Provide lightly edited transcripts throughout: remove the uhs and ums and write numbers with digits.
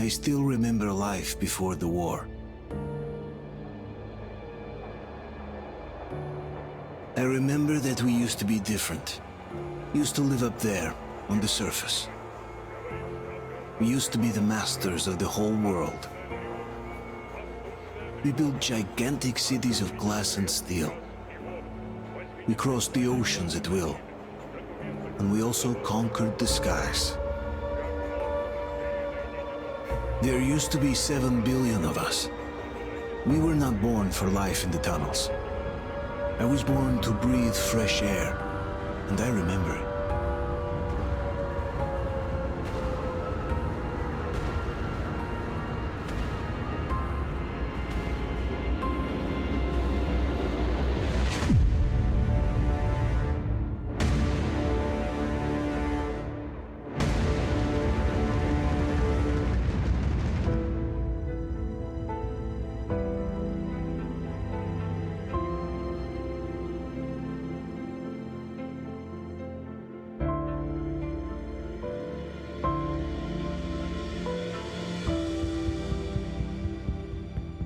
I still remember life before the war. I remember that we used to be different. Used to live up there, on the surface. We used to be the masters of the whole world. We built gigantic cities of glass and steel. We crossed the oceans at will. And we also conquered the skies. There used to be 7 billion of us. We were not born for life in the tunnels. I was born to breathe fresh air, and I remember it.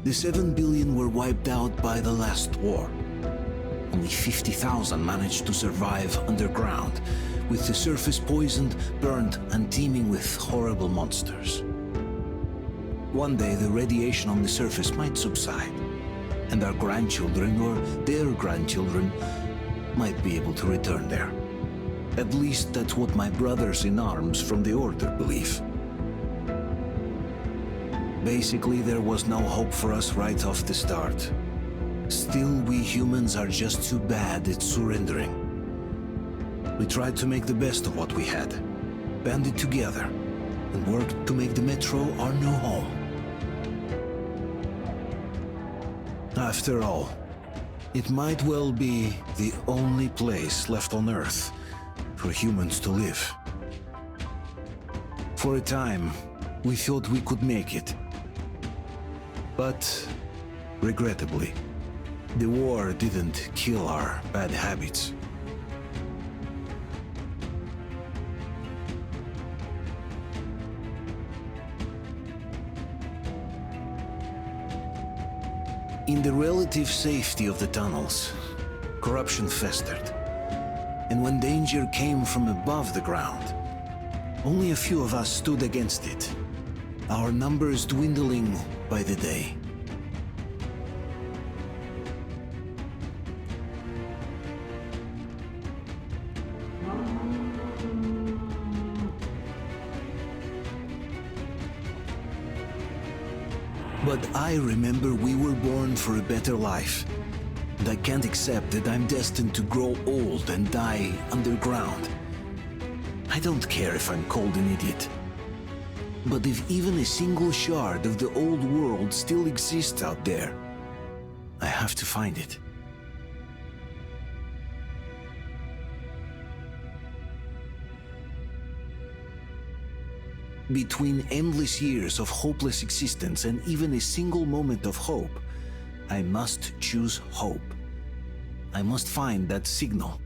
The 7 billion were wiped out by the last war. Only 50,000 managed to survive underground, with the surface poisoned, burned, and teeming with horrible monsters. One day the radiation on the surface might subside, and our grandchildren or their grandchildren might be able to return there. At least that's what my brothers in arms from the Order believe. Basically, there was no hope for us right off the start. Still, we humans are just too bad at surrendering. We tried to make the best of what we had, banded together, and worked to make the Metro our new home. After all, it might well be the only place left on Earth for humans to live. For a time, we thought we could make it. But, regrettably, the war didn't kill our bad habits. In the relative safety of the tunnels, corruption festered. And when danger came from above the ground, only a few of us stood against it, our numbers dwindling by the day. But I remember we were born for a better life. And I can't accept that I'm destined to grow old and die underground. I don't care if I'm called an idiot. But if even a single shard of the old world still exists out there, I have to find it. Between endless years of hopeless existence and even a single moment of hope, I must choose hope. I must find that signal.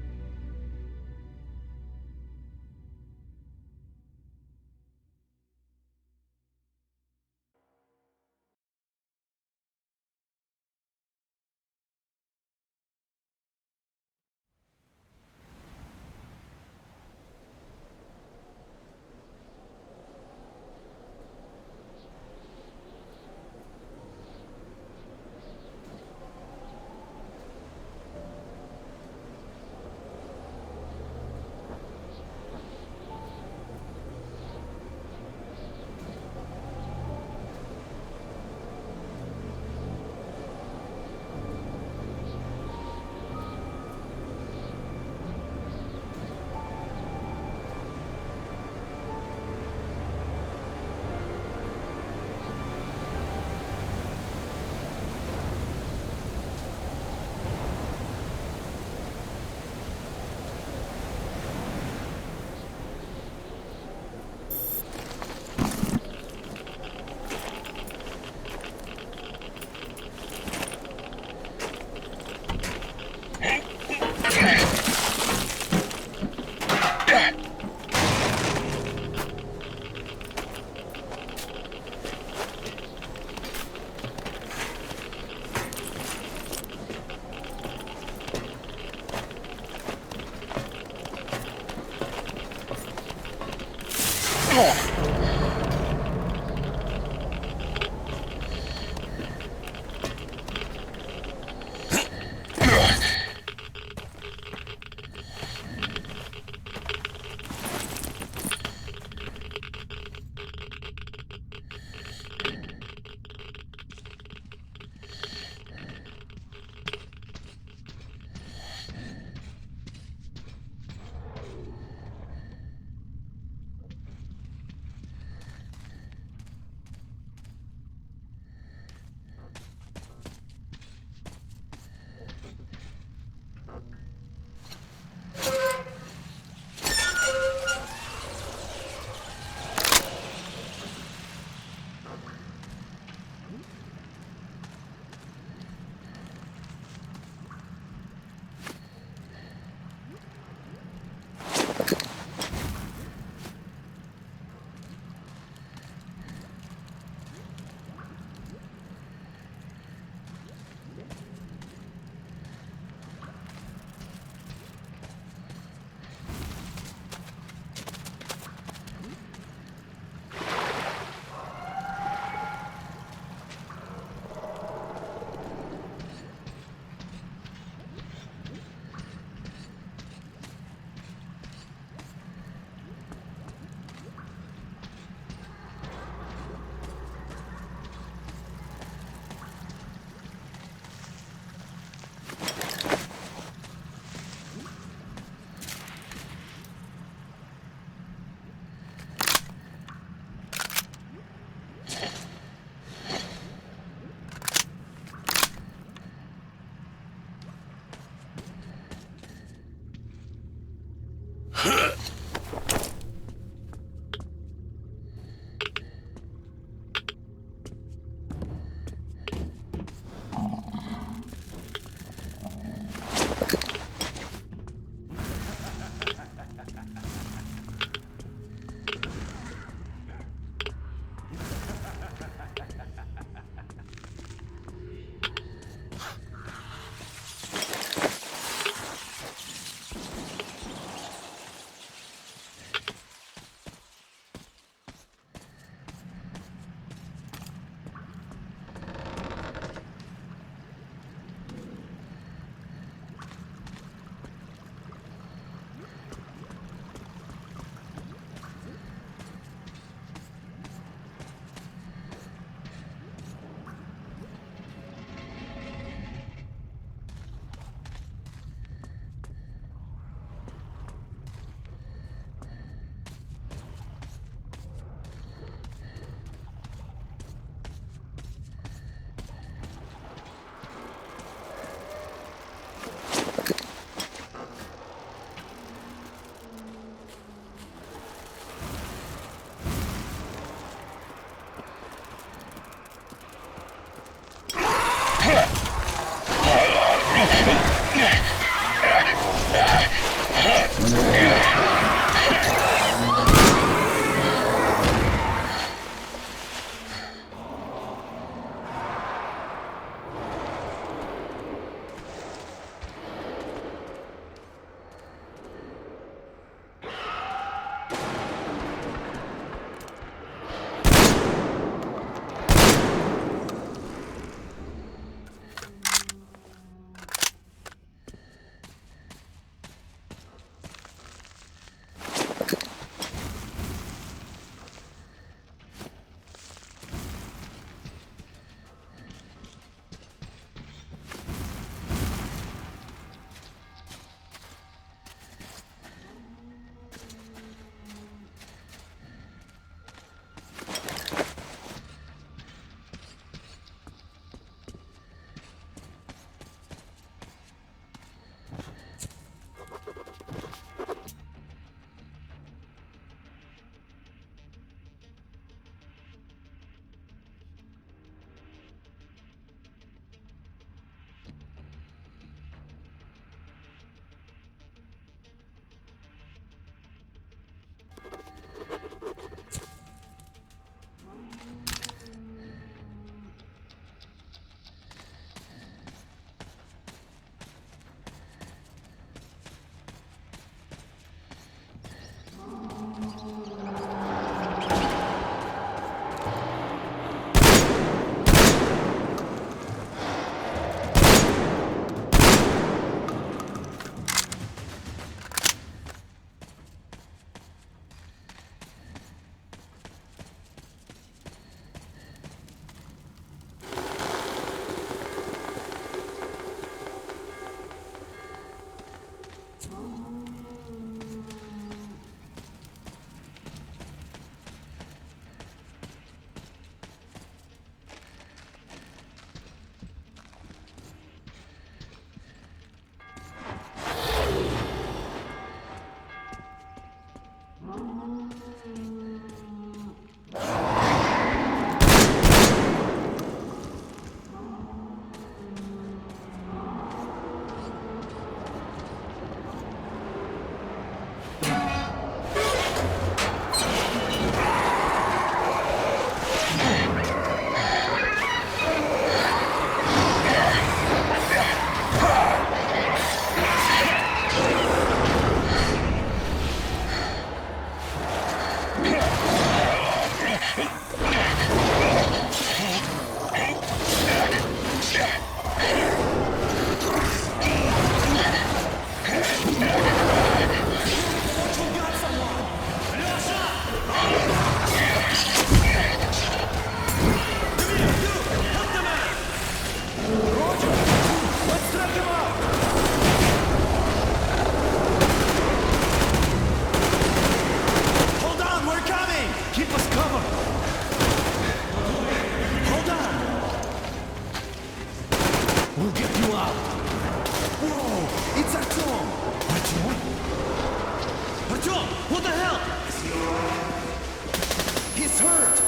hurt!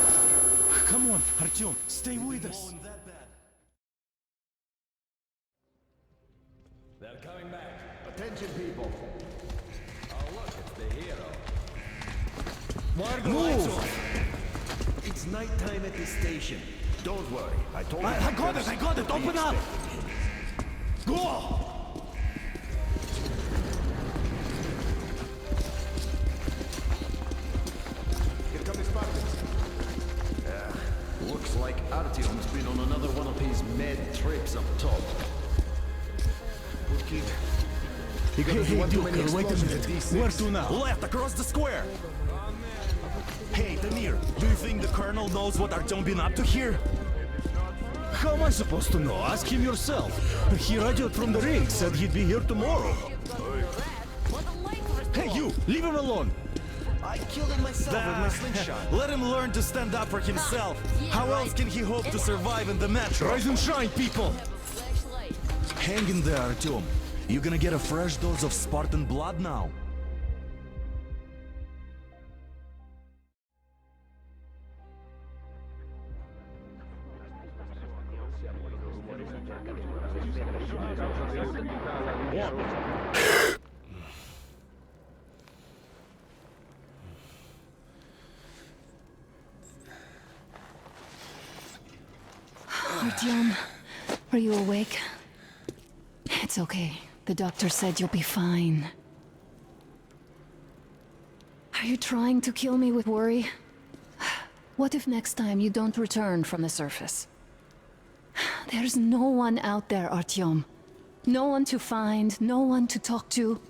Come on, Artyom, stay with us. They're coming back. Attention, people. Oh, look, it's the hero. Why are the lights Move! on? It's nighttime at the station. Don't worry, I told you. I got it, open up! Go! Here comes Spartans. Looks like Artyom's been on another one of his mad trips up top. Good kid. Hey, Duke, wait a minute. Where to now? Left, across the square! Hey, Damir, do you think the Colonel knows what Artyom been up to here? How am I supposed to know? Ask him yourself. He radioed from the ring, said he'd be here tomorrow. Hey, you! Leave him alone! I killed him myself with my slingshot. Let him learn to stand up for himself. How else can he hope to survive in the match? Rise and shine, people! Hang in there, Artyom. You're gonna get a fresh dose of Spartan blood now. Artyom, are you awake? It's okay. The doctor said you'll be fine. Are you trying to kill me with worry? What if next time you don't return from the surface? There's no one out there, Artyom. No one to find, no one to talk to.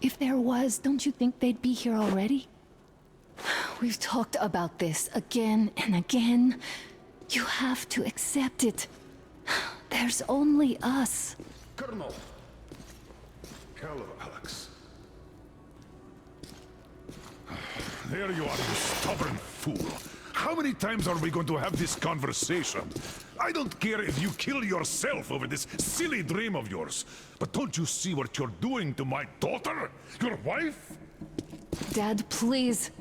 If there was, don't you think they'd be here already? We've talked about this again and again. You have to accept it. There's only us. Colonel! Hello, Alex. There you are, you stubborn fool. How many times are we going to have this conversation? I don't care if you kill yourself over this silly dream of yours, but don't you see what you're doing to my daughter? Your wife? Dad, please.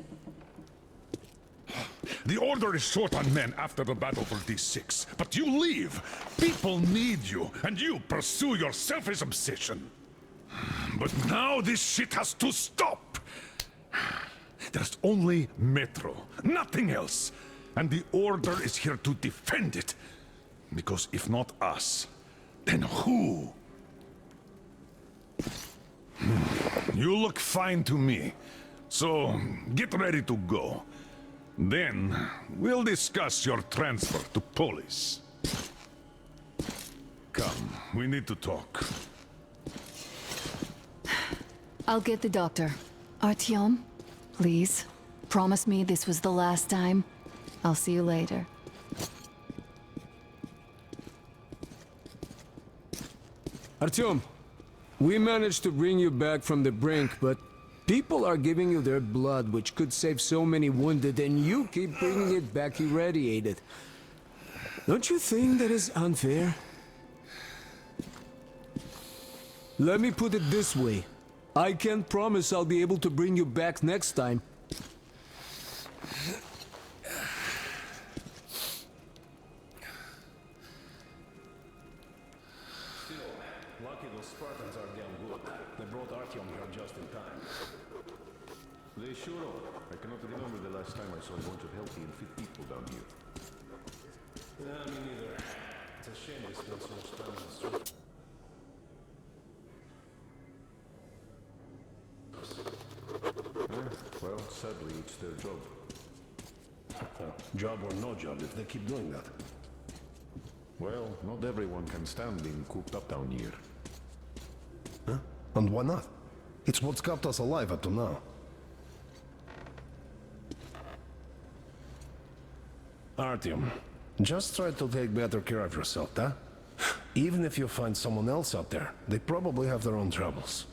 The Order is short on men after the battle for D6, but you leave. People need you, and you pursue your selfish obsession. But now this shit has to stop. There's only Metro, nothing else. And the Order is here to defend it. Because if not us, then who? You look fine to me. So, get ready to go. Then, we'll discuss your transfer to Polis. Come, we need to talk. I'll get the doctor. Artyom, please. Promise me this was the last time. I'll see you later. Artyom, we managed to bring you back from the brink, but people are giving you their blood, which could save so many wounded, and you keep bringing it back irradiated. Don't you think that is unfair? Let me put it this way. I can't promise I'll be able to bring you back next time. Lucky those Spartans are damn good. They brought Artyom here just in time. They sure are. I cannot remember the last time I saw a bunch of healthy and fit people down here. Yeah, me neither. It's a shame they spent so much time on the street. Well, sadly, it's their job. Job or no job if they keep doing that. Well, not everyone can stand being cooped up down here. Huh? And why not? It's what's kept us alive up to now. Artyom, Just try to take better care of yourself, huh? Even if you find someone else out there, they probably have their own troubles.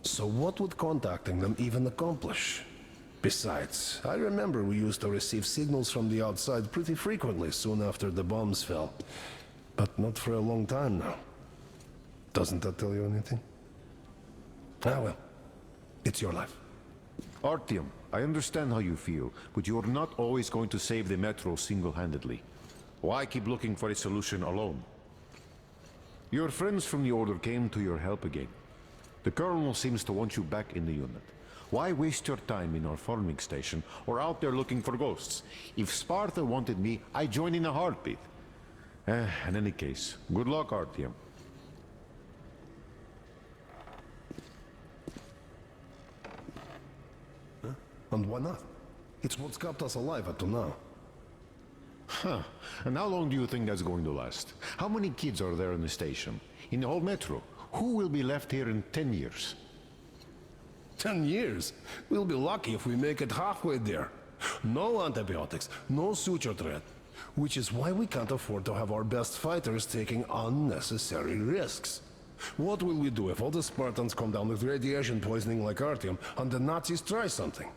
So what would contacting them even accomplish? Besides, I remember we used to receive signals from the outside pretty frequently soon after the bombs fell. But not for a long time now. Doesn't that tell you anything? Ah well, it's your life. Artyom, I understand how you feel, but you're not always going to save the Metro single-handedly. Why keep looking for a solution alone? Your friends from the Order came to your help again. The Colonel seems to want you back in the unit. Why waste your time in our farming station or out there looking for ghosts? If Sparta wanted me, I'd join in a heartbeat. In any case, good luck, Artyom. And why not? It's what's kept us alive up to now. Huh. And how long do you think that's going to last? How many kids are there in the station? In the whole Metro? Who will be left here in 10 years? 10 years? We'll be lucky if we make it halfway there. No antibiotics, no suture thread. Which is why we can't afford to have our best fighters taking unnecessary risks. What will we do if all the Spartans come down with radiation poisoning like Artyom and the Nazis try something?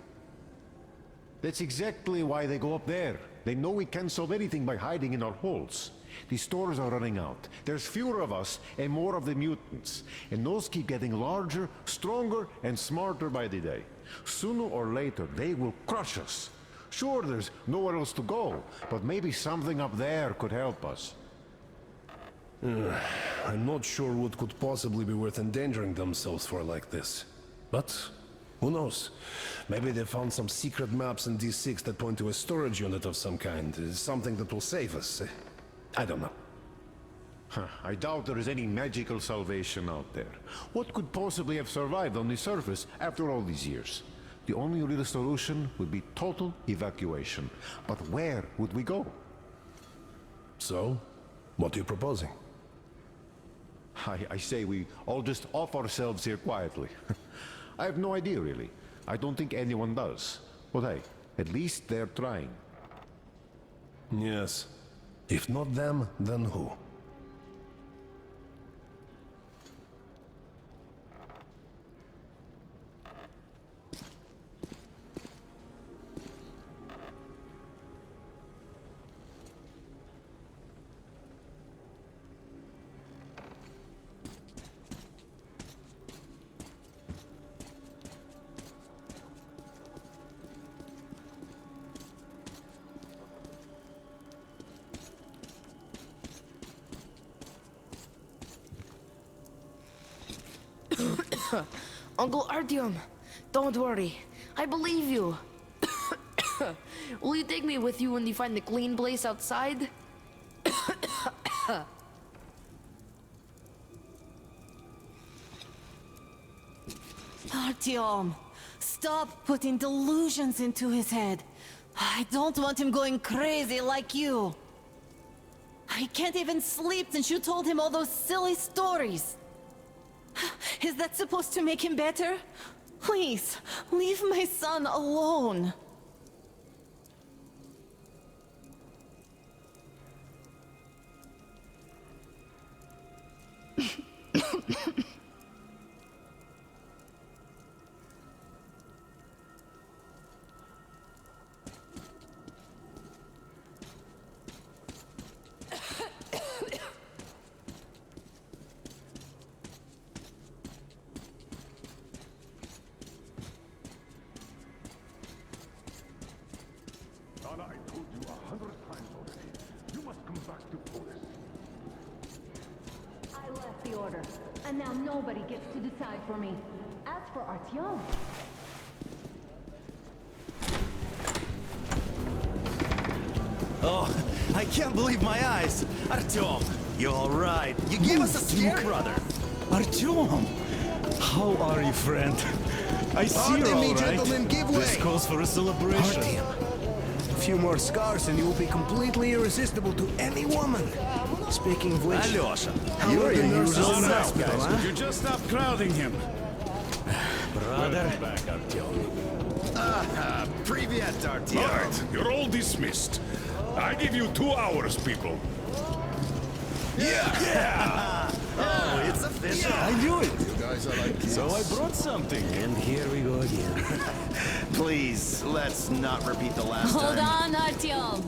That's exactly why they go up there. They know we can't solve anything by hiding in our holes. The stores are running out. There's fewer of us and more of the mutants. And those keep getting larger, stronger, and smarter by the day. Sooner or later, they will crush us. Sure, there's nowhere else to go, but maybe something up there could help us. I'm not sure what could possibly be worth endangering themselves for like this. But who knows? Maybe they found some secret maps in D6 that point to a storage unit of some kind. Something that will save us. I don't know. I doubt there is any magical salvation out there. What could possibly have survived on the surface after all these years? The only real solution would be total evacuation. But where would we go? So, what are you proposing? I say we all just off ourselves here quietly. I have no idea, really. I don't think anyone does. But hey, at least they're trying. Yes. If not them, then who? Uncle Artyom, don't worry. I believe you. Will you take me with you when you find the clean place outside? Artyom, stop putting delusions into his head. I don't want him going crazy like you. I can't even sleep since you told him all those silly stories. Is that supposed to make him better? Please, leave my son alone. Anna, I told you 100 times already. You must come back to Polis. I left the order, and now nobody gets to decide for me. As for Artyom... Oh, I can't believe my eyes! Artyom, you alright? You gave us a scare, brother! Artyom! How are you, friend? I see you're alright. Gentlemen, give way! This calls for a celebration. Artyom, a few more scars and you will be completely irresistible to any woman. Speaking of which... Alyosha, you're you're the a nurse usual in the suspect. hospital, huh? You just stop crowding him. Brother. Back, Artyom. Привет, All Artyom. right, you're all dismissed. I give you 2 hours, people. Yeah! Oh, it's official. I knew it. You guys are like So I brought something. And here we go again. Please, let's not repeat the last Hold time. on, Artyom.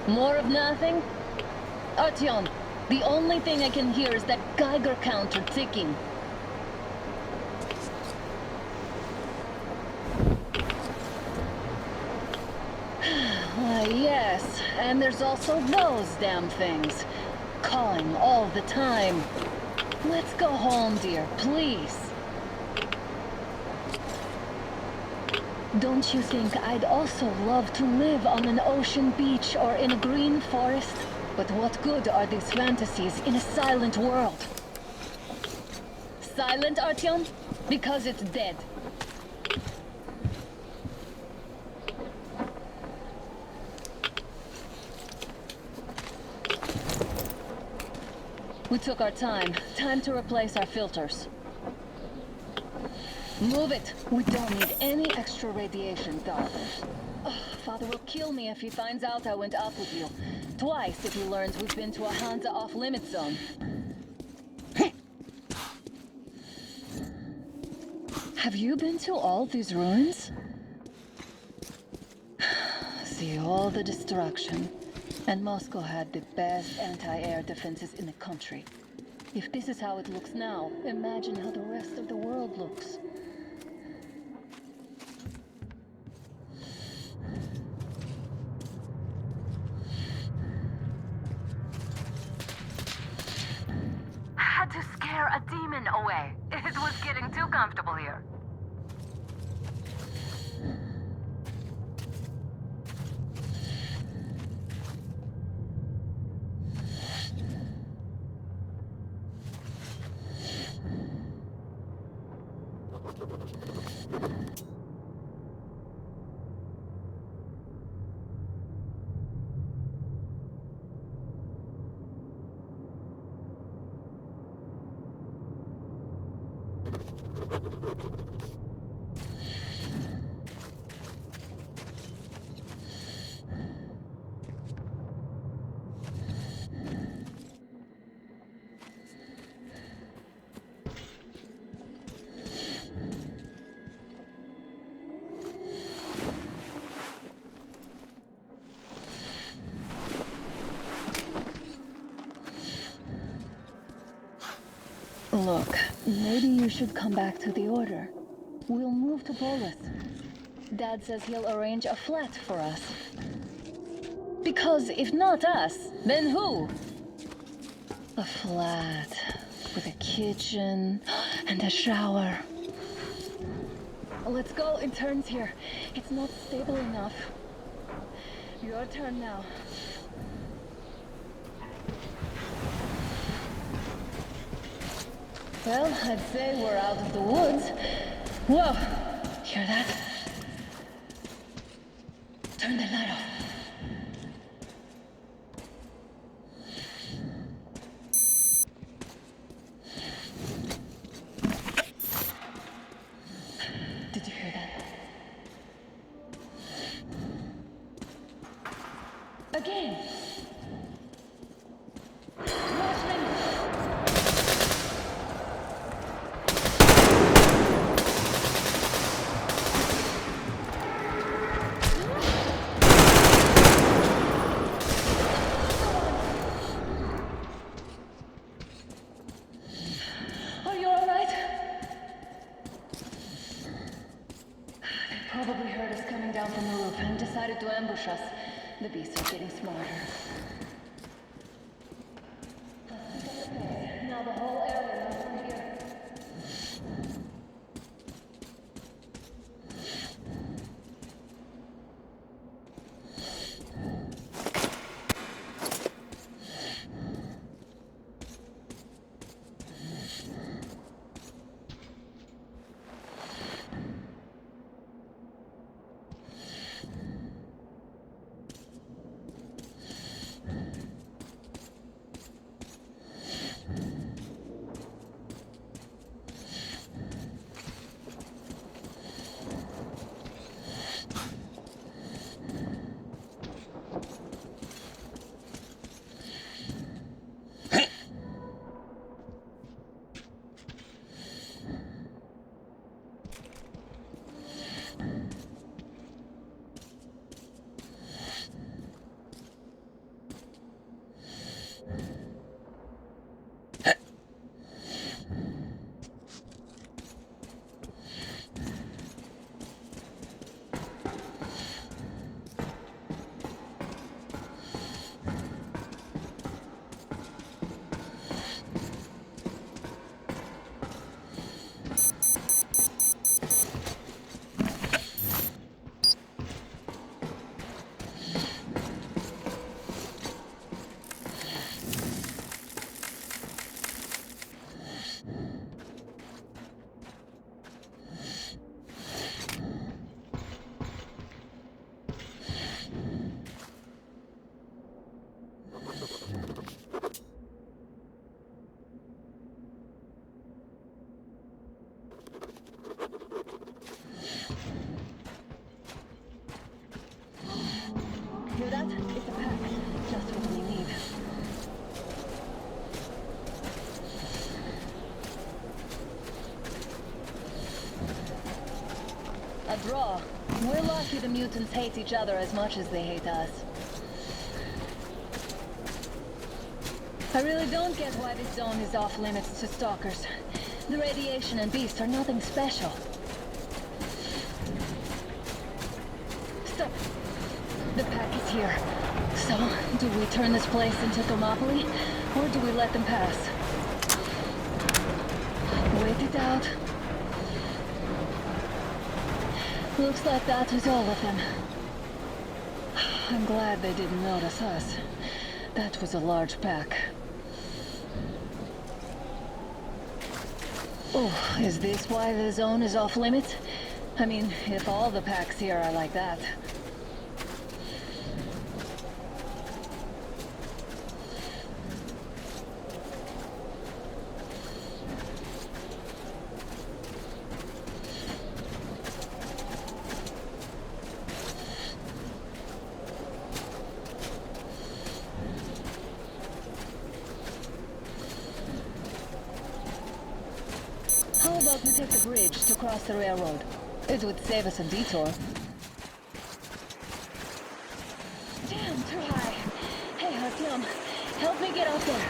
More of nothing? Artyom, the only thing I can hear is that Geiger counter ticking. Why, yes, and there's also those damn things. Calling all the time. Let's go home, dear, please. Don't you think I'd also love to live on an ocean beach or in a green forest? But what good are these fantasies in a silent world? Silent, Artyom? Because it's dead. We took our time. Time to replace our filters. Move it! We don't need any extra radiation, Doc. Oh, Father will kill me if he finds out I went up with you. Twice if he learns we've been to a Hansa off-limit zone. Have you been to all these ruins? See all the destruction. And Moscow had the best anti-air defenses in the country. If this is how it looks now, imagine how the rest of the world looks. Had to scare a demon away. It was getting too comfortable here. Look, maybe you should come back to the Order. We'll move to Polis. Dad says he'll arrange a flat for us. Because if not us, then who? A flat with a kitchen and a shower. Let's go in turns here. It's not stable enough. Your turn now. Well, I'd say we're out of the woods. Whoa! Hear that? Turn the light off. Did you hear that? Again! Probably heard us coming down from the roof and decided to ambush us. The beasts are getting smarter. Now the whole area is from here. draw. We're lucky the mutants hate each other as much as they hate us. I really don't get why this zone is off limits to stalkers. The radiation and beasts are nothing special. Stop. The pack is here. So, do we turn this place into Thermopylae, or do we let them pass? Wait it out. Looks like that was all of them. I'm glad they didn't notice us. That was a large pack. Oh, is this why the zone is off limits? I mean, if all the packs here are like that. How about we take the bridge to cross the railroad? It would save us a detour. Damn, too high. Hey, Artyom, help me get out there.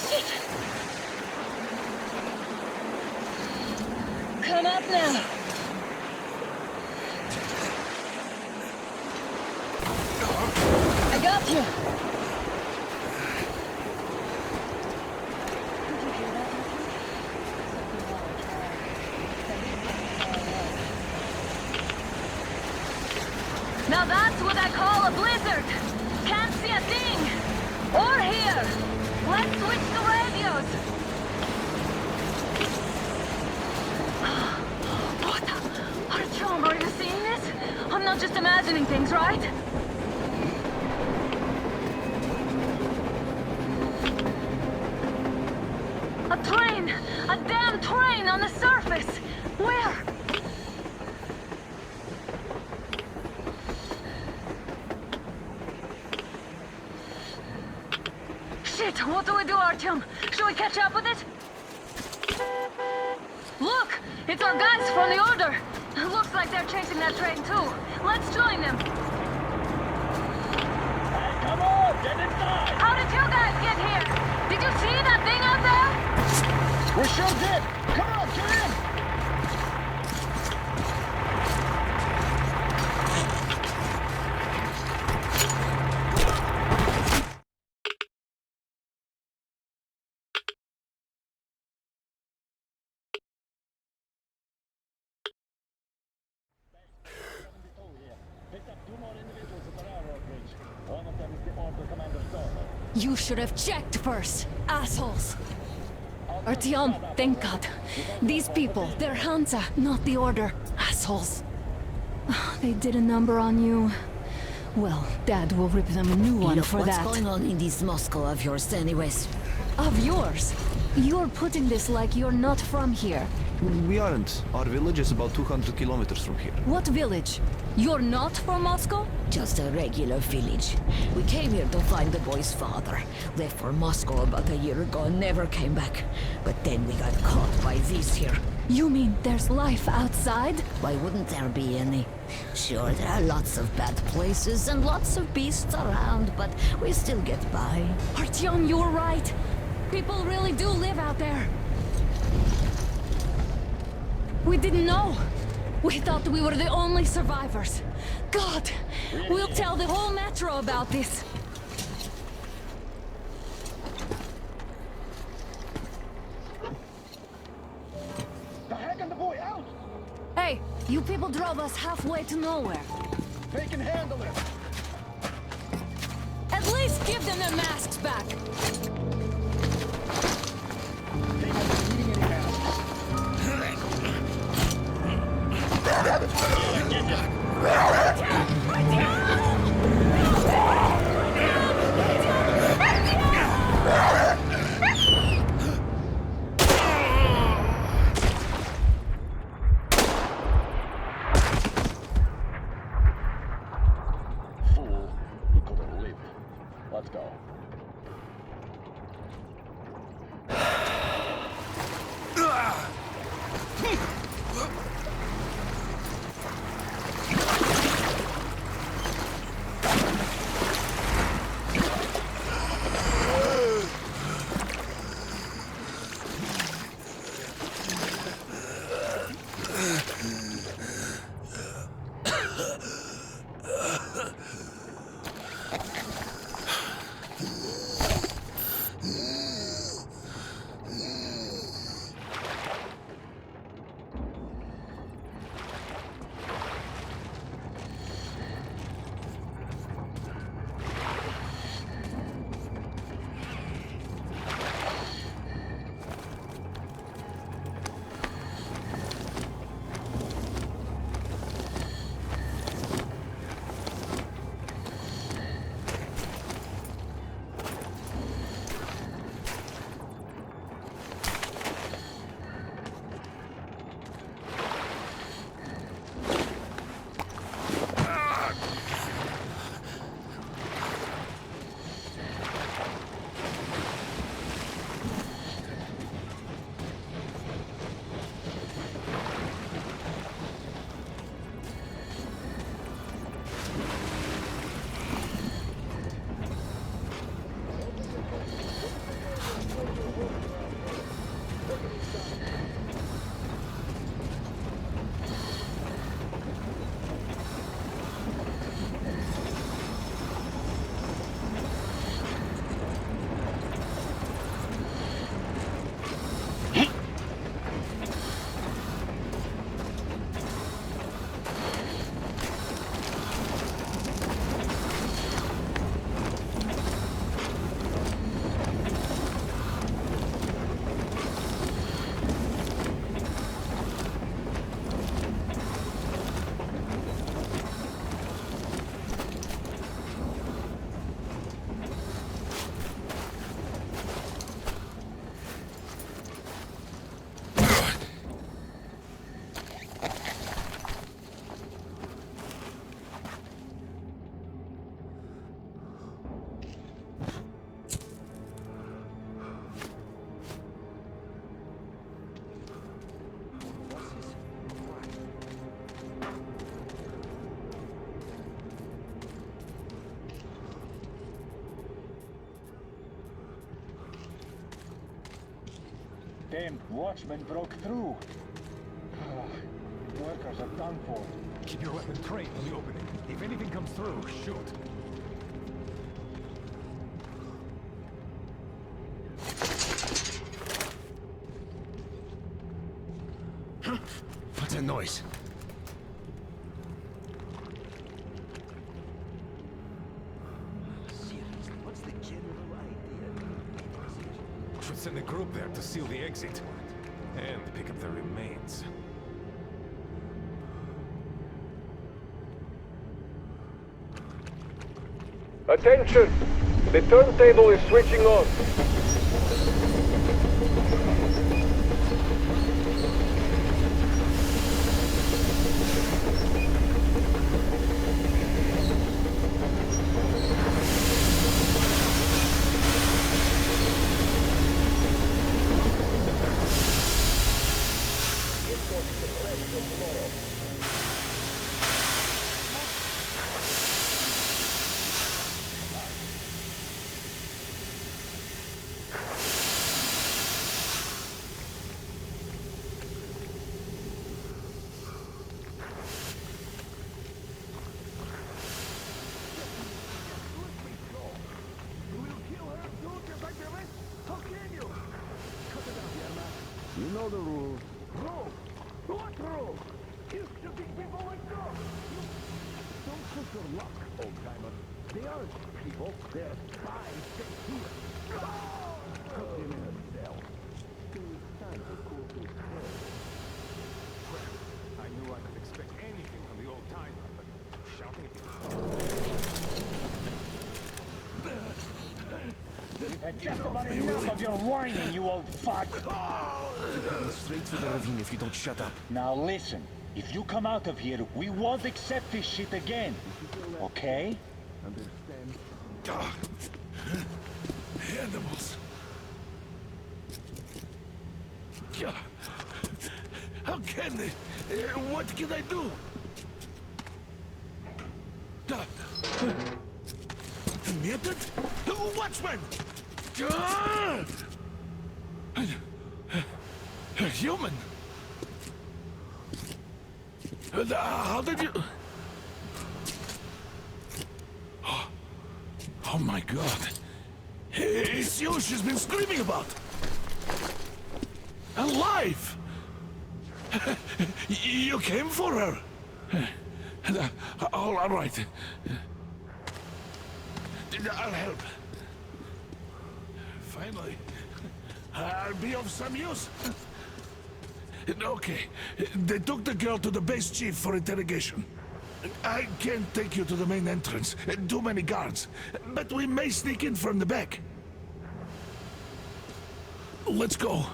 Shit! Come up now. I got you! Now that's what I call a blizzard! Can't see a thing! Or hear! Let's switch to radios! What? Artyom, are you seeing this? I'm not just imagining things, right? A train! A damn train on the surface! Where? Shit! What do we do, Artyom? Should we catch up with it? Look! It's our guys from the Order! Looks like they're chasing that train too. Let's join them! Hey, come on! Get inside! How did you guys get here? Did you see that thing out there? We sure did! Come on, get in! You should have checked first, assholes! Artyom, thank God. These people, they're Hansa, not the Order. Assholes. They did a number on you. Well, Dad will rip them a new one for that. What's going on in this Moscow of yours anyways? Of yours? You're putting this like you're not from here. We aren't. Our village is about 200 kilometers from here. What village? You're not from Moscow? Just a regular village. We came here to find the boy's father. Left for Moscow about a year ago and never came back. But then we got caught by these here. You mean there's life outside? Why wouldn't there be any? Sure, there are lots of bad places and lots of beasts around, but we still get by. Artyom, you're right. People really do live out there. We didn't know. We thought we were the only survivors. God, we'll tell the whole metro about this. The heck and the boy out! Hey, you people drove us halfway to nowhere. They can handle it! At least give them their masks back. They won't be needing any masks. Fool, you couldn't live. Let's go. Damn watchman broke through. Workers are done for. Keep your weapon trained on the opening. If anything comes through, shoot. What's that noise? What's the general idea? Should send a group there to seal the exit. And pick up the remains. Attention! The turntable is switching on. You know the rules. Rule! What rule? You shooting people like dogs! Don't push your luck, old-timer. They aren't people, they're spies sent here. Put them in a cell. Till it's time to cool his head. Well, I knew I could expect anything from the old-timer, but shouting at You've had just about enough of your whining, you old fuck! Straight to the ravine if you don't shut up. Now listen, if you come out of here, we won't accept this shit again. Okay? Understand? Animals. How can they? What can I do? Mutant? Watchman! Human? How did you... Oh my god. It's you she's been screaming about. Alive! You came for her. All right. I'll help. Finally. I'll be of some use. Okay. They took the girl to the base chief for interrogation. I can't take you to the main entrance. Too many guards. But we may sneak in from the back. Let's go.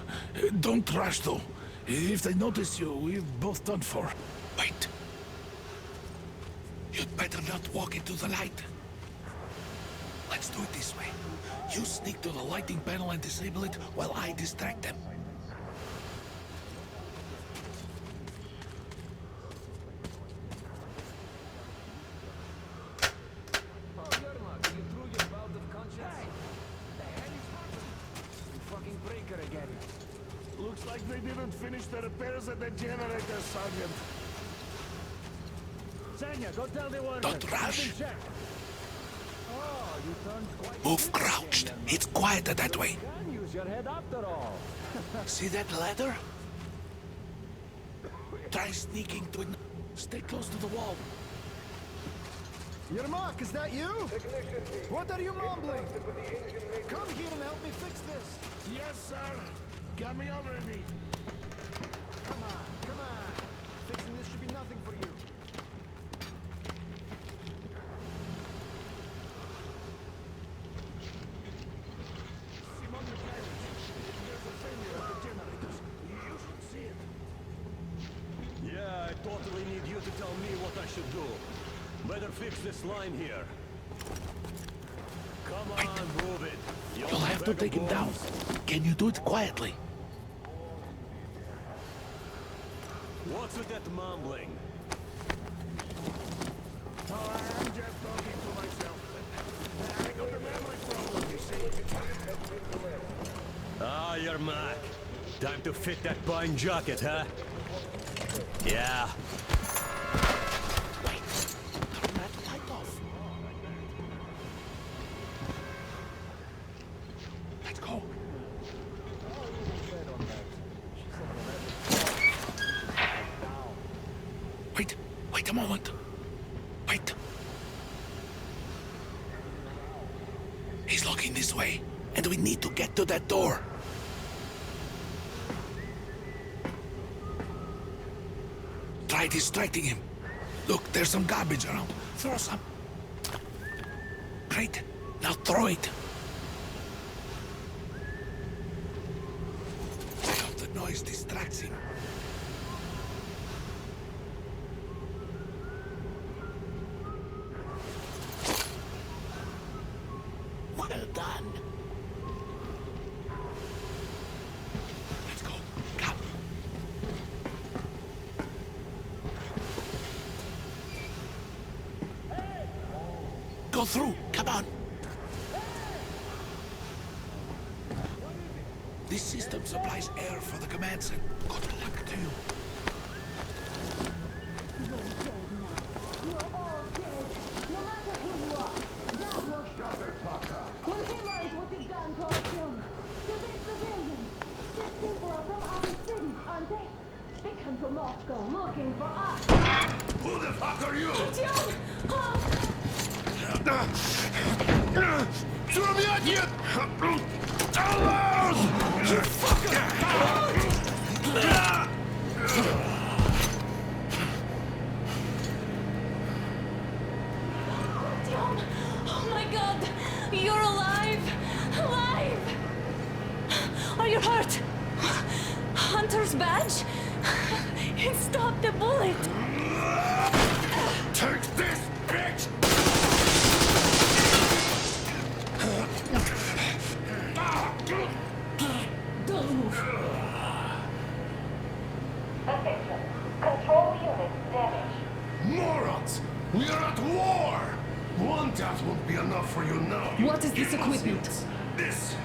Don't rush, though. If they notice you, we're both done for. Wait. You'd better not walk into the light. Let's do it this way. You sneak to the lighting panel and disable it while I distract them. Looks like they didn't finish the repairs at the generator, Sergeant. Sanya, go tell the workers. Don't rush. Oh, you turned quite... Move crouched. It's quieter that way. Can use your head after all. See that ladder? Try sneaking to it. Stay close to the wall. Yermak, is that you? What are you mumbling? Come here and help me fix this. Yes, sir. Got me already. Come on, come on. Fixing this should be nothing for you. Simon the pilot. There's a failure at the generators. You should see it. Yeah, I totally need you to tell me what I should do. Better fix this line here. Come on, move it. You'll have to take him down. Can you do it quietly? What's with that mumbling? Oh, I'm just talking to myself. I got a memory problem, you see. Ah, you're Mac. Time to fit that pine jacket, huh? Yeah. Turn that light off. Let's go. Wait a moment. Wait. He's looking this way, and we need to get to that door. Try distracting him. Look, there's some garbage around. Throw some. Great. Now throw it. I hope the noise distracts him. Well done. Let's go. Come. Go through. Come on. This system supplies air for the command center. Good luck to you. Looking for us. Who the fuck are you? Oh my god! You're alive! Alive! Are you hurt? Hunter's badge? It stopped the bullet! Take this, bitch! Don't move. for you now. What is this equipment? This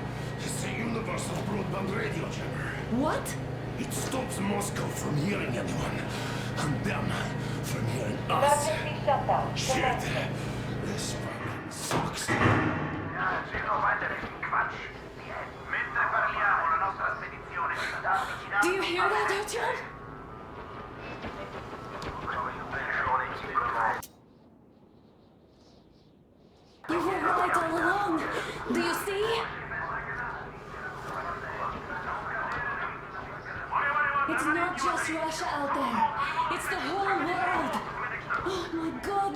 is a universal broadband radio jammer. What? It stops Moscow from hearing anyone, and them from hearing us. Shit. This fucking sucks. Do you hear that, Artyom? You were right all along. Do you see? It's not just Russia out there. It's the whole world. Oh my God.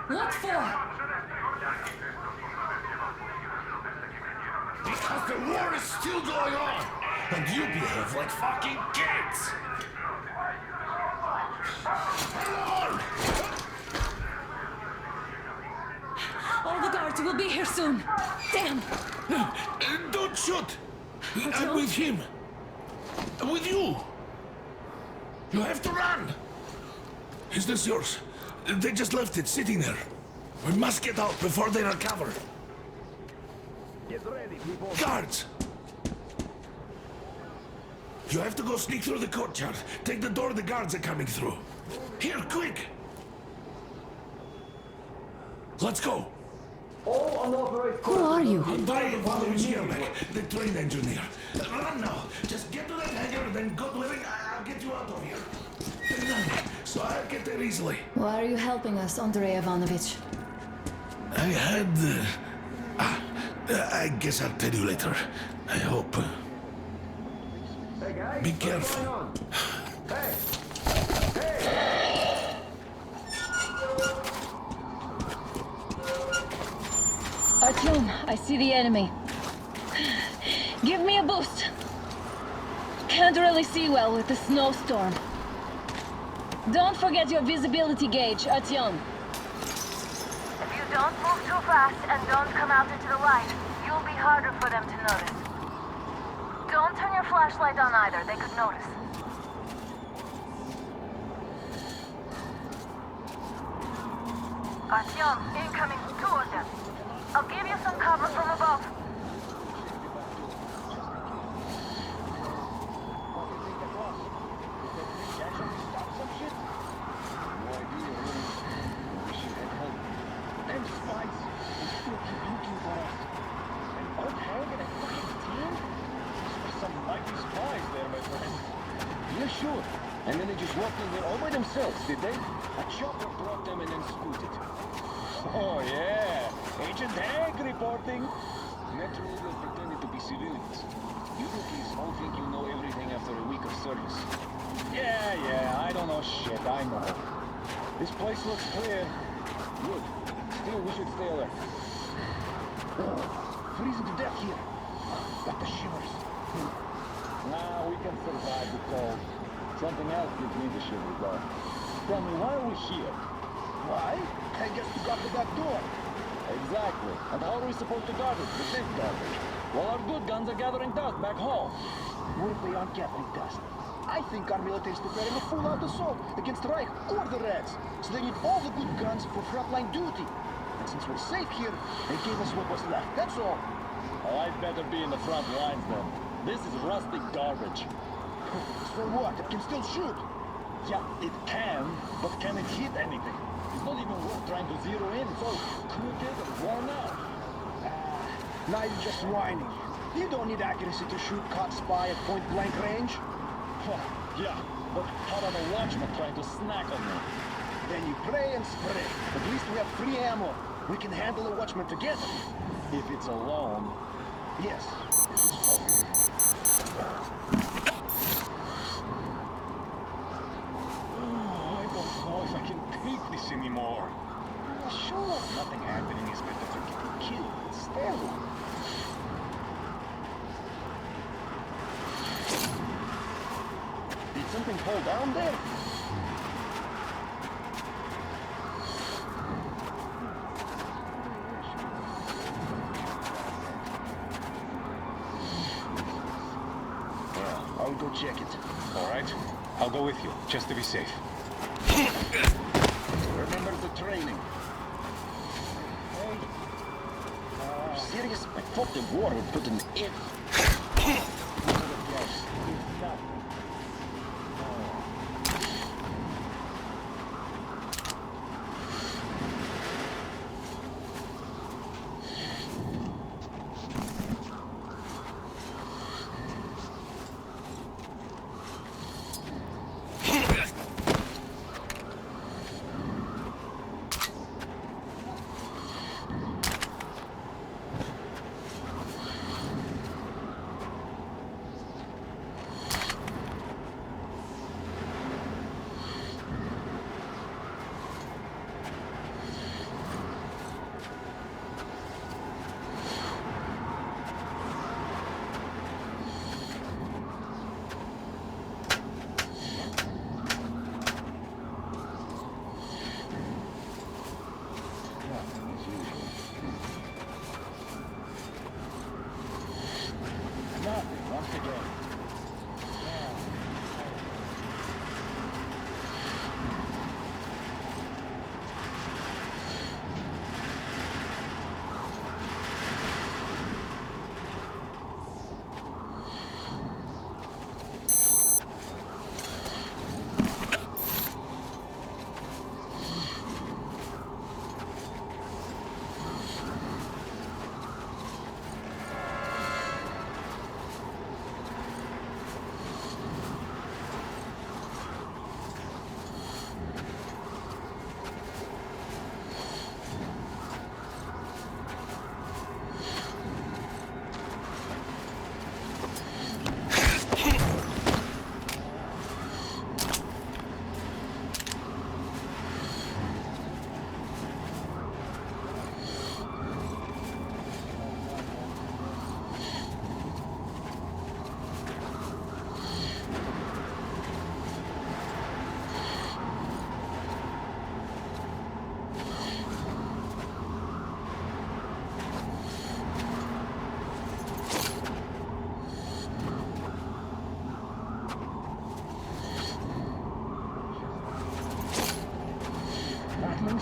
What for? Because the war is still going on, and you behave like fucking kids. Come on! All the guards will be here soon. Damn. Don't shoot! I'm with him. With you. You have to run. Is this yours? They just left it sitting there. We must get out before they recover. Get ready, people. Guards! You have to go sneak through the courtyard. Take the door the guards are coming through. Here, quick! Let's go! All unauthorized... Who are you? Andrei Ivanovich Yermak, the train engineer. Run now! Just get to that hangar, then God willing, I'll get you out of here. Run, so I'll get there easily. Why are you helping us, Andrei Ivanovich? I had... I guess I'll tell you later. I hope. Hey guys, Be careful. Hey! Artyom, I see the enemy. Give me a boost. Can't really see well with the snowstorm. Don't forget your visibility gauge, Artyom. If you don't move too fast and don't come out into the light, you'll be harder for them to notice. Don't turn your flashlight on either, they could notice. Artyom, incoming, 2 of them. I'll give you some cover from above. Yeah, sure. And then they just walked in here all by themselves, did they? A chopper brought them and then scooted. Oh, yeah. Agent Hank reporting. Naturally, they're pretending to be civilians. You rookies all think you know everything after a week of service. Yeah, I don't know shit, I know. This place looks clear. Good. Still, we should stay alert. Freezing to death here. Got the shivers. Nah, we can survive the cold. Something else gives me the shivers, though. Tell me, why are we here? Why? I guess to guard the back door. Exactly. And how are we supposed to guard it with this garbage? Well, our good guns are gathering dust back home. What if they aren't gathering dust? I think our military is preparing a full-out assault against Reich or the Reds. So they need all the good guns for frontline duty. And since we're safe here, they gave us what was left. That's all. Oh, I'd better be in the front lines then. This is rusty garbage. So what? It can still shoot. Yeah, it can, but can it hit anything? It's not even worth trying to zero in. It's all crooked and worn out. Now you're just whining. You don't need accuracy to shoot caught spy at point-blank range. Yeah, but how about a watchman trying to snack on me? Then you pray and spray. At least we have free ammo. We can handle a watchman together. If it's alone. Yes. I don't know if I can take this anymore. Sure, nothing happening is better than getting killed. Still. Did something fall down there? Well, I'll go check it. All right? I'll go with you, just to be safe. Remember the training. serious? I thought the war would put an end.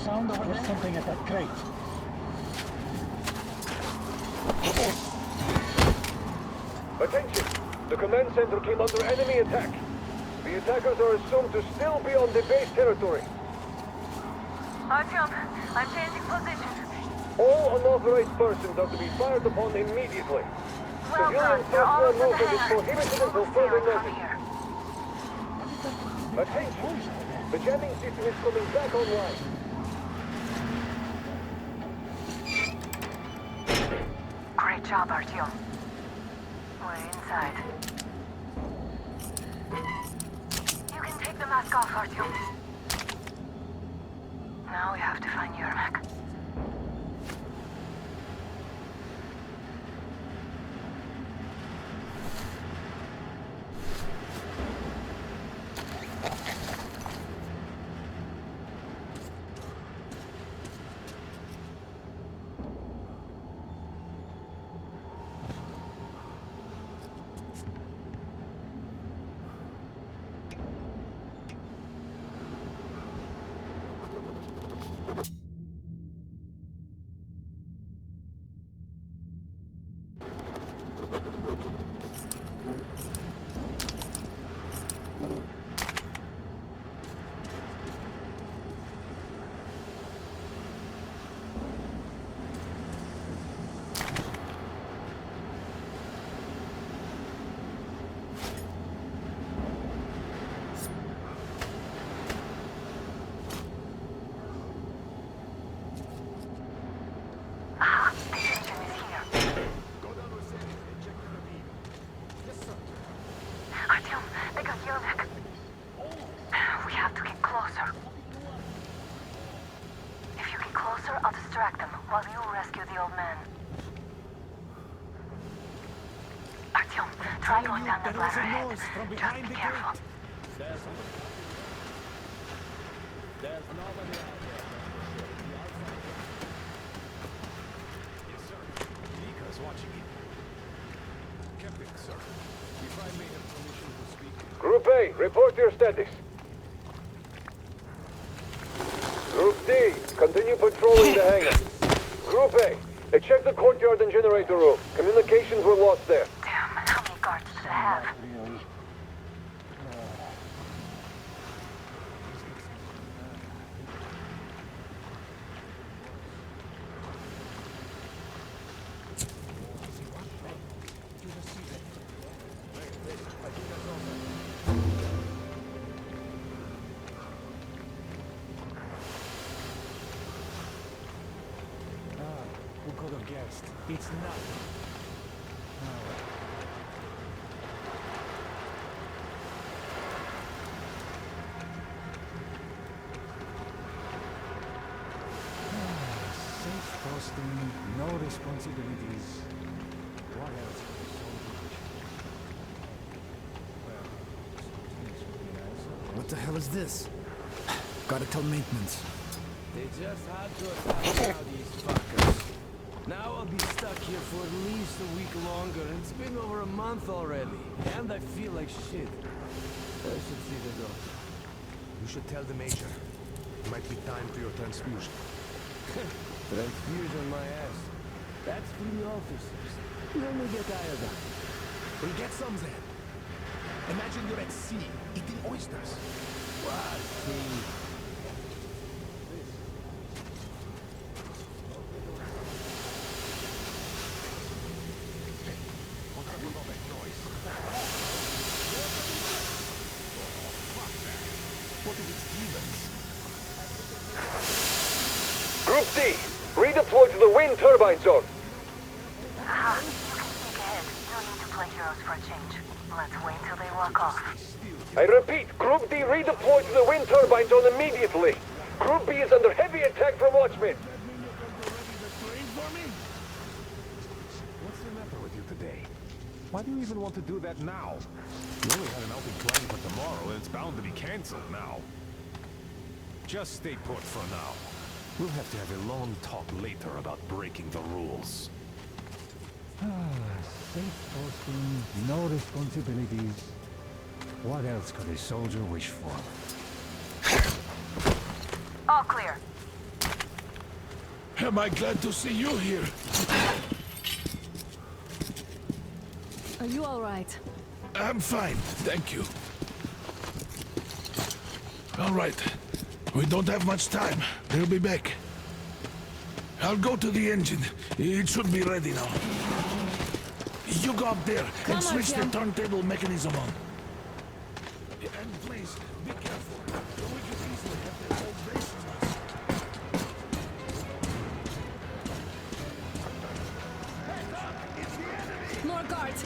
Sound over there? Something at that crate. Attention! The command center came under enemy attack. The attackers are assumed to still be on the base territory. Artyom, I'm changing position. All unauthorized persons are to be fired upon immediately. Well Civilian done. You're all personnel over the movement is hangar. prohibited until We'll further steer it from notice. here. Attention! The jamming system is coming back online. Great job, Artyom. We're inside. You can take the mask off, Artyom. Now we have to find Yermak. Try going down that ladder ahead. Just be careful. There's nobody out there. Yes, sir. Nika is watching you. Captain, sir. If I may have permission to speak. Group A, report your status. Group D, continue patrolling the hangar. Group A, They checked the courtyard and generator room. Communications were lost there. Damn, how many guards do they have? Who could have guessed? It's nothing. Safe posting, no responsibilities. What else could a soldier wish for? Well, some things would be nicer. What the hell is this? Gotta tell maintenance. They just had to attack now, these fuckers. Now I'll be stuck here for at least a week longer, and it's been over a month already. And I feel like shit. I should see the doctor. You should tell the Major. It might be time for your transfusion. Transfusion my ass. That's for the officers. Let me get iodine. We'll get some then. Imagine you're at sea, eating oysters. What sea? Group D, redeploy to the wind turbine zone. Aha, you can sneak ahead. No need to play heroes for a change. Let's wait till they walk off. I repeat, Group D redeploy to the wind turbine zone immediately. Group B is under heavy attack from Watchmen. What's the matter with you today? Why do you even want to do that now? You only had an outing planned for tomorrow, and it's bound to be cancelled now. Just stay put for now. We'll have to have a long talk later about breaking the rules. Safe posting, no responsibilities. What else could a soldier wish for? All clear. Am I glad to see you here? Are you all right? I'm fine, thank you. All right. We don't have much time. They'll be back. I'll go to the engine. It should be ready now. You go up there and switch the turntable mechanism on. And please, be careful. We could easily have their old base on us. More guards!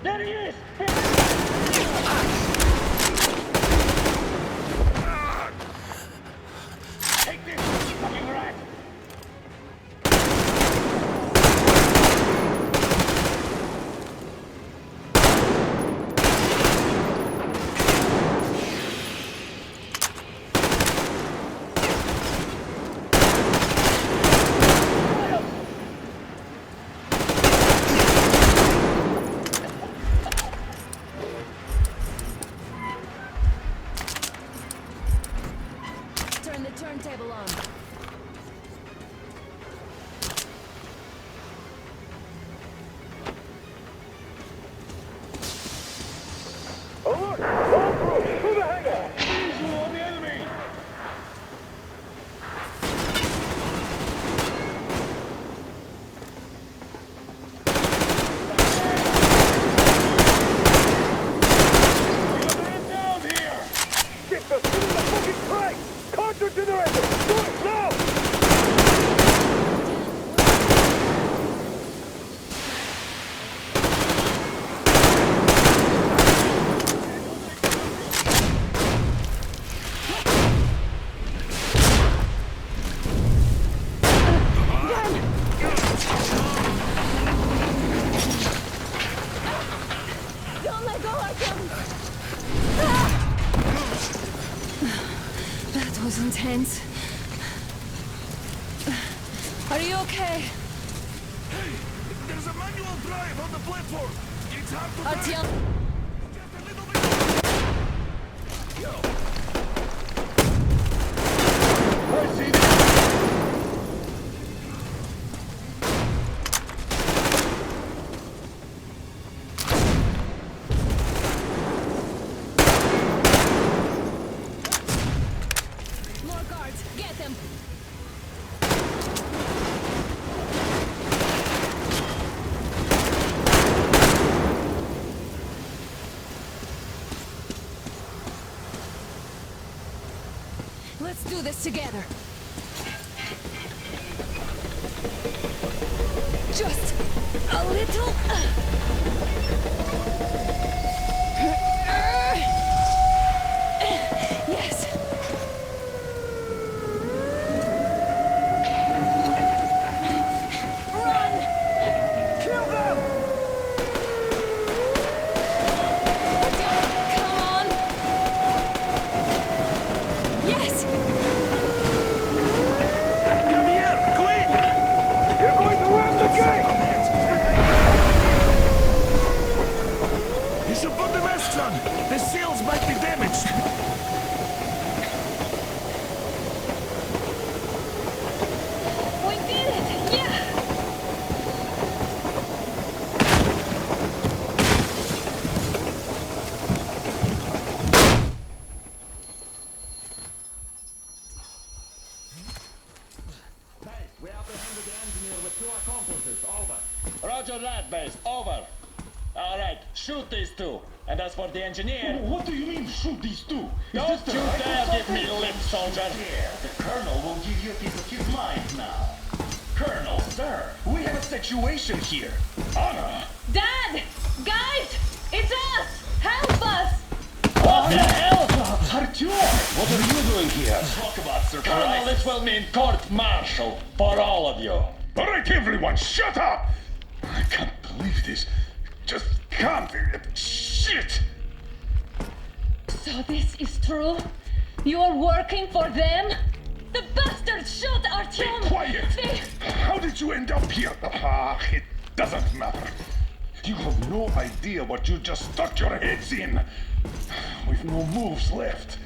There he is! Take this, fucking rat! Turn the turntable on. Alert! All crew, to the hangar! Visual on the enemy! Down here! Get the suit the fucking crank! Counter generator! Do it now! Don't let go, Artyom! hands. Are you okay? Hey, there's a manual drive on the platform. It's hard to Artyom. More guards, get them! Let's do this together. Just a little. Yes. Run! Kill them! Come on! Yes! Come here, quick! You're going to ram the gate! You should put the masks on. The seals might be damaged. We did it! Yeah! We apprehended the engineer with 2 accomplices. Over. Roger that, base. Over. All right, shoot these 2. And as for the engineer... What do you mean, shoot these 2? Don't you dare give me lip, soldier! The Colonel will give you a piece of his mind now. Colonel, sir, we have a situation here. Anna! Dad! Guys! It's us! Help us! What the hell? Artyom! What are you doing here? Talk about surprise. Colonel, this will mean court-martial for all of you. All right, everyone, shut up! I can't believe this. Just can't. Shit! So this is true? You're working for them? The bastards shot Artyom! Be quiet! How did you end up here? It doesn't matter. You have no idea what you just stuck your heads in. We've no moves left.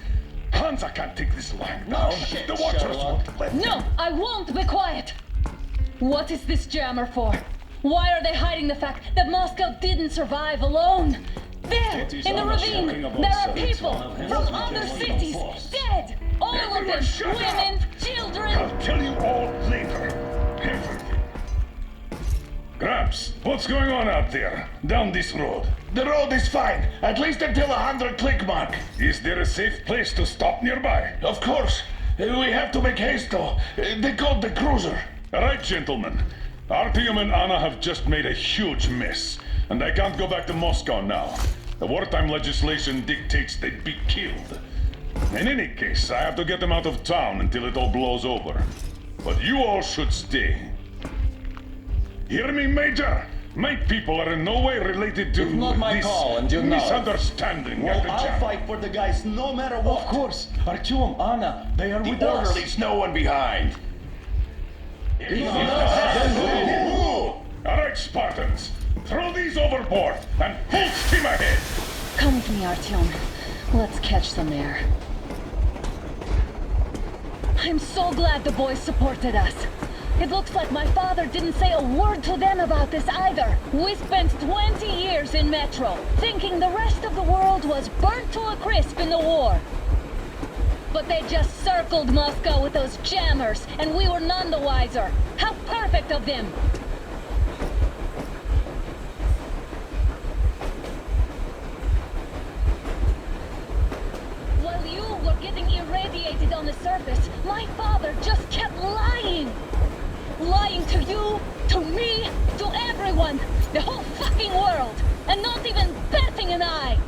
Hansa can't take this line. No shit, the Watchers Sherlock. won't let No, I won't be quiet! What is this jammer for? Why are they hiding the fact that Moscow didn't survive alone? There, It is in the almost ravine, talking about there are service people one of his from military other cities, force. dead! All of Everyone them! shut up! Women, children! I'll tell you all later. Everything. Gramps, what's going on out there? Down this road? The road is fine, at least until 100 click mark. Is there a safe place to stop nearby? Of course. We have to make haste though. They called the cruiser. All right, gentlemen. Artyom and Anna have just made a huge mess, and I can't go back to Moscow now. The wartime legislation dictates they'd be killed. In any case, I have to get them out of town until it all blows over. But you all should stay. Hear me, Major? My people are in no way related to It's not my this call, and you know it. misunderstanding. Well, at the I'll jam. fight for the guys no matter what. Of course. Artyom, Anna, they are with The us. orderlies, no one behind. All right, Spartans. Throw these overboard and full steam ahead. Come with me, Artyom. Let's catch some air. I'm so glad the boys supported us. It looks like my father didn't say a word to them about this either. We spent 20 years in Metro, thinking the rest of the world was burnt to a crisp in the war. But they just circled Moscow with those jammers, and we were none the wiser. How perfect of them! While you were getting irradiated on the surface, my father just kept lying. Lying to you, to me, to everyone, the whole fucking world, and not even batting an eye.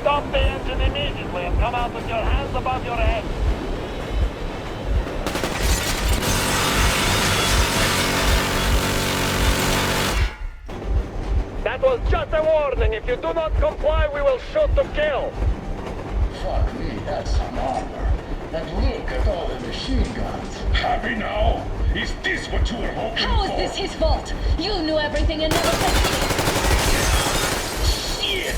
Stop the engine immediately and come out with your hands above your head. us a warning. If you do not comply, we will shoot to kill. Fuck me, that's some armor. And look at all the machine guns. Happy now? Is this what you were hoping How is for? this his fault? You knew everything and never said... Shit!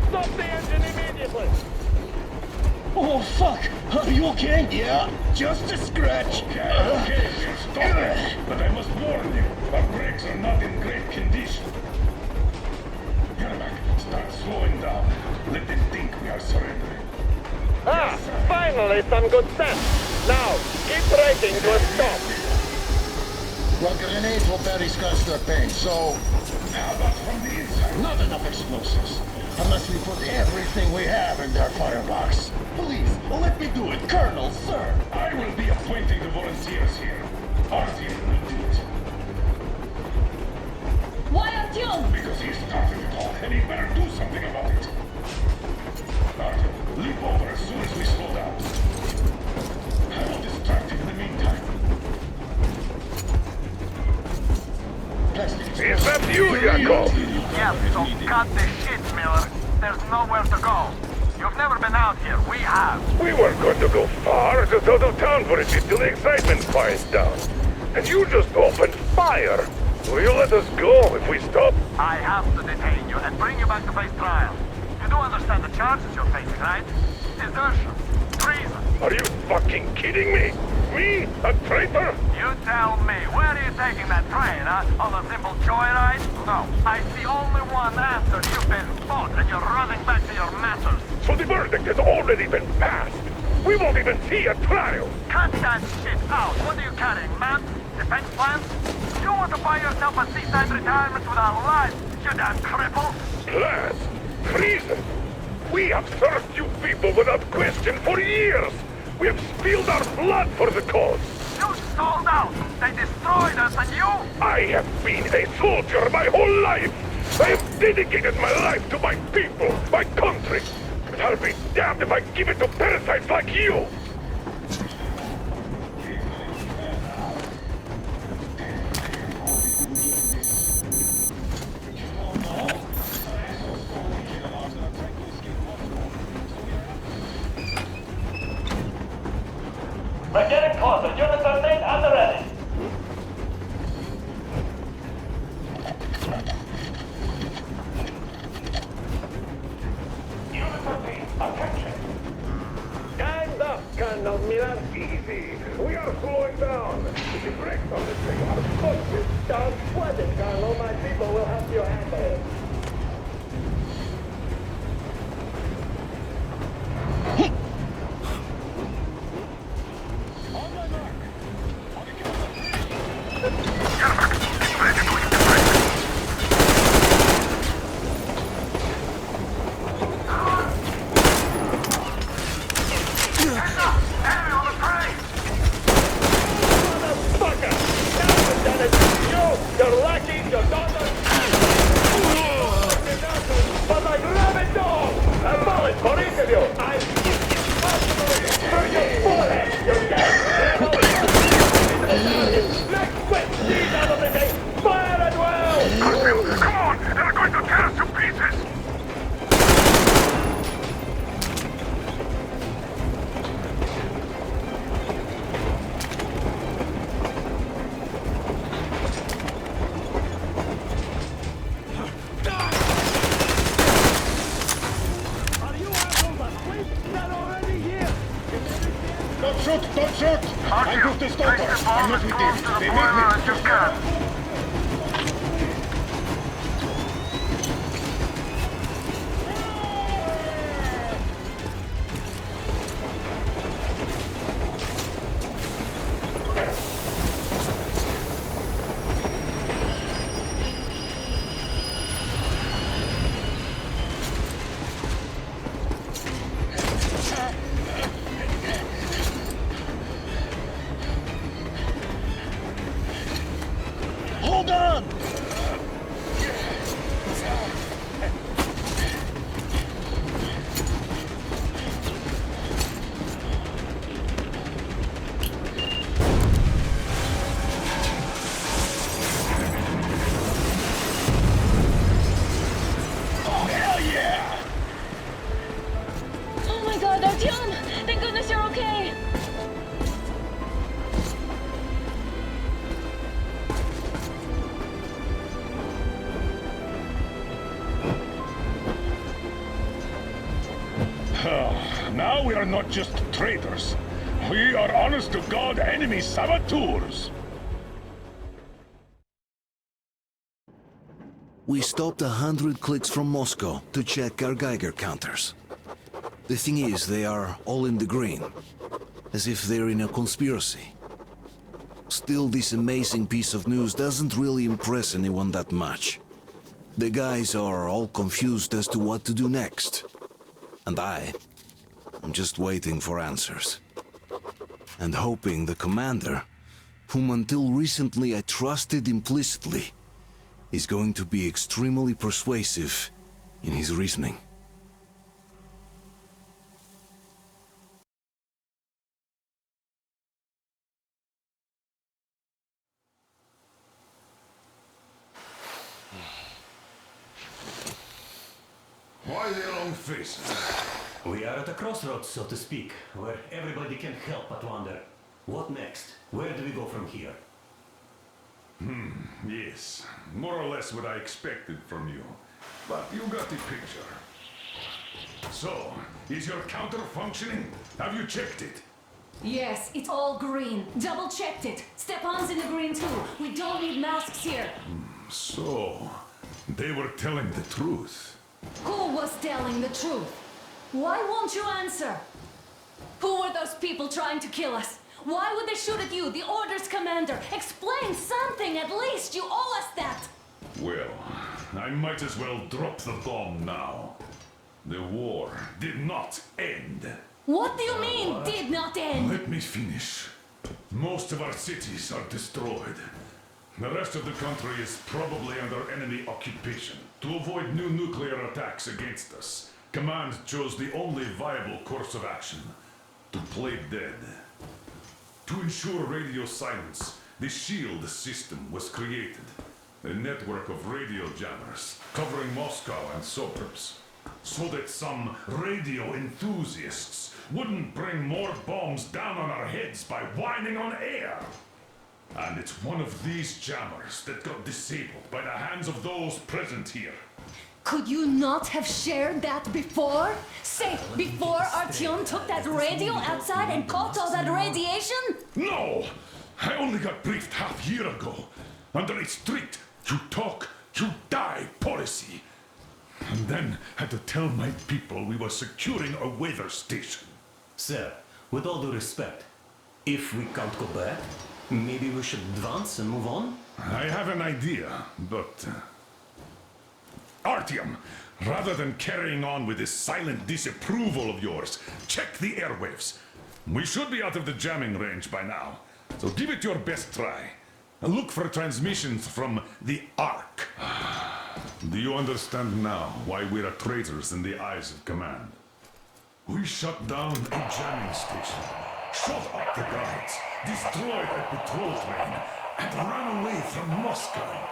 Stop the engine immediately. Oh, fuck! Are you okay? Yeah, just a scratch. Okay, we'll stop it. But I must warn you, our brakes are not in great condition. Yermak, start slowing down. Let them think we are surrendering. Ah, finally some good sense. Now, keep braking to a stop. Well, grenades will barely scratch their paint, so... How about from the inside? Not enough explosives. Unless we put everything we have in their firebox. Please, let me do it, Colonel, sir. I will be appointing the volunteers here. Artyom will do it. Why Artyom? Because he started it all, and he better do something about it. Artyom, leap over as soon as we slow down. I will distract him in the meantime. Is that you, Yakov? Yes, so cut the shit, Miller. There's nowhere to go. You've never been out here. We have. We weren't going to go far, just out of town for a bit till the excitement quiets down. And you just opened fire. Will you let us go if we stop? I have to detain you and bring you back to face trial. You do understand the charges you're facing, right? Desertion. Treason. Are you fucking kidding me? Me? A traitor? You tell me, where are you taking that train, huh? On a simple joyride? No, I see only one answer. You've been fought and you're running back to your masters. So the verdict has already been passed. We won't even see a trial. Cut that shit out. What are you carrying, man? Defense plans? You want to buy yourself a seaside retirement without life, you damn cripple? Plans? Treason? We have served you people without question for years. We have spilled our blood for the cause. You sold out. They destroyed us and you? I have been a soldier my whole life. I have dedicated my life to my people, my country. But I'll be damned if I give it to parasites like you. We're getting closer. Units are made and ready. Units are paid. Attention. Stand up, Colonel Miller. Easy. We are slowing down. The brakes on this thing are busted. Don't sweat it, Colonel. My people will help you handle it. Don't shoot! I'm just a stopper. I'm not with them. They made me. we are not just traitors. We are honest-to-God enemy saboteurs. We stopped 100 clicks from Moscow to check our Geiger counters. The thing is, they are all in the green, as if they're in a conspiracy. Still, this amazing piece of news doesn't really impress anyone that much. The guys are all confused as to what to do next. And I'm just waiting for answers. And hoping the commander, whom until recently I trusted implicitly, is going to be extremely persuasive in his reasoning. Why the long faces? We are at a crossroads, so to speak, where everybody can help but wonder, what next? Where do we go from here? Yes. More or less what I expected from you. But you got the picture. So, is your counter functioning? Have you checked it? Yes, it's all green. Double-checked it. Stepan's in the green too. We don't need masks here. So, they were telling the truth. Who was telling the truth? Why won't you answer? Who were those people trying to kill us? Why would they shoot at you, the Order's commander? Explain something, at least! You owe us that! Well, I might as well drop the bomb now. The war did not end. What do you mean, did not end? Let me finish. Most of our cities are destroyed. The rest of the country is probably under enemy occupation. To avoid new nuclear attacks against us, Command chose the only viable course of action: to play dead. To ensure radio silence, the SHIELD system was created. A network of radio jammers covering Moscow and suburbs, so that some radio enthusiasts wouldn't bring more bombs down on our heads by whining on air. And it's one of these jammers that got disabled by the hands of those present here. Could you not have shared that before? Say, before Artyom took that radio outside and caught all that radiation? No! I only got briefed half year ago, under a strict you talk, you die policy. And then had to tell my people we were securing a weather station. Sir, with all due respect, if we can't go back, maybe we should advance and move on? I have an idea, but... Artyom, rather than carrying on with this silent disapproval of yours, check the airwaves. We should be out of the jamming range by now, so give it your best try. And look for transmissions from the Ark. Do you understand now why we're traitors in the eyes of Command? We shut down a jamming station, shot up the guards, destroyed a patrol train, and ran away from Moscow.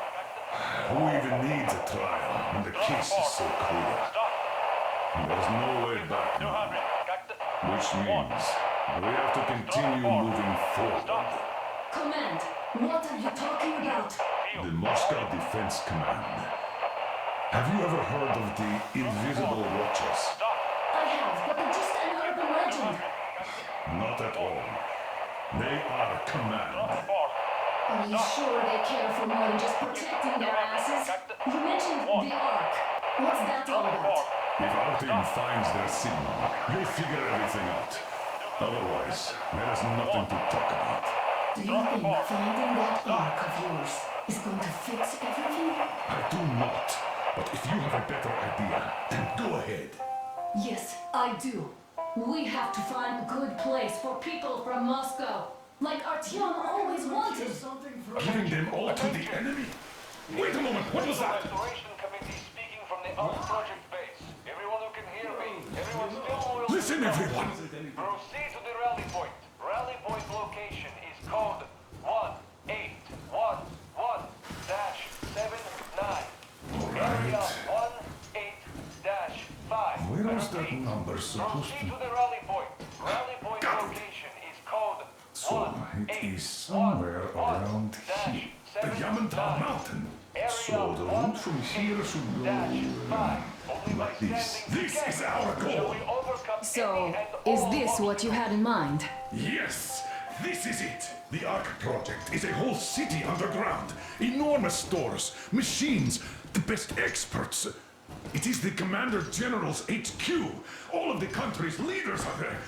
Who even needs a trial when the case is so clear? There's no way back now, which means we have to continue moving forward. Command, what are you talking about? The Moscow Defense Command. Have you ever heard of the Invisible Watchers? I have, but they're just an urban legend. Not at all. They are Command. Are you sure they care for more than just protecting their asses? You mentioned the Ark. What's that all about? If our team finds their signal, we'll figure everything out. Otherwise, there's nothing to talk about. Do you think finding that Ark of yours is going to fix everything? I do not. But if you have a better idea, then go ahead. Yes, I do. We have to find a good place for people from Moscow. Like Artyom always wanted. Giving them all to the enemy? Wait a moment, what was that? Restoration Committee speaking from the Ark Project base. Everyone who can hear me, everyone still loyal. Listen, everyone! Proceed to the rally point. Rally point location is code 1811-79. Area 18-5. Where is that number supposed Proceed to... to the rally point. Rally point location is code So, it is somewhere around here. The Yamantau Mountain. So, the route from here should go... like this. This is our goal! Shall we overcome So, is this what you had in mind? Yes, this is it. The Ark Project is a whole city underground. Enormous stores, machines, the best experts. It is the Commander General's HQ. All of the country's leaders are there.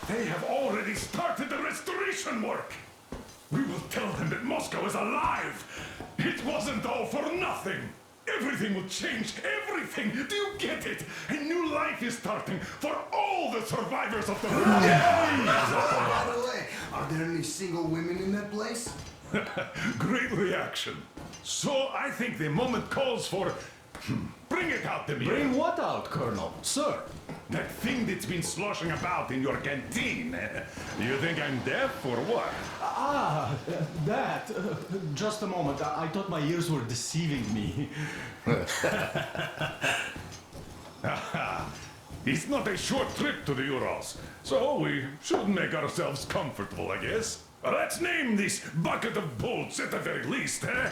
They have already started the restoration work. We will tell them that Moscow is alive. It wasn't all for nothing. Everything will change. Everything. Do you get it? A new life is starting for all the survivors of the By the way, are there any single women in that place? Great reaction. So I think the moment calls for... Bring it out, Demir. Bring what out, Colonel? Sir? That thing that's been sloshing about in your canteen. You think I'm deaf or what? That. Just a moment. I thought my ears were deceiving me. It's not a short trip to the Urals, so we should make ourselves comfortable, I guess. Let's name this bucket of bolts at the very least, eh?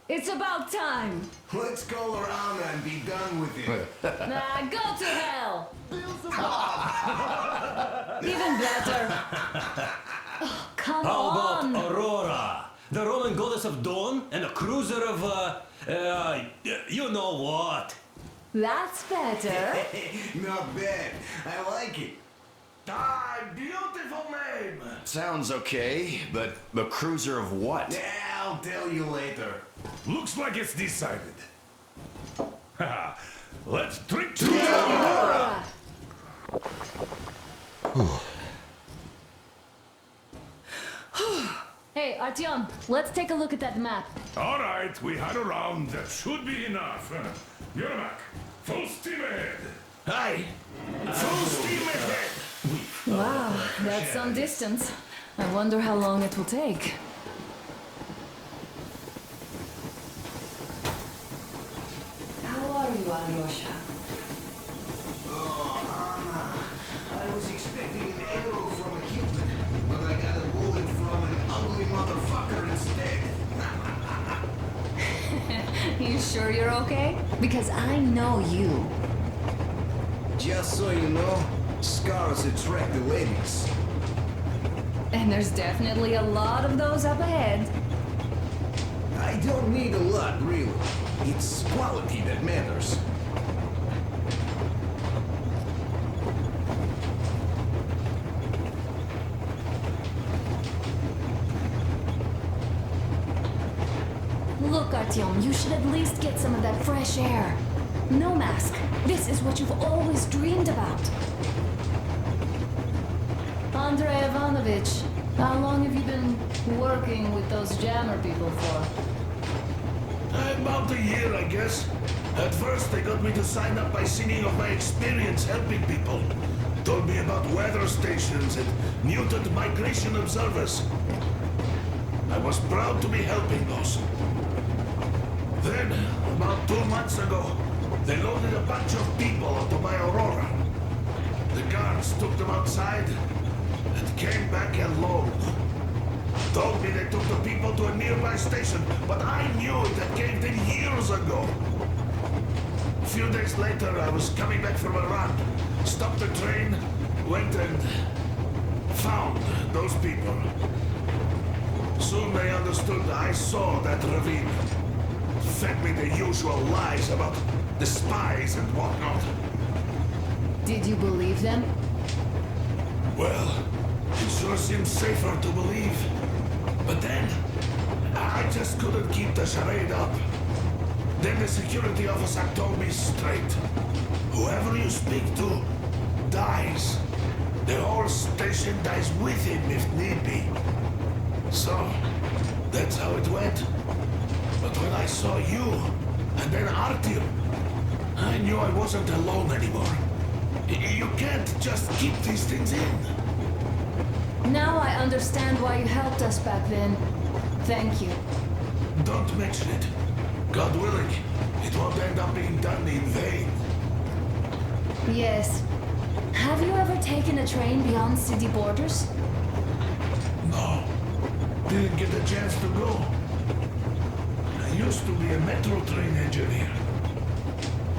It's about time! Let's go around and be done with it. Nah, go to hell! Even better. Oh, come How on! about Aurora? The Roman goddess of dawn and a cruiser of, you know what? That's better. Not bad. I like it. Ah, beautiful name. Sounds okay, but the cruiser of what? Yeah, I'll tell you later. Looks like it's decided. Let's drink to Aurora! Hey, Artyom, let's take a look at that map. All right, we had a round. That should be enough. Yermak, full steam ahead. Aye. Full steam ahead. Wow, that's some distance. I wonder how long it will take. How are you, Alyosha? Oh, Anna. I was expecting an arrow from a Cupid, but I got a bullet from an ugly motherfucker instead. You sure you're okay? Because I know you. Just so you know, scars attract the ladies. And there's definitely a lot of those up ahead. I don't need a lot, really. It's quality that matters. Look, Artyom, you should at least get some of that fresh air. No mask. This is what you've always dreamed about. Andrei Ivanovich, how long have you been working with those jammer people for? About a year, I guess. At first, they got me to sign up by singing of my experience helping people. Told me about weather stations and mutant migration observers. I was proud to be helping those. Then, about 2 months ago, they loaded a bunch of people onto my Aurora. The guards took them outside and came back alone. Told me they took the people to a nearby station, but I knew it had caved in years ago. A few days later, I was coming back from a run, stopped the train, went and found those people. Soon they understood I saw that ravine. Fed me the usual lies about the spies and whatnot. Did you believe them? Well, it sure seemed safer to believe. But then, I just couldn't keep the charade up. Then the security officer told me straight. Whoever you speak to, dies. The whole station dies with him if need be. So, that's how it went. But when I saw you, and then Artyom, I knew I wasn't alone anymore. You can't just keep these things in. Now I understand why you helped us back then. Thank you. Don't mention it. God willing, it won't end up being done in vain. Yes. Have you ever taken a train beyond city borders? No. Didn't get a chance to go. I used to be a metro train engineer.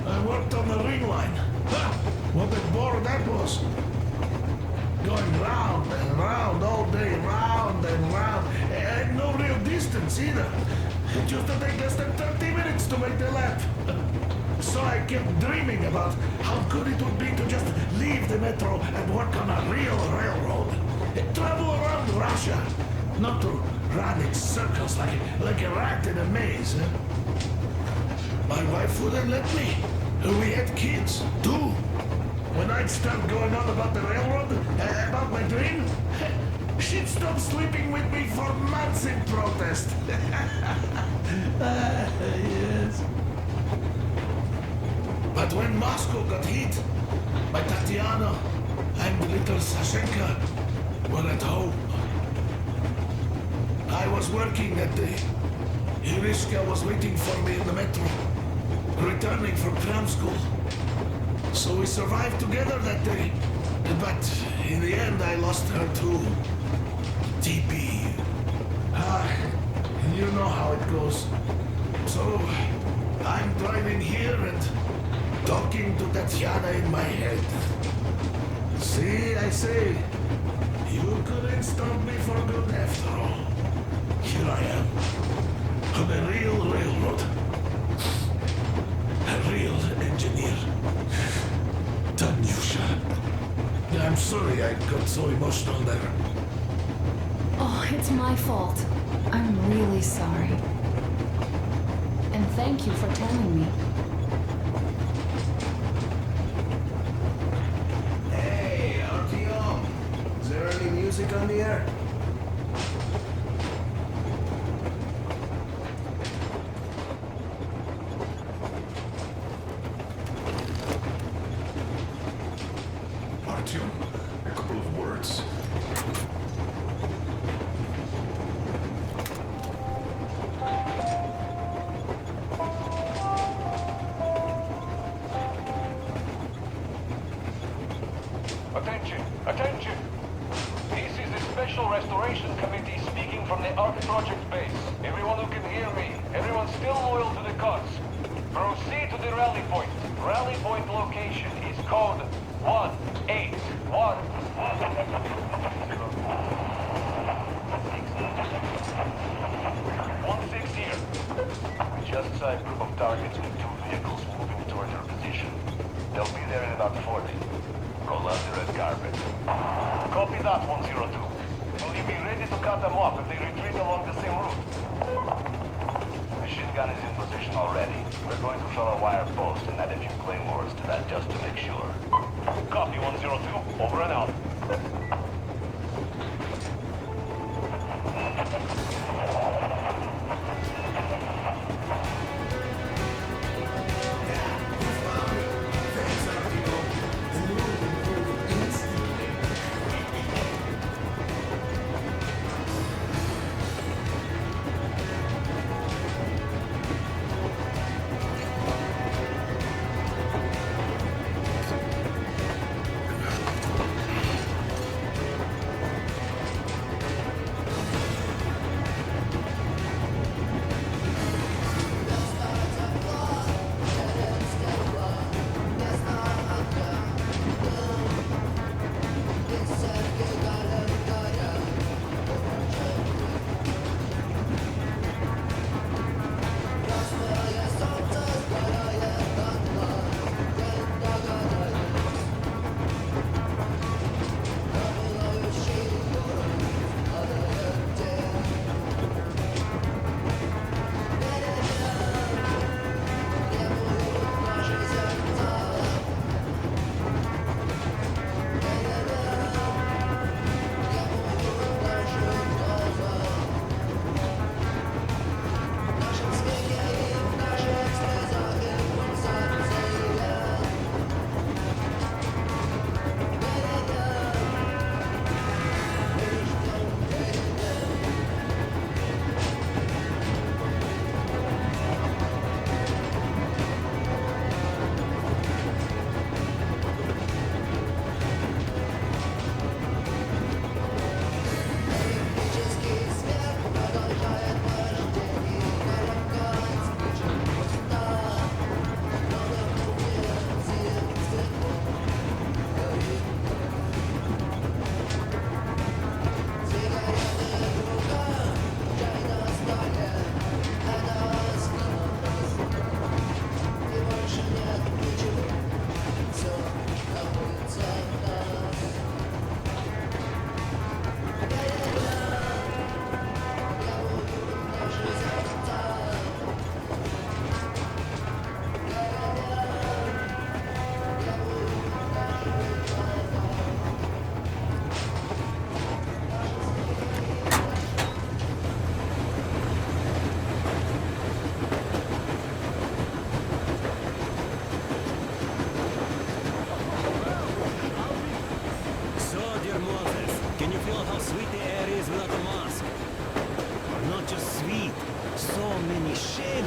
I worked on the ring line. What a bore that was. Going round and round all day, round and round, and no real distance either. It used to take less than 30 minutes to make the lap. So I kept dreaming about how good it would be to just leave the metro and work on a real railroad. Travel around Russia, not to run in circles like a rat in a maze. My wife wouldn't let me. We had kids, too. When I'd start going on about the railroad, about my dream, she'd stop sleeping with me for months in protest. Yes. But when Moscow got hit, my Tatiana and little Sashenka were at home. I was working that day. Irishka was waiting for me in the metro, returning from cram school. So we survived together that day. But in the end, I lost her too. TP. You know how it goes. So I'm driving here and talking to Tatiana in my head. See, I say, you couldn't stop me for good after all. Here I am, on a real railroad. A real engineer. Tanyusha. I'm sorry I got so emotional there. Oh, it's my fault. I'm really sorry. And thank you for telling me. Hey, Artyom. Is there any music on the air? Artyom, a couple of words. Attention! Attention! This is the Special Restoration Committee speaking from the Ark Project base. Everyone who can hear me, everyone still loyal to the cause. Proceed to the rally point. Rally point location is code 181. 16 here. We just saw a group of targets with 2 vehicles moving toward their position. They'll be there in about 40. Roll out the red carpet. Copy that, 102. Will you be ready to cut them off if they retreat along the same route? Machine gun is in position already. We're going to throw a wire post and add a few claymores to that just to make sure. Copy, 102. Over and out.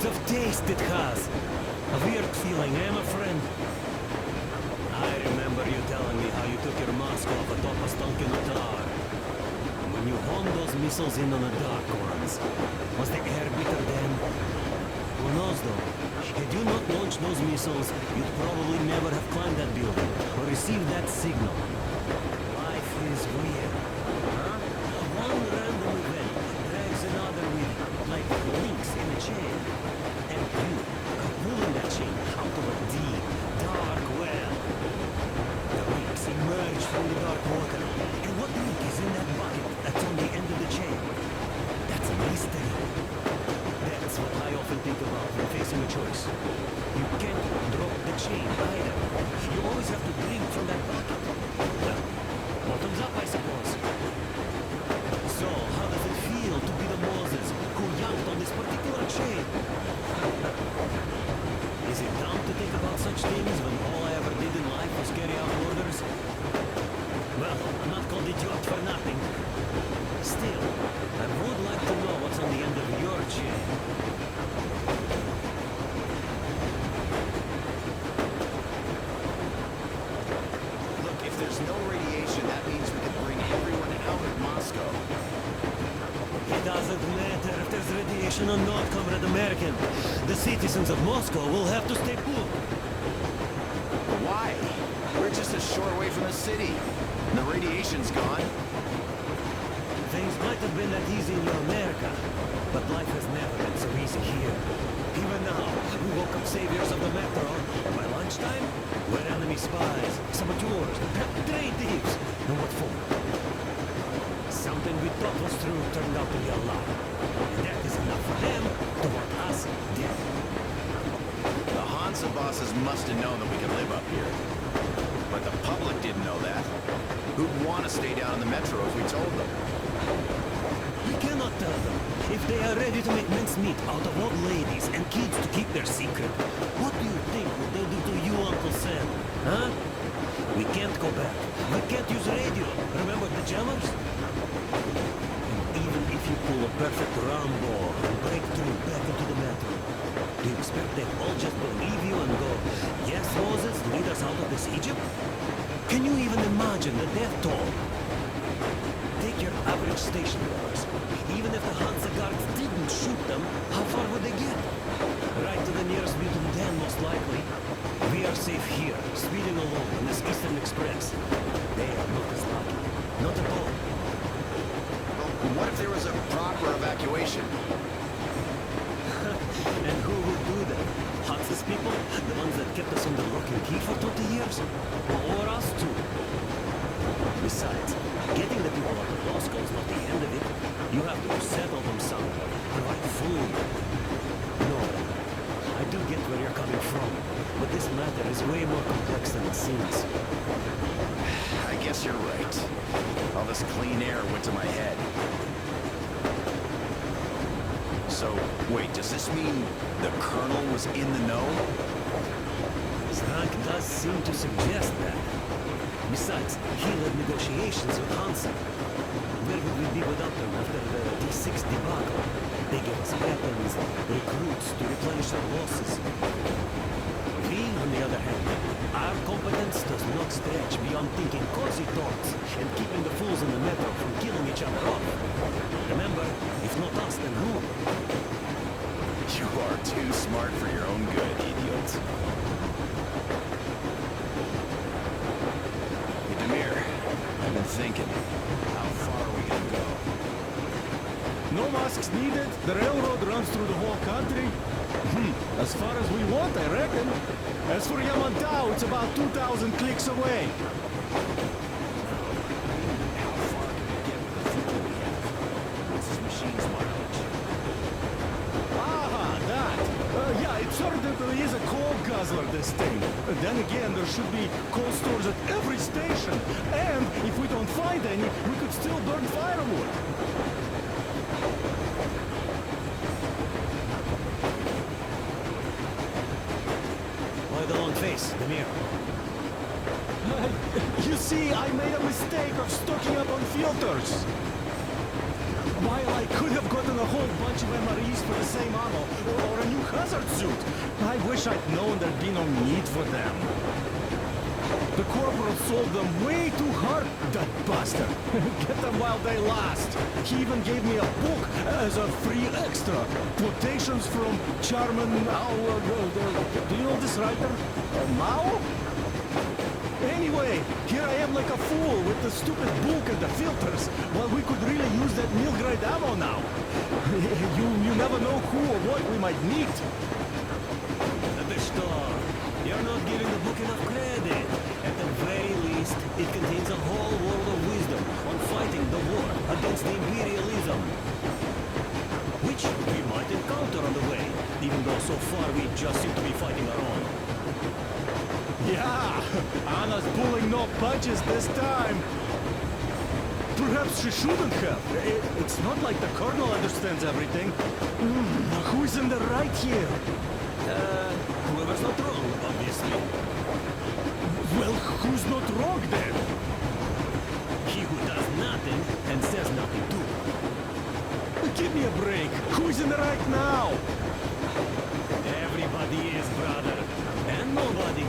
of taste it has. A weird feeling, eh, my friend? I remember you telling me how you took your mask off atop a stunken tar. When you honed those missiles in on the Dark Ones, was the air bitter then? Who knows though? Had you not launched those missiles, you'd probably never have climbed that building or received that signal. Life is weird, huh? One random event drags another with it, like links in a chain. And you are pulling that chain out of a deep, dark well. The links emerge from the dark water, and what link is in that bucket that's on the end of the chain? That's a mystery. That's what I often think about when facing a choice. You can't drop the chain either. You always have to drink from that bucket. Well, bottoms up, I suppose. So, how does it feel to be the Moses who yanked on this particular chain? Is it dumb to think about such things when all I ever did in life was carry out orders? Well, I'm not called idiot for nothing. Still, I would like to know what's on the end of your chain. Look, if there's no radiation, that means we can bring everyone out of Moscow. It doesn't matter if there's radiation or not, Comrade American. The citizens of Moscow will have to stay put. Why? We're just a short way from the city. And the radiation's gone. Things might have been that easy in your America, but life has never been so easy here. Even now, we woke up saviors of the metro, and by lunchtime, we're enemy spies, saboteurs, train thieves. And what for? Something we thought was true turned out to be a lie. And that is enough for them to want us dead. The Hansa bosses must have known that we could live up here. But the public didn't know that. Who'd want to stay down in the metro if we told them? We cannot tell them. If they are ready to make mincemeat out of old ladies and kids to keep their secret, what do you think would they do to you, Uncle Sam? Huh? We can't go back. We can't use radio. Remember the jammers? And even if you pull a perfect Rambo and break through back into the metro, do you expect they'll all just believe you and go, yes, Moses, lead us out of this Egypt? Can you even imagine the death toll? Take your average station guards. Even if the Hansa guards didn't shoot them, how far would they get? Right to the nearest mutant den, most likely. We are safe here, speeding along on this Eastern Express. They are not as lucky. Not at all. What if there was a proper evacuation? And who would do that? Huxley's people? The ones that kept us under lock and key for 20 years? Or us too? Besides, getting the people out of Moscow is not the end of it. You have to settle them somewhere, provide food. No, I do get where you're coming from, but this matter is way more complex than it seems. I guess you're right. All this clean air went to my head. So, wait, does this mean the Colonel was in the know? Zrank does seem to suggest that. Besides, he led negotiations with Hansa. Where would we be without them after the D6 debacle? They gave us weapons, recruits to replenish our losses. We, on the other hand, our competence does not stretch beyond thinking cozy thoughts and keeping the fools in the metro from killing each other off. Remember, if not us, then who? You are too smart for your own good, idiot. Hey, Demir, I've been thinking, how far are we gonna go? No masks needed. The railroad runs through the whole country. As far as we want, I reckon. As for Yamantau, it's about 2,000 clicks away. How far can we get with the fuel we have? What's this machine's mileage? That. Yeah, it certainly is a coal guzzler, this thing. Then again, there should be coal stores at every station. And if we don't find any, we could still burn firewood. Why the long face, Demir? You see, I made a mistake of stocking up on filters. While I could have gotten a whole bunch of MREs for the same ammo, or a new hazard suit. I wish I'd known there'd be no need for them. The corporal sold them way too hard, that bastard. Get them while they last. He even gave me a book as a free extra. Quotations from Chairman Mao. Do you know this writer? Mao? Anyway, here I am like a fool with the stupid book and the filters, while we could really use that meal-grade ammo now. You never know who or what we might meet. Bishtar, you're not giving the book enough credit. At the very least, it contains a whole world of wisdom on fighting the war against the imperialism, which we might encounter on the way, even though so far we just seem to be fighting our own. Yeah, Anna's pulling no punches this time. Perhaps she shouldn't have. It's not like the Colonel understands everything. Who's in the right here? Whoever's not wrong, obviously. Well, who's not wrong then? He who does nothing and says nothing too. Give me a break. Who's in the right now? Everybody is, brother. And nobody.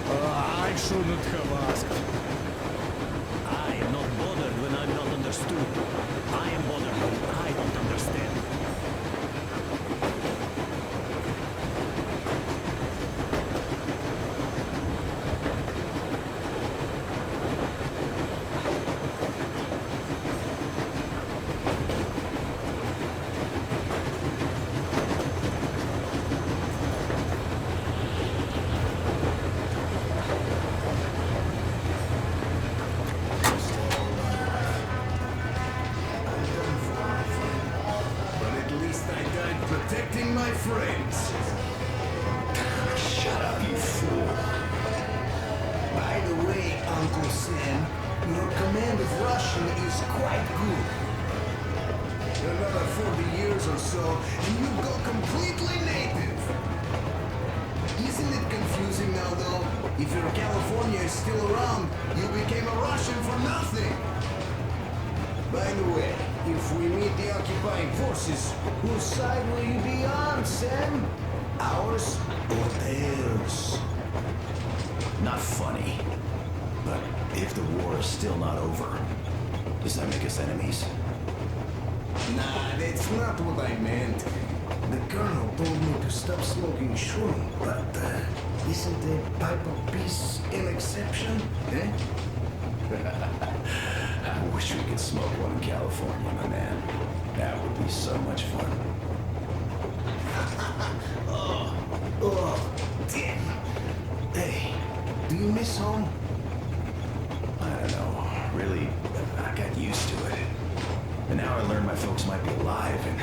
I shouldn't have asked. I am not bothered when I'm not understood. I am bothered when I don't understand. Protecting my friends. Shut up, you fool. By the way, Uncle Sam, your command of Russian is quite good. Another 40 years or so, and you go completely native. Isn't it confusing now, though? If your California is still around, you became a Russian for nothing. By the way, if we meet the occupying forces, whose side will you be on, Sam? Ours or theirs? Not funny. But if the war is still not over, does that make us enemies? Nah, that's not what I meant. The Colonel told me to stop smoking shroom, but isn't a pipe of peace an exception, eh? I wish we could smoke one in California, my man. That would be so much fun. Oh, damn. Hey, do you miss home? I don't know. Really, I got used to it. And now I learned my folks might be alive, and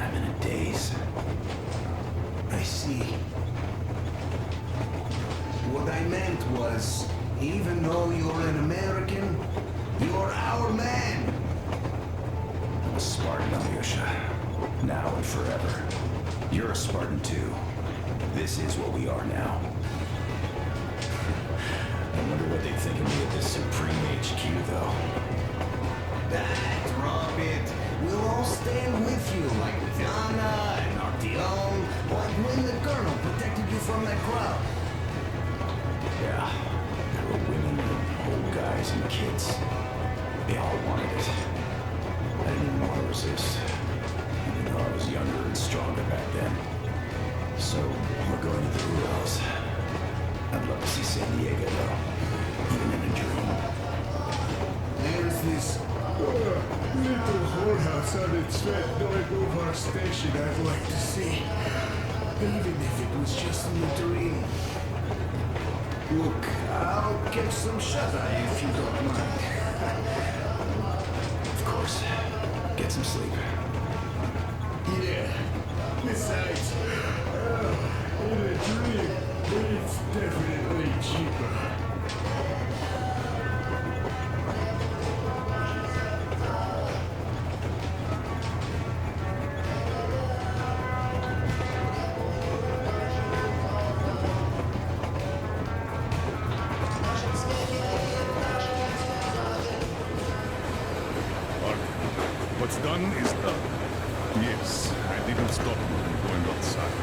I'm in a daze. I see. What I meant was, even though you're an American, you're our man. I'm a Spartan, Alyosha. Now and forever. You're a Spartan too. This is what we are now. I wonder what they think of me at this Supreme HQ, though. Drop it. We'll all stand with you, like with Anna and Artyom, like when the Colonel protected you from that crowd. Yeah, there were women and old guys and kids. They all wanted it. I didn't even want to resist, even though I was younger and stronger back then. So, we're going to the Urals. I'd love to see San Diego, though, even in a dream. There's this little whorehouse on its fat Noigova station I'd like to see, even if it was just in a dream. Look, I'll get some shut-eye if you don't mind. Of course. Get some sleep. Yeah. Besides, in a dream, it's definitely cheaper. What's done is done. Yes, I didn't stop you from going outside.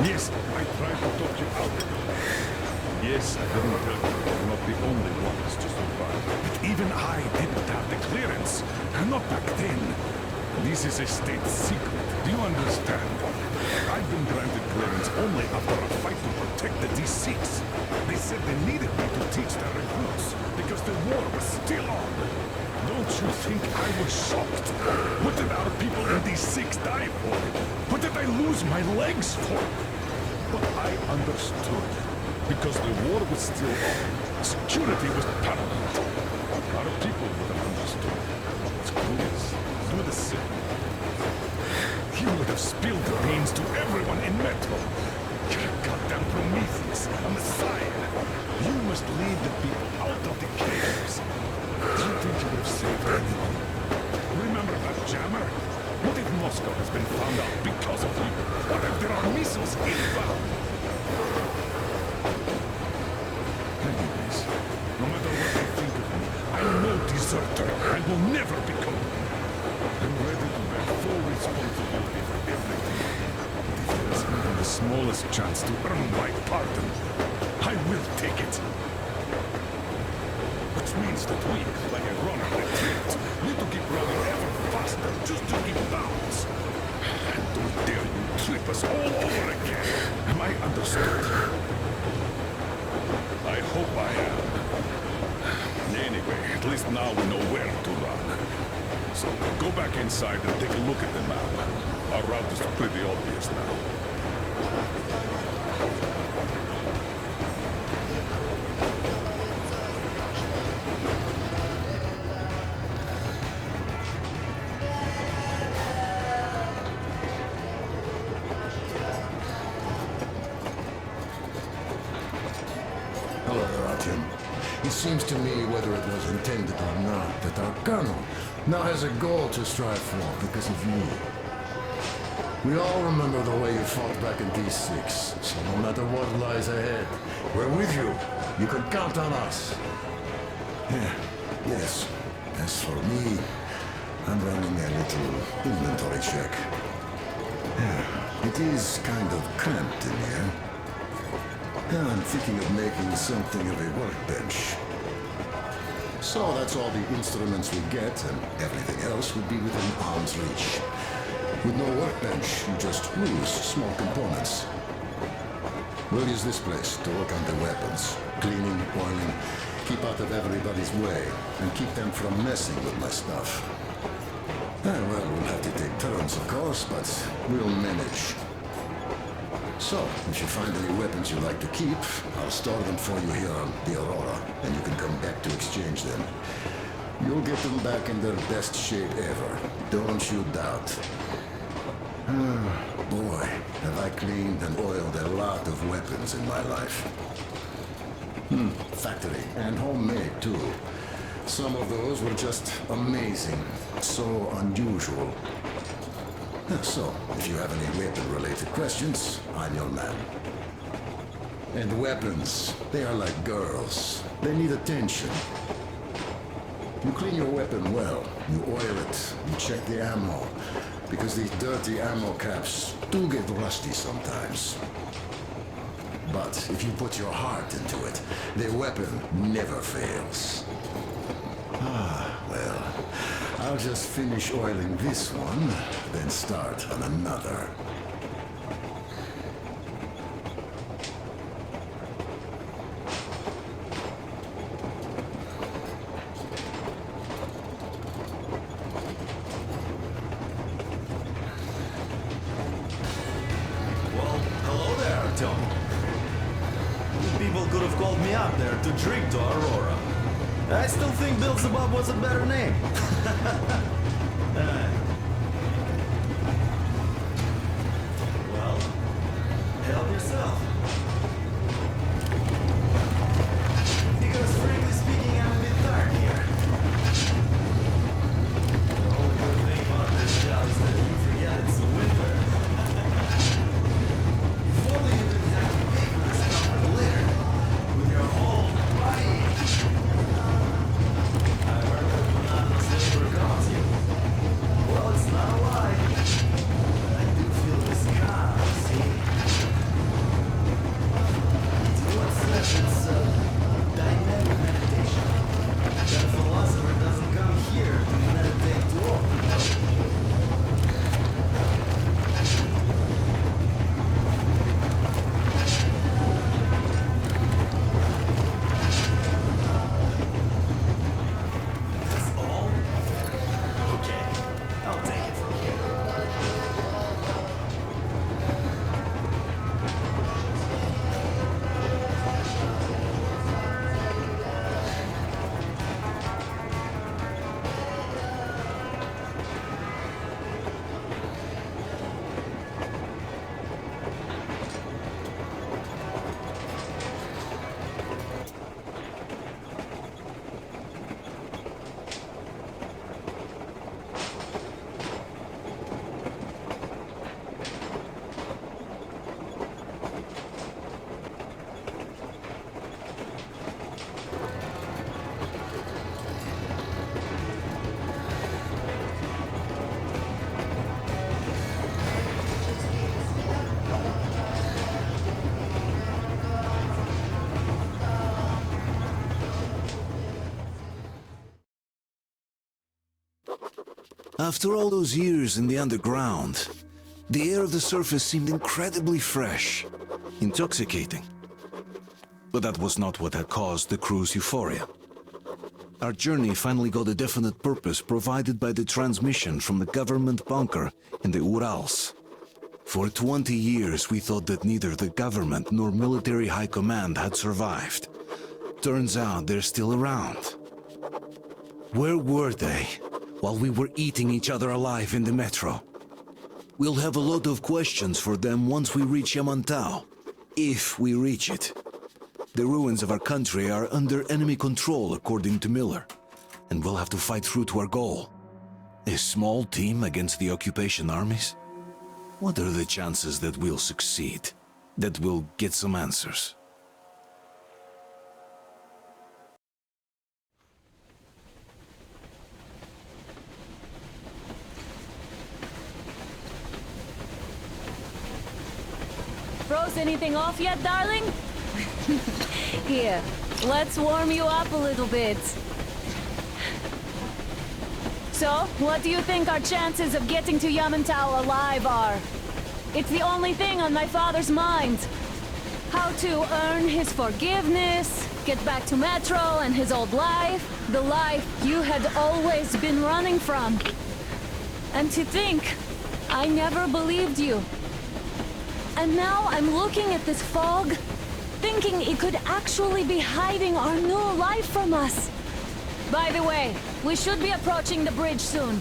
Yes, I tried to talk you out of it. Yes, I didn't tell you you're not the only ones to survive. But even I didn't have the clearance. Not back then. This is a state secret. Do you understand? I've been granted clearance only after a fight to protect the D6. They said they needed me to teach their recruits because the war was still on. Don't you think I was shocked? What did our people in D6 die for? What did I lose my legs for? But I understood. Because the war was still on. Security was paramount. Our people would have understood. Please, do the same. You would have spilled the beans to everyone in Metro. You're a goddamn Prometheus, a messiah. You must lead the people out of the caves. Do you think you would have saved anyone? Remember that jammer? What if Moscow has been found out because of you? What if there are missiles inbound? Anyways, no matter what they think of me, I'm no deserter and will never become one. I'm ready to bear full responsibility for everything. But if there is even the smallest chance to earn my pardon, I will take it. Which means that we, like a runner that tripped, need to keep running ever faster just to keep bounds. And don't dare you trip us all over again. Am I understood? I hope I am. Anyway, at least now we know where to run. So go back inside and take a look at the map. Our route is pretty obvious now. Hello there, Artyom. It seems to me, whether it was intended or not, that our colonel now has a goal to strive for because of you. We all remember the way you fought back in D6, so no matter what lies ahead, we're with you. You can count on us. Yeah, yes. As for me, I'm running a little inventory check. Yeah, it is kind of cramped in here. I'm thinking of making something of a workbench. So that's all the instruments we get, and everything else would be within arm's reach. With no workbench, you just lose small components. We'll use this place to work on the weapons. Cleaning, oiling, keep out of everybody's way, and keep them from messing with my stuff. Well, we'll have to take turns, of course, but we'll manage. So, if you find any weapons you'd like to keep, I'll store them for you here on the Aurora, and you can come back to exchange them. You'll get them back in their best shape ever. Don't you doubt. Boy, have I cleaned and oiled a lot of weapons in my life. Factory and homemade, too. Some of those were just amazing. So unusual. So, if you have any weapon-related questions, I'm your man. And weapons, they are like girls. They need attention. You clean your weapon well, you oil it, you check the ammo, because these dirty ammo caps do get rusty sometimes. But if you put your heart into it, the weapon never fails. Well, I'll just finish oiling this one, then start on another. Well, hello there, Artyom. People could have called me up there to drink to Aurora. I still think Beelzebub was a better name. Well, help yourself. Because frankly speaking, I'm a bit tired here. The only good thing about this job is that you forget it's winter. If only you didn't have to pay for this comfort later with your whole body. I heard that monotonous labor costs you. Well, After all those years in the underground, the air of the surface seemed incredibly fresh, intoxicating. But that was not what had caused the crew's euphoria. Our journey finally got a definite purpose provided by the transmission from the government bunker in the Urals. For 20 years we thought that neither the government nor military high command had survived. Turns out they're still around. Where were they while we were eating each other alive in the metro? We'll have a lot of questions for them once we reach Yamantau, if we reach it. The ruins of our country are under enemy control, according to Miller, and we'll have to fight through to our goal. A small team against the occupation armies? What are the chances that we'll succeed? That we'll get some answers? Froze anything off yet, darling? Here, let's warm you up a little bit. So, what do you think our chances of getting to Yamantau alive are? It's the only thing on my father's mind. How to earn his forgiveness, get back to Metro and his old life, the life you had always been running from. And to think, I never believed you. And now I'm looking at this fog, thinking it could actually be hiding our new life from us. By the way, we should be approaching the bridge soon.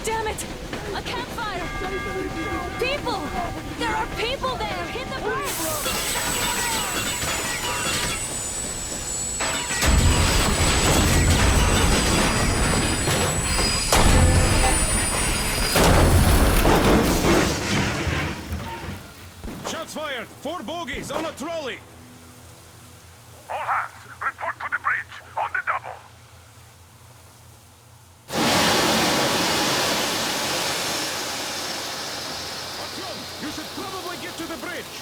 Damn it! A campfire! People! There are people there! Hit the bridge! Shots fired! 4 bogies on a trolley! All hands, report to the bridge, on the double! Artyom, you should probably get to the bridge!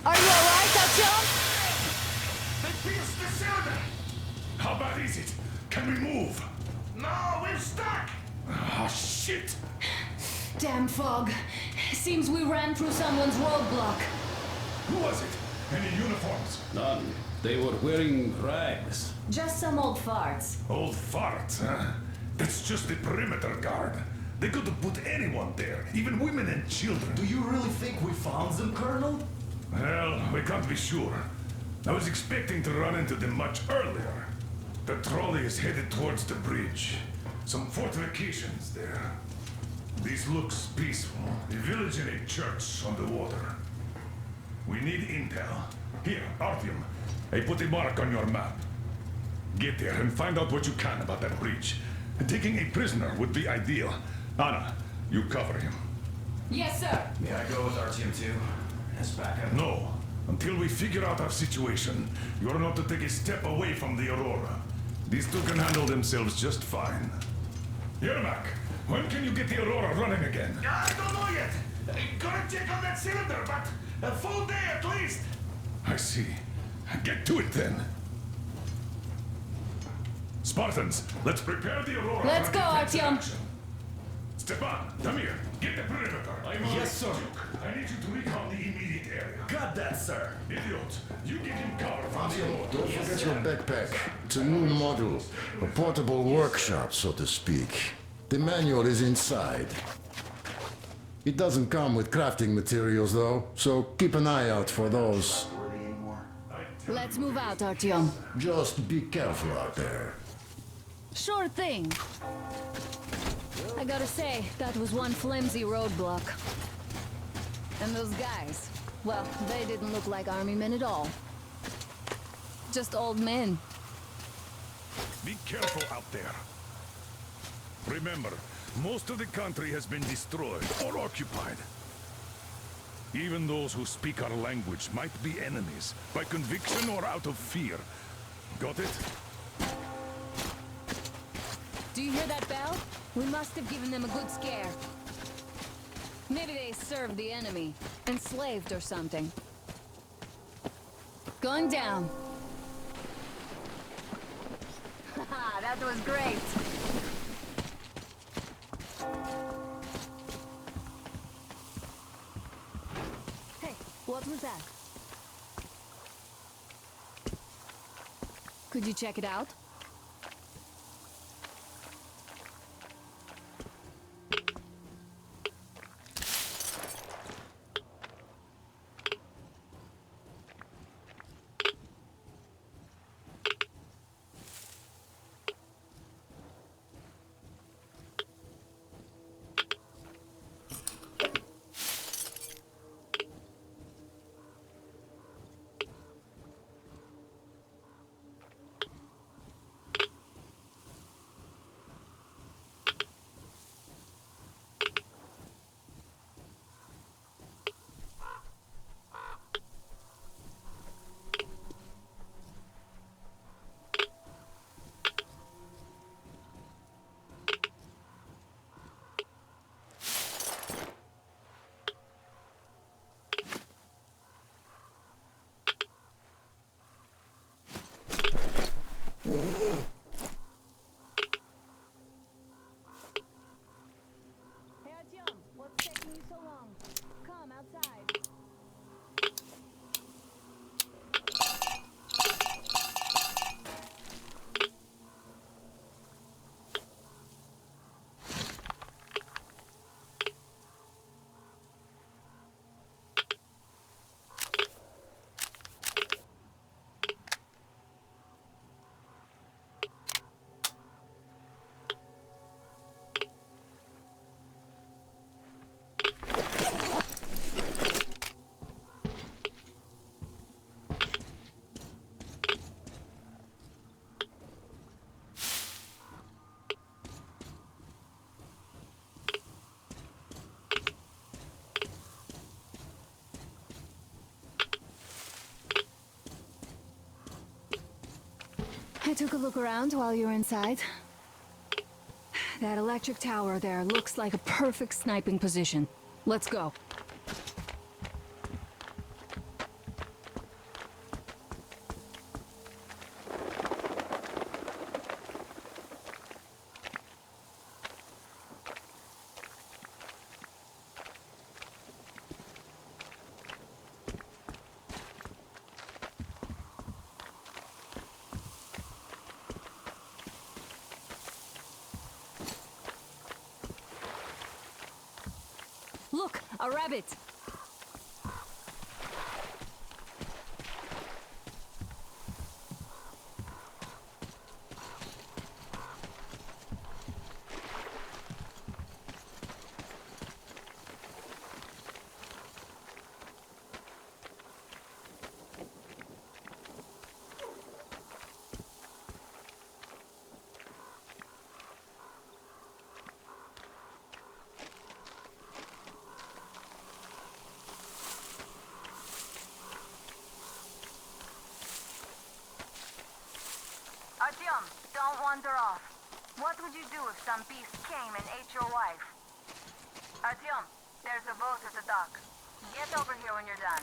Are you alright, Artyom? They pierced the cylinder! How bad is it? Can we move? No, we're stuck! Ah, shit! Damn fog. Seems we ran through someone's roadblock. Who was it? Any uniforms? None. They were wearing rags. Just some old farts. Old farts, huh? That's just the perimeter guard. They could have put anyone there, even women and children. Do you really think we found them, Colonel? Well, we can't be sure. I was expecting to run into them much earlier. The trolley is headed towards the bridge. Some fortifications there. This looks peaceful. A village and a church on the water. We need intel. Here, Artyom. I put a mark on your map. Get there and find out what you can about that bridge. Taking a prisoner would be ideal. Anna, you cover him. Yes, sir. May I go with Artyom too? As backup? No. Until we figure out our situation, you're not to take a step away from the Aurora. These two can handle themselves just fine. Yermak, when can you get the Aurora running again? I don't know yet. Gotta check on that cylinder, but a full day at least. I see. Get to it then. Spartans, let's prepare the Aurora. Let's go, Artyom. Stepan, Damir, get the perimeter. Yes, sir. Duke, I need you to recon the immediate area. Got that, sir. Idiot, you give him cover from the Aurora. Don't forget your backpack. It's a new model. A portable workshop, so to speak. The manual is inside. It doesn't come with crafting materials, though, so keep an eye out for those. Let's move out, Artyom. Just be careful out there. Sure thing. I gotta say, that was one flimsy roadblock. And those guys, well, they didn't look like army men at all. Just old men. Be careful out there. Remember, most of the country has been destroyed or occupied. Even those who speak our language might be enemies, by conviction or out of fear. Got it? Do you hear that bell? We must have given them a good scare. Maybe they served the enemy. Enslaved or something. Going down. Haha, that was great. Hey, what was that? Could you check it out? Hey, Artyom, what's taking you so long? Come outside. I took a look around while you were inside. That electric tower there looks like a perfect sniping position. Let's go. Look, a rabbit! Artyom, don't wander off. What would you do if some beast came and ate your wife? Artyom, there's a boat at the dock. Get over here when you're done.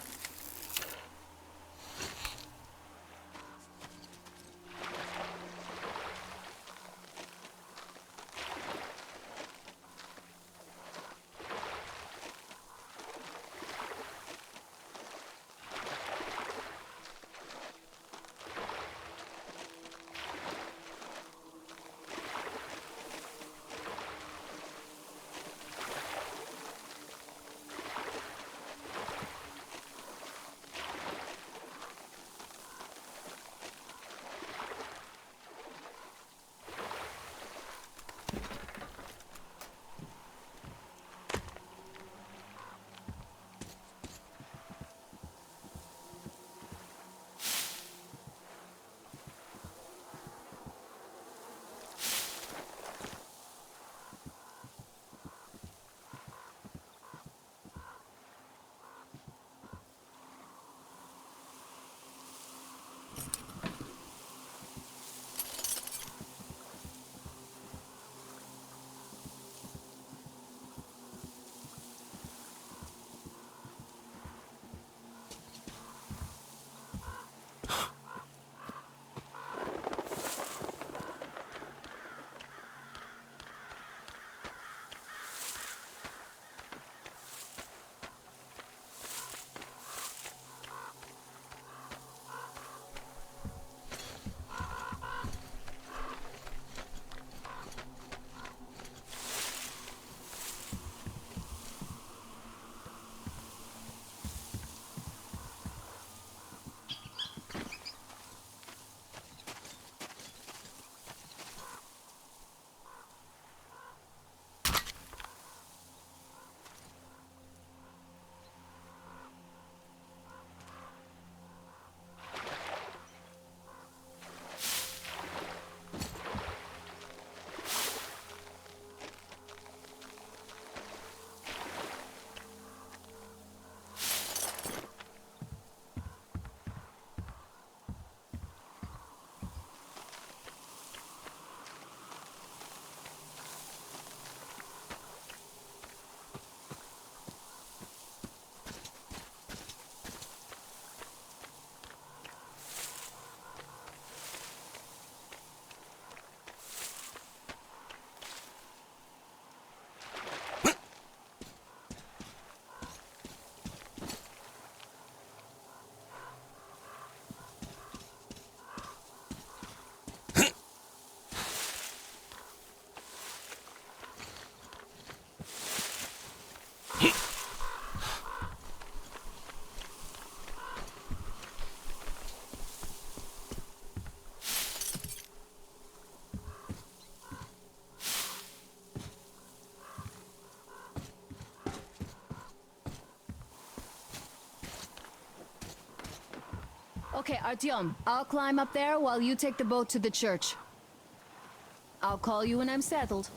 Okay, Artyom, I'll climb up there while you take the boat to the church. I'll call you when I'm settled.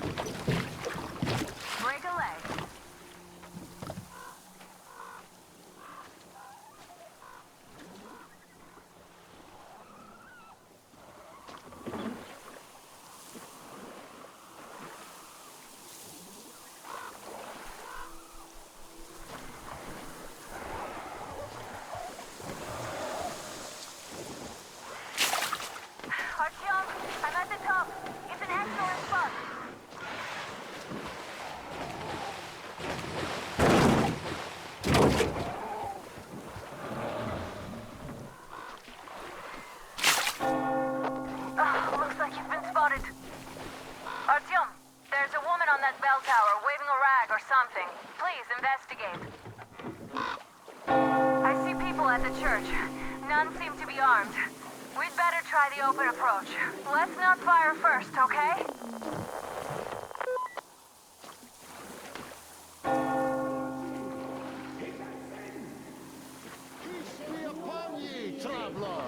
Break a leg. Artyom, I'm at the top. It's an excellent spot. Looks like you've been spotted. Artyom, there's a woman on that bell tower waving a rag or something. Please investigate. I see people at the church. None seem to be armed. We'd better try the open approach. Let's not fire first, okay? Peace be upon ye, traveler.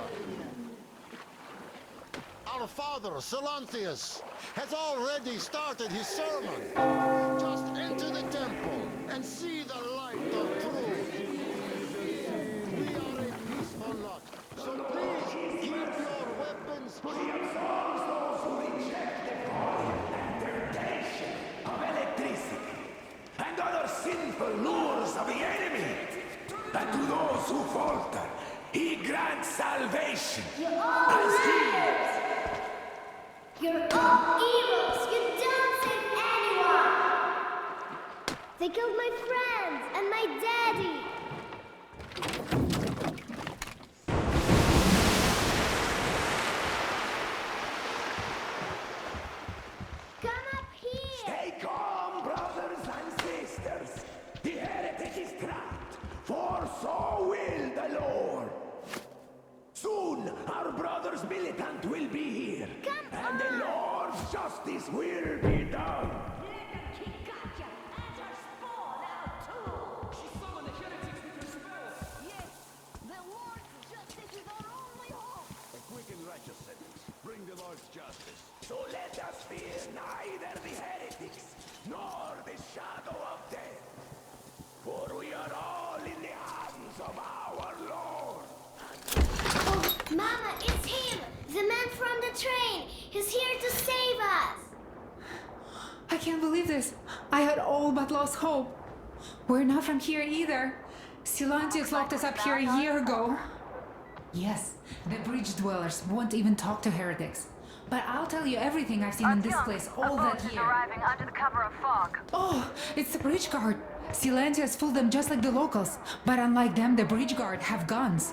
Our father, Silanthius, has already started his sermon. Just enter the temple and see the light of truth. We are a peaceful lot, so please keep your weapons. He absolves those who reject the coin and temptation of electricity and other sinful lures of the enemy. But to those who falter, he grants salvation. As he... You're all evils! You don't save anyone! They killed my friends and my daddy! Come up here! Stay calm, brothers and sisters. The heretic is trapped, for so will the Lord. Soon, our brother's militant will be here, and the Lord's justice will be done. A quick and righteous sentence. Bring the Lord's justice. So let us fear neither the heretics nor the shadow of death, for we are all in the hands of our Lord. Oh, Mama, it's him! The man from the train! He's here to save us! I can't believe this. I had all but lost hope. We're not from here either. Silantius locked us up here a year ago. Yes, the bridge dwellers won't even talk to heretics. But I'll tell you everything I've seen in this place all that year. Arriving under the cover of fog. Oh, it's the bridge guard. Silantius fooled them just like the locals. But unlike them, the bridge guard have guns.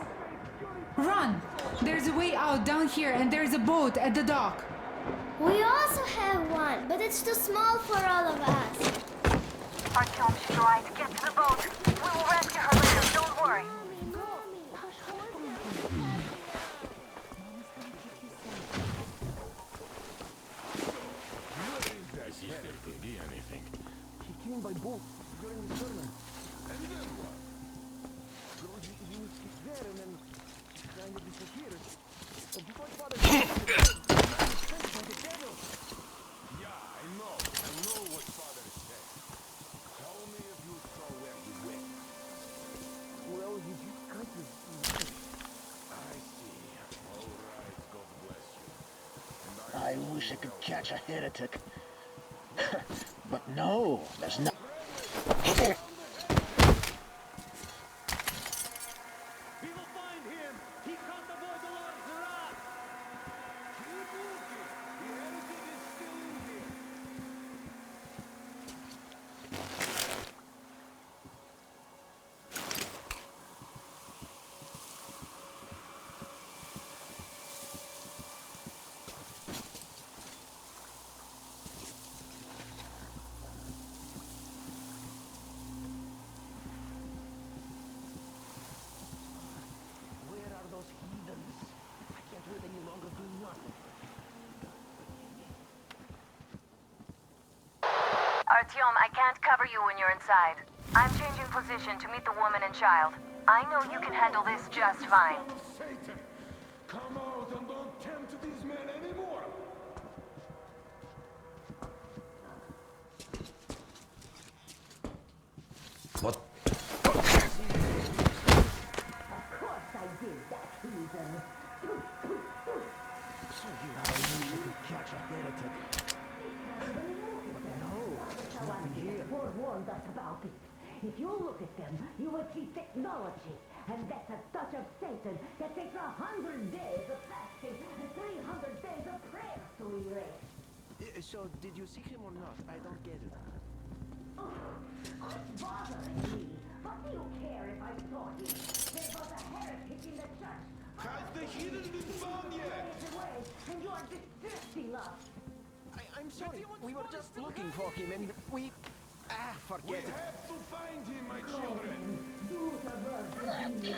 Run! There's a way out down here and there's a boat at the dock. We also have one, but it's too small for all of us. Artyom, she's right. Get to the boat. We will rescue her later. Don't worry. As if there could be anything. He came by boat during the sermon. And then what? He was there and then kind of disappeared. Before Father sent by the devil. Yeah, I know what Father said. Tell me if you saw where he went. Well, he just kind of... I see. All right, God bless you. I wish I could catch a heretic. But no, there's no... Artyom, I can't cover you when you're inside. I'm changing position to meet the woman and child. I know you can handle this just fine. Satan! Come out and don't tempt these men anymore! What? Of course I did that, heathen. So you could catch a heretic. Forewarned us about it. If you look at them, you will see technology. And that's a touch of Satan that takes 100 days of fasting and 300 days of prayer to erase. So, did you see him or not? I don't get it. Quit bothering me. What do you care if I saw him? There was a heretic in the church. Has the heathen been found yet? And you are distressing us. I'm sorry. We were just looking for him and we... forget it. We have to find him, my children. Do the work of me.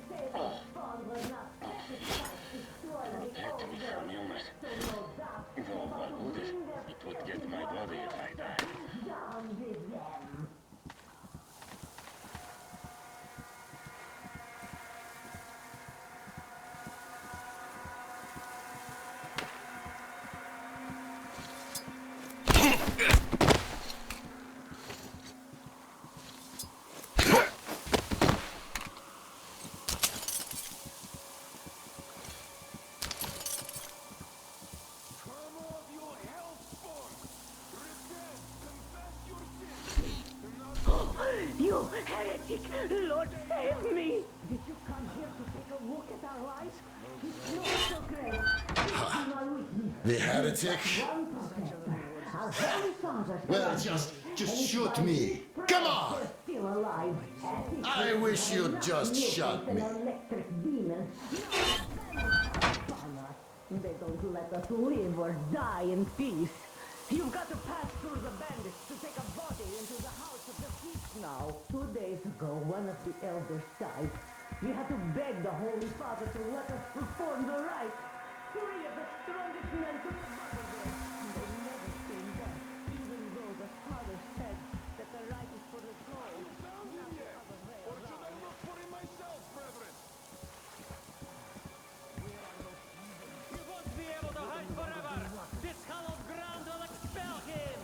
Satan's fall will not sacrifice destroy the old world. So no doubt, Though what would it would get my body if I died. down with them. You heretic! Lord, save me! Did you come here to take a look at our lives? It's not so great. The heretic? Our Holy Father. Well, just shoot me. Come on! Still alive. I wish you'd just shot me. Electric demon. They don't let us live or die in peace. You've got to pass through the bandits to take a body into the house of the chief now. 2 days ago, one of the elders died. We had to beg the Holy Father to let us perform the rite. 3 of the strongest men took the body there. They never came back, even though the Father said that the rite is for the soul. Or should I look for him myself, brethren? You won't be able to hide forever! This hallowed ground will expel him!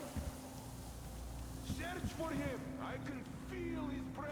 Search for him. I can feel his presence.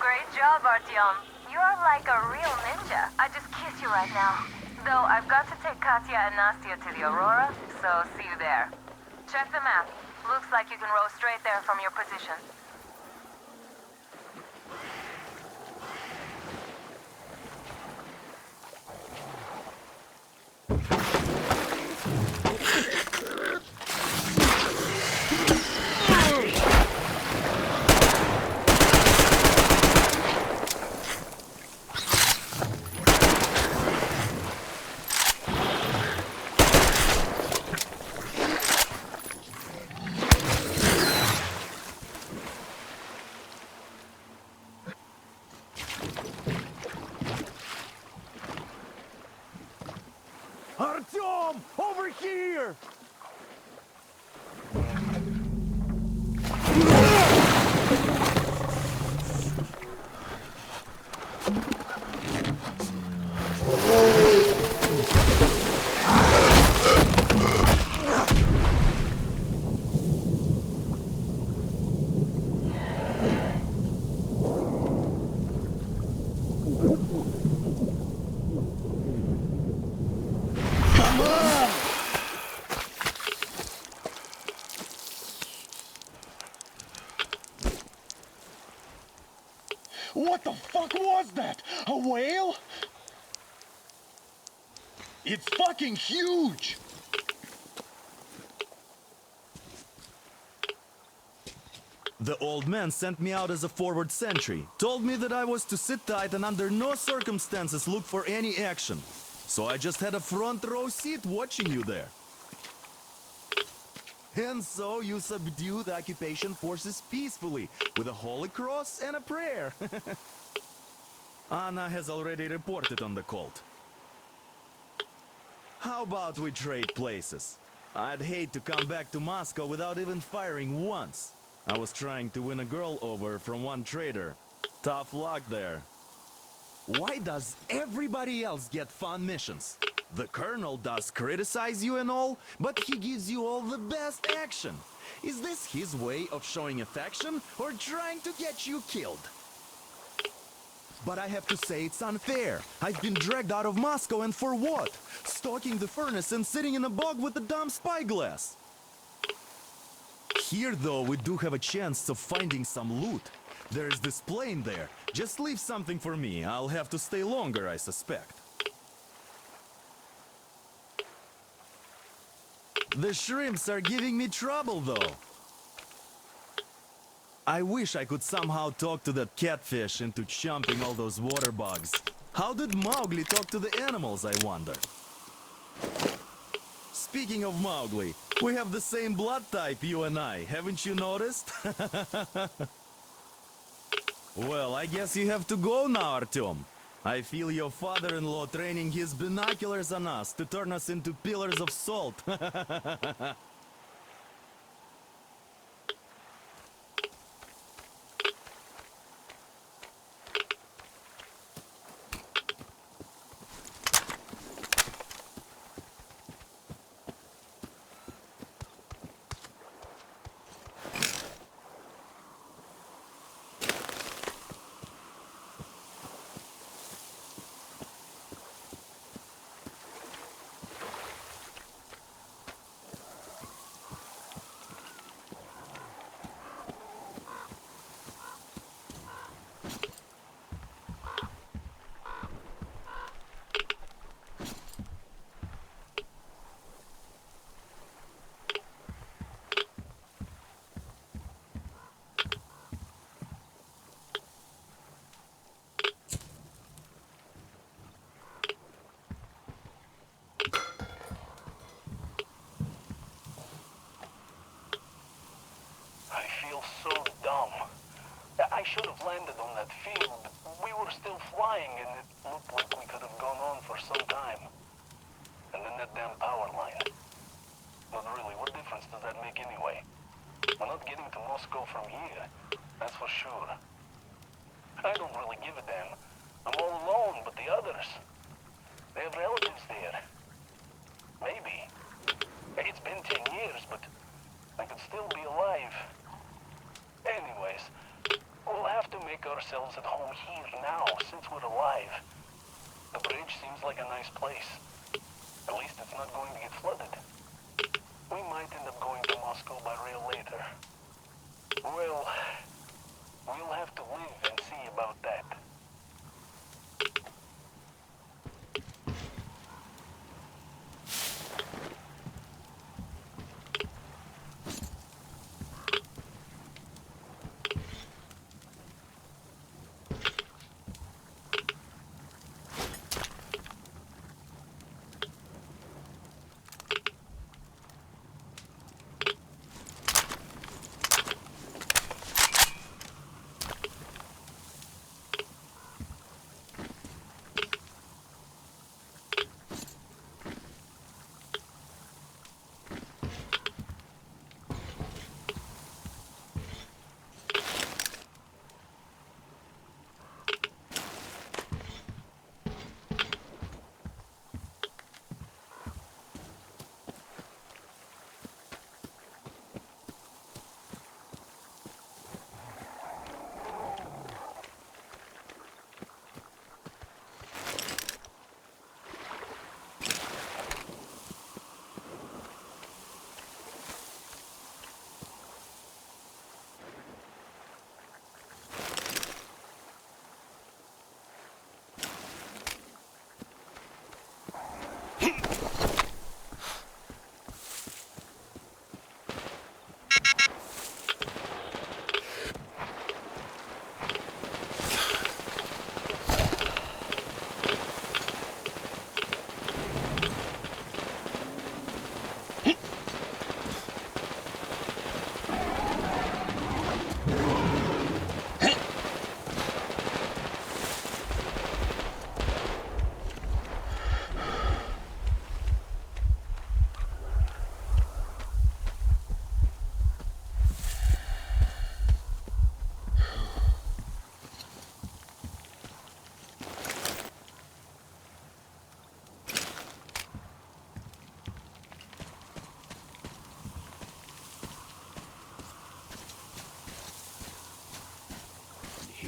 Great job, Artyom. You're like a real ninja. I just kiss you right now. Though I've got to take Katya and Nastya to the Aurora, so see you there. Check the map. Looks like you can row straight there from your position. Artyom! Over here! What the fuck was that? A whale? It's fucking huge! The old man sent me out as a forward sentry, told me that I was to sit tight and under no circumstances look for any action. So I just had a front row seat watching you there. And so you subdued the occupation forces peacefully, with a holy cross and a prayer. Anna has already reported on the cult. How about we trade places? I'd hate to come back to Moscow without even firing once. I was trying to win a girl over from one trader. Tough luck there. Why does everybody else get fun missions? The colonel does criticize you and all, but he gives you all the best action. Is this his way of showing affection or trying to get you killed? But I have to say it's unfair. I've been dragged out of Moscow, and for what? Stalking the furnace and sitting in a bog with a dumb spyglass. Here, though, we do have a chance of finding some loot. There's this plane there. Just leave something for me. I'll have to stay longer, I suspect. The shrimps are giving me trouble, though. I wish I could somehow talk to that catfish into chomping all those water bugs. How did Mowgli talk to the animals, I wonder? Speaking of Mowgli, we have the same blood type, you and I. Haven't you noticed? Well, I guess you have to go now, Artyom. I feel your father-in-law training his binoculars on us to turn us into pillars of salt. So dumb. I should have landed on that field. We were still flying and it looked like we could have gone on for some time. And then that damn power line. But really, what difference does that make anyway? We're not getting to Moscow from here. That's for sure. I don't really give a damn. I'm all alone, but the others, they have relatives there. Maybe. It's been 10 years, but I could still be alive. Anyways, we'll have to make ourselves at home here now, since we're alive. The bridge seems like a nice place. At least it's not going to get flooded. We might end up going to Moscow by rail later. Well, we'll have to live and see about that.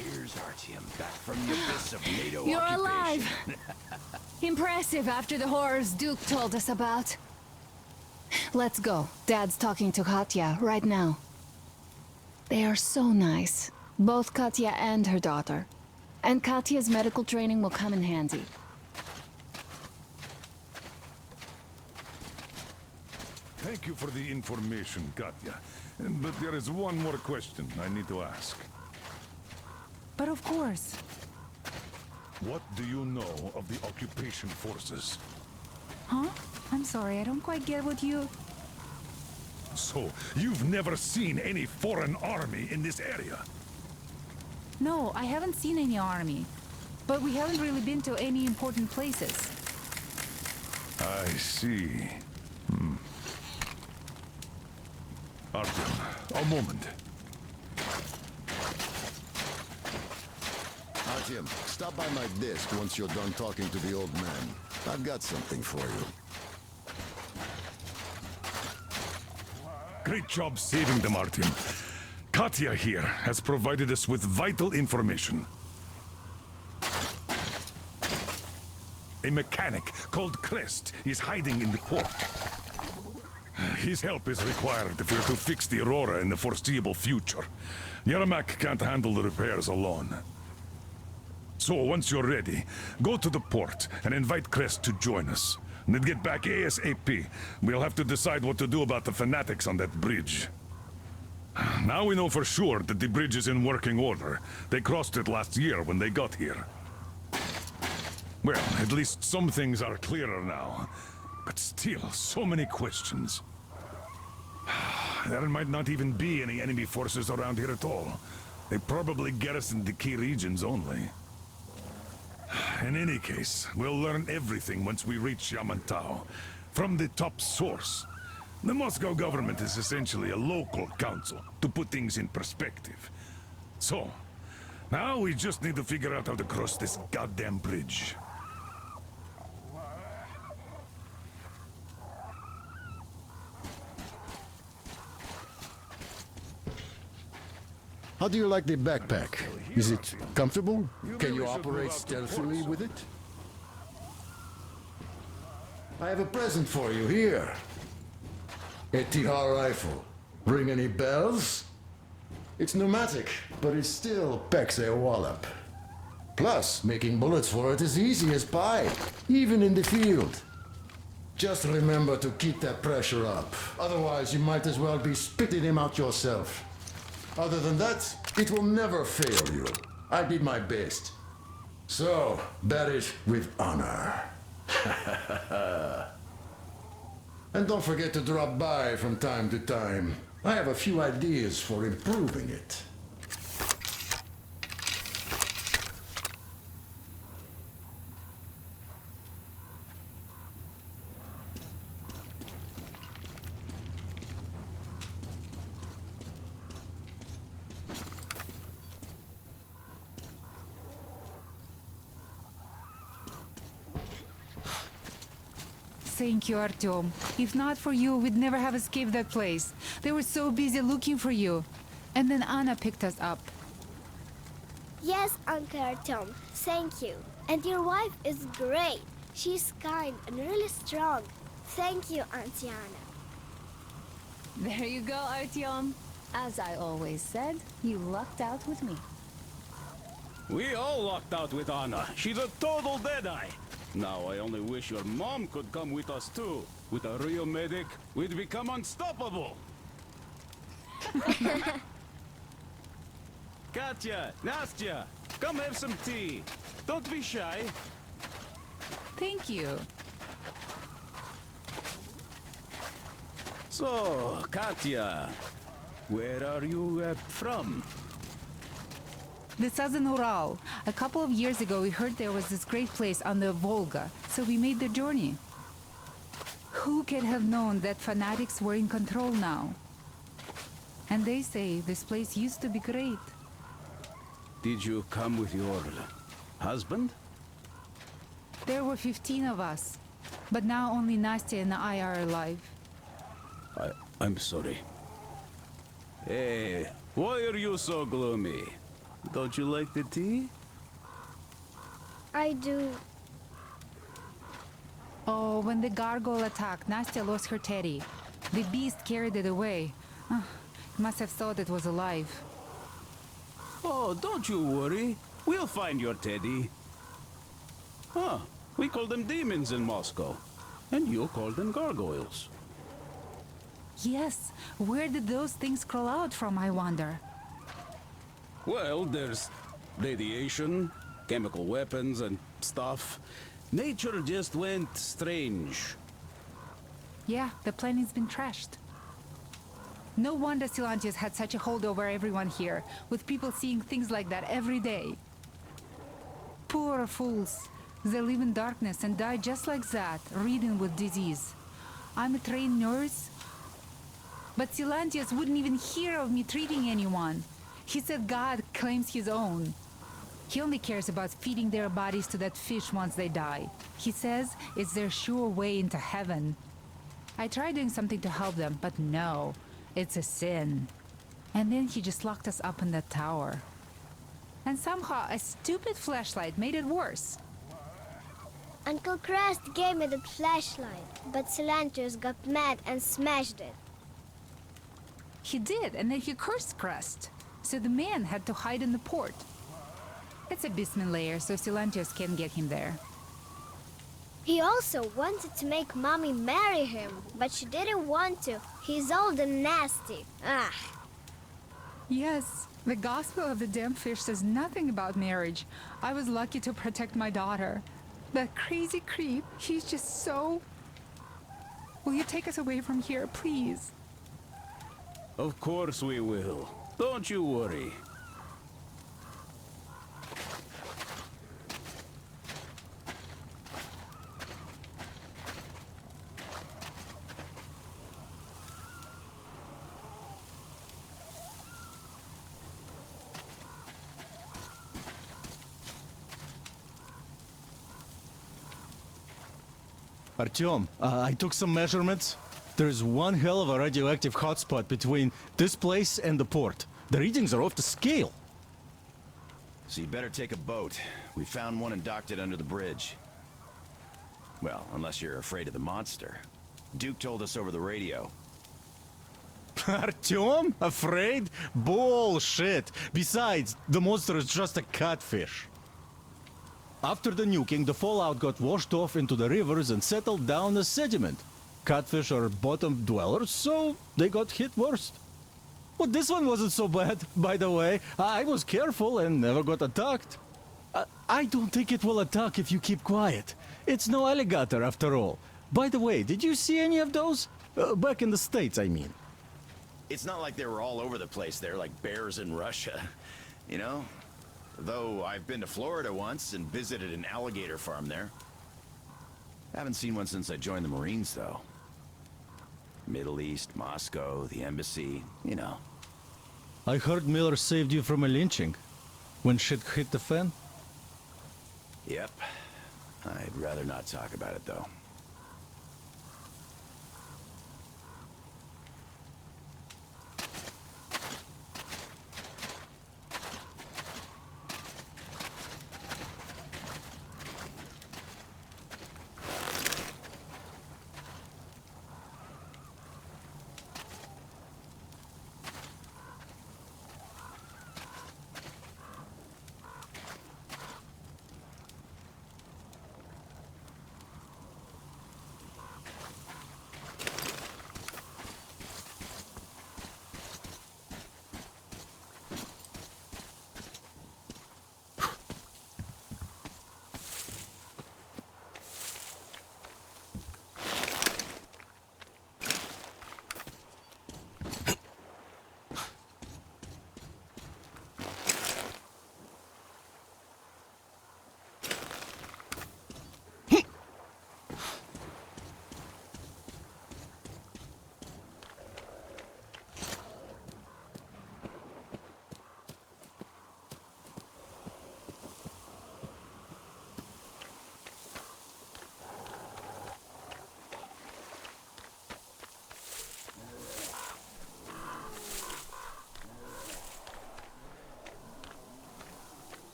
Here's Artyom, back from the abyss of NATO You're occupation. alive! Impressive after the horrors Duke told us about. Let's go. Dad's talking to Katya right now. They are so nice. Both Katya and her daughter. And Katya's medical training will come in handy. Thank you for the information, Katya. But there is one more question I need to ask. But of course. What do you know of the occupation forces? Huh? I'm sorry, I don't quite get what you... So, you've never seen any foreign army in this area? No, I haven't seen any army. But we haven't really been to any important places. I see. Artyom, a moment. Artyom, stop by my desk once you're done talking to the old man. I've got something for you. Great job saving them, Artyom. Katya here has provided us with vital information. A mechanic called Crest is hiding in the port. His help is required if we're to fix the Aurora in the foreseeable future. Yermak can't handle the repairs alone. So, once you're ready, go to the port and invite Crest to join us. And then get back ASAP. We'll have to decide what to do about the fanatics on that bridge. Now we know for sure that the bridge is in working order. They crossed it last year when they got here. Well, at least some things are clearer now. But still, so many questions. There might not even be any enemy forces around here at all. They probably garrison the key regions only. In any case, we'll learn everything once we reach Yamantau. From the top source. The Moscow government is essentially a local council, to put things in perspective. So, now we just need to figure out how to cross this goddamn bridge. How do you like the backpack? Is it comfortable? Can you operate stealthily with it? I have a present for you here. A Tihar rifle. Ring any bells? It's pneumatic, but it still packs a wallop. Plus, making bullets for it is easy as pie, even in the field. Just remember to keep that pressure up. Otherwise, you might as well be spitting him out yourself. Other than that, it will never fail you. I did my best. So, bear it with honor. And don't forget to drop by from time to time. I have a few ideas for improving it. Thank you, Artyom. If not for you, we'd never have escaped that place. They were so busy looking for you. And then Anna picked us up. Yes, Uncle Artyom. Thank you. And your wife is great. She's kind and really strong. Thank you, Auntie Anna. There you go, Artyom. As I always said, you lucked out with me. We all lucked out with Anna. She's a total deadeye. Now I only wish your mom could come with us too. With a real medic, we'd become unstoppable. Katya, Nastya, come have some tea. Don't be shy. Thank you. So, Katya, where are you from? The southern Ural. A couple of years ago, we heard there was this great place on the Volga, so we made the journey. Who could have known that fanatics were in control now? And they say this place used to be great. Did you come with your husband? There were 15 of us, but now only Nastya and I are alive. I'm sorry. Hey, why are you so gloomy? Don't you like the tea? I do. Oh, when the gargoyle attacked, Nastya lost her teddy. The beast carried it away. Must have thought it was alive. Oh, don't you worry. We'll find your teddy. Huh. We call them demons in Moscow. And you call them gargoyles. Yes, where did those things crawl out from, I wonder? Well, there's radiation, chemical weapons and stuff. Nature just went strange. Yeah, the planet's been trashed. No wonder Silantius had such a hold over everyone here, with people seeing things like that every day. Poor fools. They live in darkness and die just like that, ridden with disease. I'm a trained nurse, but Silantius wouldn't even hear of me treating anyone. He said God claims his own. He only cares about feeding their bodies to that fish once they die. He says it's their sure way into heaven. I tried doing something to help them, but no, it's a sin. And then he just locked us up in that tower. And somehow a stupid flashlight made it worse. Uncle Crest gave me the flashlight, but Silantius got mad and smashed it. He did, and then he cursed Crest. So the man had to hide in the port. It's a basement layer, so Silantius can't get him there. He also wanted to make Mommy marry him, but she didn't want to. He's old and nasty. Ah. Yes, the Gospel of the Damned Fish says nothing about marriage. I was lucky to protect my daughter. That crazy creep, he's just so... Will you take us away from here, please? Of course we will. Don't you worry. Artyom, I took some measurements. There's one hell of a radioactive hotspot between this place and the port. The readings are off the scale. So you'd better take a boat. We found one and docked it under the bridge. Well, unless you're afraid of the monster. Duke told us over the radio. Artyom? Afraid? Bullshit! Besides, the monster is just a catfish. After the nuking, the fallout got washed off into the rivers and settled down as sediment. Catfish are bottom dwellers, so they got hit worst. Well, this one wasn't so bad, by the way. I was careful and never got attacked. I don't think it will attack if you keep quiet. It's no alligator after all. By the way, did you see any of those? Back in the States, I mean. It's not like they were all over the place there like bears in Russia, you know? Though I've been to Florida once and visited an alligator farm there. Haven't seen one since I joined the Marines, though. Middle East, Moscow, the embassy, you know. I heard Miller saved you from a lynching. When shit hit the fan? Yep. I'd rather not talk about it, though.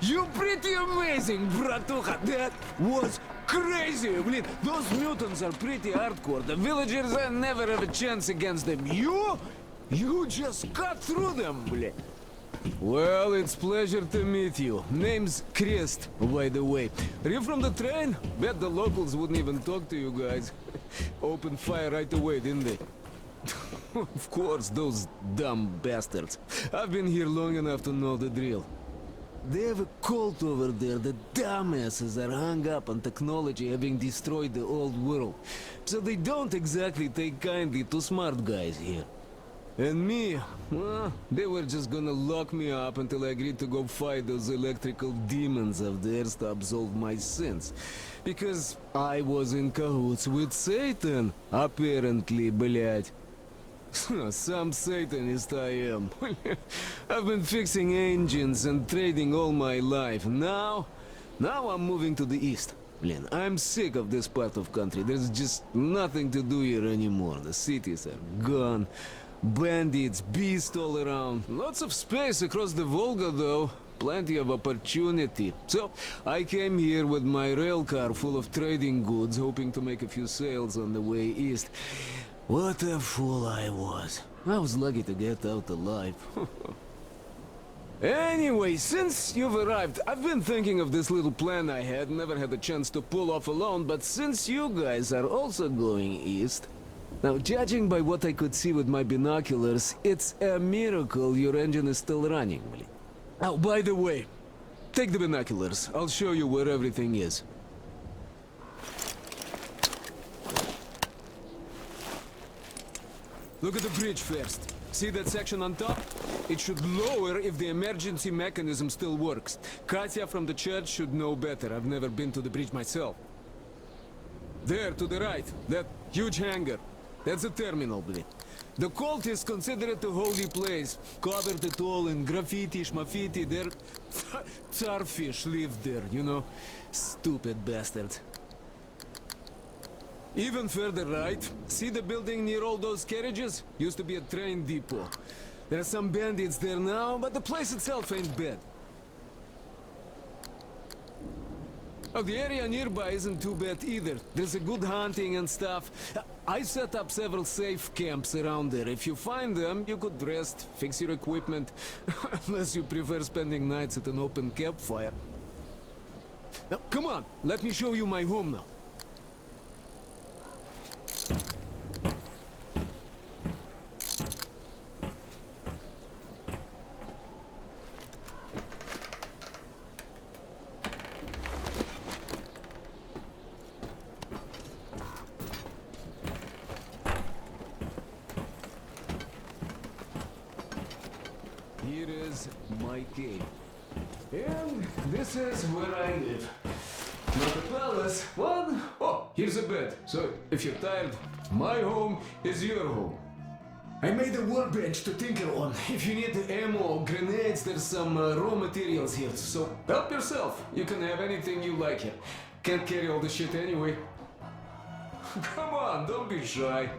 You pretty amazing, bratuха. That was crazy. Блин, those mutants are pretty hardcore. The villagers never have a chance against them. You just cut through them, блин. Well, it's pleasure to meet you. Name's Crest, by the way. Are you from the train? Bet the locals wouldn't even talk to you guys. Opened fire right away, didn't they? Of course, those dumb bastards. I've been here long enough to know the drill. They have a cult over there. The dumbasses are hung up on technology having destroyed the old world. So they don't exactly take kindly to smart guys here. And me, well, they were just gonna lock me up until I agreed to go fight those electrical demons of theirs to absolve my sins. Because I was in cahoots with Satan, apparently, блядь. Some Satanist I am. I've been fixing engines and trading all my life. Now I'm moving to the east. Blin, I'm sick of this part of country. There's just nothing to do here anymore. The cities are gone. Bandits, beasts all around. Lots of space across the Volga, though. Plenty of opportunity. So, I came here with my rail car full of trading goods, hoping to make a few sales on the way east. What a fool I was. I was lucky to get out alive. Anyway, since you've arrived, I've been thinking of this little plan I had, never had the chance to pull off alone, but since you guys are also going east... Now, judging by what I could see with my binoculars, it's a miracle your engine is still running. Oh, by the way, take the binoculars. I'll show you where everything is. Look at the bridge first. See that section on top? It should lower if the emergency mechanism still works. Katya from the church should know better. I've never been to the bridge myself. There, to the right, that huge hangar. That's a terminal, blade. The cultists consider it a holy place. Covered it all in graffiti, schmaffiti. Their starfish live there, you know? Stupid bastards. Even further right, see the building near all those carriages? Used to be a train depot. There are some bandits there now, but the place itself ain't bad. Oh, the area nearby isn't too bad either. There's a good hunting and stuff. I set up several safe camps around there. If you find them, you could rest, fix your equipment. Unless you prefer spending nights at an open campfire. Now, come on, let me show you my home now. Here is my cave. And this is where I live. Not a palace, but... Oh, here's a bed. So, if you're tired, my home is your home. I made a workbench to tinker on. If you need ammo or grenades, there's some raw materials here. So, help yourself. You can have anything you like here. Can't carry all the shit anyway. Come on, don't be shy.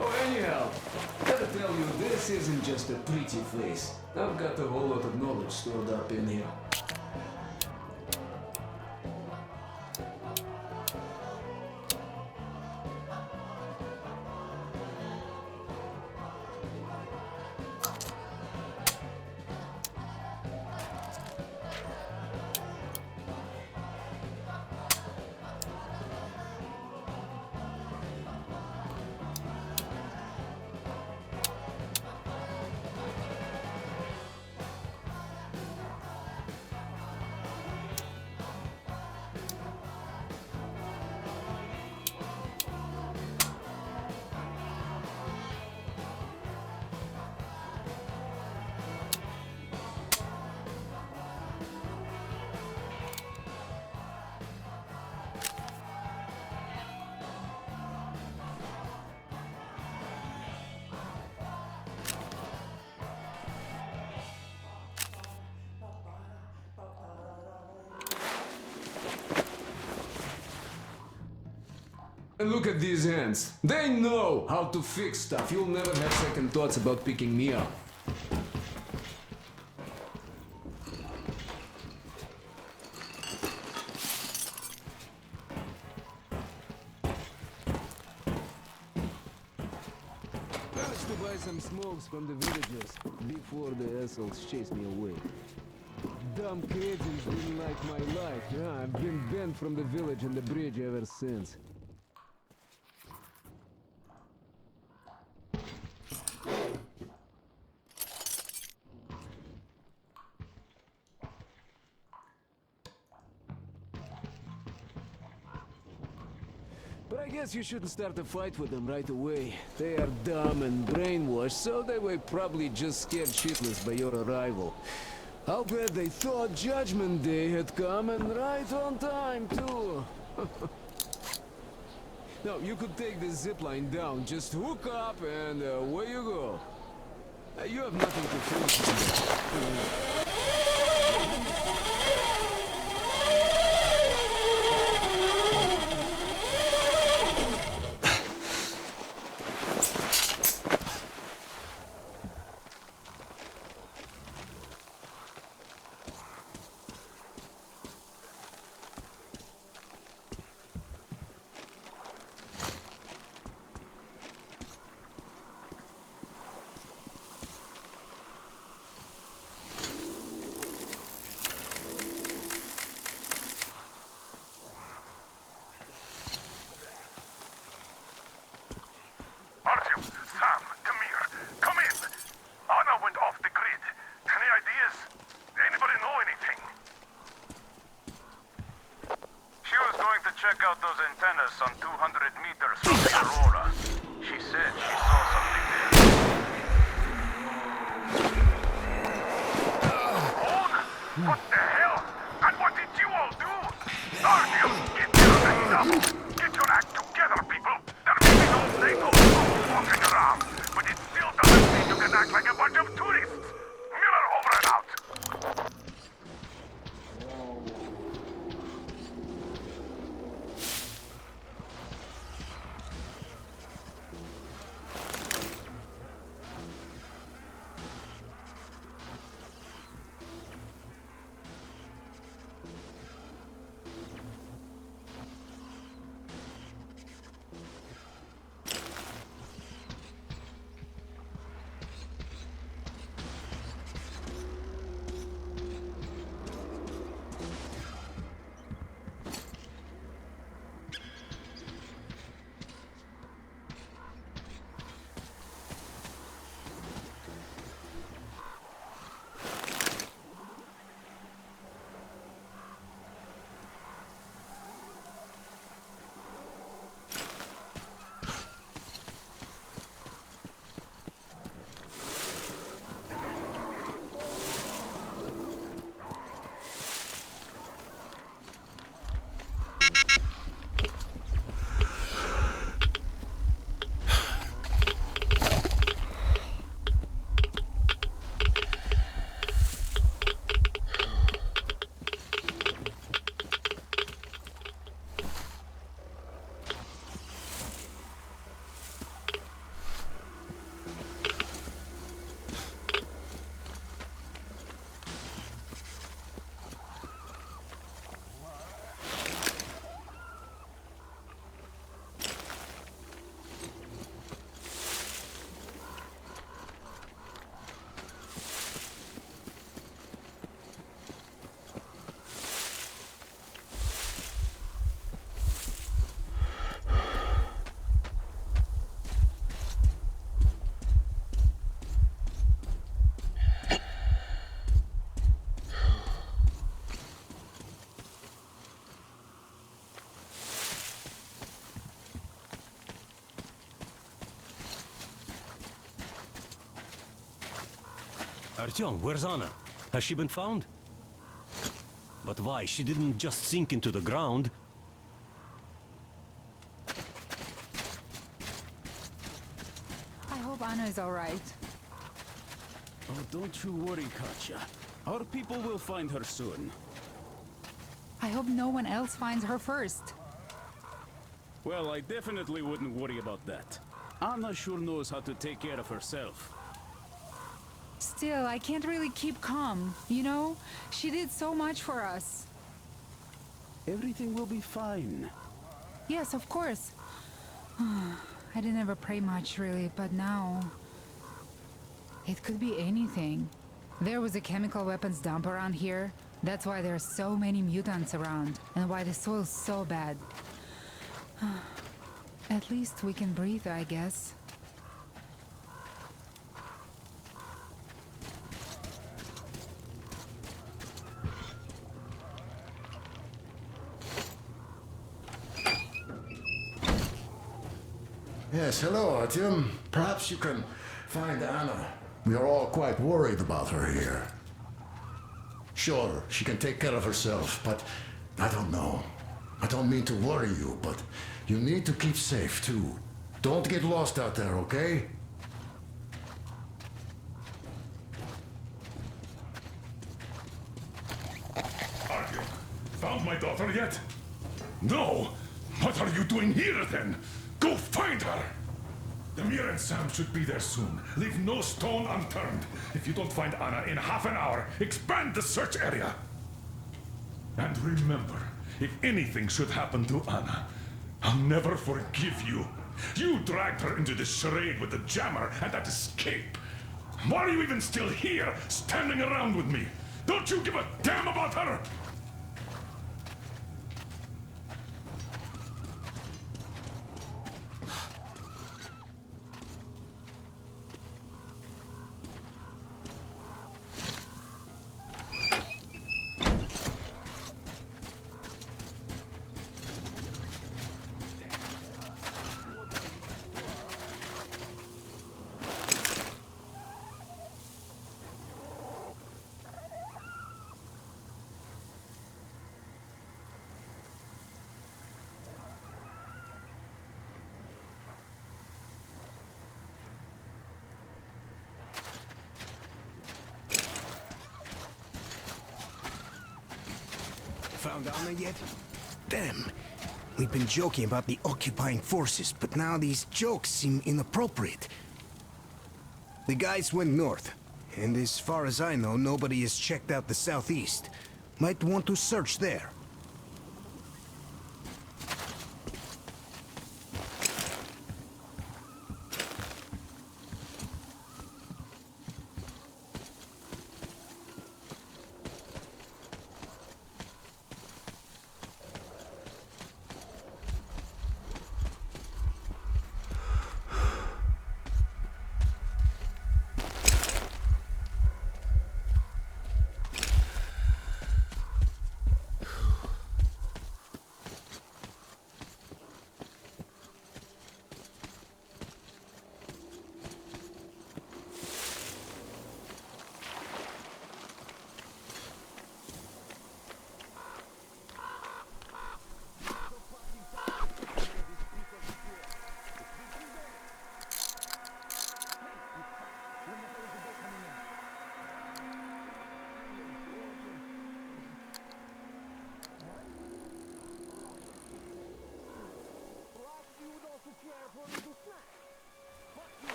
Oh, anyhow, gotta tell you, this isn't just a pretty place. I've got a whole lot of knowledge stored up in here. And look at these hands. They know how to fix stuff. You'll never have second thoughts about picking me up. Managed to buy some smokes from the villagers before the assholes chased me away. Dumb cretins didn't like my life. Yeah, I've been banned from the village and the bridge ever since. But I guess you shouldn't start a fight with them right away. They are dumb and brainwashed, so they were probably just scared shitless by your arrival. I'll bet they thought Judgment Day had come, and right on time, too. Now, you could take this zipline down, just hook up, and away you go. You have nothing to fear. out those antennas some 200 meters from the Aurora. She said she saw something there. What the hell? And what did you all do? Artyom, get your act up! Get your act together, people! There may be no NATO troops walking around, but it still doesn't mean you can act like a bunch of tourists! Miller over and out! Artyom, where's Anna? Has she been found? But why? She didn't just sink into the ground. I hope Anna is all right. Oh, don't you worry, Katya. Our people will find her soon. I hope no one else finds her first. Well, I definitely wouldn't worry about that. Anna sure knows how to take care of herself. Still, I can't really keep calm, you know? She did so much for us. Everything will be fine. Yes, of course. I didn't ever pray much, really, but now... It could be anything. There was a chemical weapons dump around here. That's why there are so many mutants around, and why the soil's so bad. At least we can breathe, I guess. Yes, hello, Artyom. Perhaps you can find Anna. We are all quite worried about her here. Sure, she can take care of herself, but I don't know. I don't mean to worry you, but you need to keep safe, too. Don't get lost out there, okay? Artyom, found my daughter yet? No! What are you doing here, then? Go find her! Demir and Sam should be there soon. Leave no stone unturned. If you don't find Anna in half an hour, expand the search area. And remember, if anything should happen to Anna, I'll never forgive you. You dragged her into this charade with the jammer and that escape. Why are you even still here, standing around with me? Don't you give a damn about her? found Anna yet? Damn. We've been joking about the occupying forces, but now these jokes seem inappropriate. The guys went north, and as far as I know, nobody has checked out the southeast. Might want to search there.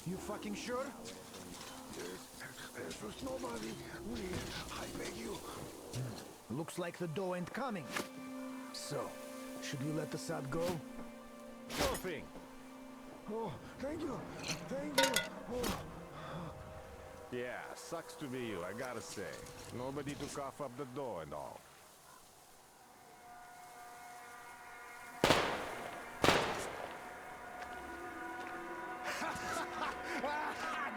You fucking sure? There's nobody. I beg you. Looks like the dough ain't coming. So, should we let the Assad go? Sure thing. Oh, thank you. Thank you. Oh. Yeah, sucks to be you, I gotta say. Nobody to cough up the dough and all.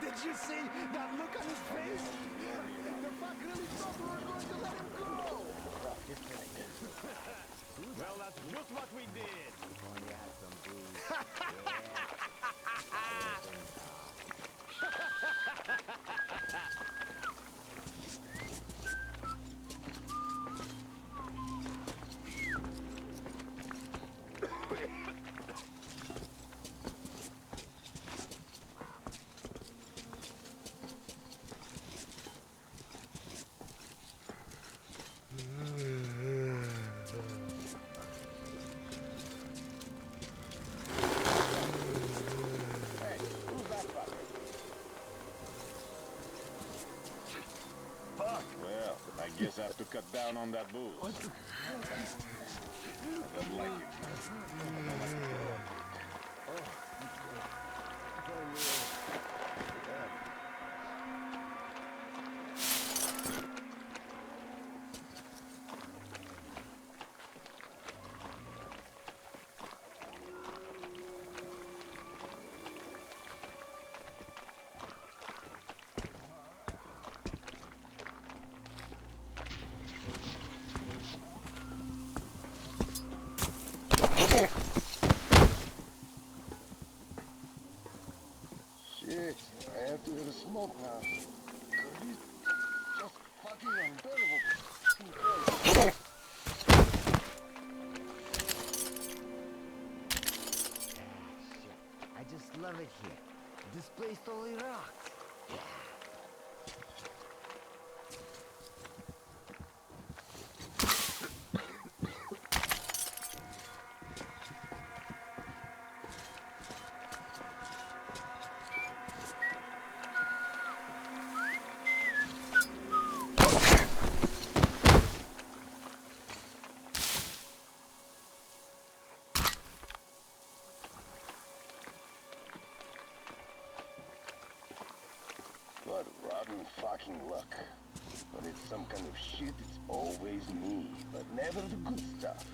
Did you see that look on his face? The fuck really thought we were going to let him go! Well, that's just what we did. Well, I guess I have to cut down on that booze. I don't like it. Shit, I have to hit a smoke now. It's just fucking unbearable. I just love it here. This place totally rocks. What rotten fucking luck. When it's some kind of shit, it's always me, but never the good stuff.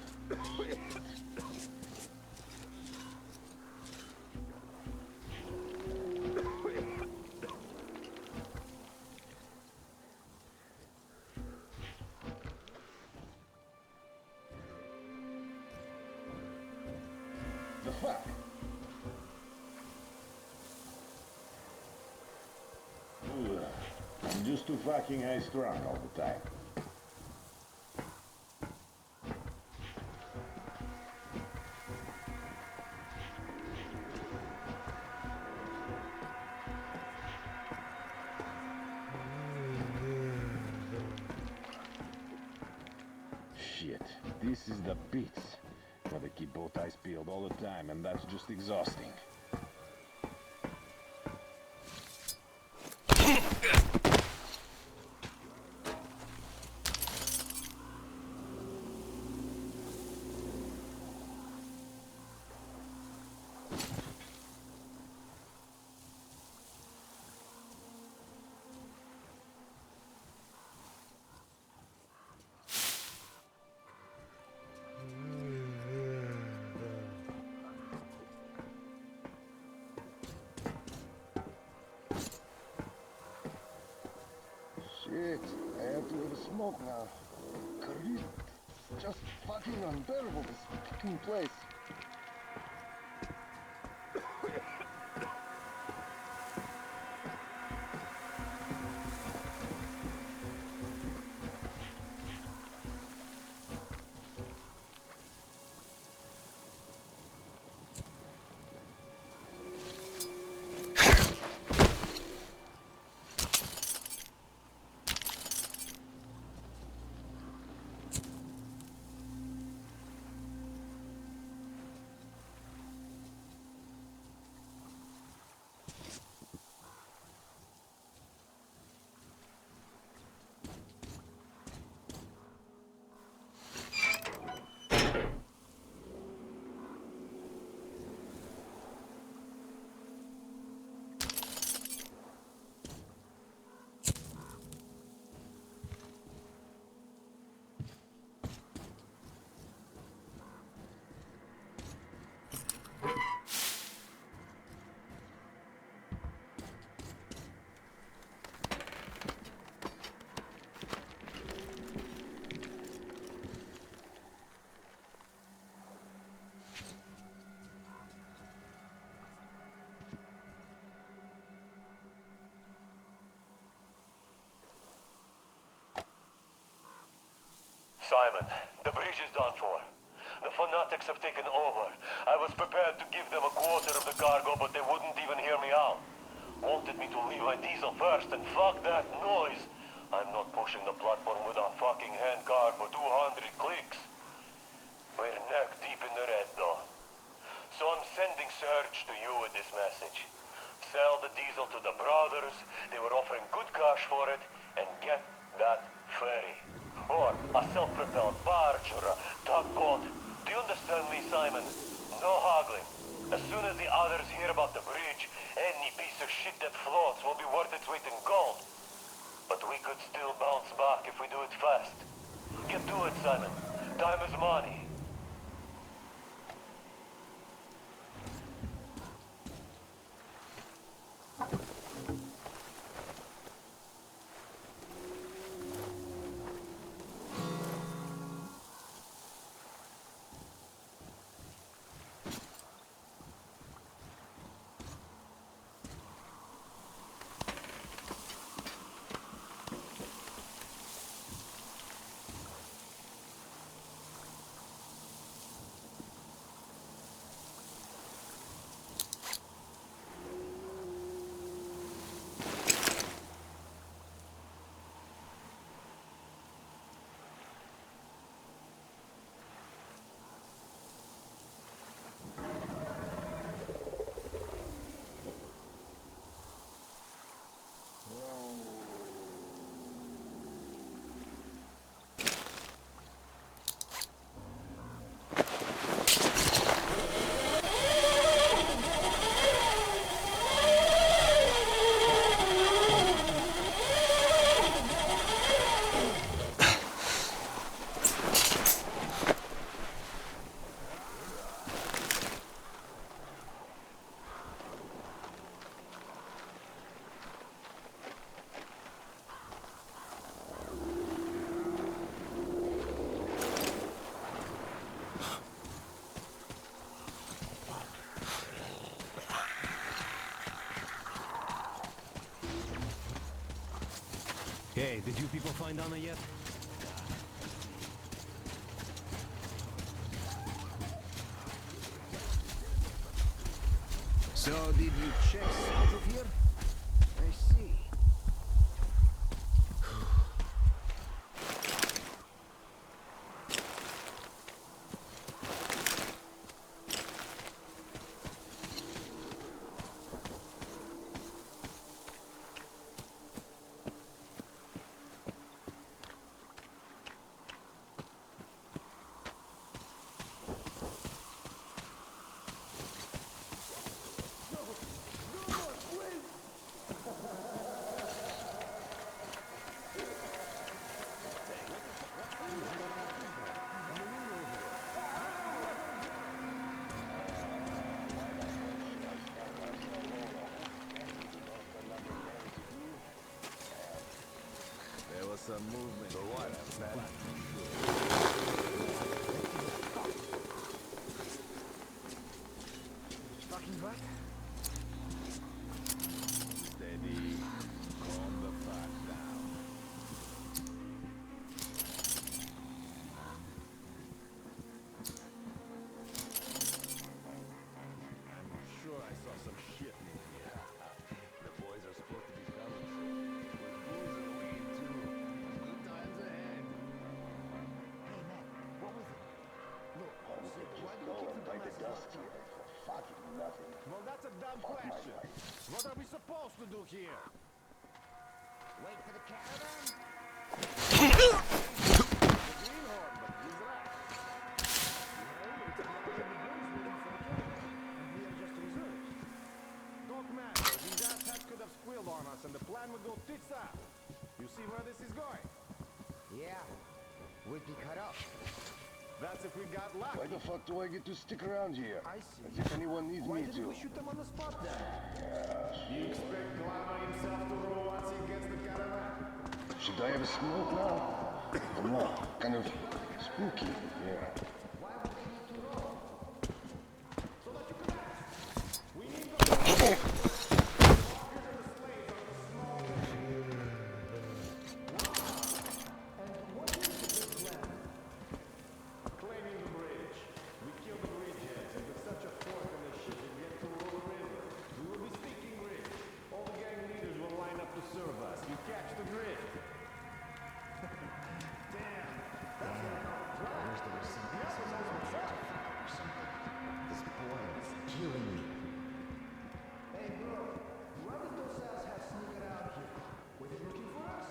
The fuck? I'm just too fucking high strung all the time. Shit, this is the beats. Gotta keep both eyes peeled all the time, and that's just exhausting. Shit, I have to have a smoke now. Christ, it's just fucking unbearable, this fucking place. Simon, the bridge is done for. The fanatics have taken over. I was prepared to give them a quarter of the cargo, but they wouldn't even hear me out. Wanted me to leave my diesel first, and fuck that noise. I'm not pushing the platform with a fucking handcar for 200 clicks. We're neck deep in the red, though. So I'm sending Serge to you with this message. Sell the diesel to the brothers. They were offering good cash for it, and get that ferry. Or a self-propelled barge or a tugboat. Do you understand me, Simon? No haggling. As soon as the others hear about the bridge, any piece of shit that floats will be worth its weight in gold. But we could still bounce back if we do it fast. Get to it, Simon. Time is money. Hey, did you people find Anna yet? So, did you check south of here? I see. some movement. So what, man? Fucking what? Steady. Calm the fuck down. I'm sure I saw some shit moving here. The boys are supposed to be fellowship. With booze and weed, too. Good times ahead. Hey, man, what was it? Look, We could just go and bite the dust here for fucking nothing. Well, that's a dumb Fuck my question. life. What are we supposed to do here? Wait for the caravan? The greenhorn, but he's right. It's a lot of the boys waiting for the caravan, and we are just reserves. Don't matter. These asshats could have squealed on us, and the plan would go tits up. You see where this is going? Yeah. We'd be cut off. That's if we got lucky. Why the fuck do I get to stick around here? I see. As if anyone needs Why me didn't to. we shoot them on the spot then? You expect Glamour himself to roll once he gets the caravan? Should I have a smoke now? No, kind of spooky, yeah. Claiming the bridge. We kill the bridgeheads, and with such a fork on the ship and get to roll the river. We will be speaking bridge. All the gang leaders will line up to serve us. You catch the drift. Damn. That's I wish there was some assholes on the fire or something. This boy is killing me. Hey, bro. Why did those asshats sneak out here? Were they looking for us?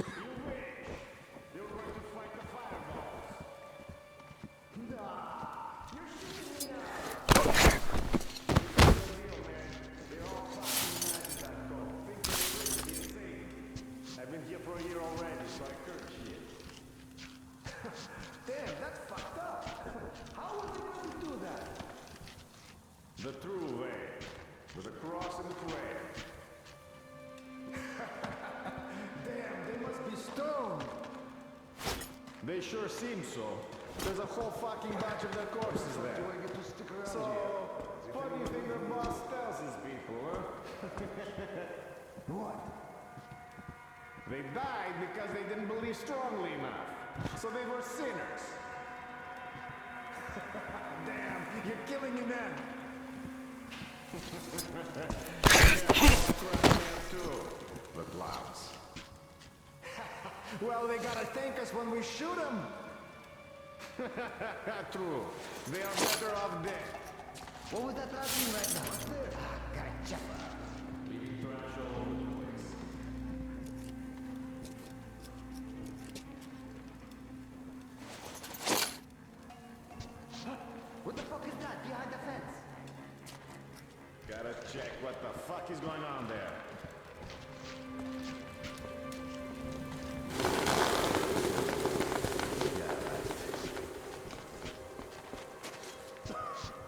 You wish. They were going to fight the fireballs. Nah. You're shooting me now. Here's the deal, man. They're all fucking mad at that goal. Think they're free to be safe. I've been here for a year already, so I heard shit. Damn, that's fucked up. How was he going to do that? The true way. With a cross and a prayer. Damn, they must be stoned. They sure seem so. There's a whole fucking bunch of their corpses there. Do I get to stick around So, here? what do you think their boss tells his people, huh? What? They died because they didn't believe strongly enough. So they were sinners. Damn, you're killing me, man. The clowns. Well, they gotta thank us when we shoot them. True. They are better off dead. What was that last thing right now? What's there? Gotcha. Leaving trash all over the place. What the fuck is that behind the fence? Gotta check what the fuck is going on there.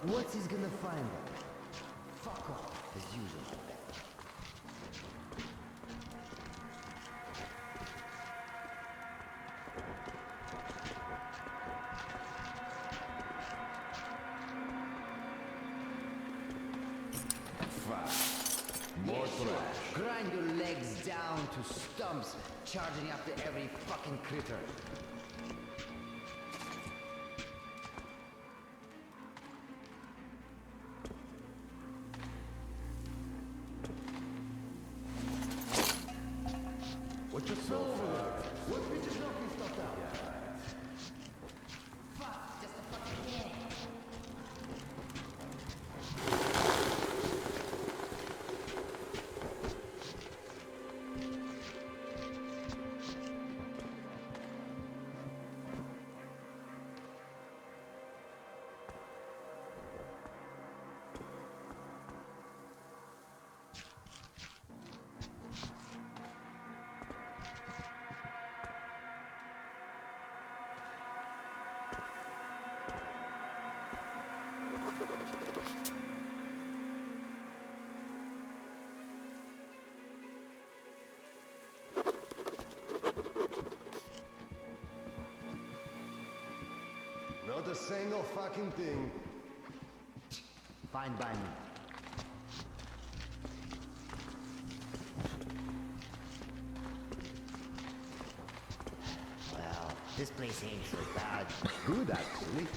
What's he's gonna find? Fuck off, as usual. More Sure. trash. Grind your legs down to stumps, charging after every fucking critter. What you saw over there? What bitch is knocking stuff down? Fuck, just a fucking game. Not a single fucking thing. Fine by me. Well, this place ain't so bad. Good, actually.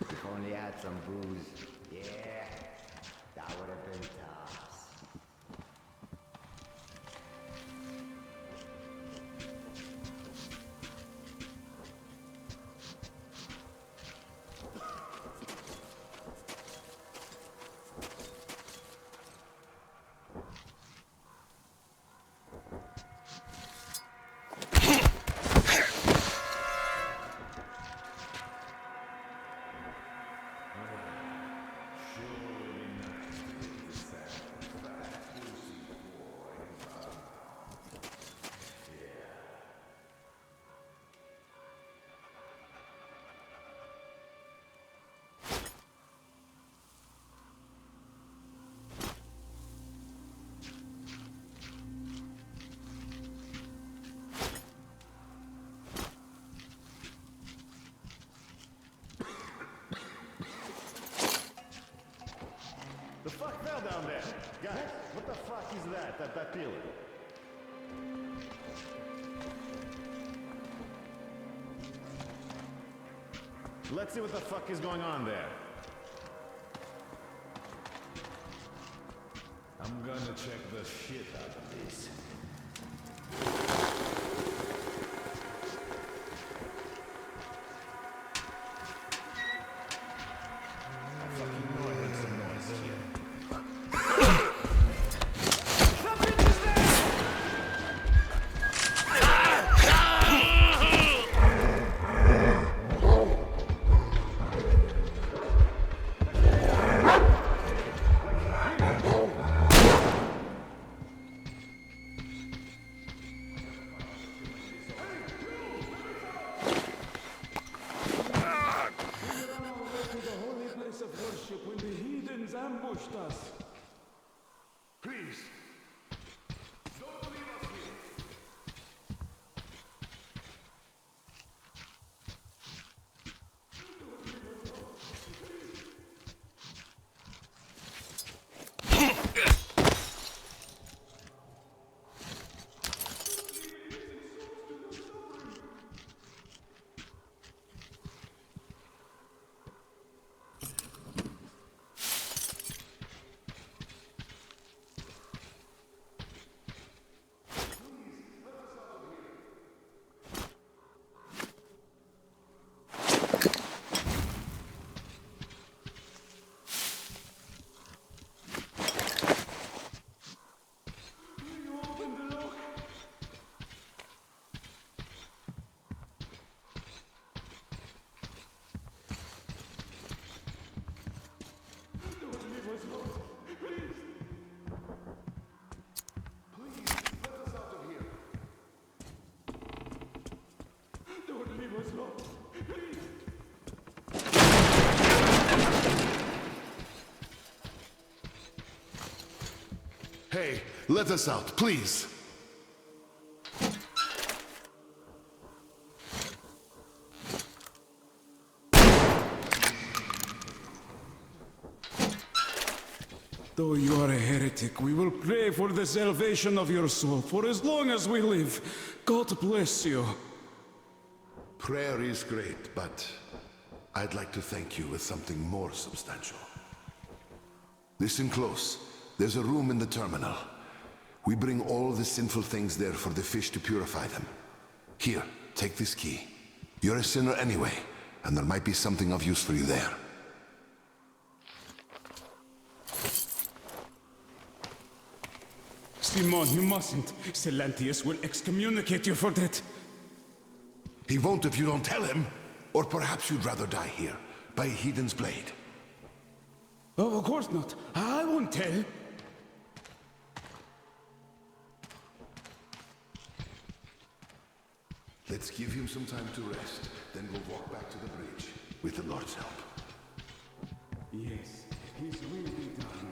If only I had some booze. Yeah, that would have been tough. The fuck fell down there? Guys, what the fuck is that pillar? Let's see what the fuck is going on there. I'm gonna check the shit out of this. When the heathens ambushed us. Please. Don't leave us Hey, let us out, please. Though you are a heretic, we will pray for the salvation of your soul for as long as we live. God bless you. Prayer is great, but I'd like to thank you with something more substantial. Listen close. There's a room in the terminal. We bring all the sinful things there for the fish to purify them. Here, take this key. You're a sinner anyway, and there might be something of use for you there. Simon, you mustn't. Silantius will excommunicate you for that. He won't if you don't tell him. Or perhaps you'd rather die here, by a heathen's blade. Oh, of course not. I won't tell. Let's give him some time to rest, then we'll walk back to the bridge, with the Lord's help. Yes, his will be done.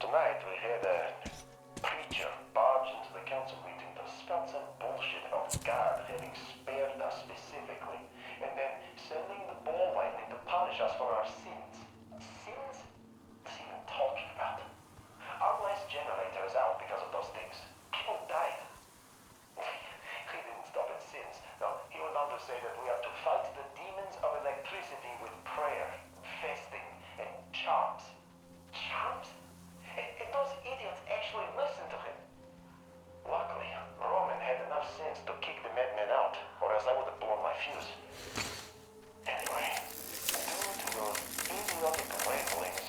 Tonight we had a preacher barge into the council meeting to spout some bullshit about God having spared us specifically, and then sending the ball lightning to punish us for our sins. Sins? What's he even talking about? Our last generator is out because of those things. People died. He didn't stop at sins. No, he went on to say that we have to fight the demons of electricity with prayer, fasting, and charms. Charms? And those idiots actually listened to him. Luckily, Roman had enough sense to kick the madman out, or else I would have blown my fuse. Anyway, due to those idiotic ramblings,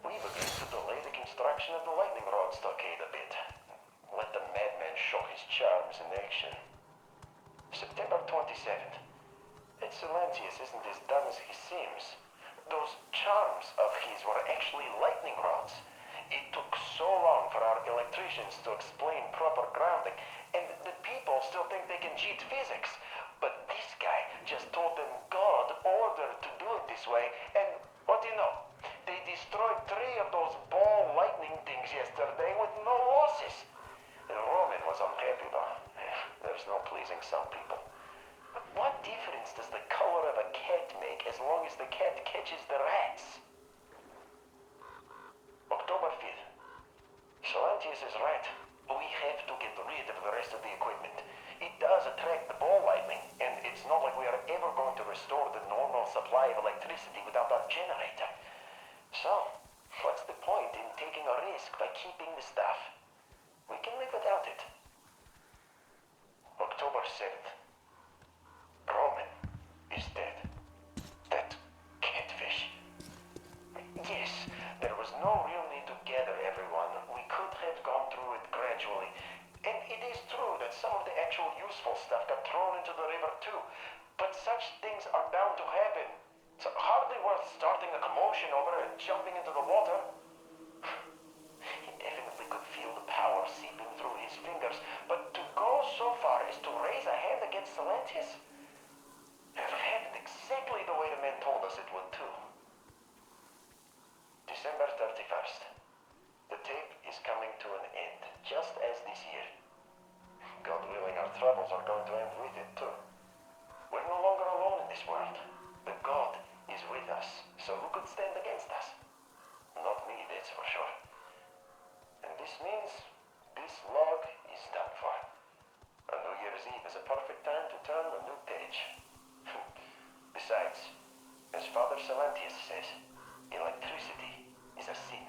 we've agreed to delay the construction of the lightning rod stockade a bit. Let the madman show his charms in action. September 27th. Silantius isn't as dumb as he seems. Those charms of his were actually lightning rods. It took so long for our electricians to explain proper grounding, and the people still think they can cheat physics. But this guy just told them God ordered to do it this way, and what do you know? They destroyed 3 of those ball lightning things yesterday with no losses. The Roman was unhappy though. There's no pleasing some people. But what difference does the color of a cat make as long as the cat catches the rats? October 5th. Silantius is right. We have to get rid of the rest of the equipment. It does attract the ball lightning, and it's not like we are ever going to restore the normal supply of electricity without our generator. So, what's the point in taking a risk by keeping the stuff? We can live without it. October 7th. Roman is dead. That catfish. Yes, there was no real need to gather everyone. We could have gone through it gradually. And it is true that some of the actual useful stuff got thrown into the river too. But such things are bound to happen. It's hardly worth starting a commotion over and jumping into the water. He definitely could feel the power seeping through his fingers, but to go so far as to raise a hand against Silantius? It happened exactly the way the men told us it would too. December 31st. The tape is coming to an end, just as this year. God willing, our troubles are going to end with it too. We're no longer alone in this world. The God is with us, so who could stand against us? Not me, that's for sure. And this means this log is done for. On New Year's Eve is a perfect time to turn a new page. Besides, as Father Silantius says, electricity is a sin.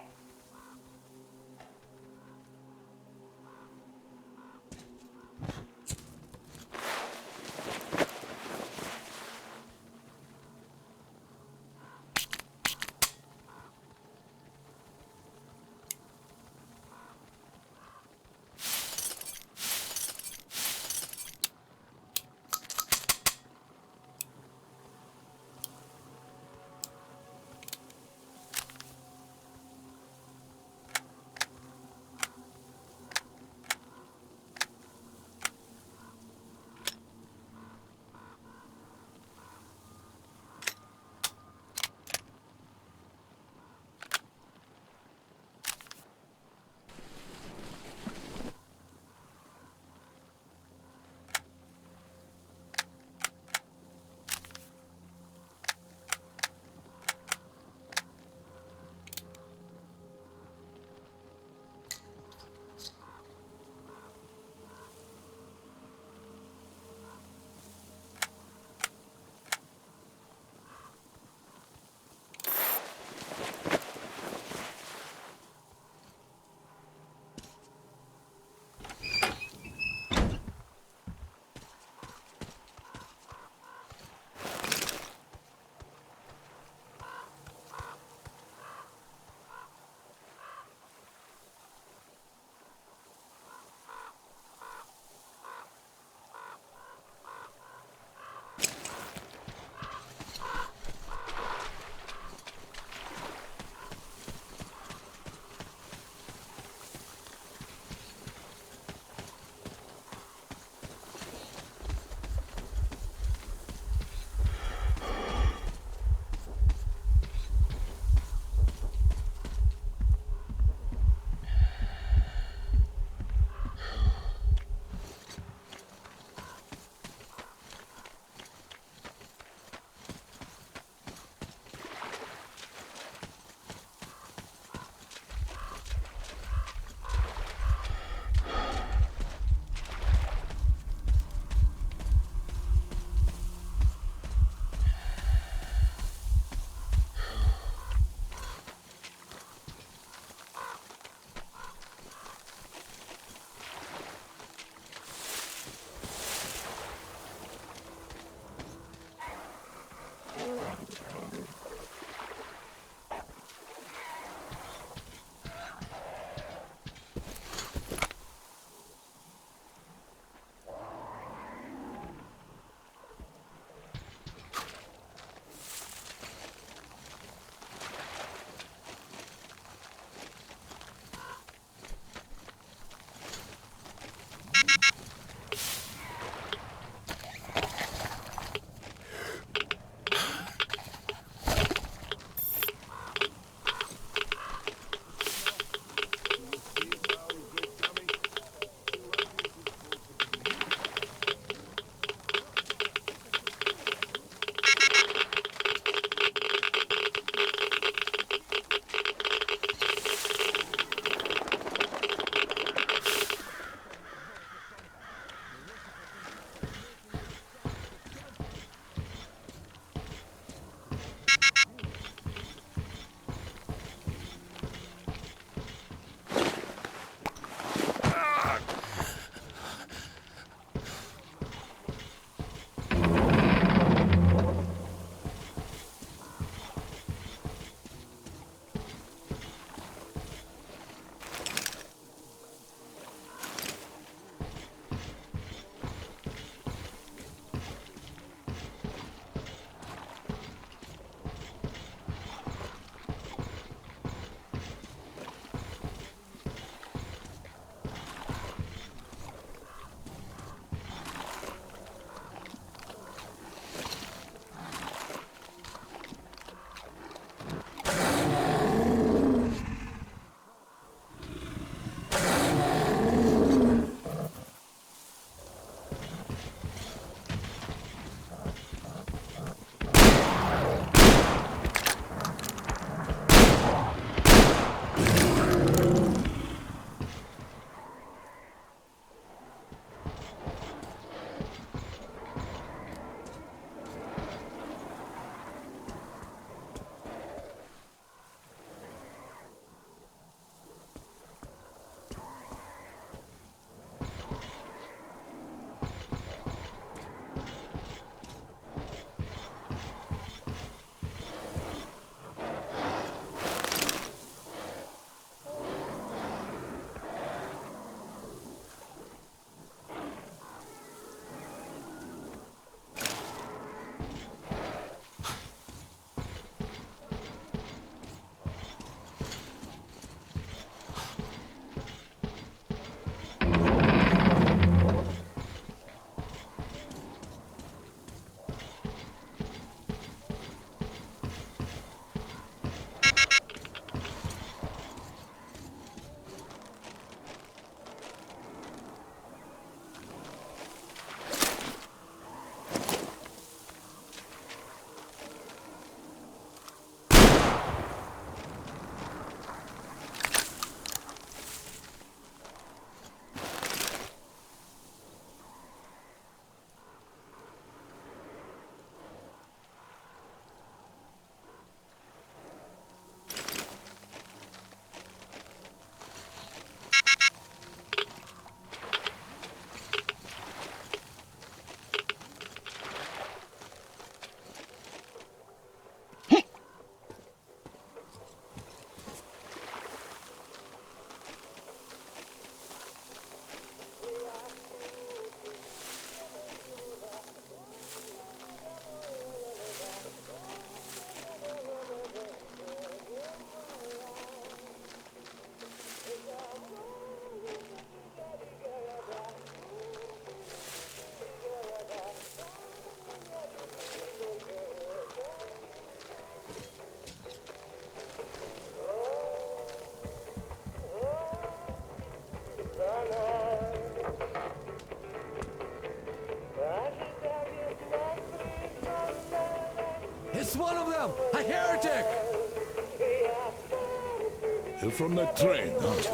You're from that train, aren't you?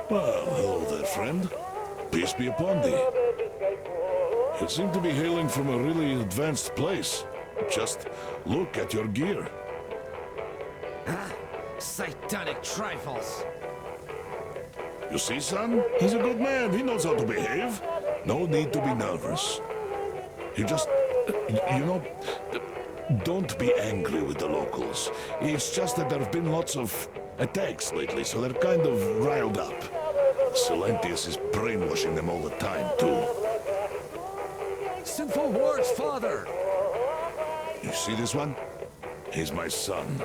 Well, hello there, friend. Peace be upon thee. You seem to be hailing from a really advanced place. Just look at your gear. Huh? Satanic trifles. You see, son? He's a good man. He knows how to behave. No need to be nervous. You just... you know... don't be angry with the locals. It's just that there have been lots of attacks lately, so they're kind of riled up. Silentius is brainwashing them all the time, too. Sinful words, father! You see this one? He's my son.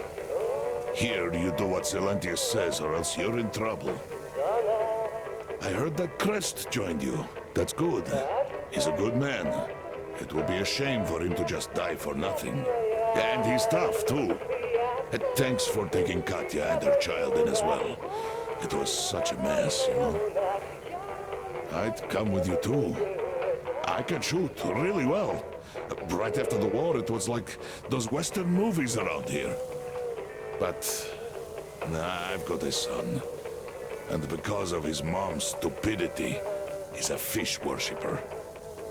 Here, you do what Silentius says, or else you're in trouble. I heard that Crest joined you. That's good. He's a good man. It would be a shame for him to just die for nothing. And he's tough, too. And thanks for taking Katya and her child in as well. It was such a mess, you know. I'd come with you, too. I can shoot really well. Right after the war, it was like those Western movies around here. But... I've got a son. And because of his mom's stupidity, he's a fish worshipper.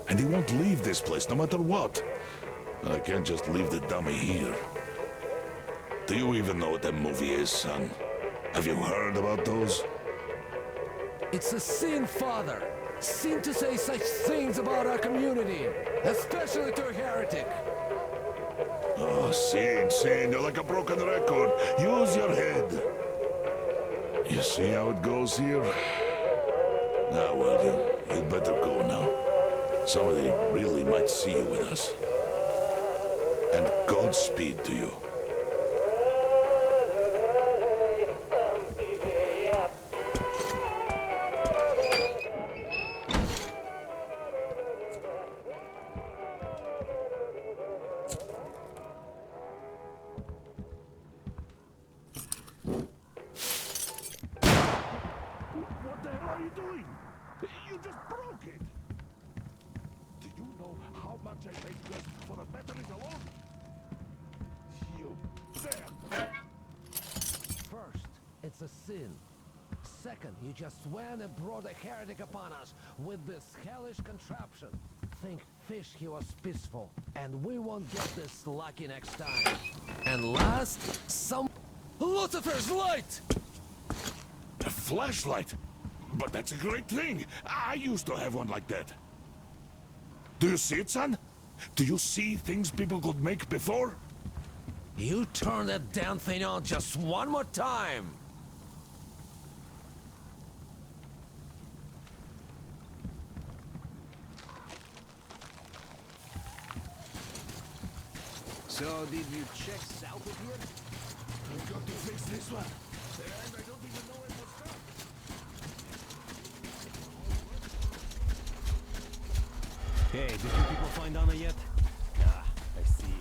And he won't leave this place no matter what. I can't just leave the dummy here. Do you even know what that movie is, son? Have you heard about those? It's a sin, father. Sin to say such things about our community, especially to a heretic. Oh, sin, you're like a broken record. Use your head. You see how it goes here? Now, well, you'd better go now. Somebody really might see you with us. And Godspeed to you. What the hell are you doing? You just broke it! Do you know how much I paid just for the batteries alone? You there! First, it's a sin. Second, you just went and brought a heretic upon us with this hellish contraption. Think fish he was peaceful, and we won't get this lucky next time. And last, some... Lucifer's light! A flashlight? But that's a great thing. I used to have one like that. Do you see it, son? Do you see things people could make before? You turn that damn thing on just one more time! So, did you check south of here? We've got to fix this one. And I don't even know where to start. Hey, did you people find Anna yet? Ah, I see.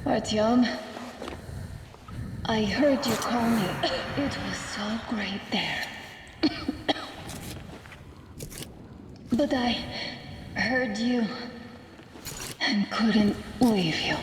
Artyom, I heard you call me. It was so great there. But I heard you and couldn't leave you.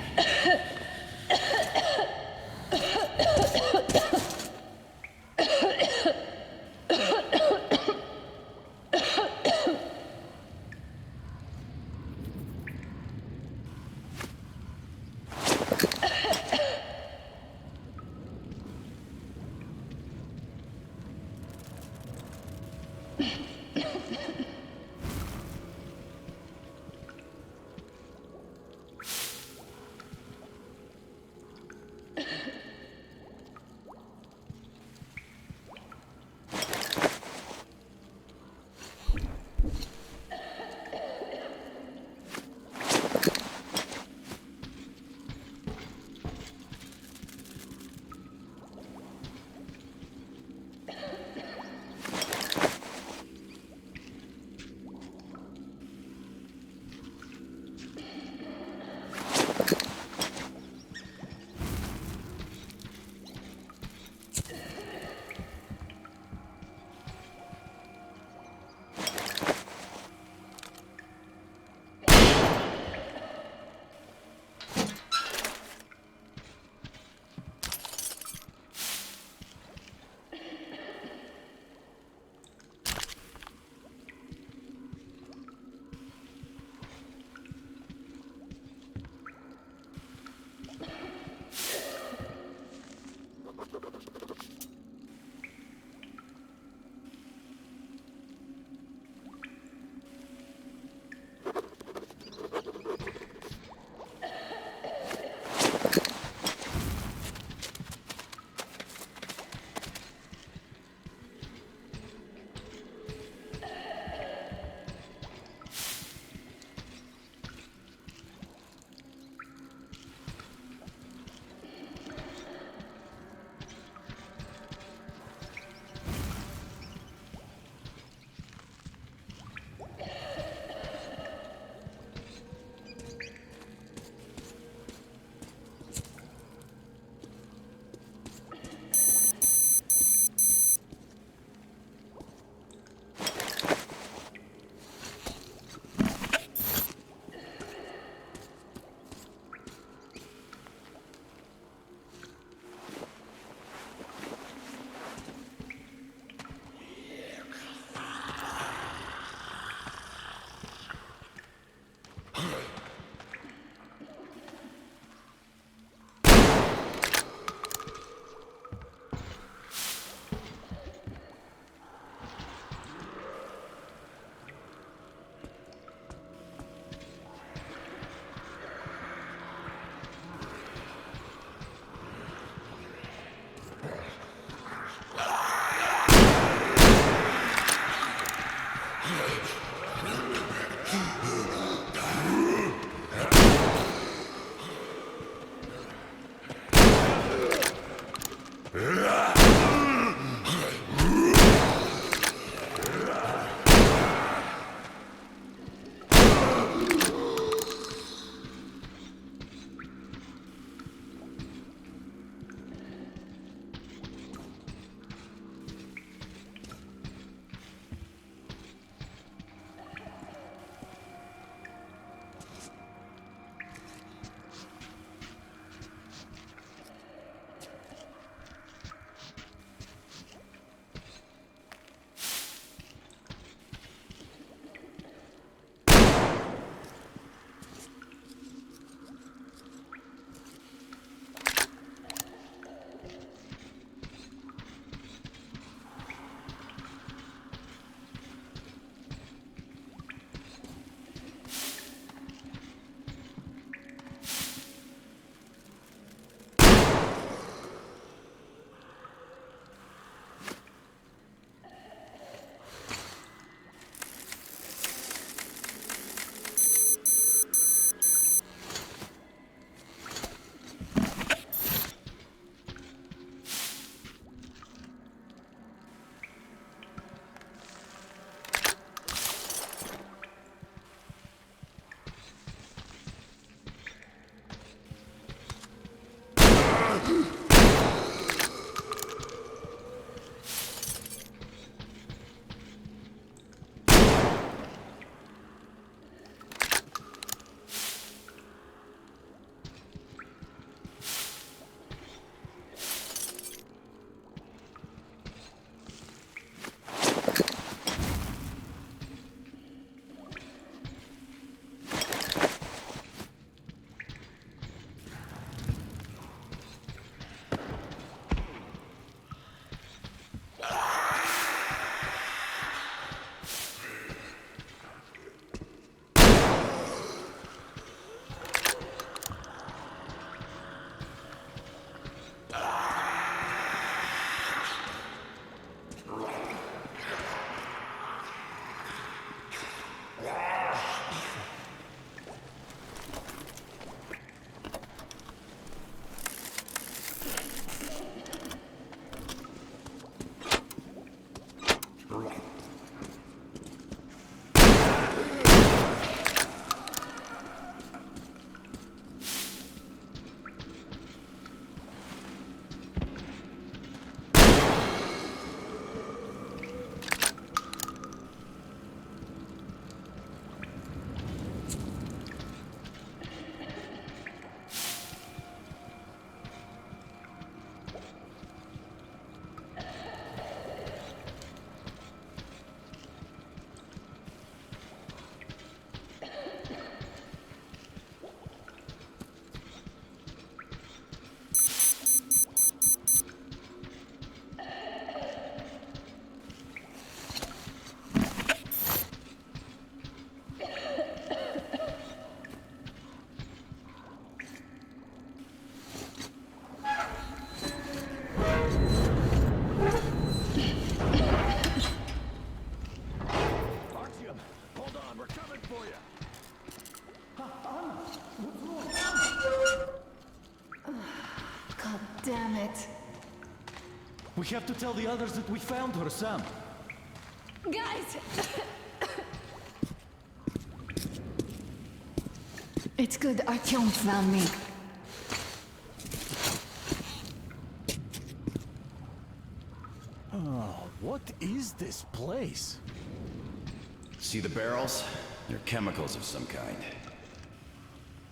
We have to tell the others that we found her, Sam. Guys! It's good Artyom found me. Oh, what is this place? See the barrels? They're chemicals of some kind.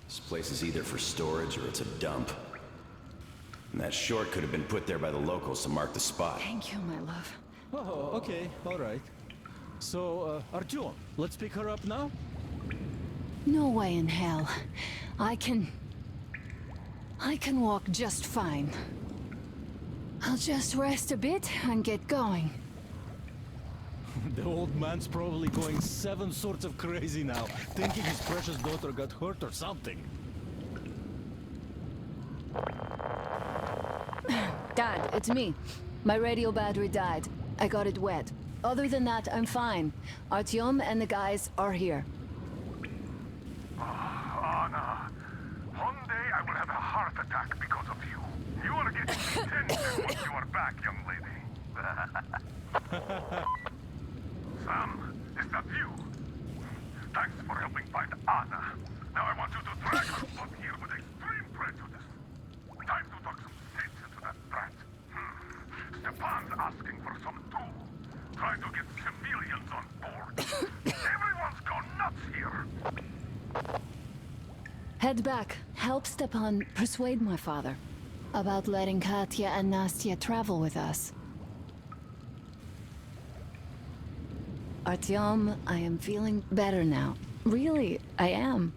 This place is either for storage or it's a dump. And that short could have been put there by the locals to mark the spot. Thank you, my love. Oh, okay, all right. So, Artyom, let's pick her up now? No way in hell. I can walk just fine. I'll just rest a bit and get going. The old man's probably going 7 sorts of crazy now, thinking his precious daughter got hurt or something. Dad, it's me. My radio battery died. I got it wet. Other than that, I'm fine. Artyom and the guys are here. Anna, one day I will have a heart attack because of you. You are getting tender once you are back, young lady. Sam, is that you? Thanks for helping find Anna. Now I want you to drag her foot here with extreme prejudice. Time to talk some sense into that brat. Stepan's asking for some too. Trying to get civilians on board. Everyone's gone nuts here. Head back. Help Stepan persuade my father about letting Katya and Nastya travel with us. Artyom, I am feeling better now. Really, I am.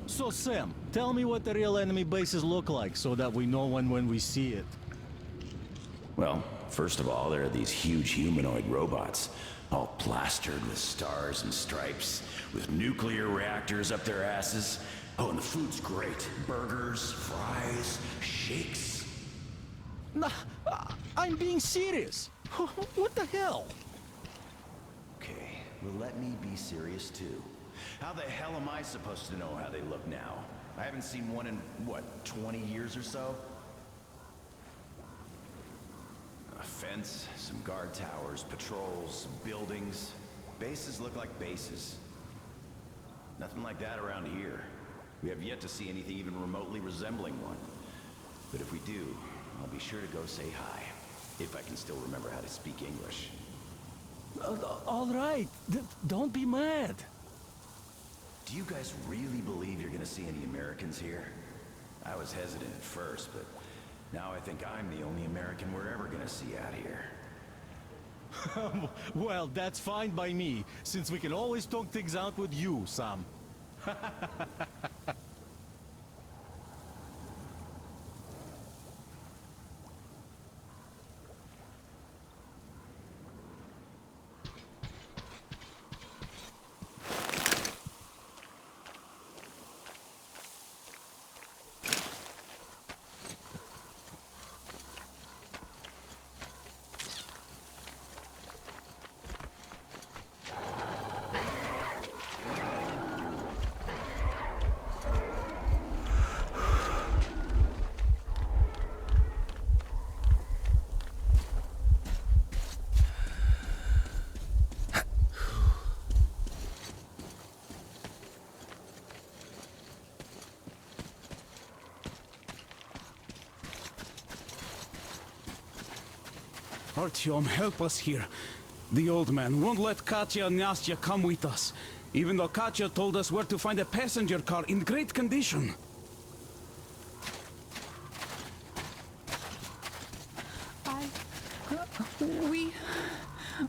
So, Sam, tell me what the real enemy bases look like so that we know when we see it. Well, first of all, there are these huge humanoid robots, all plastered with stars and stripes, with nuclear reactors up their asses. Oh, and the food's great. Burgers, fries, shakes. Nah, I'm being serious. What the hell? Okay, well let me be serious too. How the hell am I supposed to know how they look now? I haven't seen one in, what, 20 years or so? A fence, some guard towers, patrols, some buildings. Bases look like bases. Nothing like that around here. We have yet to see anything even remotely resembling one. But if we do, I'll be sure to go say hi. If I can still remember how to speak English. All right, don't be mad. Do you guys really believe you're gonna see any Americans here? I was hesitant at first, but now I think I'm the only American we're ever gonna see out here. Well, that's fine by me, since we can always talk things out with you, Sam. Artyom, help us here. The old man won't let Katya and Nastya come with us, even though Katya told us where to find a passenger car in great condition.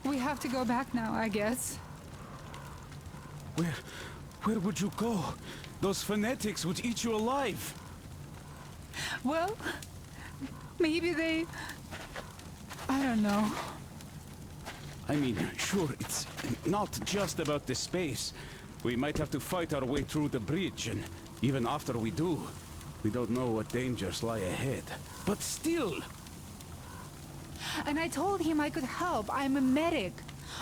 We have to go back now, I guess. Where would you go? Those fanatics would eat you alive. Well, maybe they... I don't know. I mean, sure, it's not just about the space. We might have to fight our way through the bridge, and even after we do, we don't know what dangers lie ahead. But still... And I told him I could help. I'm a medic.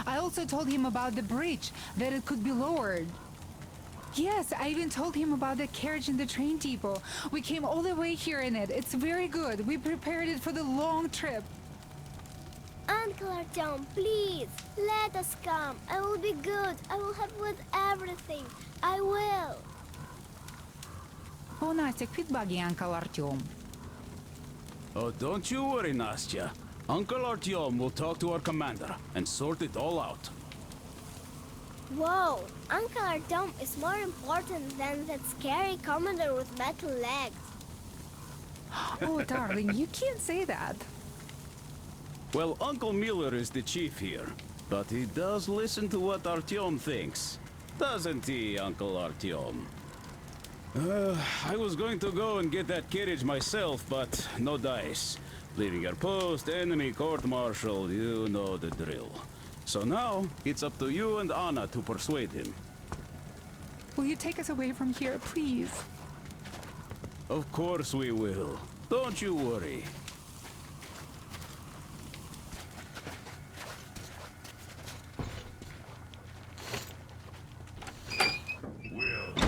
I also told him about the bridge, that it could be lowered. Yes, I even told him about the carriage in the train depot. We came all the way here in it. It's very good. We prepared it for the long trip. Uncle Artyom, please, let us come. I will be good. I will help with everything. I will. Oh, Nastya, quit bugging Uncle Artyom. Oh, don't you worry, Nastya. Uncle Artyom will talk to our commander and sort it all out. Whoa, Uncle Artyom is more important than that scary commander with metal legs. Oh, darling, you can't say that. Well, Uncle Miller is the chief here, but he does listen to what Artyom thinks. Doesn't he, Uncle Artyom? I was going to go and get that carriage myself, but no dice. Leaving your post, enemy court-martial, you know the drill. So now, it's up to you and Anna to persuade him. Will you take us away from here, please? Of course we will. Don't you worry.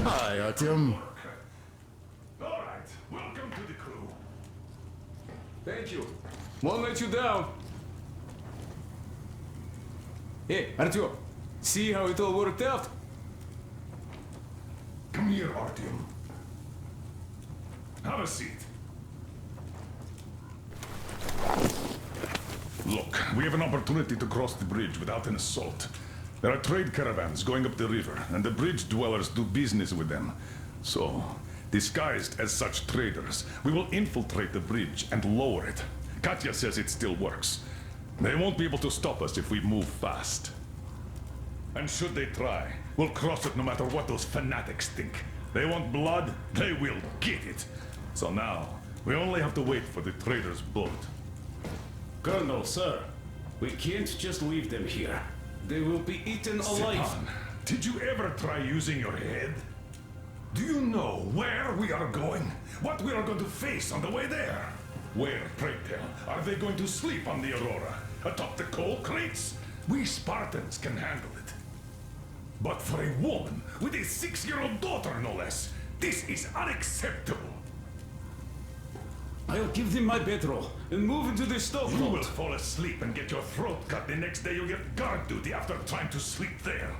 Hi, Artyom. All right, welcome to the crew. Thank you. Won't let you down. Hey, Artyom, see how it all worked out? Come here, Artyom. Have a seat. Look, we have an opportunity to cross the bridge without an assault. There are trade caravans going up the river, and the bridge dwellers do business with them. So, disguised as such traders, we will infiltrate the bridge and lower it. Katya says it still works. They won't be able to stop us if we move fast. And should they try, we'll cross it no matter what those fanatics think. They want blood, they will get it. So now, we only have to wait for the trader's boat. Colonel, sir, we can't just leave them here. They will be eaten alive. Stepan, did you ever try using your head? Do you know where we are going? What we are going to face on the way there? Where, pray tell, are they going to sleep on the Aurora? Atop the coal crates? We Spartans can handle it. But for a woman with a 6-year-old daughter, no less, this is unacceptable. I'll give them my bedroll and move into the stove. You will fall asleep and get your throat cut the next day you get guard duty after trying to sleep there.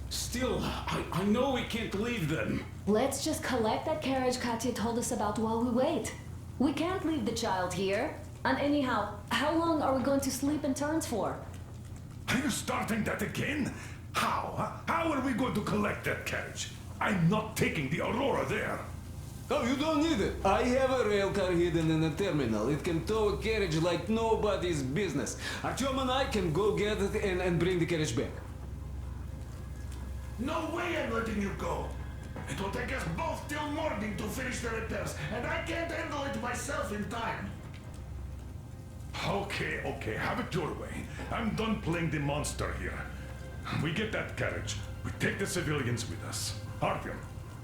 Still, I know we can't leave them. Let's just collect that carriage Katya told us about while we wait. We can't leave the child here. And anyhow, how long are we going to sleep in turns for? Are you starting that again? How? How are we going to collect that carriage? I'm not taking the Aurora there. Oh, you don't need it. I have a rail car hidden in the terminal. It can tow a carriage like nobody's business. Artyom and I can go get it and bring the carriage back. No way I'm letting you go. It will take us both till morning to finish the repairs, and I can't handle it myself in time. Okay, have it your way. I'm done playing the monster here. We get that carriage. We take the civilians with us. Artyom,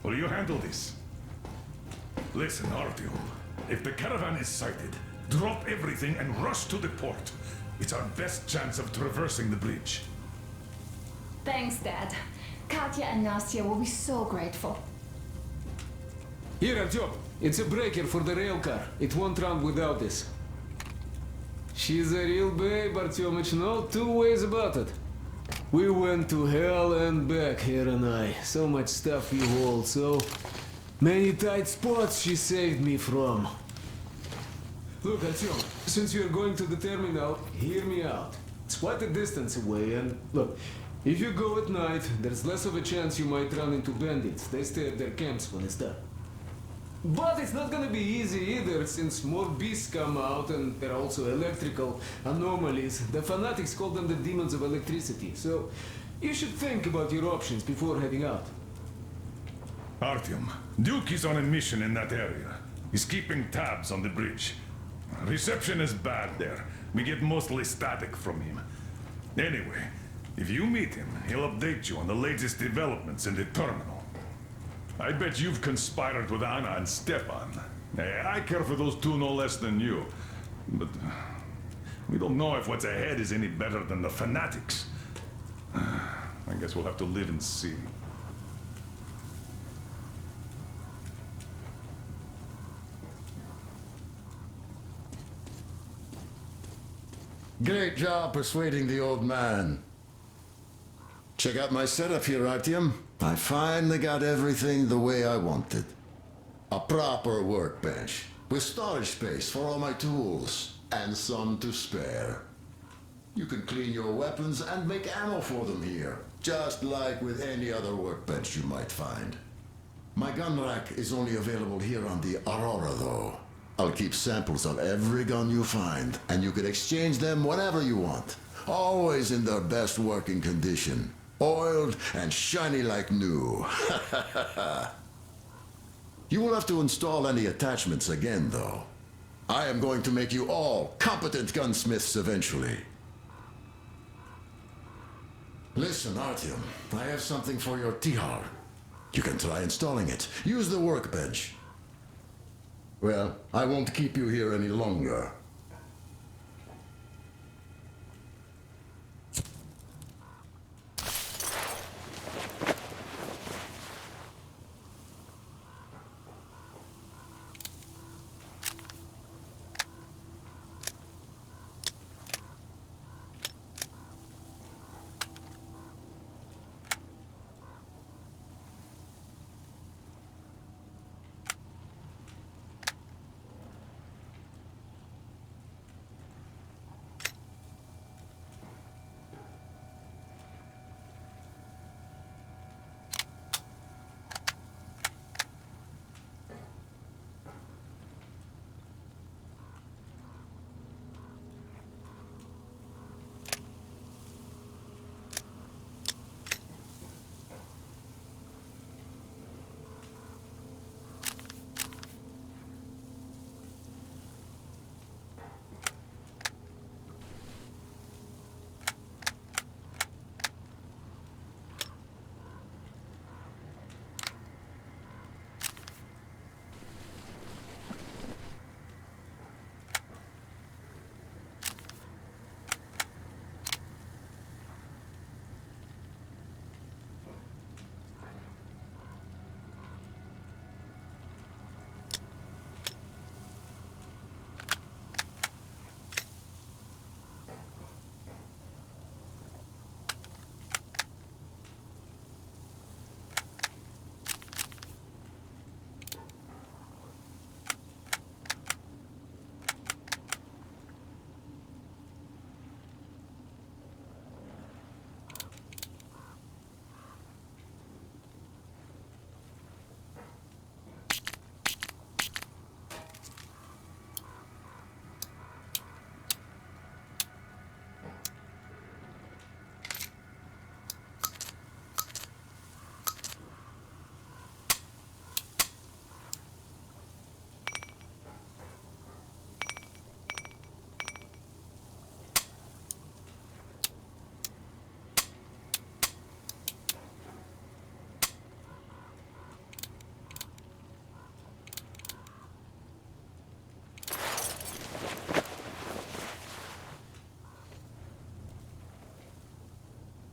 will you handle this? Listen, Artyom. If the caravan is sighted, drop everything and rush to the port. It's our best chance of traversing the bridge. Thanks, Dad. Katya and Nastya will be so grateful. Here, Artyom. It's a breaker for the rail car. It won't run without this. She's a real babe, Artyomich. No two ways about it. We went to hell and back, her and I. So much stuff we hold, so many tight spots she saved me from. Look, Artyom, since you're going to the terminal, hear me out. It's quite a distance away, and look, if you go at night, there's less of a chance you might run into bandits. They stay at their camps when it's dark. But it's not gonna be easy either, since more beasts come out, and there are also electrical anomalies. The fanatics call them the demons of electricity, so you should think about your options before heading out. Artyom, Duke is on a mission in that area. He's keeping tabs on the bridge. Reception is bad there. We get mostly static from him. Anyway, if you meet him, he'll update you on the latest developments in the terminal. I bet you've conspired with Anna and Stepan. I care for those two no less than you. But we don't know if what's ahead is any better than the fanatics. I guess we'll have to live and see. Great job persuading the old man. Check out my setup here, Artyom. I finally got everything the way I wanted. A proper workbench, with storage space for all my tools, and some to spare. You can clean your weapons and make ammo for them here, just like with any other workbench you might find. My gun rack is only available here on the Aurora, though. I'll keep samples of every gun you find, and you can exchange them whenever you want. Always in their best working condition. Oiled and shiny like new. You will have to install any attachments again, though. I am going to make you all competent gunsmiths eventually. Listen, Artyom, I have something for your Tihar. You can try installing it. Use the workbench. Well, I won't keep you here any longer.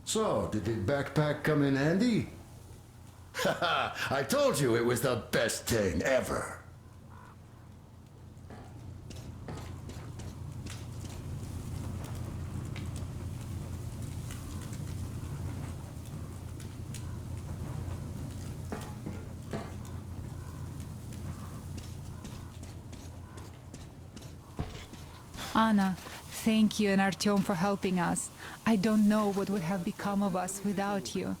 So, did the backpack come in handy? Haha, I told you it was the best thing ever. Anna, thank you and Artyom for helping us. I don't know what would have become of us without you.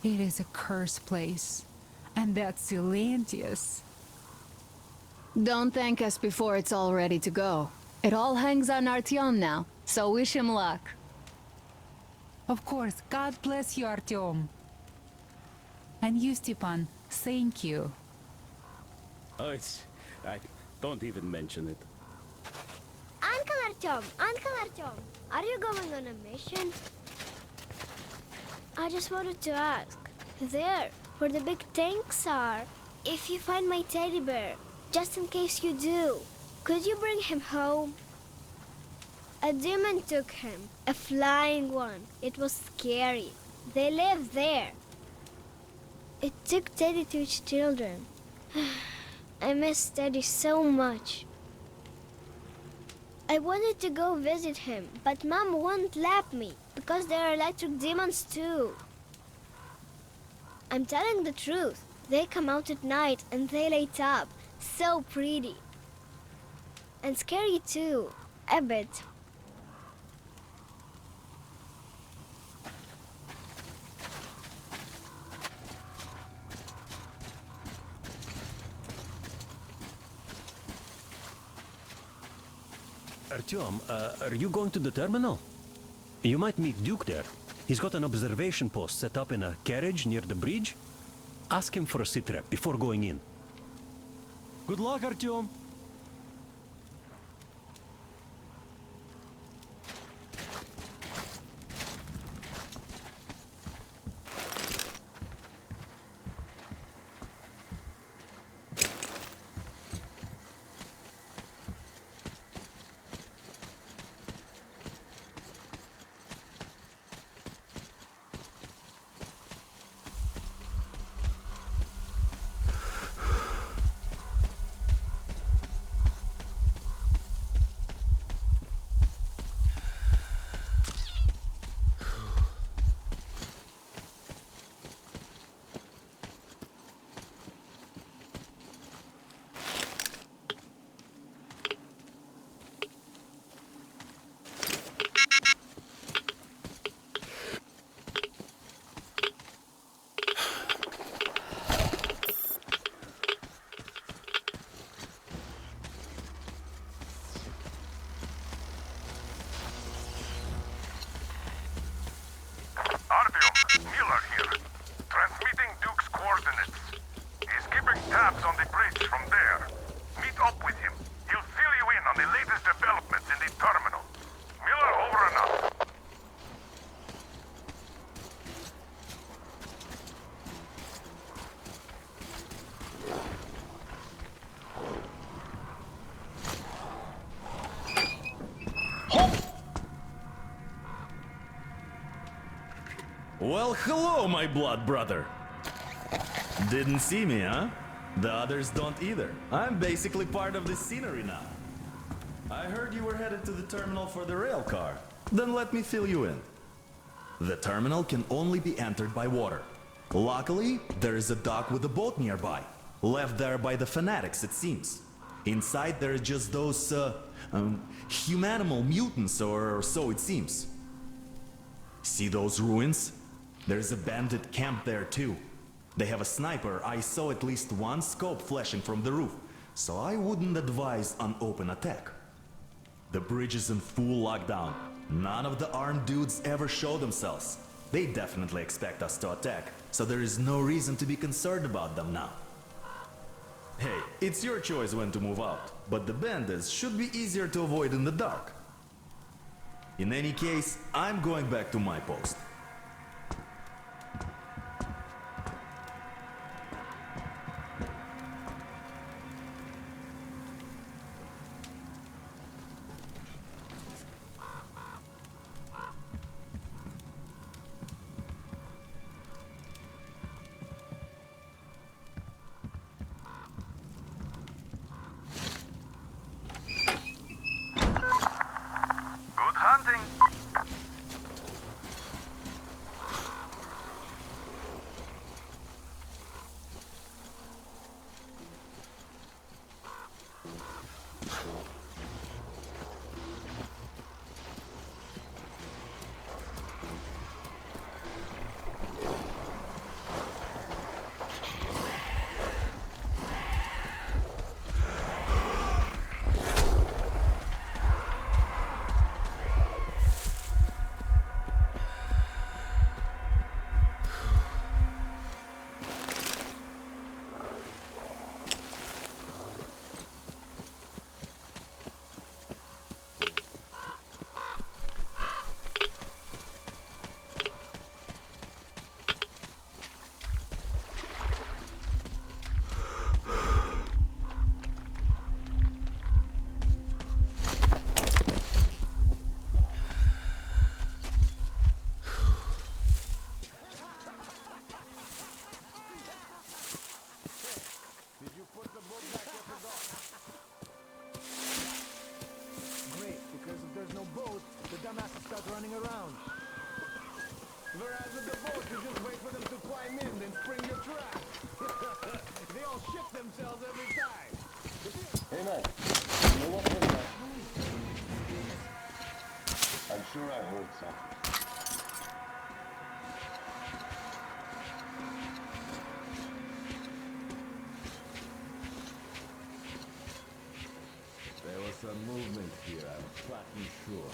It is a cursed place. And that's Silantius. Don't thank us before it's all ready to go. It all hangs on Artyom now, so wish him luck. Of course, God bless you, Artyom. And you, Stepan, thank you. Oh, I don't even mention it. Uncle Artyom, are you going on a mission? I just wanted to ask, there, where the big tanks are, if you find my teddy bear, just in case you do, could you bring him home? A demon took him, a flying one. It was scary. They live there. It took Teddy to its children. I miss Teddy so much. I wanted to go visit him, but Mom won't let me because there are electric demons too. I'm telling the truth. They come out at night and they light up. So pretty. And scary too. A bit. Artyom, are you going to the terminal? You might meet Duke there. He's got an observation post set up in a carriage near the bridge. Ask him for a sitrep before going in. Good luck, Artyom. Miller here. Transmitting Duke's coordinates. He's keeping tabs on the bridge from there. Meet up with him. He'll fill you in on the latest developments in the terminal. Miller, over and out. Well, hello, my blood brother. Didn't see me, huh? The others don't either. I'm basically part of the scenery now. I heard you were headed to the terminal for the rail car. Then let me fill you in. The terminal can only be entered by water. Luckily, there is a dock with a boat nearby. Left there by the fanatics, it seems. Inside there are just those, humanimal mutants, or so it seems. See those ruins? There's a bandit camp there too. They have a sniper. I saw at least one scope flashing from the roof, so I wouldn't advise an open attack. The bridge is in full lockdown. None of the armed dudes ever show themselves. They definitely expect us to attack, so there is no reason to be concerned about them now. Hey, it's your choice when to move out, but the bandits should be easier to avoid in the dark. In any case, I'm going back to my post. around. Whereas with the boat, you just wait for them to climb in, then spring your trap. They all shit themselves every time. Hey man, you know what was that? I'm sure I heard something. There was some movement here, I'm fucking sure.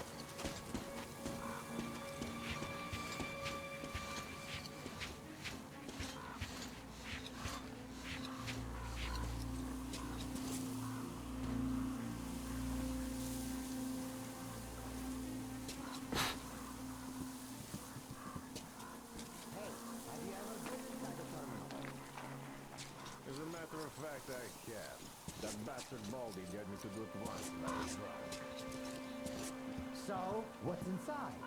As a matter of fact, I can. That bastard Baldy dared me to do it once, and I was wrong. So, what's inside?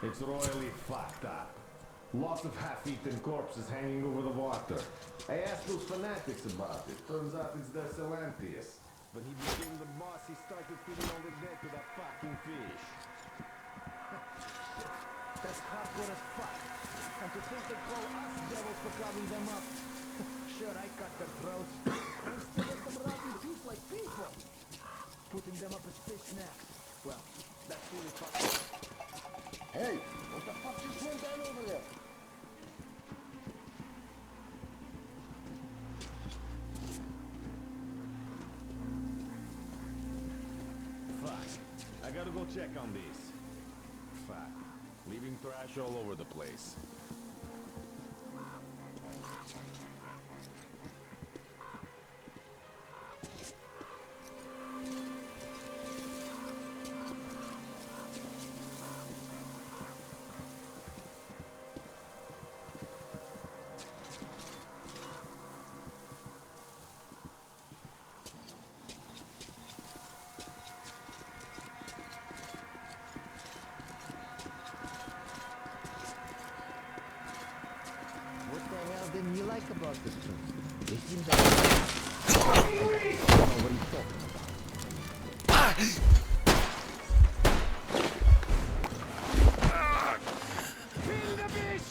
It's royally fucked up. Lots of half-eaten corpses hanging over the water. I asked those fanatics about it. Turns out it's their Celantius. When he became the boss, he started feeding all the dead to that fucking fish. That's hardcore as fuck. And to think they call us devils for carving them up. Sure, I cut their throats. And still let them rot in peace like people. Putting them up as fish snacks. Well, that's really fucked up. Hey, what the fuck just went down over there? Fuck. I gotta go check on these. Fuck. Leaving trash all over the place. What the hell didn't you like about this tune? It seems like... I don't know what he's talking about. Kill the bitch!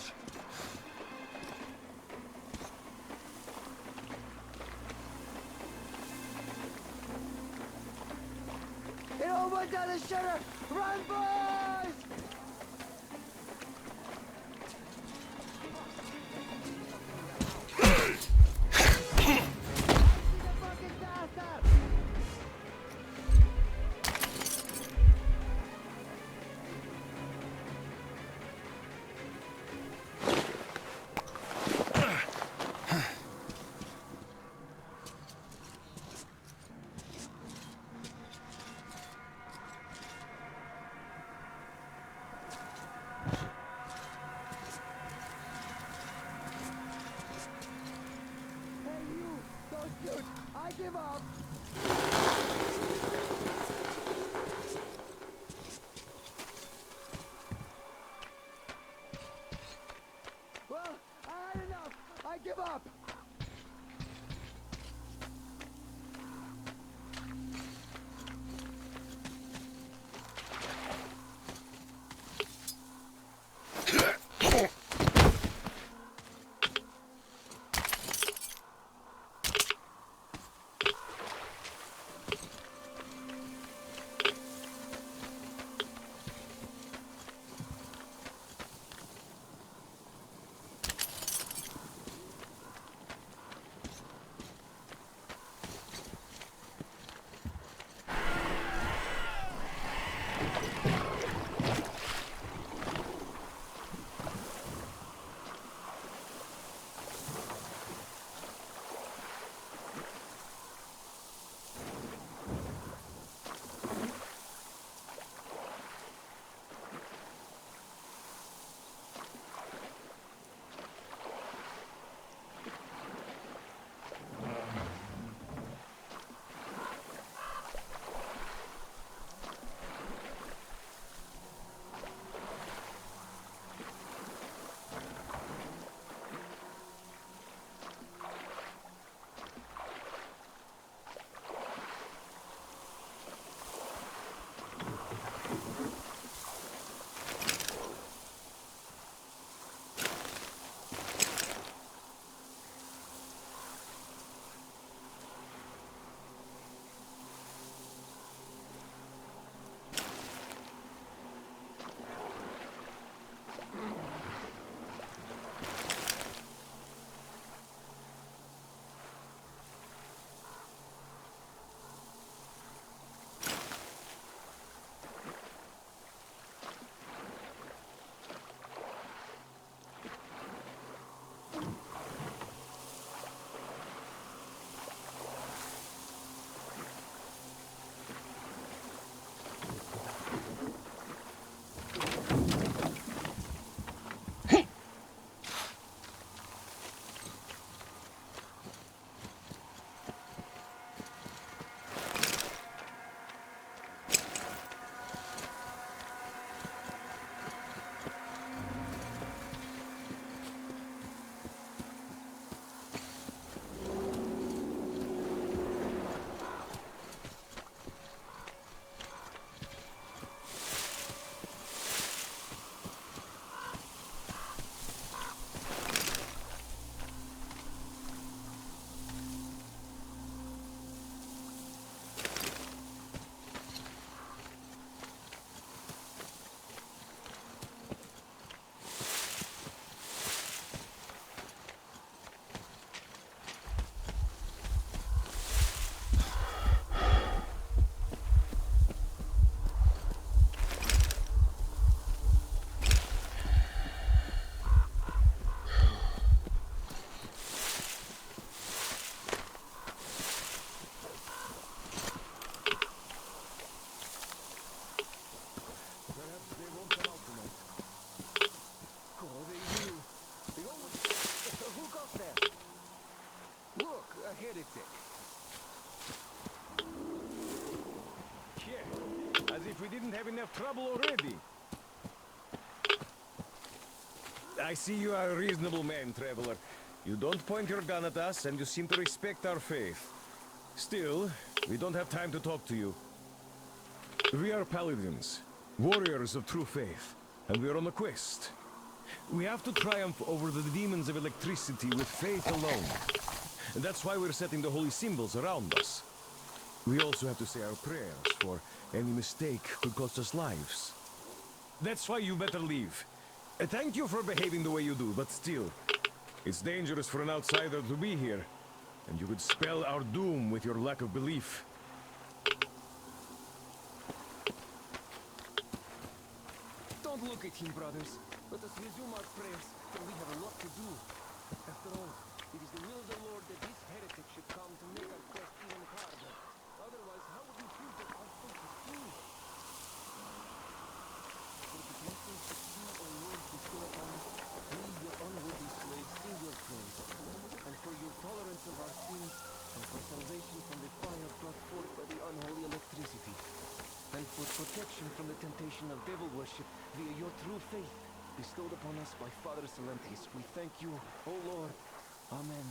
It all went down the shutter! Run, boys! I give up! Well, I had enough! I give up! As if we didn't have enough trouble already. I see you are a reasonable man, traveler. You don't point your gun at us, and you seem to respect our faith. Still, we don't have time to talk to you. We are paladins, warriors of true faith, and we are on a quest. We have to triumph over the demons of electricity with faith alone. And that's why we're setting the holy symbols around us. We also have to say our prayers, for any mistake could cost us lives. That's why you better leave. Thank you for behaving the way you do, but still, it's dangerous for an outsider to be here, and you could spell our doom with your lack of belief. Don't look at him, brothers. Let us resume our prayers, for we have a lot to do. After all, it is the will of the Lord that this heretic should come to make our quest even harder. Otherwise, how would we prove that our faith is true? For the blessings that you, O Lord, bestow upon us, we, your unworthy slaves, sing your praise. And for your tolerance of our sins, and for salvation from the fire brought forth by the unholy electricity. And for protection from the temptation of devil worship via your true faith, bestowed upon us by Father Salentis, we thank you, O Lord. Amen.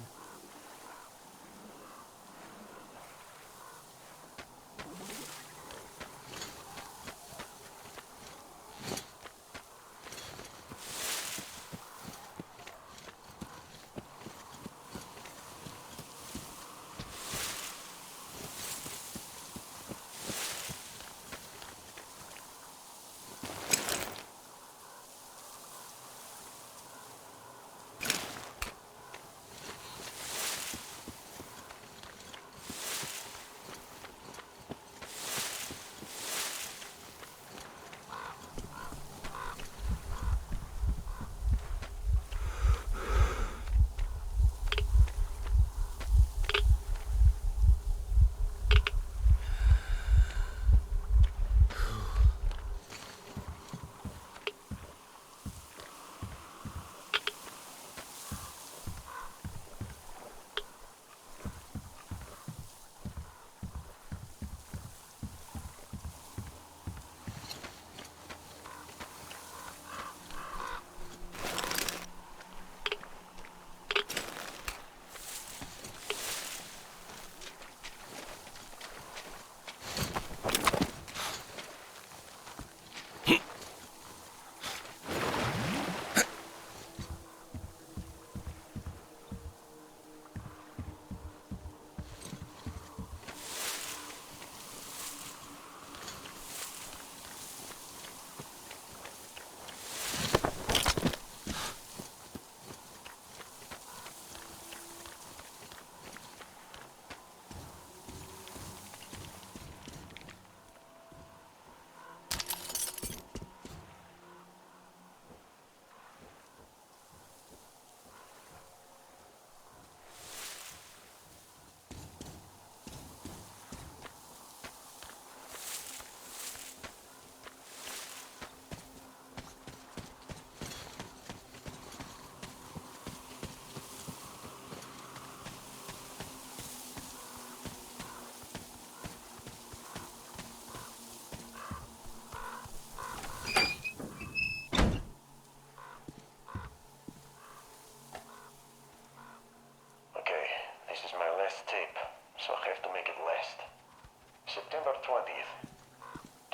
September 20th.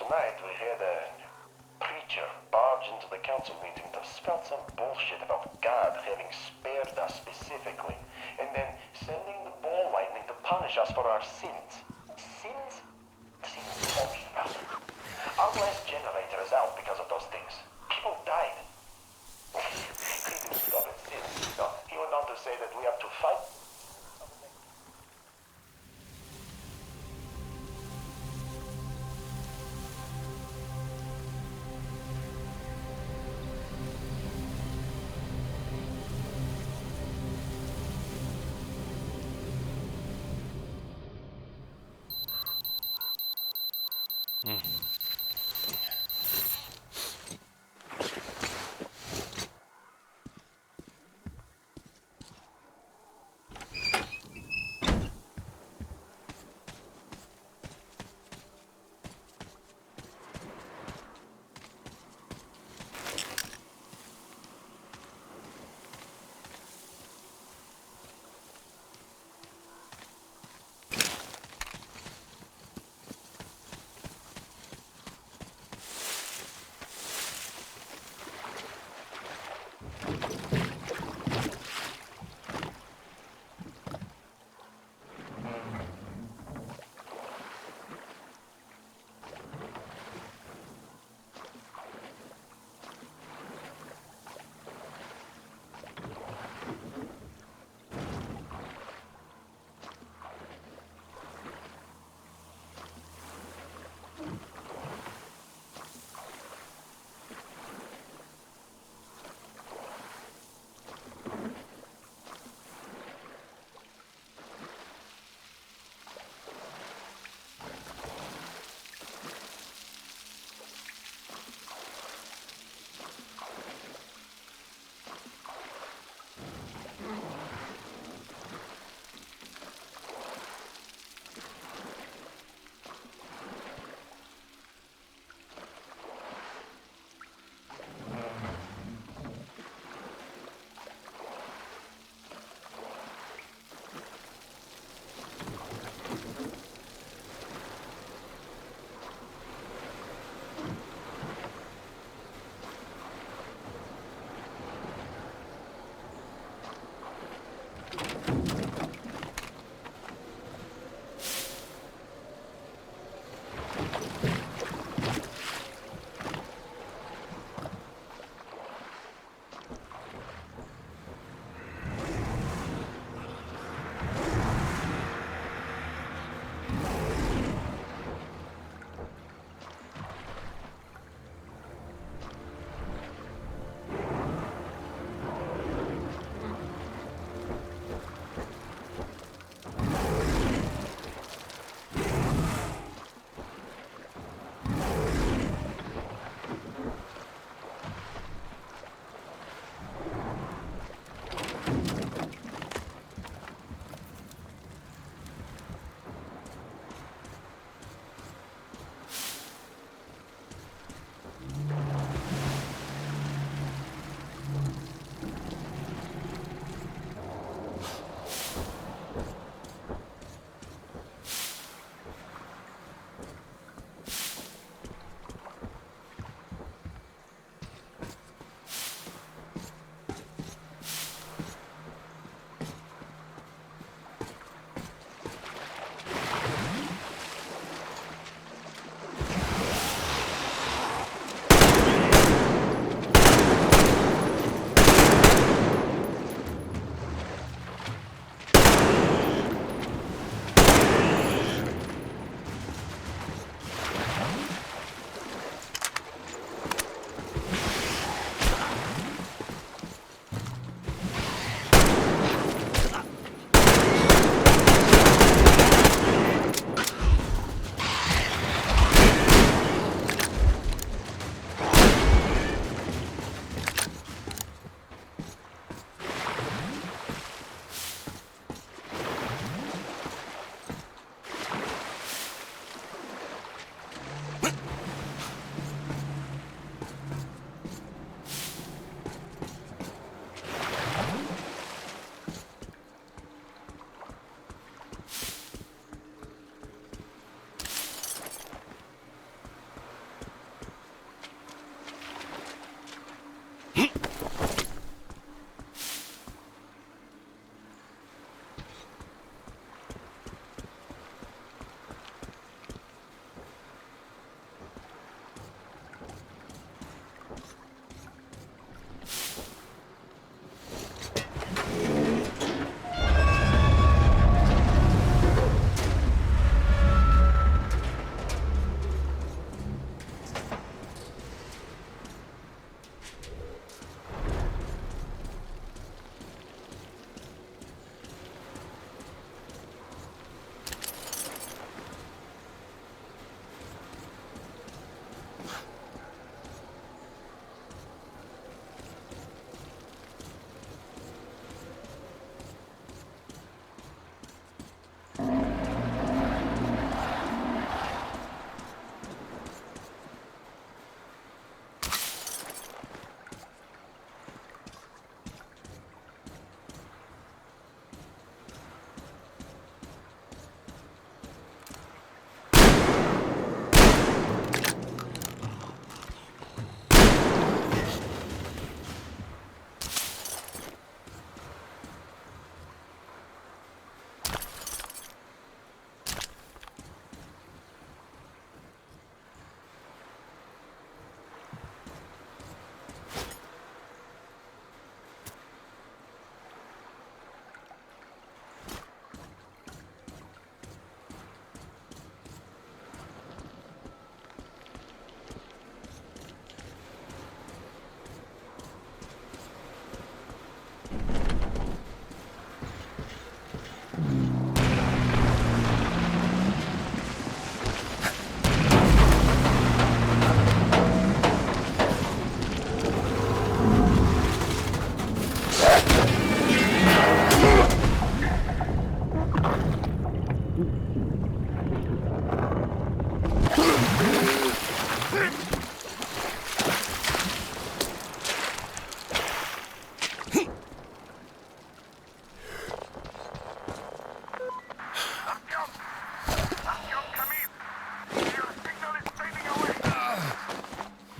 Tonight we had a preacher barge into the council meeting to spout some bullshit about God having spared us specifically, and then sending the ball lightning to punish us for our sins. Sins? Sins talking about. Our last generator is out because of those things. People died. He didn't stop at sins. No, he went on to say that we have to fight.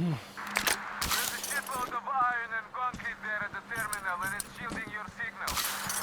There's a shitload of iron and concrete there at the terminal, and it's shielding your signal.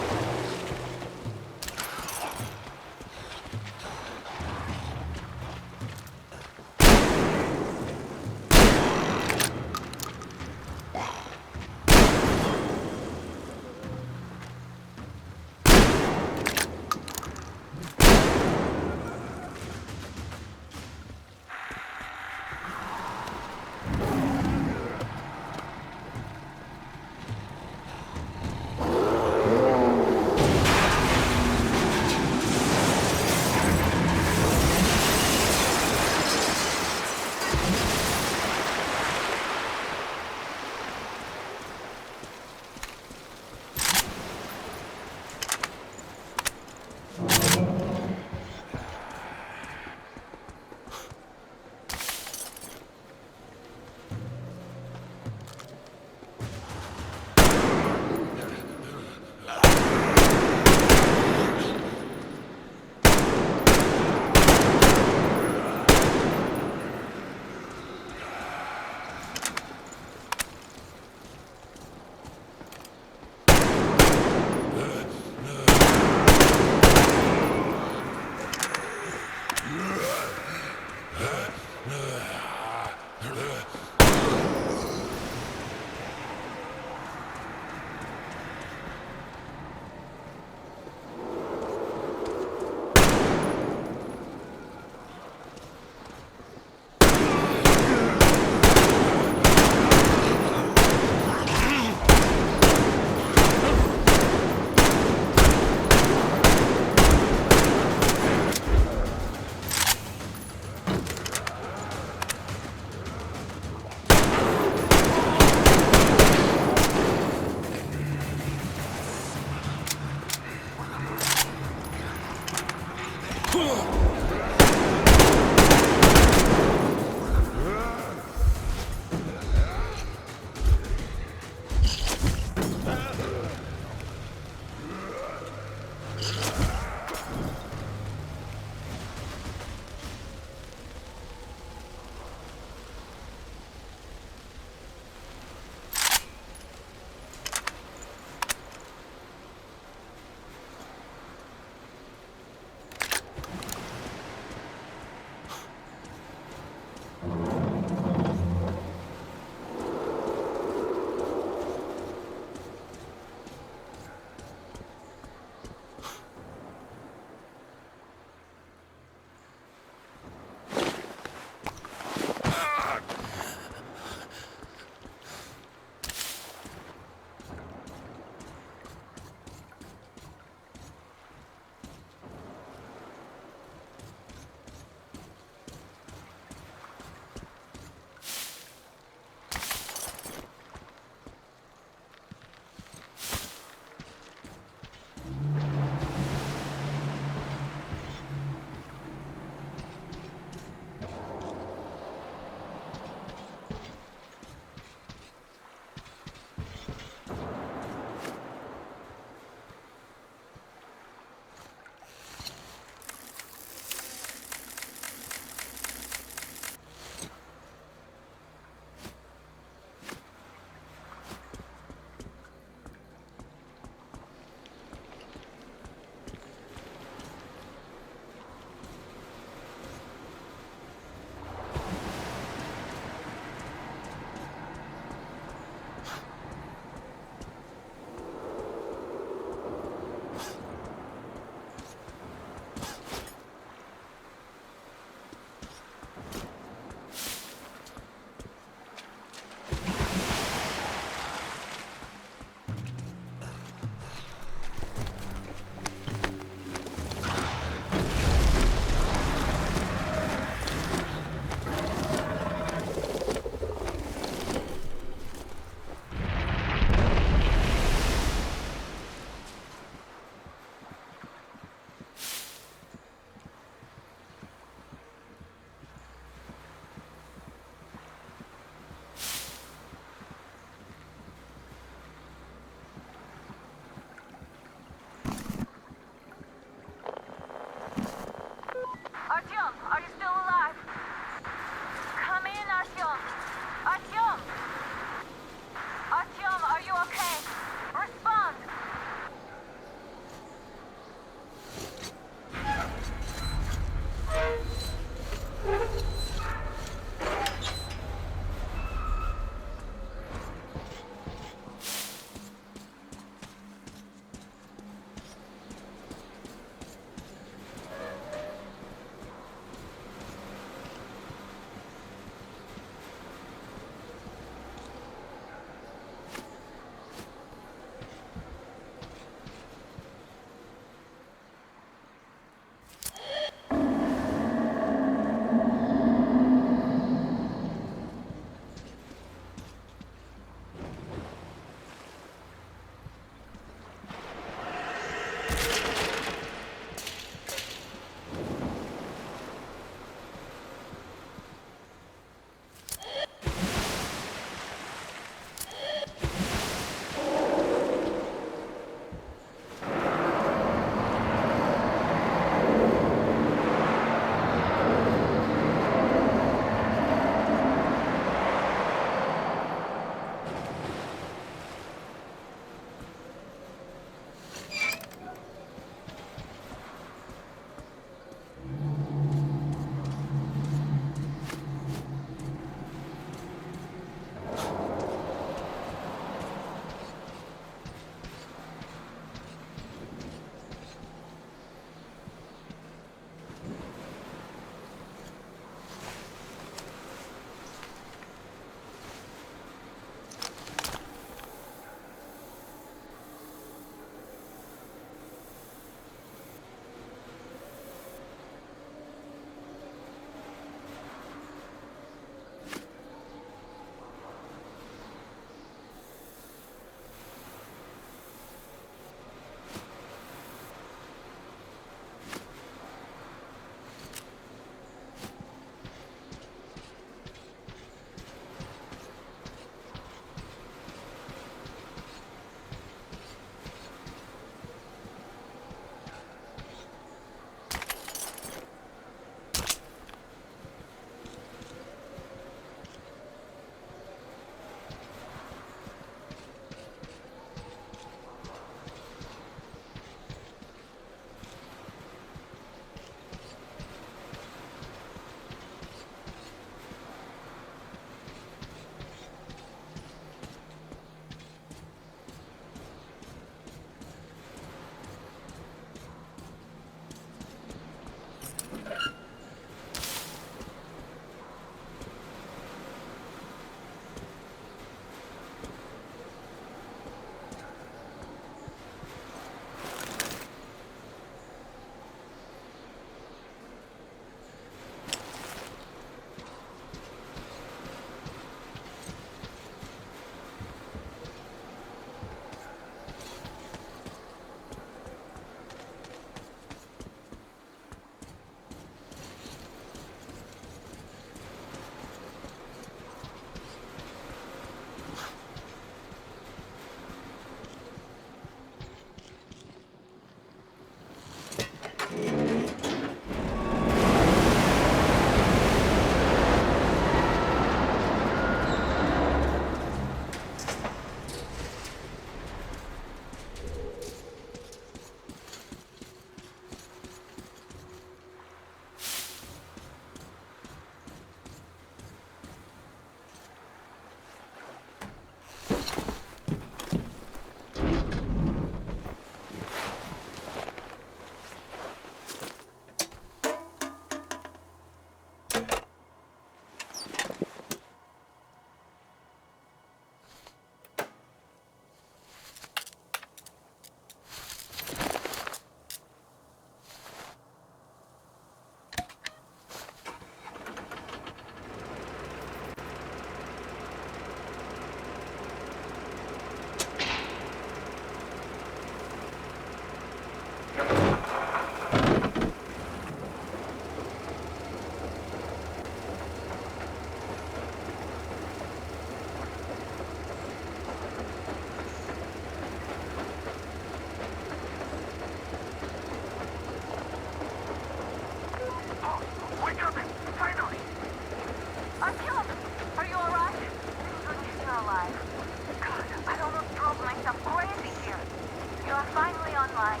You're finally online.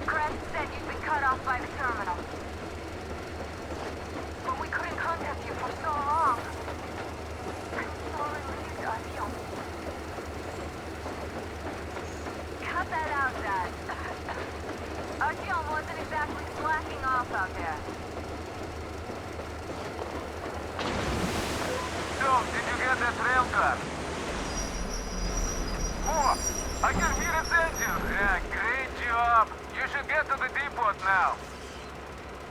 Crest said you'd been cut off by the terminal. But we couldn't contact you for so long. I'm so relieved, Artyom. Cut that out, Dad. Artyom wasn't exactly slacking off out there. So, did you get that rail car? Oh, I can hear its engine. Yeah, great job. You should get to the depot now.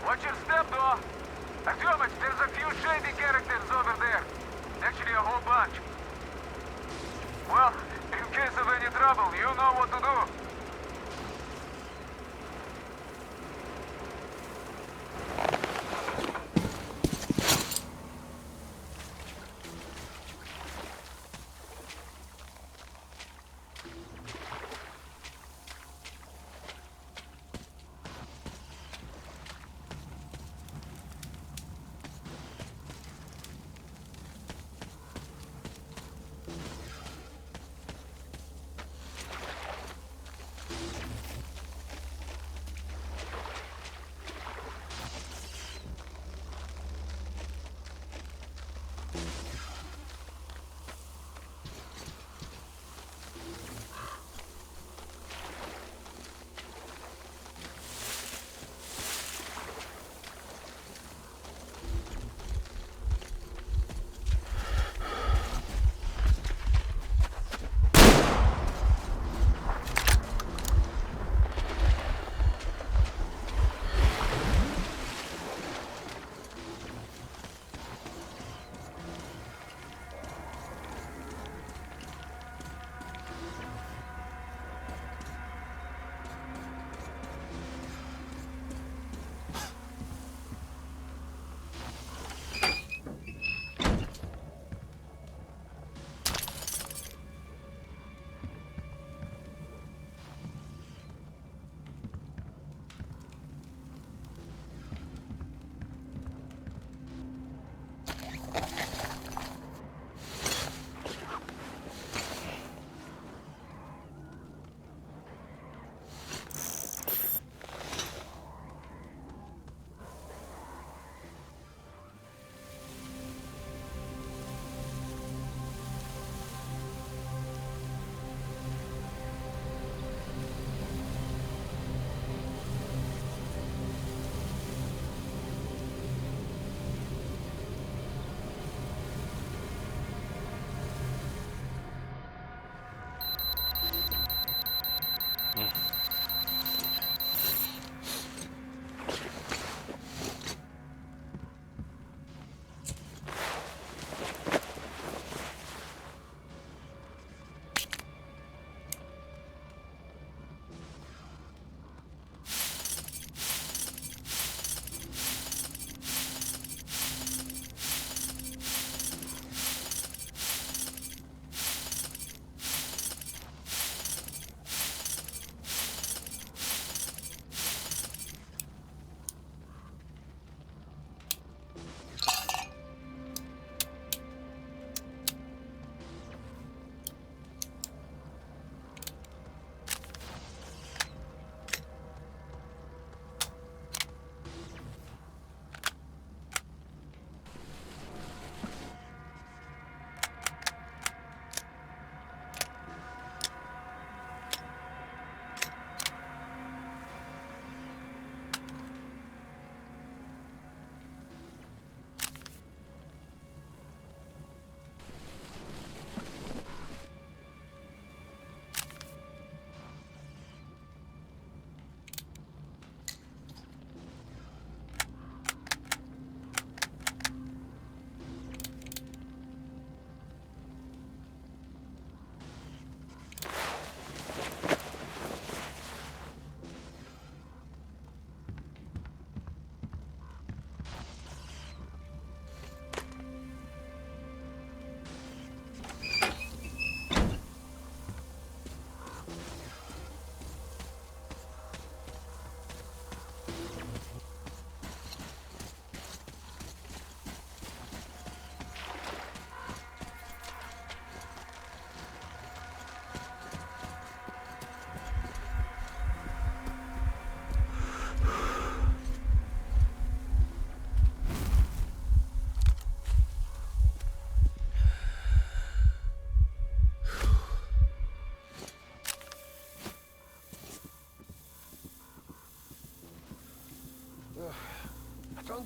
Watch your step, though. Artyomich, there's a few shady characters over there. Actually, a whole bunch. Well, in case of any trouble, you know what to do.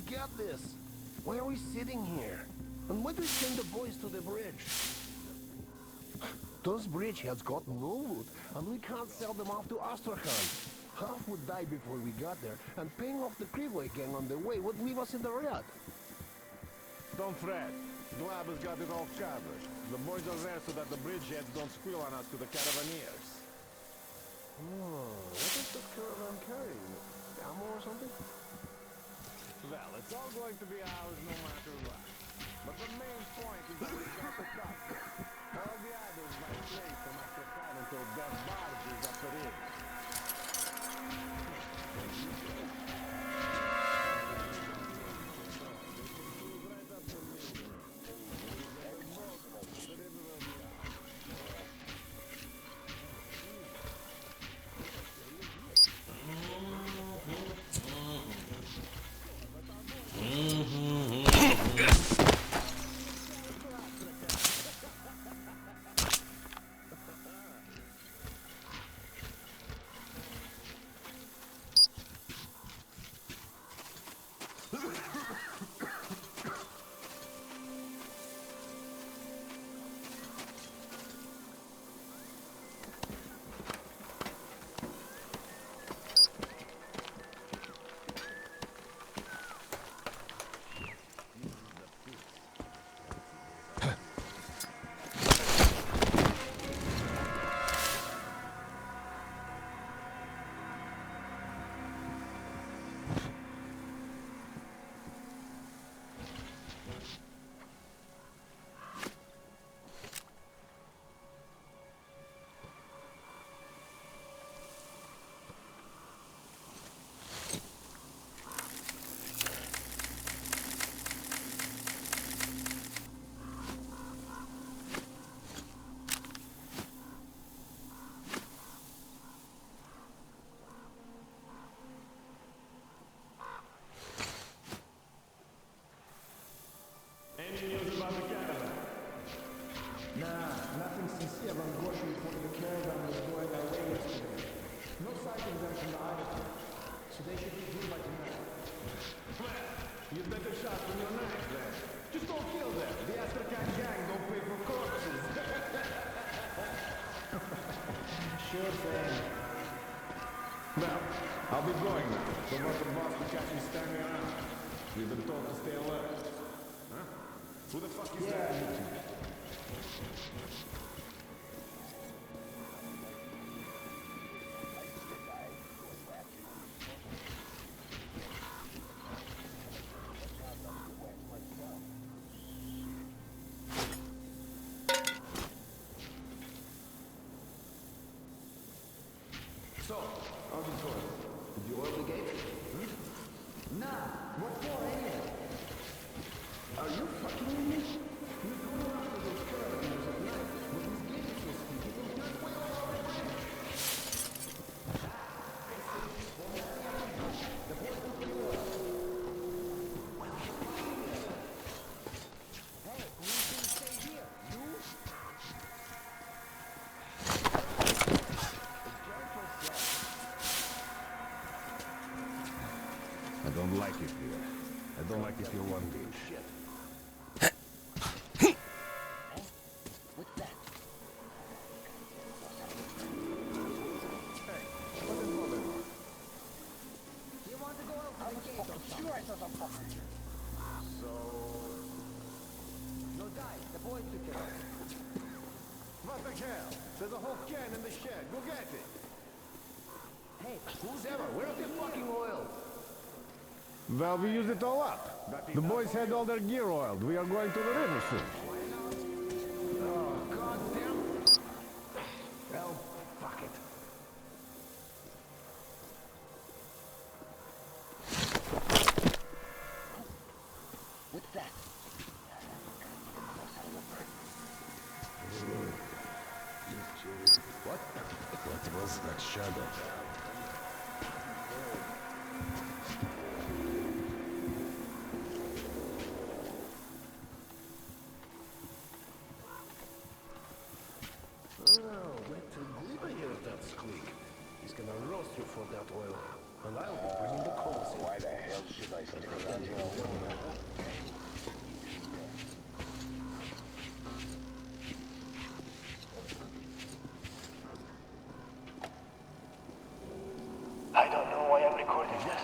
get this? Why are we sitting here? And why do we send the boys to the bridge? Those bridgeheads got no wood, and we can't sell them off to Astrakhan. Half would die before we got there, and paying off the Krivoy gang on the way would leave us in the red. Don't fret. Glab has got it all covered. The boys are there so that the bridgeheads don't squeal on us to the caravaneers. Oh, what is the caravan carrying? Ammo or something? Well, it's all going to be ours no matter what. But the main point is that we got the cup. All the others might play from Astrakhan until their barge is up the ridge. Any news about the caravan? Nah, nothing sincere on Goshen reported the caravan was going their way yesterday. No sight of them from the island, so they should be here by tonight. Well, you'd better shot from your knife then. Just don't kill them. The Astrakhan gang don't pay for corpses. Sure thing. Well, I'll be going now. Don't want the boss to catch me standing around. We've been told to stay alert. Huh? Who the fuck is that? So, how's it going? Did you oil the gate? Hmm? Nah, what for anyway? Are you fucking with me? You're going after those caravans at night, but these gates are speaking, it's not way all the way. The boys will kill us. Hey, who's gonna stay here? You? I don't like it here. I don't like it here one bit. What's that? You want to go out the gate or something? So... No die, the boys took it off. What the hell? There's a whole can in the shed. Go get it. Hey, who's ever? Where's the fucking oil? Well, we used it all up. The boys had all their gear oiled. We are going to the river soon. Oh, goddamn. Well, fuck it. What's that? What was that shadow? Oh, wait till Gleba hears that squeak. He's gonna roast you for that oil. And I'll be bringing the coals in. Why the hell should I stick around here alone? I don't know why I'm recording this.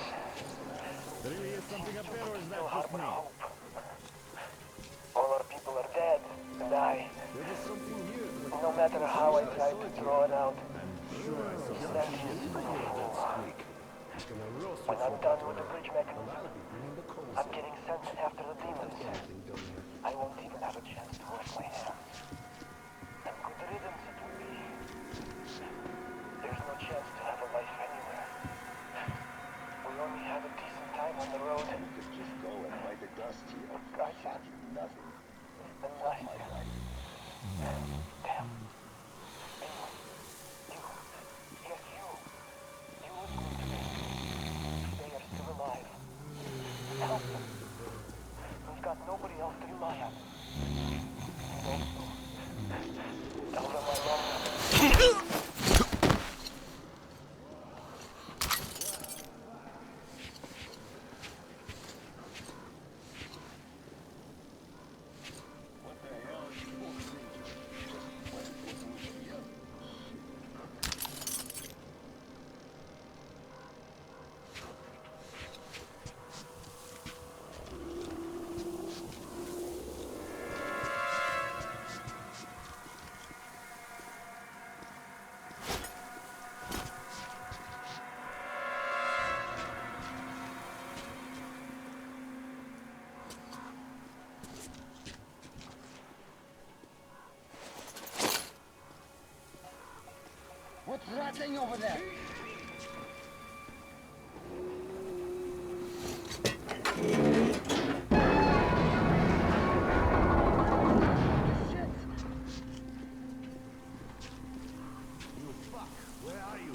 Really is something up there, or is that Still just harbor me? hope. All our people are dead, and There was something here. no matter how I try to throw it out, Sure, I saw humanity is something. full of fools. It's gonna roast When I'm done with the bridge and mechanism, I'll be bringing the coals I'm in. getting sent after the demons. Anything down here. I won't even have a chance to wash my hands. And good riddance it will be. There's no chance to have a life anywhere. We only have a decent time on the road. You could just go and fight the dust here. Gotcha. Nothing. The night. Damn. Yes, you. You would go to me. They are still alive. Help them. We've got nobody else to rely on. Tell them I love them. What's rattling over there? Where are you?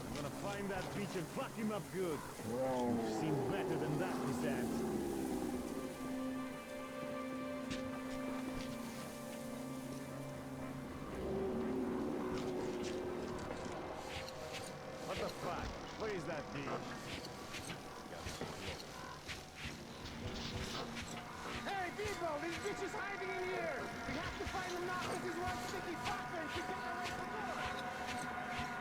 I'm gonna find that bitch and fuck him up good. You've seen better than that, Miss Ants. What the fuck? Where is that bitch? Hey, people! These bitches hiding in here! We have to find them now because he's one sticky fucker and she got away from us!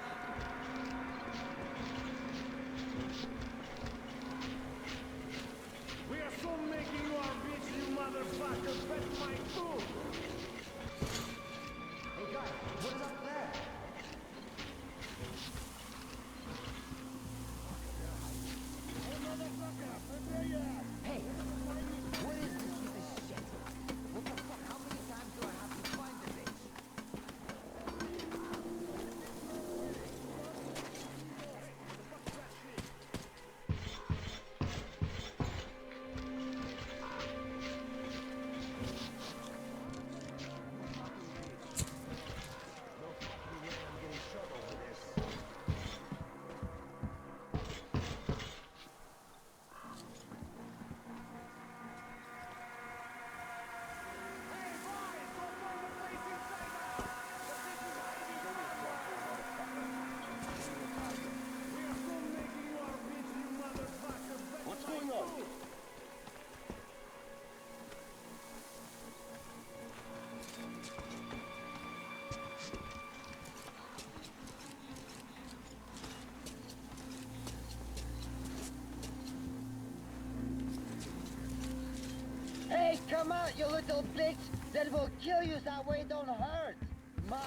We are so making you our bitch, you motherfucker! Bet my food! Hey guys, what is up there? Hey, what is this piece of shit? What the fuck? How many times do I have to find the bitch? What's going on? Hey, come out, you little bitch! That will kill you that way it don't hurt much!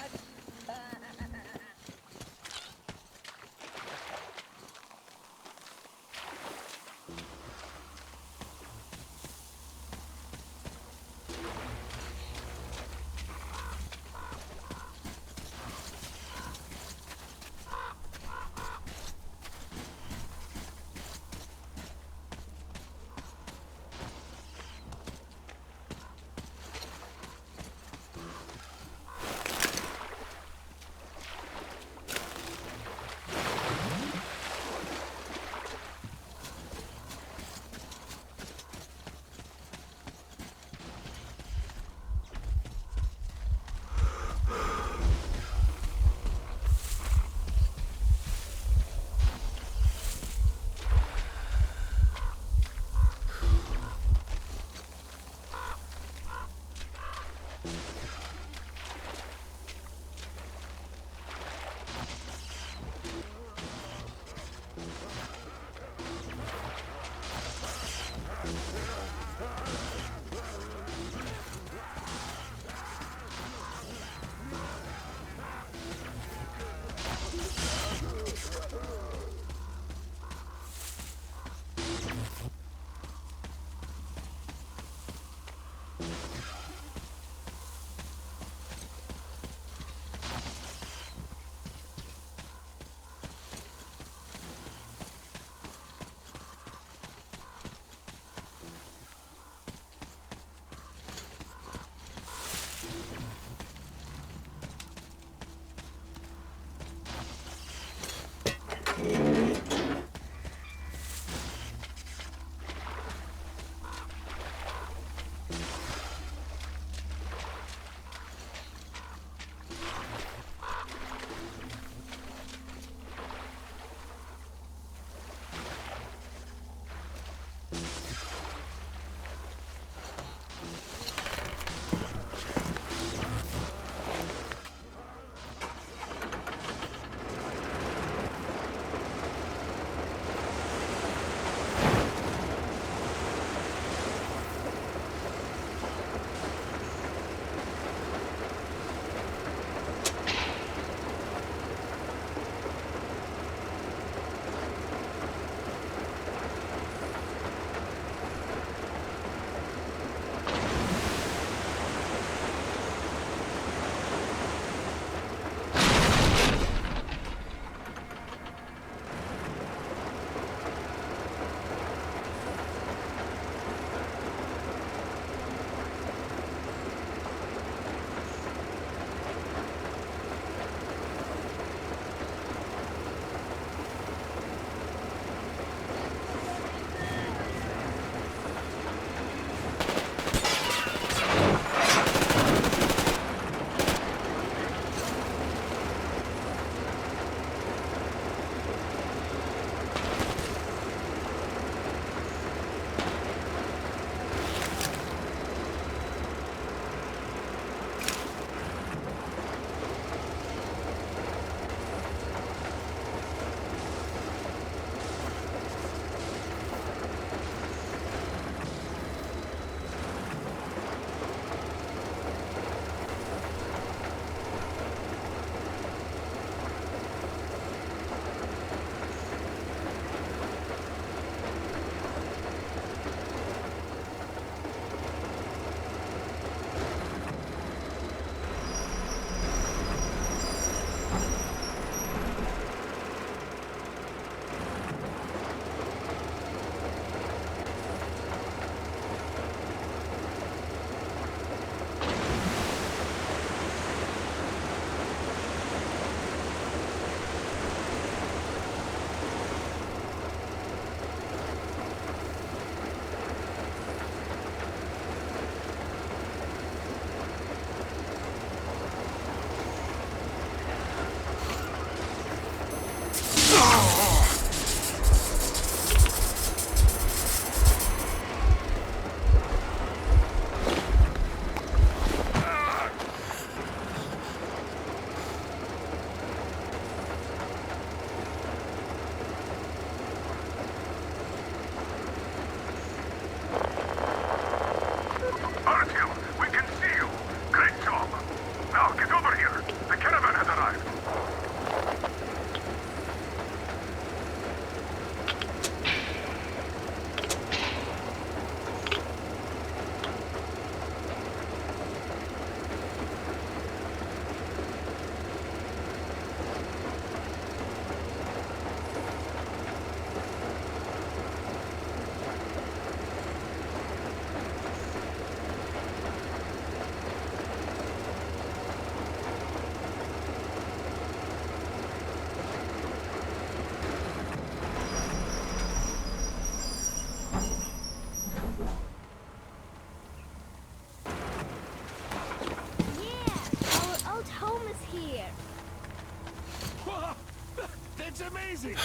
That's amazing!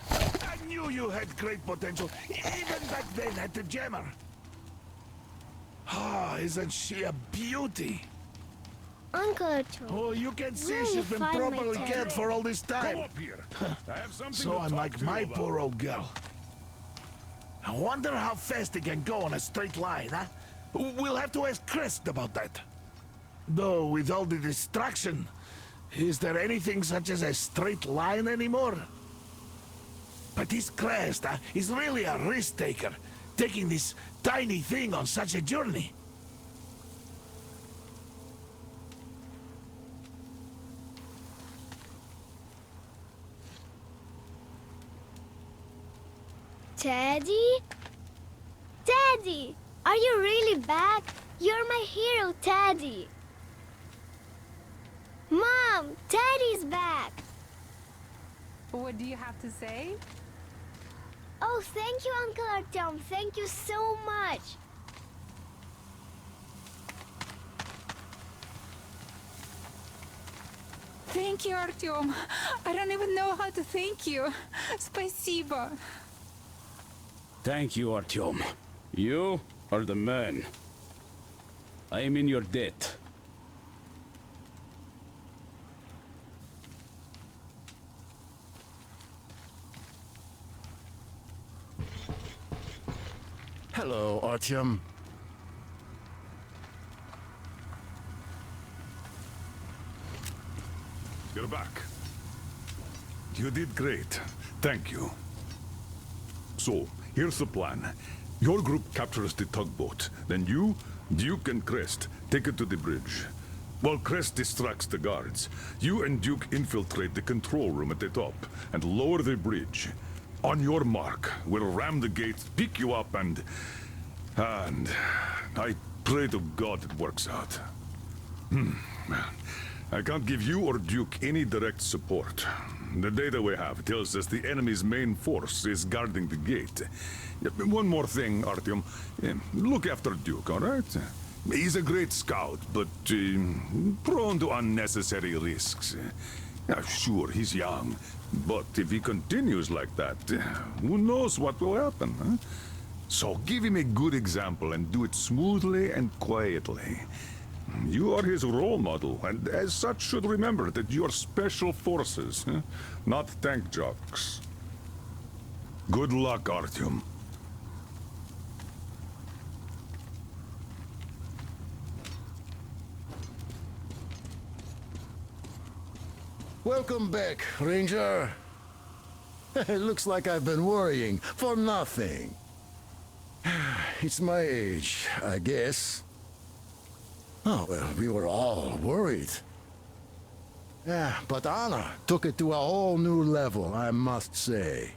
I knew you had great potential, even back then at the Jammer. Ah, isn't she a beauty? Uncle Artyom. Oh, you can see where she's you been find my properly teddy cared bear? for all this time. Come up here. I have something So to unlike talk to my you about. poor old girl. I wonder how fast it can go on a straight line, huh? We'll have to ask Crest about that. Though, with all the distraction, is there anything such as a straight line anymore? But this Crest is really a risk-taker, taking this tiny thing on such a journey. Teddy? Teddy! Are you really back? You're my hero, Teddy! Mom! Teddy's back! What do you have to say? Oh, thank you, Uncle Artyom. Thank you so much. Thank you, Artyom. I don't even know how to thank you. Спасибо. Thank you, Artyom. You are the man. I am in your debt. Hello, Artyom. You're back. You did great. Thank you. So, here's the plan. Your group captures the tugboat. Then you, Duke, and Crest take it to the bridge. While Crest distracts the guards, you and Duke infiltrate the control room at the top and lower the bridge. On your mark, we'll ram the gates, pick you up, and I pray to God it works out. I can't give you or Duke any direct support. The data we have tells us the enemy's main force is guarding the gate. One more thing, Artyom. Look after Duke, all right? He's a great scout, but prone to unnecessary risks. Sure, he's young, but if he continues like that, who knows what will happen, huh? So give him a good example and do it smoothly and quietly. You are his role model, and as such should remember that you are special forces, not tank jocks. Good luck, Artyom. Welcome back, Ranger. It looks like I've been worrying for nothing. It's my age, I guess. Oh, well, we were all worried. Yeah, but Anna took it to a whole new level, I must say.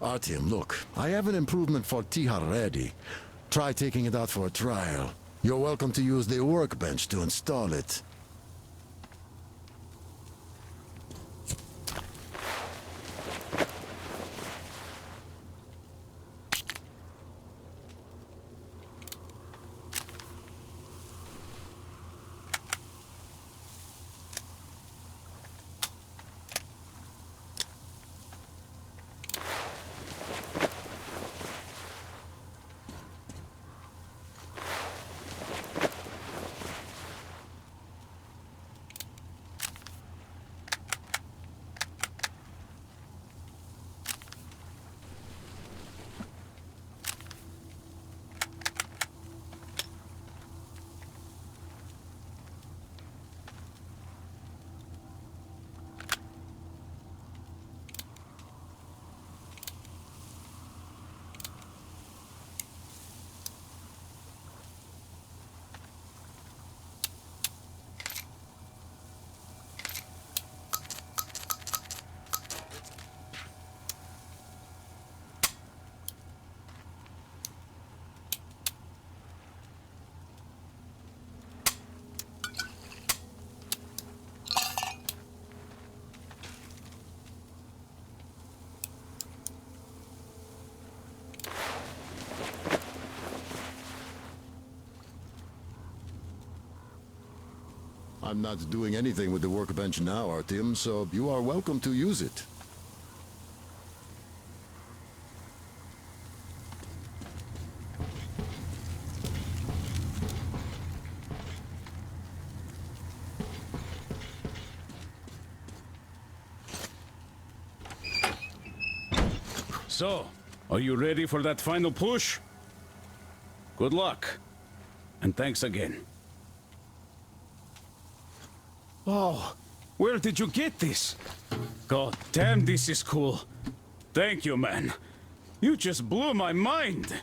Artyom, look, I have an improvement for Tihar ready. Try taking it out for a trial. You're welcome to use the workbench to install it. I'm not doing anything with the workbench now, Artyom, so you are welcome to use it. So, are you ready for that final push? Good luck. And thanks again. Oh, where did you get this? God damn, this is cool. Thank you, man. You just blew my mind.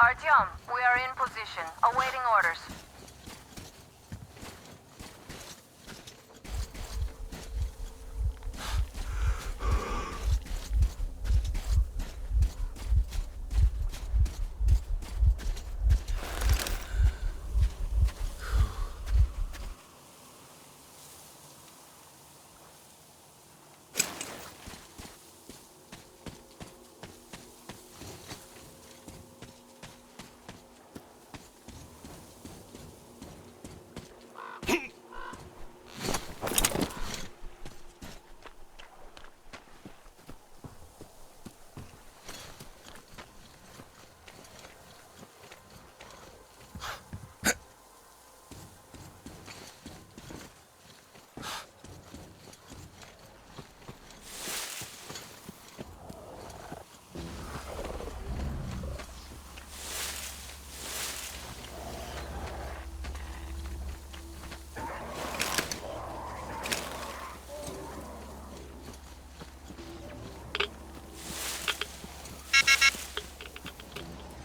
Artyom, we are in position, awaiting orders.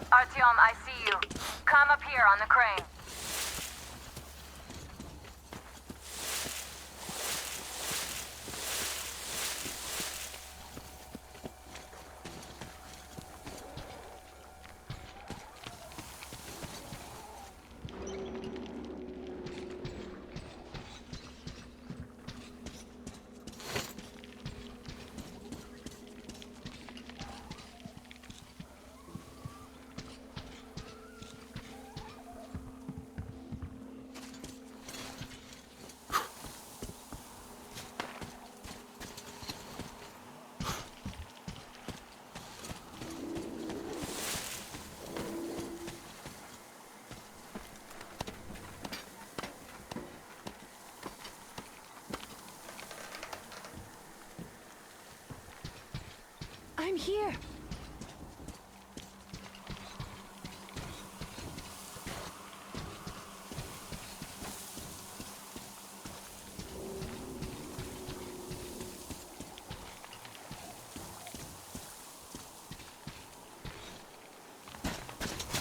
Artyom, I see you. Come up here on the crane. I'm here.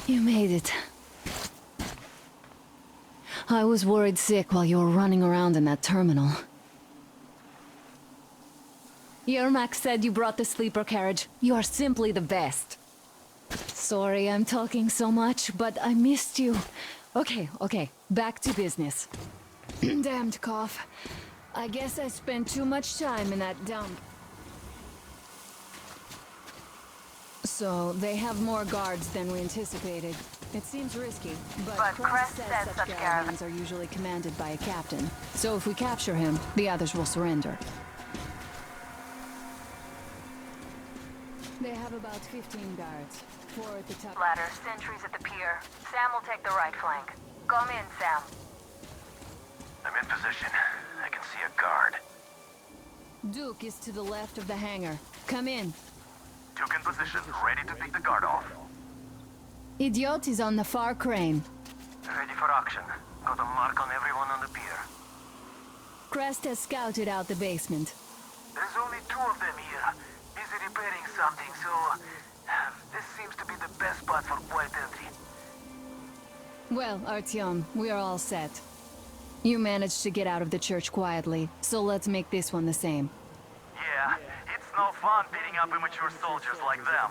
You made it. I was worried sick while you were running around in that terminal. Yermak said you brought the sleeper carriage. You are simply the best. Sorry I'm talking so much, but I missed you. Okay, back to business. Damned cough. I guess I spent too much time in that dump. So, they have more guards than we anticipated. It seems risky, but Crest says such caravans are usually commanded by a captain. So if we capture him, the others will surrender. They have about 15 guards. 4 at the top. Ladder, sentries at the pier. Sam will take the right flank. Come in, Sam. I'm in position. I can see a guard. Duke is to the left of the hangar. Come in. Duke in position, ready to pick the guard off. Idiot is on the far crane. Ready for action. Got a mark on everyone on the pier. Crest has scouted out the basement. There's only 2 of them here, busy repairing something, so this seems to be the best spot for quiet entry. Well, Artyom, we are all set. You managed to get out of the church quietly, so let's make this one the same. Yeah, it's no fun beating up immature soldiers like them.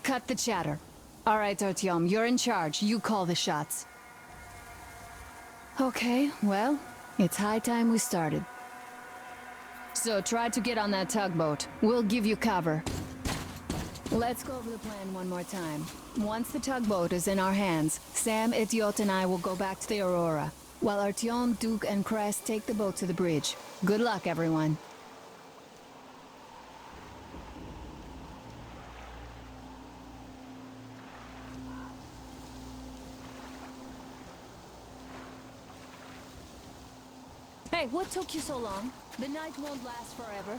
Cut the chatter. All right, Artyom, you're in charge. You call the shots. Okay, well, it's high time we started. So try to get on that tugboat. We'll give you cover. Let's go over the plan one more time. Once the tugboat is in our hands, Sam, Idiot, and I will go back to the Aurora, while Artyom, Duke, and Crest take the boat to the bridge. Good luck, everyone. Hey, what took you so long? The night won't last forever.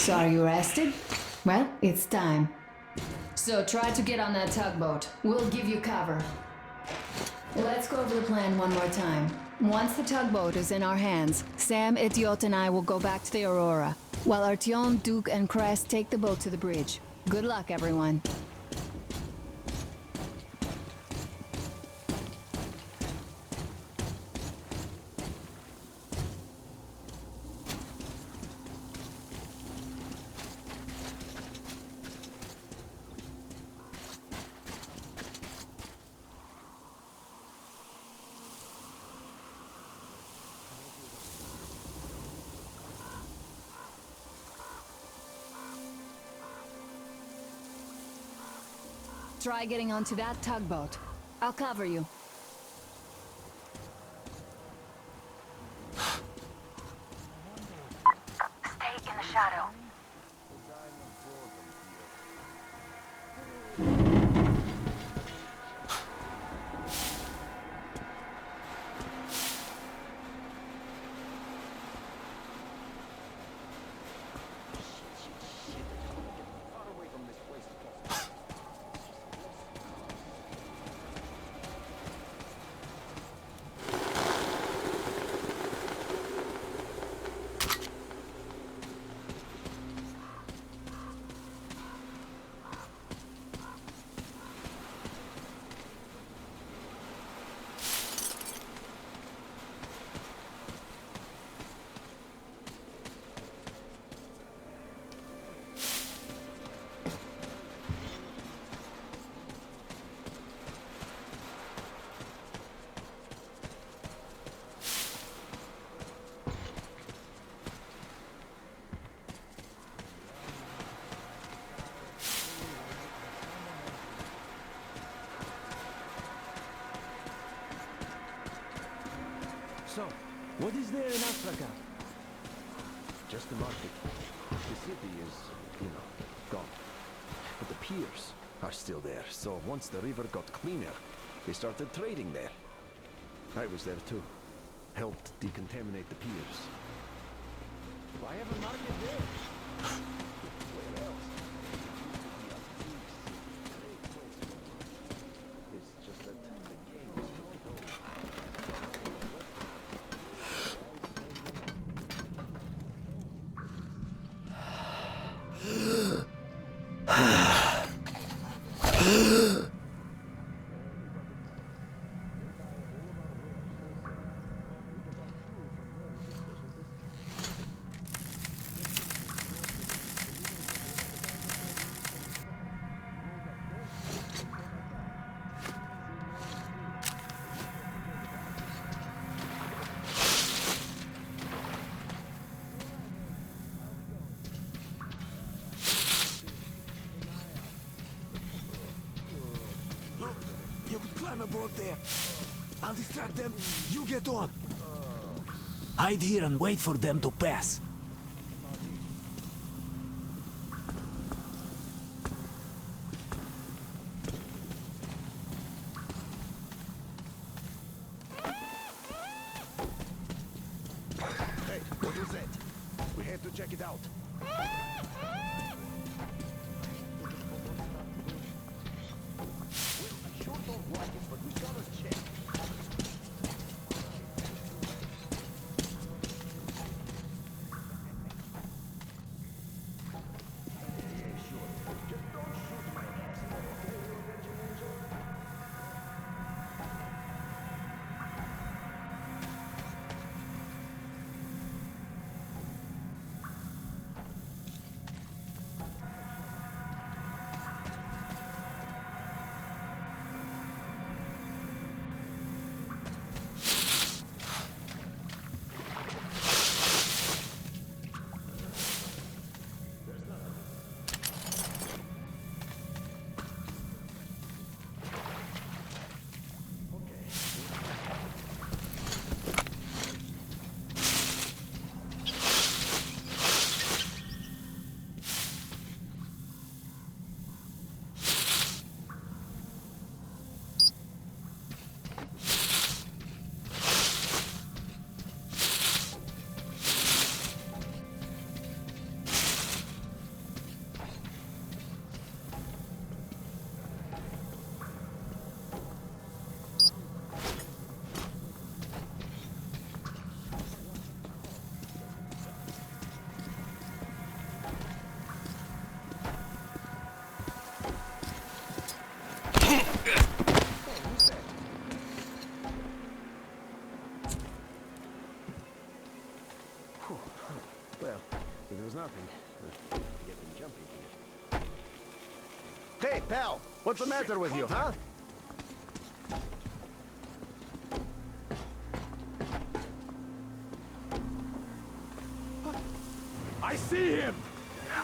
So are you rested? Well, it's time. So try to get on that tugboat. We'll give you cover. Let's go over the plan one more time. Once the tugboat is in our hands, Sam, Idiot, and I will go back to the Aurora, while Artyom, Duke, and Crest take the boat to the bridge. Good luck, everyone. Try getting onto that tugboat. I'll cover you. Stay in the shadow. So, what is there in Africa? Just the market. The city is, gone. But the piers are still there, so once the river got cleaner, they started trading there. I was there too. Helped decontaminate the piers. Why have a market there? Where else? You could climb aboard there. I'll distract them. You get on. Hide here and wait for them to pass. Hey, what is that? We have to check it out. Sure don't like it, but we gotta check. Well, if there was nothing, get them jumping here. Hey, pal, what's the matter with you, huh? I see him!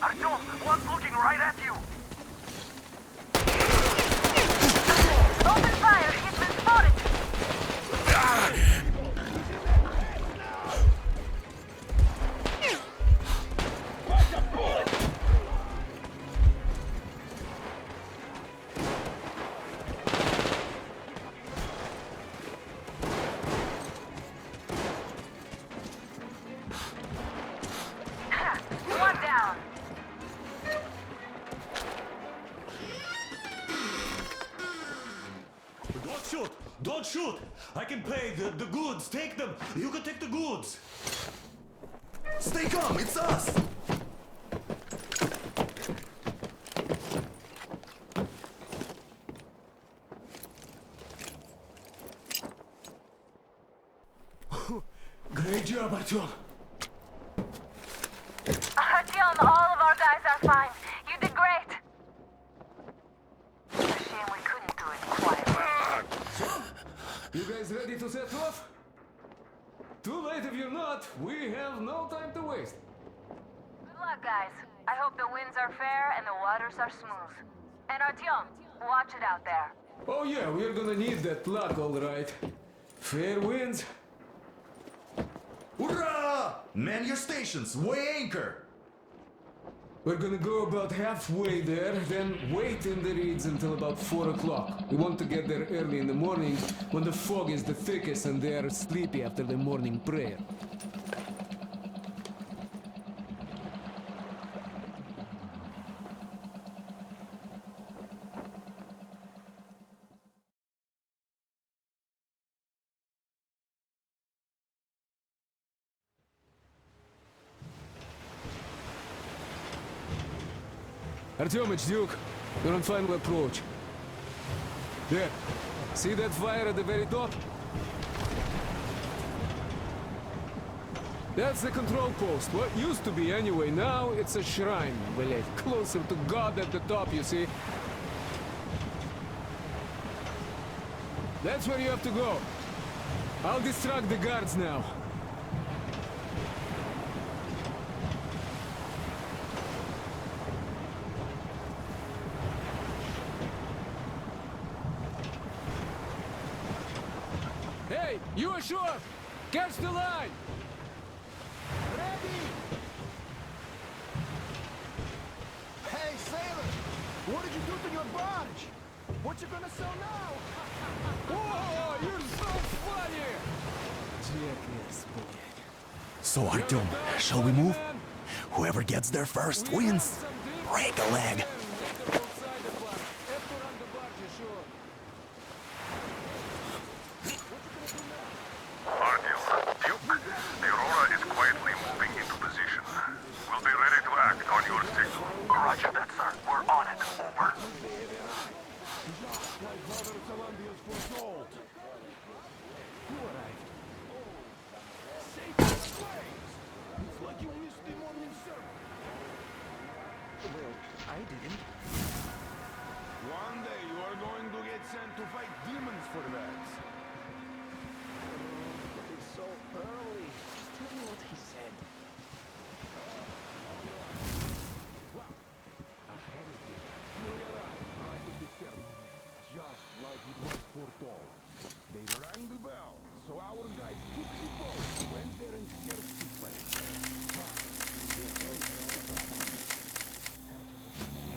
Artyom, one's looking right at you! Open fire! He's been spotted! One down! Don't shoot! Don't shoot! I can pay the goods. Take them. You can take the goods. Stay calm, it's us! Great job, Artyom. Artyom, all of our guys are fine. You did great. It's a shame we couldn't do it quietly. You guys ready to set off? Too late if you're not. We have no time to waste. Good luck, guys. I hope the winds are fair and the waters are smooth. And Artyom, watch it out there. Oh yeah, we're gonna need that luck, all right. Fair winds. Hoorah! Man your stations. Weigh anchor. We're gonna go about halfway there, then wait in the reeds until about 4 o'clock. We want to get there early in the morning when the fog is the thickest and they are sleepy after the morning prayer. Artyom, it's Duke. We're on final approach. There. See that fire at the very top? That's the control post. What used to be anyway. Now it's a shrine. Well, closer to God at the top, you see. That's where you have to go. I'll distract the guards now. Hey, you ashore! Catch the line! Ready! Hey, sailor! What did you do to your barge? What you gonna sell now? Whoa, you're so funny! Jackass, boy. So, Artyom, shall we move? Whoever gets there first wins. Break a leg. Artyom, Duke, the Aurora is quietly moving into position. We'll be ready to act on your signal. Roger that, sir. We're on it. Over. I didn't. One day you are going to get sent to fight demons for that. It's so early. Just tell me what he said. Just like it was foretold. They rang the bell, so our guys took the boat, went there and scared the place.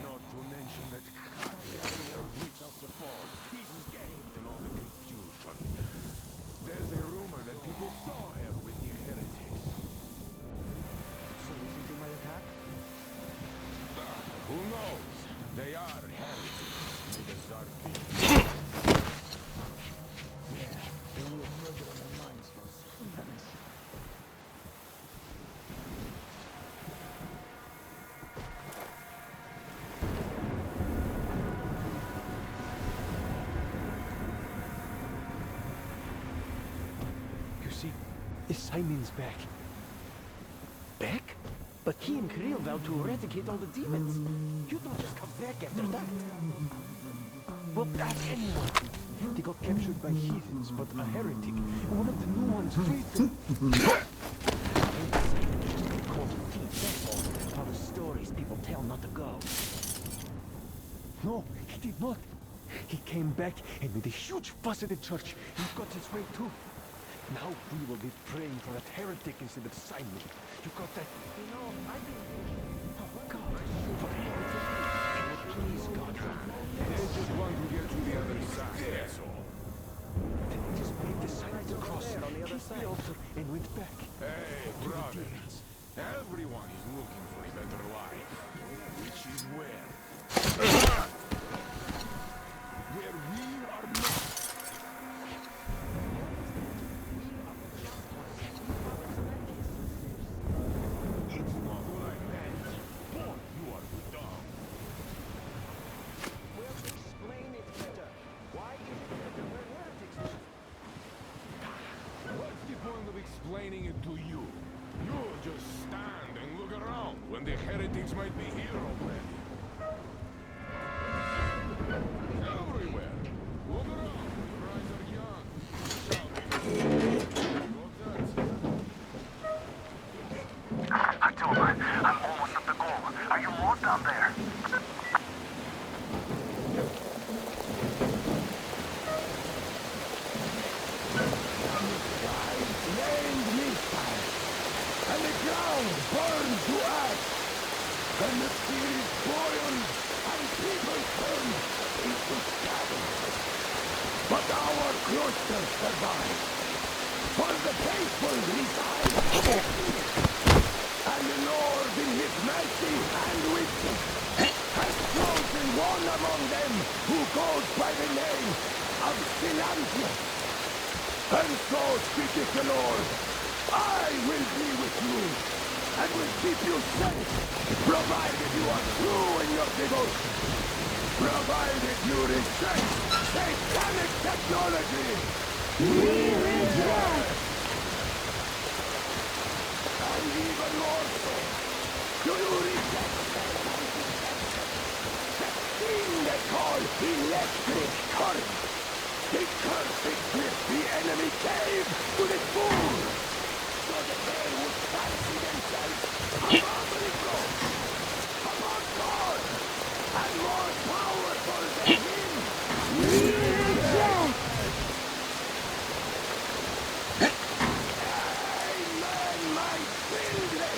Not to mention that Katya reached out the falls, peace gained and all the confusion. There's a rumor that people saw her with the heretics. So listen to my attack? Who knows? They are heretics. Niggas are You see, Simon's back. Back? But he and Kirill vowed to eradicate all the demons. You don't just come back after that. Well, ask anyone. They got captured by heathens, but a heretic, one of the new ones, how the stories people tell not to go. No, he did not. He came back and made a huge fuss at the church and got his way too. Now we will be praying for that heretic instead of Simon. You got that? You know, I've been thinking, oh God, for heretic. Please, God, they just want to get to the other side, that's all. Then he just made the sign of the cross, kissed the altar, and went back. Hey, brothers, everyone is looking for a better life, which is where we are not. It's not what I meant. Boy, you are dumb. Well, explain it better. Why is it better where heretics live? What's the point of explaining it to you? You just stand and look around when the heretics might be here already. Everywhere. Look around. Your eyes are young. Artyom, I'm almost at the goal. Are you lost down there? Rained misfire, and the ground burned to ash, and the seas boiled, and people turned into scabbers. But our cloister survived, for the faithful reside there. And the Lord in his mercy and wisdom has chosen one among them who goes by the name of Silantius. And so speaketh the Lord, I will be with you, and will keep you safe, provided you are true in your devotion, provided you respect satanic technology! We reject! And even more so, do you reject the thing they call electric current? The cursed gift the enemy gave to the fool, so that they would fancy themselves above reproach, above God, and more powerful than him. We reject! Amen, my children!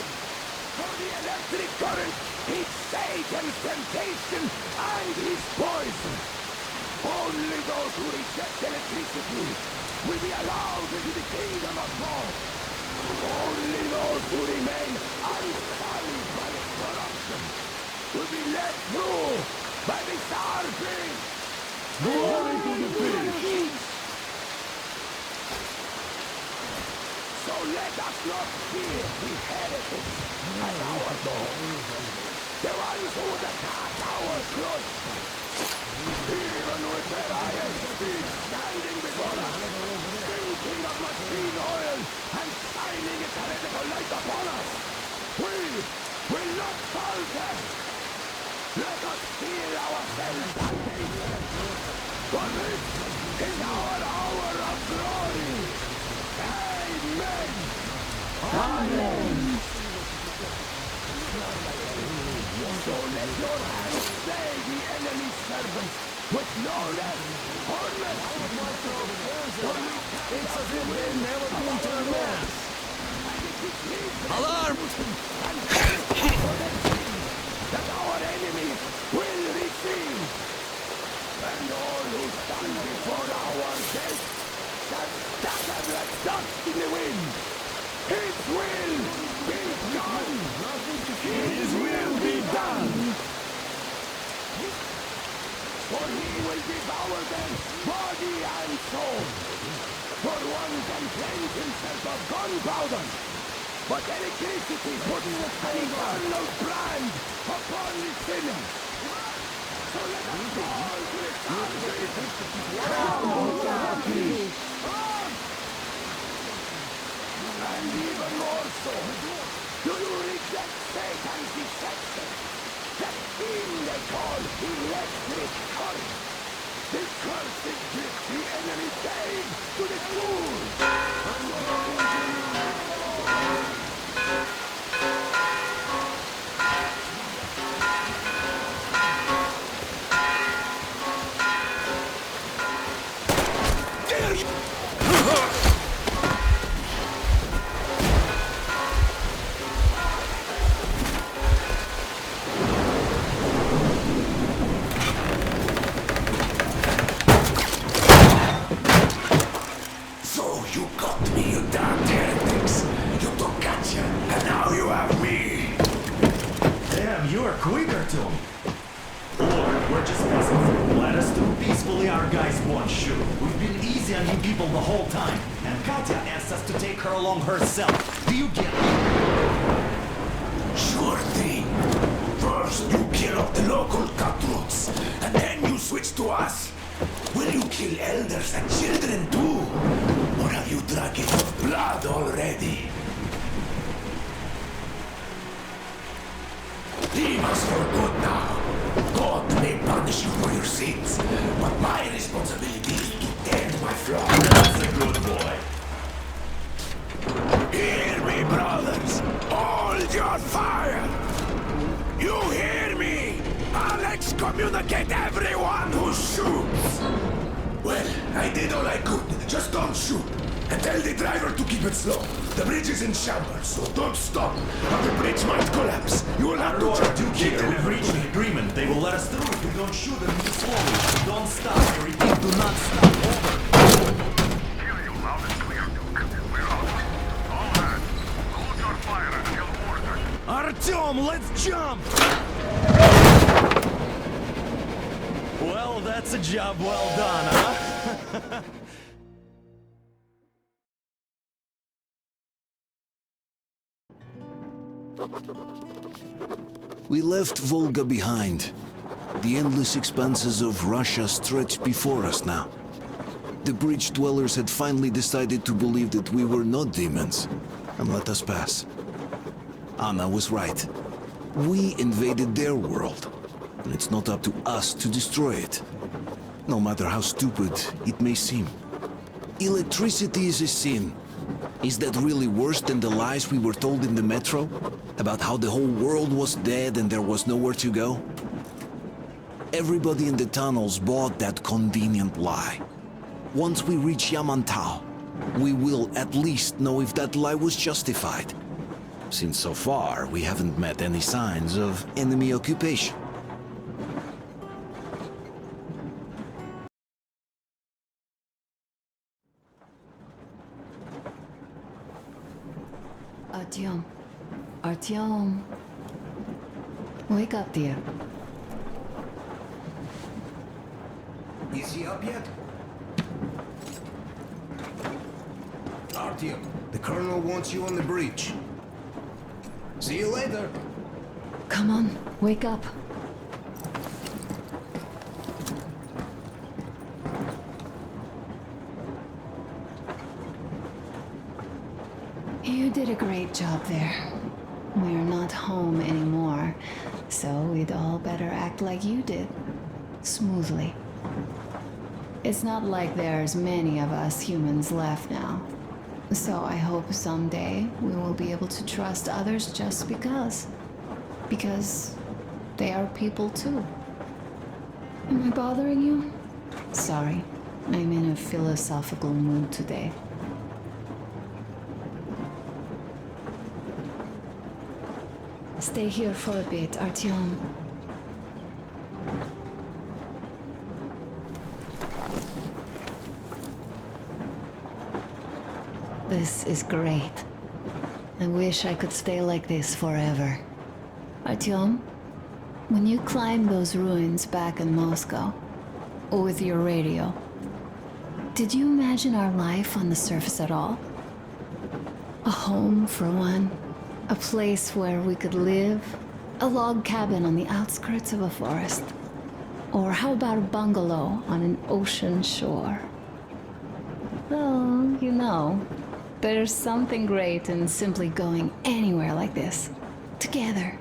For the electric current is Satan's temptation and his poison. Only those who reject electricity will be allowed into the kingdom of God. Only those who remain unsullied by its corruption will be let through by the serpent. Glory to the fish! So let us not fear the heretics at our door. The ones who would attack our cloister. Even with their iron feet standing before us, thinking of machine oil and shining its heretical light upon us, we will not falter. Let us feel ourselves untainted. For this is our hour of glory. Amen. Amen. So let your hands slay the enemy's servants with no less or less. It's as if they've never been to a mass. Alarm! That our enemies will receive. And all who stand before our gate shall scatter like dust in the wind. His will be done! His will be done! For he will devour them, body and soul. For one can cleanse himself of gunpowder, but electricity puts an eternal brand upon the sinner. So let us call to the Sarki! And even more so, do you reject Satan's deception? That thing they call electric current? The cursed gift the enemy gave to the quicker to him. Lord, we're just passing through. Let us through peacefully, our guys won't shoot. We've been easy on you people the whole time. And Katya asked us to take her along herself. Do you get me? Sure thing. First you kill off the local cutthroats, and then you switch to us. Will you kill elders and children too? Or have you drunk enough blood already? Leave us for good now. God may punish you for your sins, but my responsibility is to tend my flock. That's a good boy. Hear me, brothers! Hold your fire! You hear me? I'll excommunicate everyone who shoots! Well, I did all I could. Just don't shoot. And tell the driver to keep it slow. The bridge is in shambles, so don't stop. Or the bridge might collapse. You will have to try to keep them. We've reached an agreement. They will let us through if we don't shoot them slowly. Don't stop. I repeat, do not stop. Over. Hear you loud and clear, Duke. We're out. All hands, hold your fire until ordered. Artyom, let's jump! Well, that's a job well done, huh? We left Volga behind. The endless expanses of Russia stretch before us now. The bridge dwellers had finally decided to believe that we were not demons, and let us pass. Anna was right. We invaded their world, and it's not up to us to destroy it. No matter how stupid it may seem. Electricity is a sin. Is that really worse than the lies we were told in the metro? About how the whole world was dead and there was nowhere to go? Everybody in the tunnels bought that convenient lie. Once we reach Yamantau, we will at least know if that lie was justified. Since so far, we haven't met any signs of enemy occupation. Artyom. Artyom. Wake up, dear. Is he up yet? Artyom, the Colonel wants you on the bridge. See you later. Come on, wake up. You did a great job there. We're not home anymore, so we'd all better act like you did. Smoothly. It's not like there's many of us humans left now. So I hope someday we will be able to trust others just because. Because they are people too. Am I bothering you? Sorry, I'm in a philosophical mood today. Stay here for a bit, Artyom. This is great. I wish I could stay like this forever. Artyom, when you climbed those ruins back in Moscow, with your radio, did you imagine our life on the surface at all? A home, for one. A place where we could live. A log cabin on the outskirts of a forest. Or how about a bungalow on an ocean shore? Well, you know, there's something great in simply going anywhere like this. Together.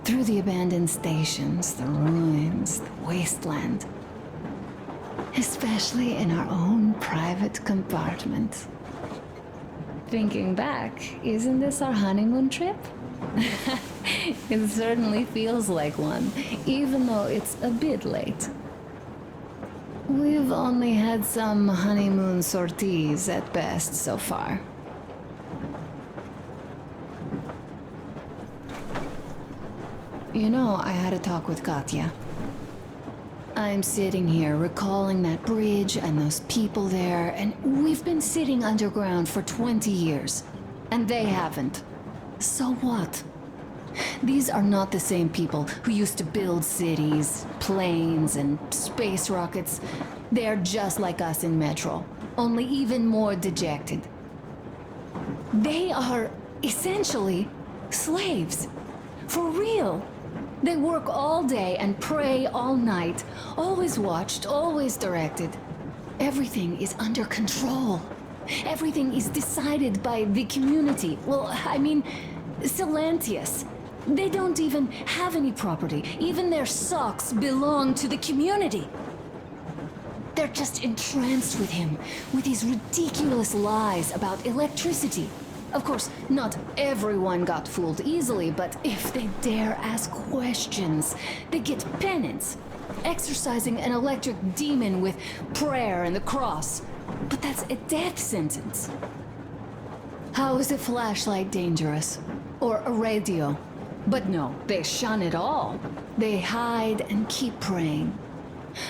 Through the abandoned stations, the ruins, the wasteland. Especially in our own private compartment. Thinking back, isn't this our honeymoon trip? It certainly feels like one, even though it's a bit late. We've only had some honeymoon sorties at best so far. You know, I had a talk with Katya. I'm sitting here recalling that bridge and those people there, and we've been sitting underground for 20 years. And they haven't. So what? These are not the same people who used to build cities, planes, and space rockets. They're just like us in Metro, only even more dejected. They are essentially slaves. For real. They work all day and pray all night. Always watched, always directed. Everything is under control. Everything is decided by the community. Well, I mean, Silantius. They don't even have any property. Even their socks belong to the community. They're just entranced with him, with his ridiculous lies about electricity. Of course, not everyone got fooled easily, but if they dare ask questions, they get penance. Exorcising an electric demon with prayer and the cross. But that's a death sentence. How is a flashlight dangerous? Or a radio? But no, they shun it all. They hide and keep praying.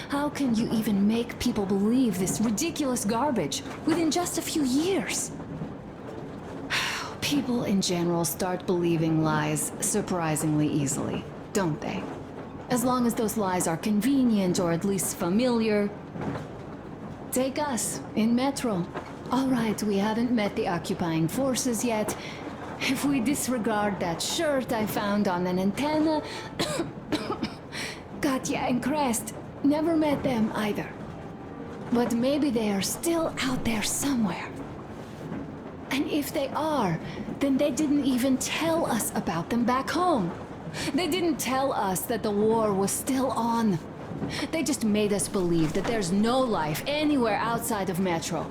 How can you even make people believe this ridiculous garbage within just a few years? People in general start believing lies surprisingly easily, don't they? As long as those lies are convenient or at least familiar. Take us, in Metro. All right, we haven't met the occupying forces yet. If we disregard that shirt I found on an antenna... Katya and Crest. Never met them either. But maybe they are still out there somewhere. And if they are, then they didn't even tell us about them back home. They didn't tell us that the war was still on. They just made us believe that there's no life anywhere outside of Metro.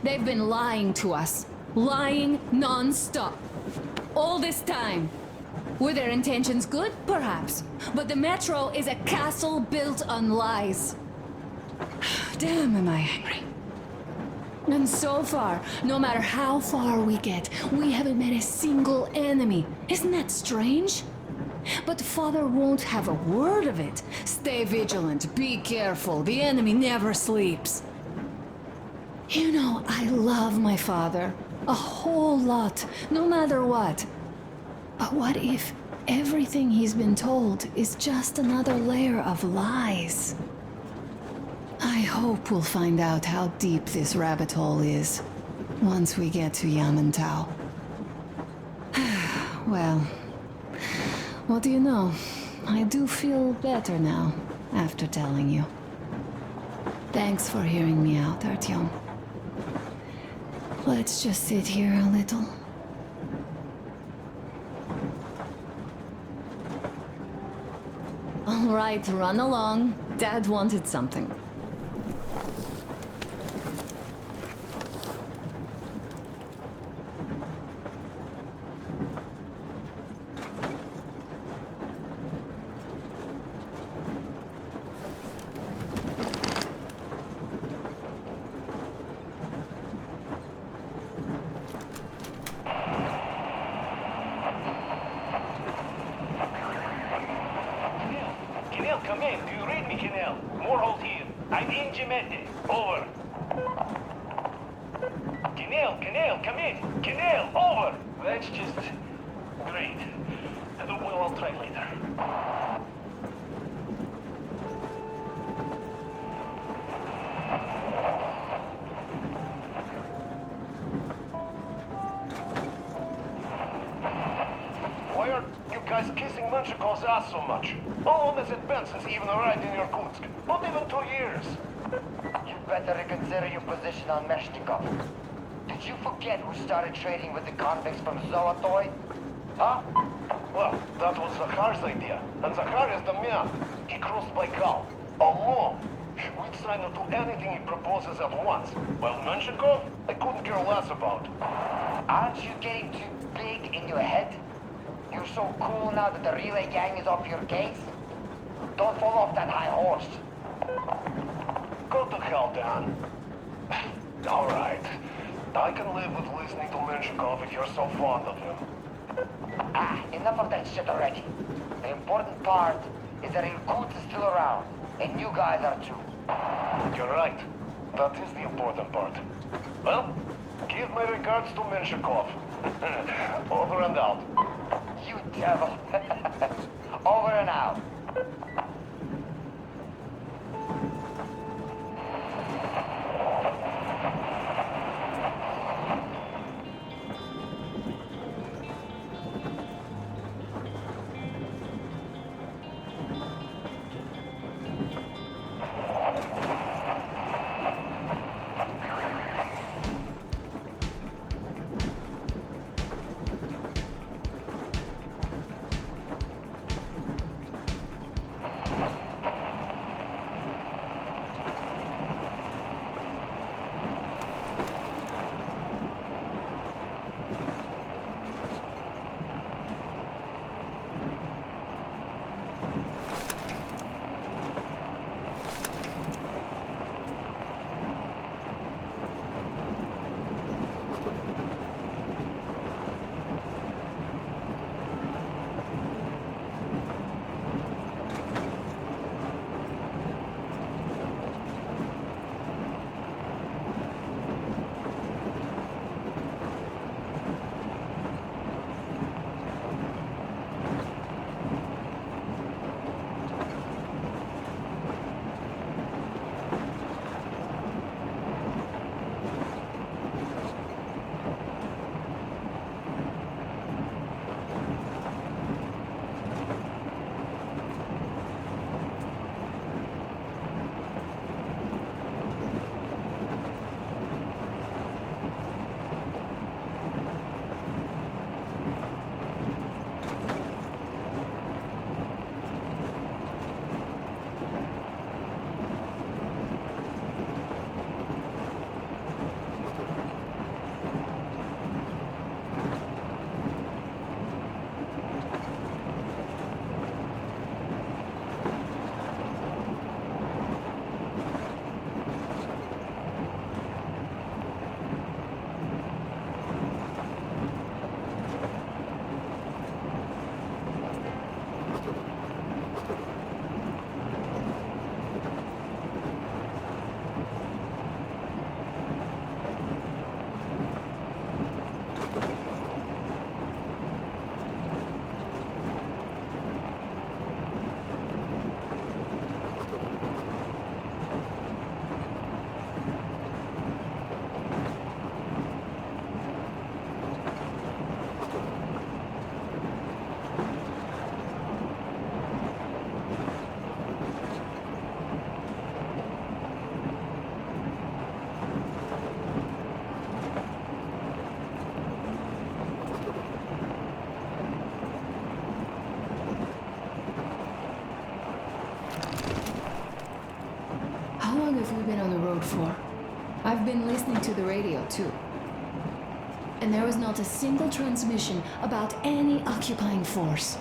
They've been lying to us. Lying non-stop. All this time. Were their intentions good? Perhaps. But the Metro is a castle built on lies. Damn, am I angry. And so far, no matter how far we get, we haven't met a single enemy. Isn't that strange? But Father won't have a word of it. Stay vigilant, be careful, the enemy never sleeps. You know, I love my father. A whole lot, no matter what. But what if everything he's been told is just another layer of lies? I hope we'll find out how deep this rabbit hole is once we get to Yamantau. Well, what do you know? I do feel better now after telling you. Thanks for hearing me out, Artyom. Let's just sit here a little. All right, run along. Dad wanted something. Kinel, come in. Do you read me, Kinel? Morholt here. I'm in Gemete. Over. Kinel, come in. Kinel, over. That's just... great. Well, I'll try later. Why are you guys kissing Menshikov's ass so much? How long has it been since he even arrived in Irkutsk? Not even 2 years. You better reconsider your position on Meshnikov. Did you forget who started trading with the convicts from Zolotoy? Huh? Well, that was Zakhar's idea. And Zakhar is the man. He crossed Baikal. Alone. We'd sign to do anything he proposes at once. While Menshikov, I couldn't care less about. Aren't you getting too big in your head? You're so cool now that the relay gang is off your case? Don't fall off that high horse. Go to hell, Dan. All right. I can live with listening to Menshikov if you're so fond of him. Enough of that shit already. The important part is that Irkutsk is still around, and you guys are too. You're right. That is the important part. Well, give my regards to Menshikov. Over and out. You devil. Over and out. before. I've been listening to the radio too. And there was not a single transmission about any occupying force.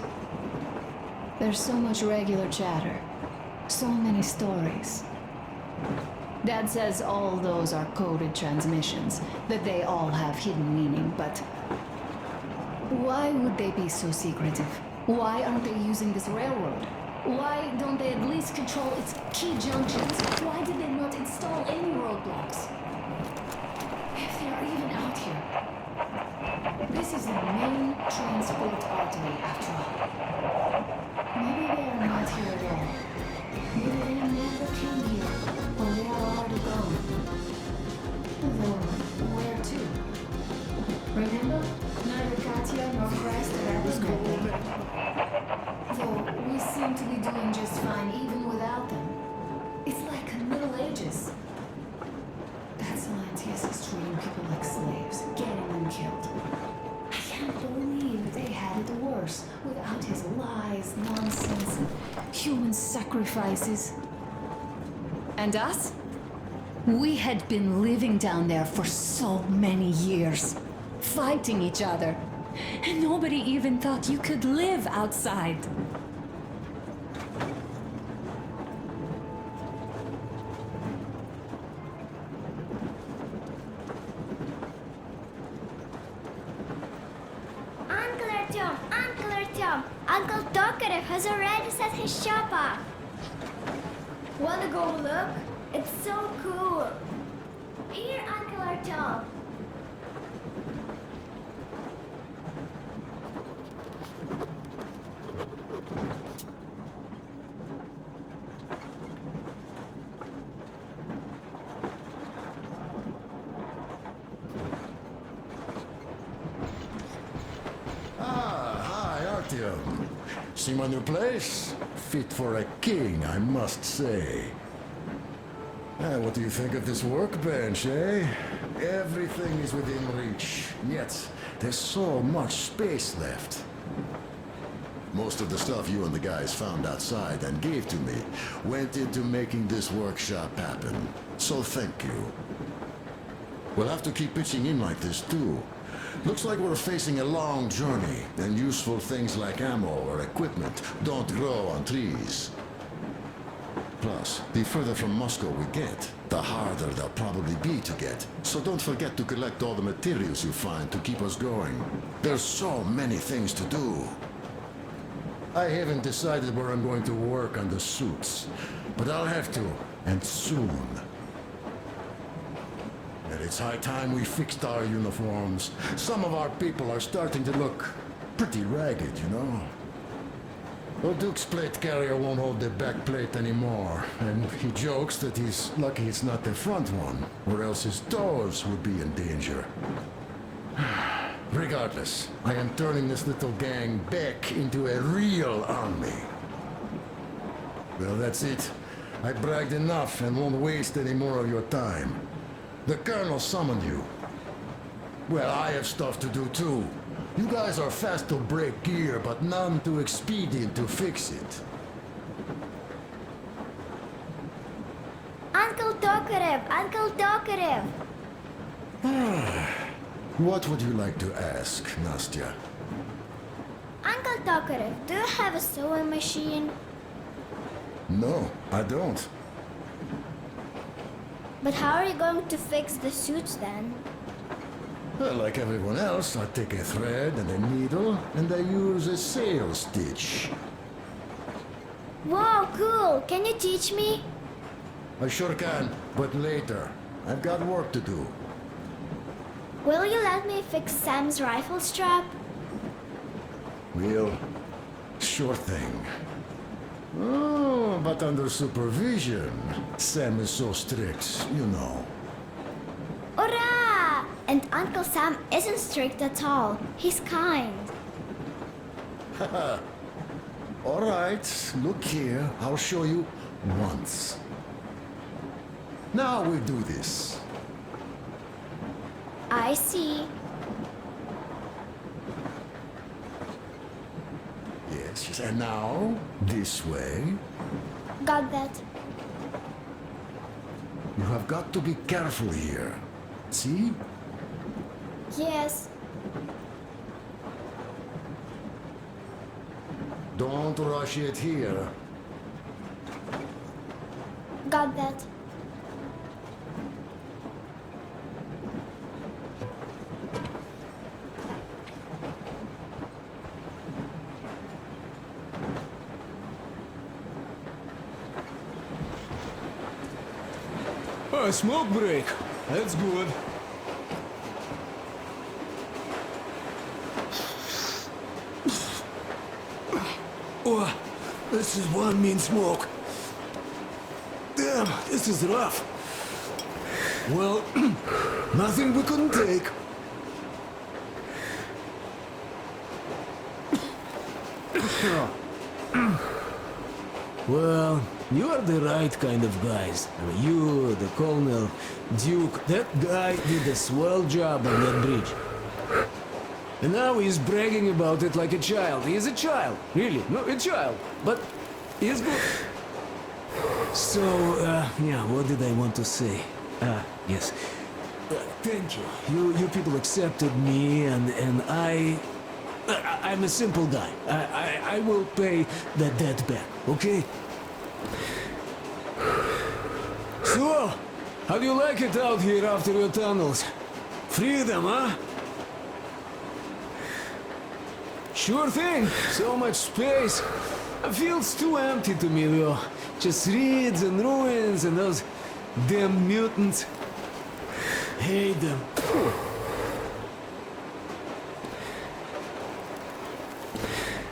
There's so much regular chatter. So many stories. Dad says all those are coded transmissions, that they all have hidden meaning, but why would they be so secretive? Why aren't they using this railroad? Why don't they at least control its key junctions? Why did they not install any roadblocks? If they are even out here. This is the main transport artery, after all. Maybe they are not here at all. Maybe they never came here, or they are already gone. Although, where to? Remember? Neither Katya nor Christ had ever met them. Though we seem to be doing just fine even without them. It's like Middle Ages. That Silantius is treating people like slaves, getting them killed. I can't believe they had it worse without his lies, nonsense, and human sacrifices. And us? We had been living down there for so many years, fighting each other. And nobody even thought you could live outside. Uncle Artyom, Uncle Tokarev has already set his shop up. Wanna go look? It's so cool. Here, Uncle Artyom. See my new place? Fit for a king, I must say. What do you think of this workbench, eh? Everything is within reach, yet there's so much space left. Most of the stuff you and the guys found outside and gave to me went into making this workshop happen. So thank you. We'll have to keep pitching in like this too. Looks like we're facing a long journey, and useful things like ammo or equipment don't grow on trees. Plus, the further from Moscow we get, the harder they'll probably be to get. So don't forget to collect all the materials you find to keep us going. There's so many things to do. I haven't decided where I'm going to work on the suits, but I'll have to, and soon. And it's high time we fixed our uniforms. Some of our people are starting to look pretty ragged, you know? Duke's plate carrier won't hold the back plate anymore, and he jokes that he's lucky it's not the front one, or else his toes would be in danger. Regardless, I am turning this little gang back into a real army. Well, that's it. I bragged enough and won't waste any more of your time. The Colonel summoned you. Well, I have stuff to do too. You guys are fast to break gear, but none too expedient to fix it. Uncle Tokarev! Uncle Tokarev! What would you like to ask, Nastya? Uncle Tokarev, do you have a sewing machine? No, I don't. But how are you going to fix the suits then? Well, like everyone else, I take a thread and a needle, and I use a sail stitch. Wow, cool! Can you teach me? I sure can, but later. I've got work to do. Will you let me fix Sam's rifle strap? Well, sure thing. Oh, but under supervision. Sam is so strict, you know. Hurrah! And Uncle Sam isn't strict at all. He's kind. Haha. All right, look here. I'll show you once. Now we do this. I see. Yes, and now, this way. Got that. You have got to be careful here. See? Yes. Don't rush it here. Got that. A smoke break. That's good. Oh, this is one mean smoke. Damn, this is rough. Well, nothing we couldn't take. Well, you are the right kind of guys. You, the Colonel, Duke, that guy did a swell job on that bridge. And now he's bragging about it like a child. He is a child, really, no, a child. But he's good. So, yeah, what did I want to say? Yes. Thank you. You people accepted me, and I'm a simple guy. I will pay that debt back, okay? So, how do you like it out here after your tunnels? Freedom, huh? Sure thing. So much space. It feels too empty to me, though. Just reeds and ruins and those damn mutants. Hate them.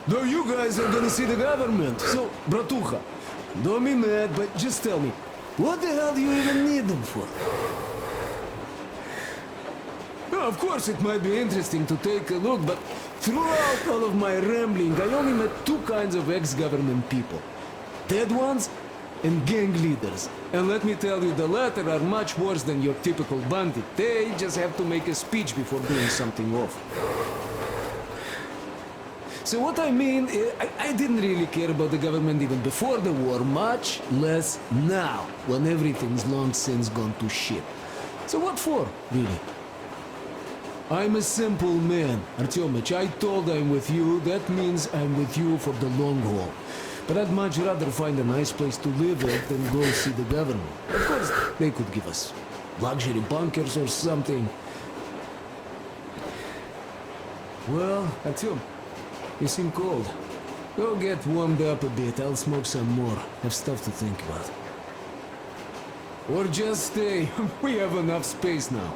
Though you guys are gonna see the government, so, bratucha, don't be mad, but just tell me, what the hell do you even need them for? Well, of course, it might be interesting to take a look, but throughout all of my rambling, I only met two kinds of ex-government people. Dead ones and gang leaders. And let me tell you, the latter are much worse than your typical bandit. They just have to make a speech before doing something awful. So what I mean, I didn't really care about the government even before the war, much less now, when everything's long since gone to shit. So what for, really? I'm a simple man, Artyomich. I told I'm with you, that means I'm with you for the long haul. But I'd much rather find a nice place to live at than go see the government. Of course, they could give us luxury bunkers or something. Well, Artyom, you seem cold. Go get warmed up a bit, I'll smoke some more. Have stuff to think about. Or just stay. We have enough space now.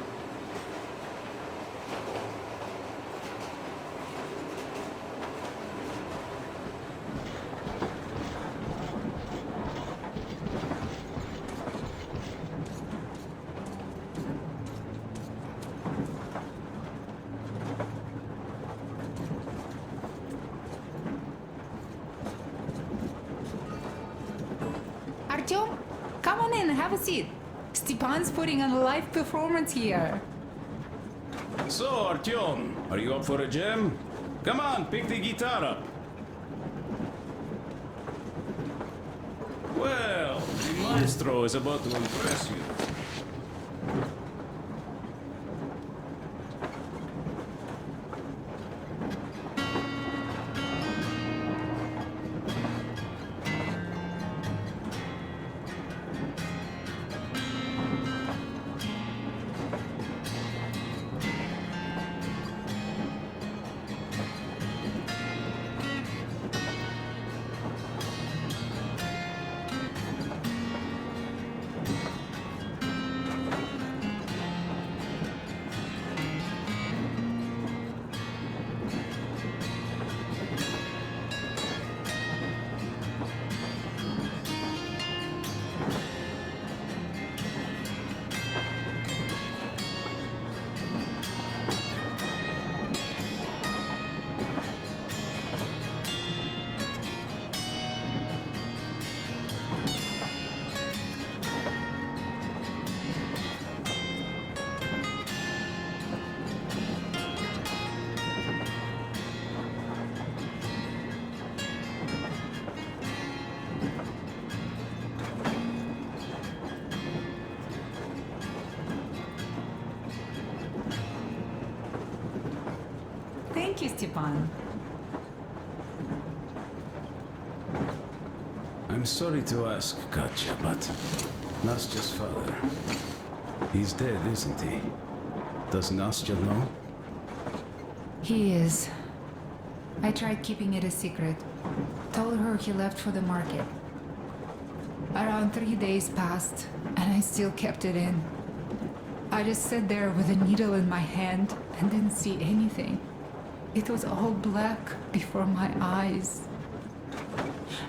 Artyom, come on in, have a seat. Stepan's putting on a live performance here. So, Artyom, are you up for a jam? Come on, pick the guitar up. Well, the maestro is about to impress you. Thank you, Stepan. I'm sorry to ask, Katya, but Nastya's father, he's dead, isn't he? Does Nastya know? He is. I tried keeping it a secret. Told her he left for the market. Around 3 days passed, and I still kept it in. I just sat there with a needle in my hand and didn't see anything. It was all black before my eyes.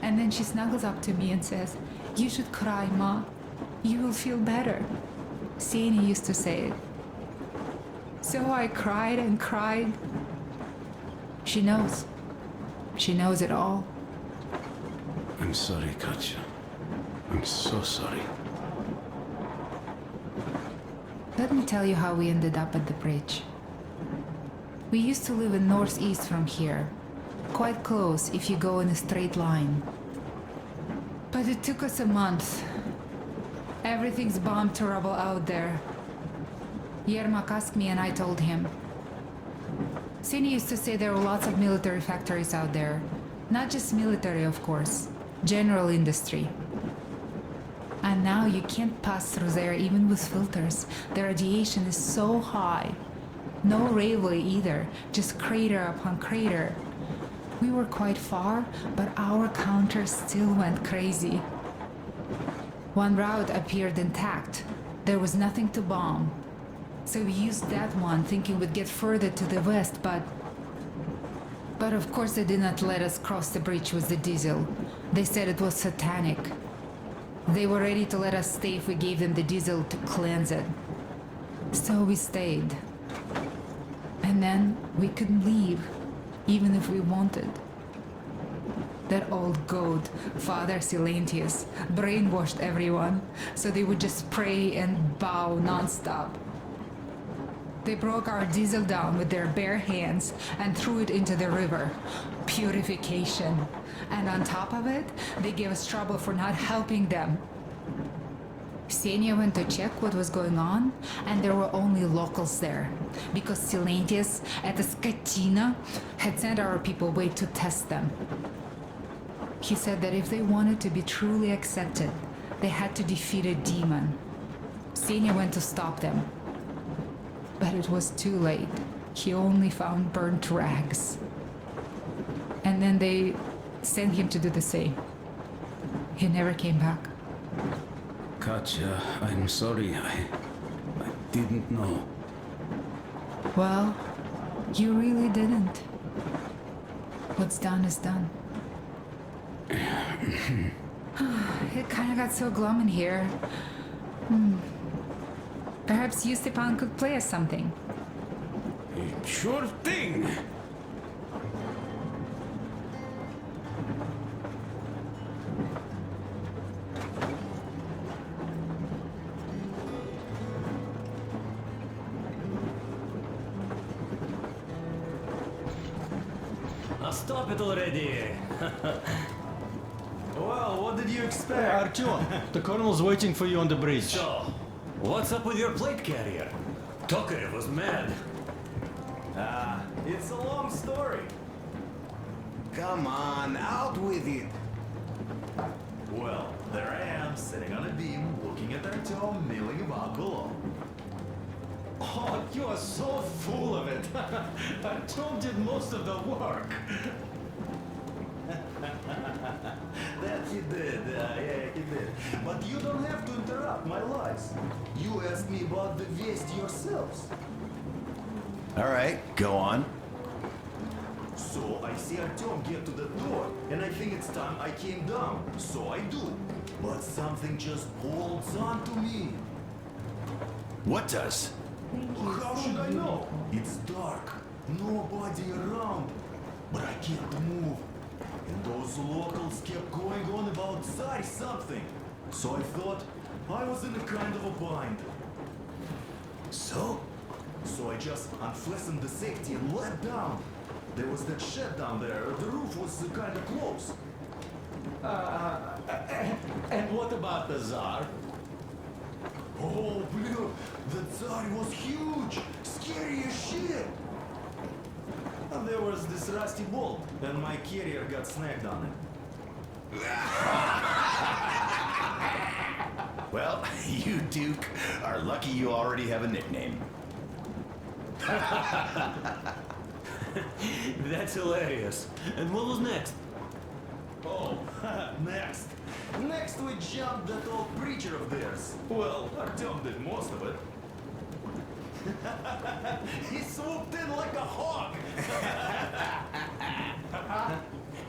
And then she snuggles up to me and says, "You should cry, Ma. You will feel better." Sieni used to say it. So I cried and cried. She knows. She knows it all. I'm sorry, Katya. I'm so sorry. Let me tell you how we ended up at the bridge. We used to live in northeast from here. Quite close if you go in a straight line. But it took us a month. Everything's bombed to rubble out there. Yermak asked me and I told him. Sieni used to say there were lots of military factories out there. Not just military, of course. General industry. And now you can't pass through there even with filters. The radiation is so high. No railway either, just crater upon crater. We were quite far, but our counter still went crazy. One route appeared intact. There was nothing to bomb. So we used that one, thinking we'd get further to the west, but of course they did not let us cross the bridge with the diesel. They said it was satanic. They were ready to let us stay if we gave them the diesel to cleanse it. So we stayed. And then we couldn't leave, even if we wanted. That old goat, Father Silentius, brainwashed everyone, so they would just pray and bow non-stop. They broke our diesel down with their bare hands and threw it into the river. Purification. And on top of it, they gave us trouble for not helping them. Ksenia went to check what was going on, and there were only locals there, because Silentius at the Skatina had sent our people away to test them. He said that if they wanted to be truly accepted, they had to defeat a demon. Ksenia went to stop them. But it was too late. He only found burnt rags. And then they sent him to do the same. He never came back. Katya, I'm sorry. I didn't know. Well, you really didn't. What's done is done. It kind of got so glum in here. Perhaps you, Stepan, could play us something. Sure thing! Now stop it already! Well, what did you expect? Hey, Artyom, the colonel's waiting for you on the bridge. So, what's up with your plate carrier? Tokarev was mad. It's a long story. Come on, out with it. Well, there I am, sitting on a beam, looking at Artyom, milling about below. Oh, you are so full of it. Artyom did most of the work. That he did, yeah, he did. But you don't have to interrupt my lies. You asked me about the Vest yourselves. All right, go on. So I see Artyom get to the door, and I think it's time I came down. So I do. But something just holds on to me. What does? How should I know? It's dark. Nobody around. But I can't move. And those locals kept going on about Tsar something. So I thought I was in a kind of a bind. So I just unfastened the safety and let down. There was that shed down there. The roof was kind of close. And what about the Tsar? Oh, blue! The Tsar was huge! Scary as shit! There was this rusty bolt, and my carrier got snagged on it. Well, you, Duke, are lucky you already have a nickname. That's hilarious. And what was next? Oh, next. Next we jumped that old preacher of theirs. Well, Artyom did most of it. He swooped in like a hawk.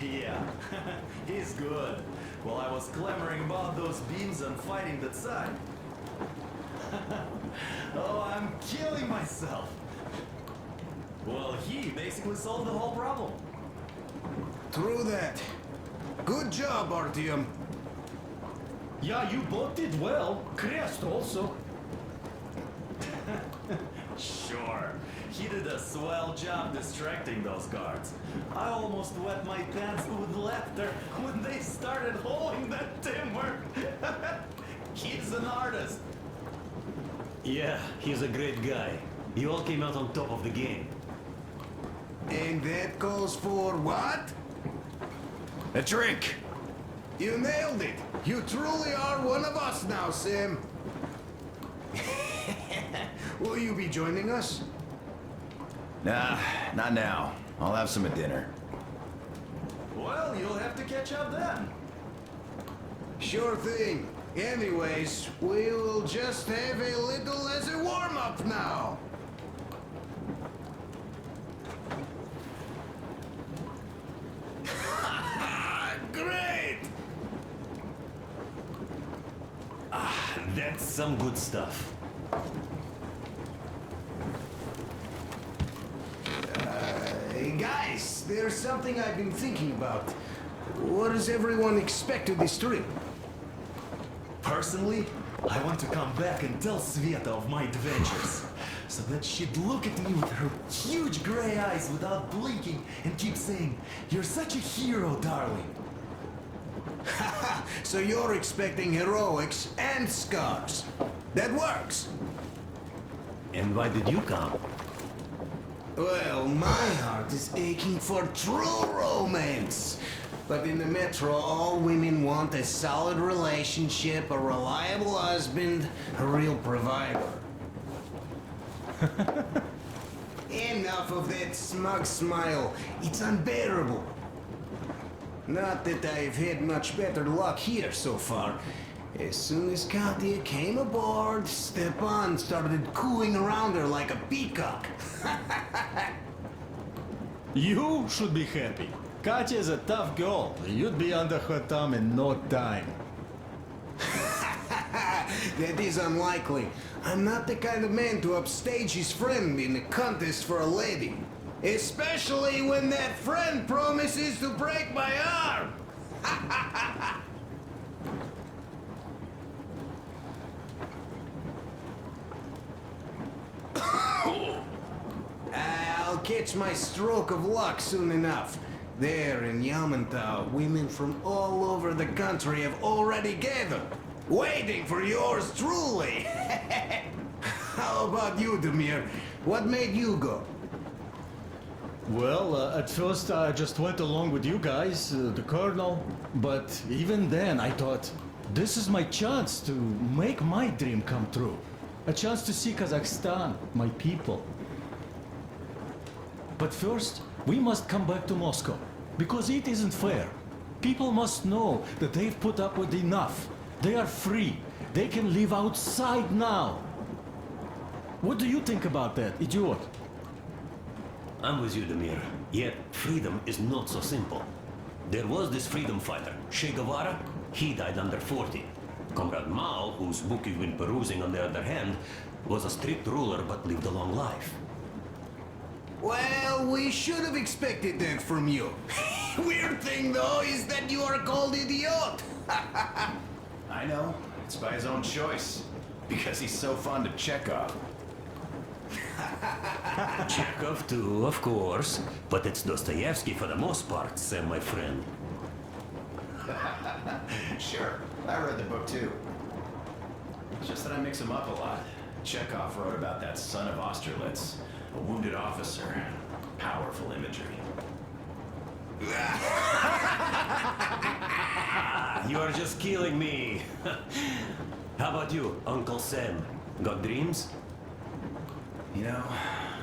Yeah, he's good. While I was clamoring about those beams and fighting that side. Oh, I'm killing myself. Well, he basically solved the whole problem. True that. Good job, Artyom. Yeah, you both did well. Crest also. Sure. He did a swell job distracting those guards. I almost wet my pants with laughter when they started hauling that timber. He's an artist. Yeah, he's a great guy. You all came out on top of the game. And that calls for what? A drink! You nailed it! You truly are one of us now, Sam. Will you be joining us? Nah, not now. I'll have some at dinner. Well, you'll have to catch up then. Sure thing. Anyways, we will just have a little as a warm-up now. Great! That's some good stuff. Hey guys, there's something I've been thinking about. What does everyone expect of this trip? Personally, I want to come back and tell Sveta of my adventures. So that she'd look at me with her huge gray eyes without blinking and keep saying, "You're such a hero, darling." So you're expecting heroics and scars. That works. And why did you come? Well, my heart is aching for true romance. But in the Metro, all women want a solid relationship, a reliable husband, a real provider. Enough of that smug smile. It's unbearable. Not that I've had much better luck here so far. As soon as Katya came aboard, Stepan started cooing around her like a peacock. You should be happy. Katya is a tough girl. You'd be under her thumb in no time. That is unlikely. I'm not the kind of man to upstage his friend in a contest for a lady. Especially when that friend promises to break my arm. I'll catch my stroke of luck soon enough. There in Yamantau, women from all over the country have already gathered, waiting for yours truly. How about you, Demir? What made you go? Well, at first I just went along with you guys, the Colonel. But even then I thought, this is my chance to make my dream come true. A chance to see Kazakhstan, my people. But first, we must come back to Moscow, because it isn't fair. People must know that they've put up with enough. They are free. They can live outside now. What do you think about that, idiot? I'm with you, Demir. Yet, freedom is not so simple. There was this freedom fighter, Che Guevara. He died under 40. Comrade Mao, whose book you've been perusing on the other hand, was a strict ruler but lived a long life. Well, we should have expected that from you. Weird thing, though, is that you are called idiot. I know. It's by his own choice. Because he's so fond of Chekhov. Chekhov too, of course. But it's Dostoevsky for the most part, Sam, my friend. Sure. I read the book too. It's just that I mix them up a lot. Chekhov wrote about that son of Austerlitz. A wounded officer. Powerful imagery. You are just killing me. How about you, Uncle Sam? Got dreams? You know,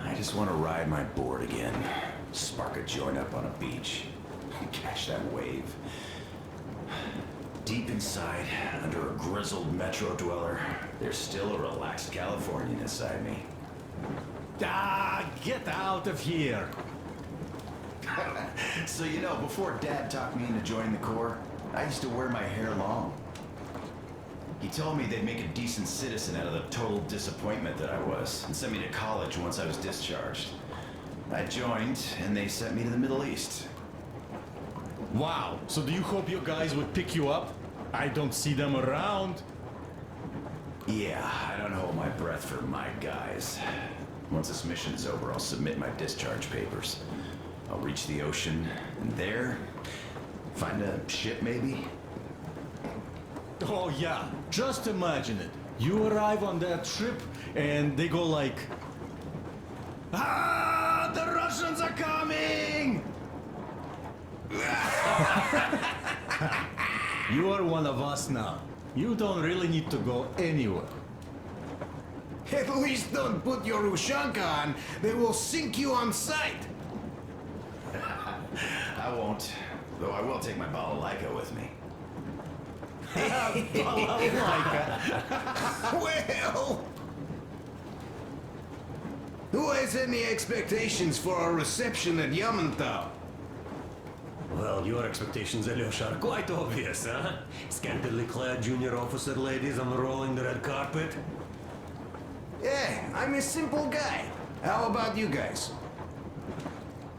I just want to ride my board again. Spark a joint up on a beach. Catch that wave. Deep inside, under a grizzled metro dweller, there's still a relaxed Californian inside me. Ah, get out of here! So you know, before Dad talked me into joining the Corps, I used to wear my hair long. He told me they'd make a decent citizen out of the total disappointment that I was, and sent me to college once I was discharged. I joined, and they sent me to the Middle East. Wow, so do you hope your guys would pick you up? I don't see them around. Yeah, I don't hold my breath for my guys. Once this mission's over, I'll submit my discharge papers. I'll reach the ocean, and there, find a ship maybe? Oh yeah, just imagine it. You arrive on that ship, and they go like... Ah, the Russians are coming! You are one of us now. You don't really need to go anywhere. At least don't put your Ushanka on. They will sink you on sight. I won't. Though I will take my balalaika with me. Well... Who has any expectations for our reception at Yamantau? Well, your expectations, Alyosha, are quite obvious, huh? Scantily clad junior officer ladies unrolling the red carpet. Yeah, I'm a simple guy. How about you guys?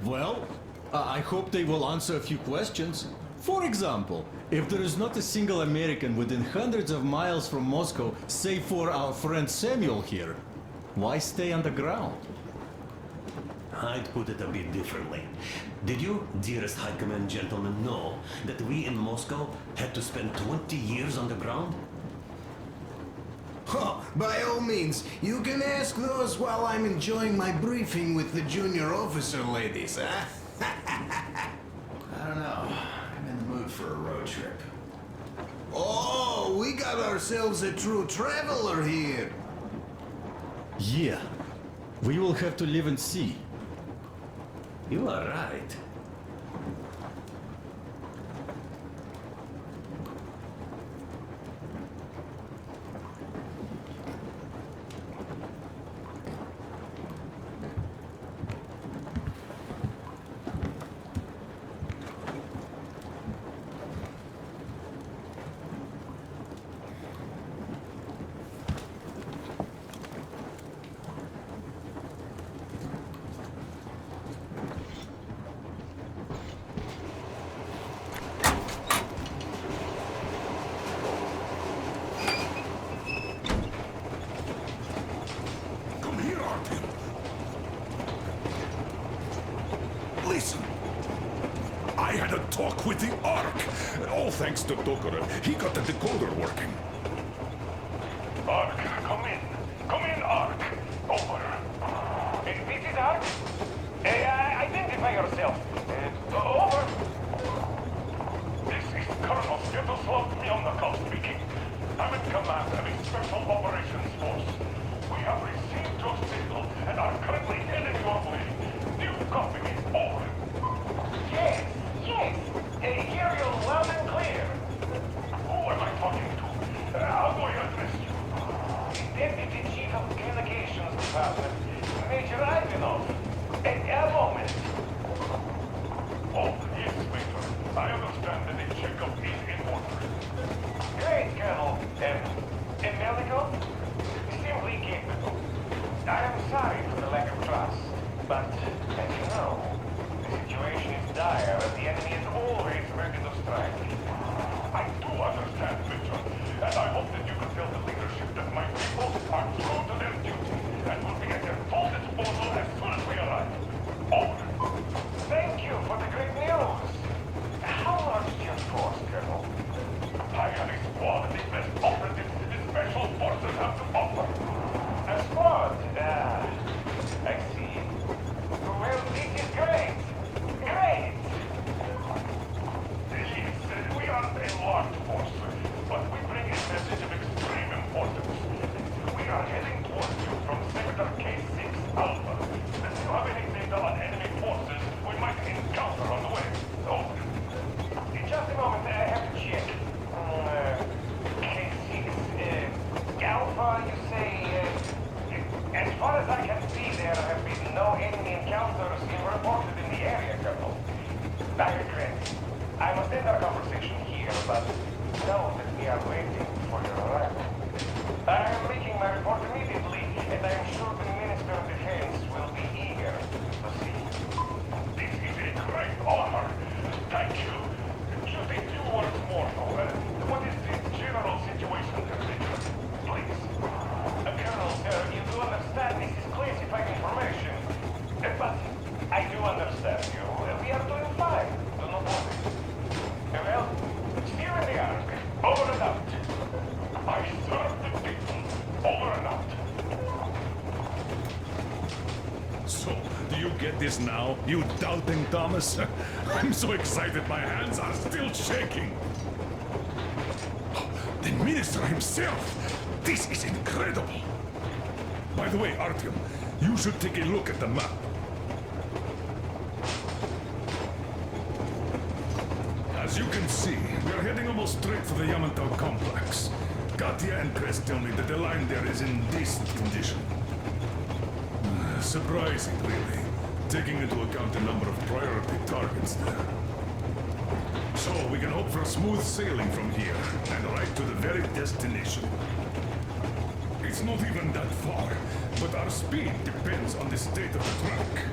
Well, I hope they will answer a few questions. For example, if there is not a single American within hundreds of miles from Moscow, save for our friend Samuel here, why stay underground? I'd put it a bit differently. Did you, dearest High Command gentlemen, know that we in Moscow had to spend 20 years underground? Oh, by all means, you can ask those while I'm enjoying my briefing with the junior officer ladies, huh? I don't know. I'm in the mood for a road trip. Oh, we got ourselves a true traveler here. Yeah, we will have to live and see. You are right. Listen. I had a talk with the Ark. All thanks to Tokarev. He got the decoder working. Ark, come in. Come in, Ark. Over. This is Ark? Identify yourself. Over. This is Colonel Svetoslav Myelnikov speaking. I'm in command of a special operations force. We have received your signal and are currently headed your way. Do you copy me? Over. Yes. Hear you loud and clear. Who am I talking to? How do I address you? Deputy Chief of Communications Department, Major Ivanov. A moment. Oh, yes, Major. I understand that the checkup is in order. Great, Colonel. Melikov? Simply capable. I am sorry for the lack of trust, but, as you know, the situation is dire and the enemy is always ready to strike. I do understand, Major, and I hope that you can tell the leadership that my people are true to their duty and will be at their full disposal as soon as we arrive. Over. Thank you for the great news. How large is your force, Colonel? I have a squad of the best operatives the Special Forces have to offer. A squad? I see. but know that we are waiting for your arrival. I am making my report immediately, and I am sure the Minister of Defense will be eager to see you. This is a great honor. Thank you. Just a few words more, though. What is the general situation there, Major? Please. Colonel, sir, you do understand this is classified information. But I do understand you. We are doing fine. Do not worry. Well, here in the Ark. Over and out. I serve the people. Over and out. So, do you get this now, you doubting Thomas? I'm so excited my hands are still shaking. The Minister himself! This is incredible! By the way, Artyom, you should take a look at the map. As you can see, we're heading almost straight for the Yamantau complex. Katya and Crest tell me that the line there is in decent condition. Surprising, really, taking into account the number of priority targets there. So, we can hope for smooth sailing from here, and right to the very destination. It's not even that far, but our speed depends on the state of the track.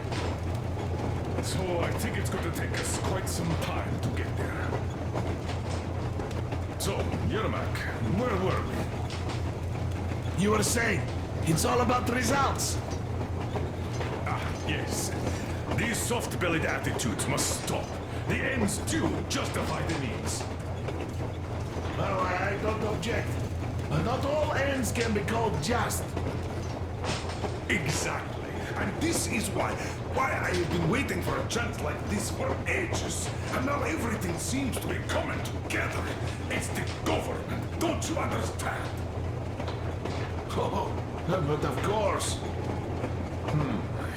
So, I think it's going to take us quite some time to get there. So, Yermak, where were we? You were saying, it's all about results. Yes. These soft-bellied attitudes must stop. The ends do justify the means. Well, I don't object. But not all ends can be called just. Exactly. And this is why I have been waiting for a chance like this for ages. And now everything seems to be coming together. It's the government. Don't you understand? Oh, but of course.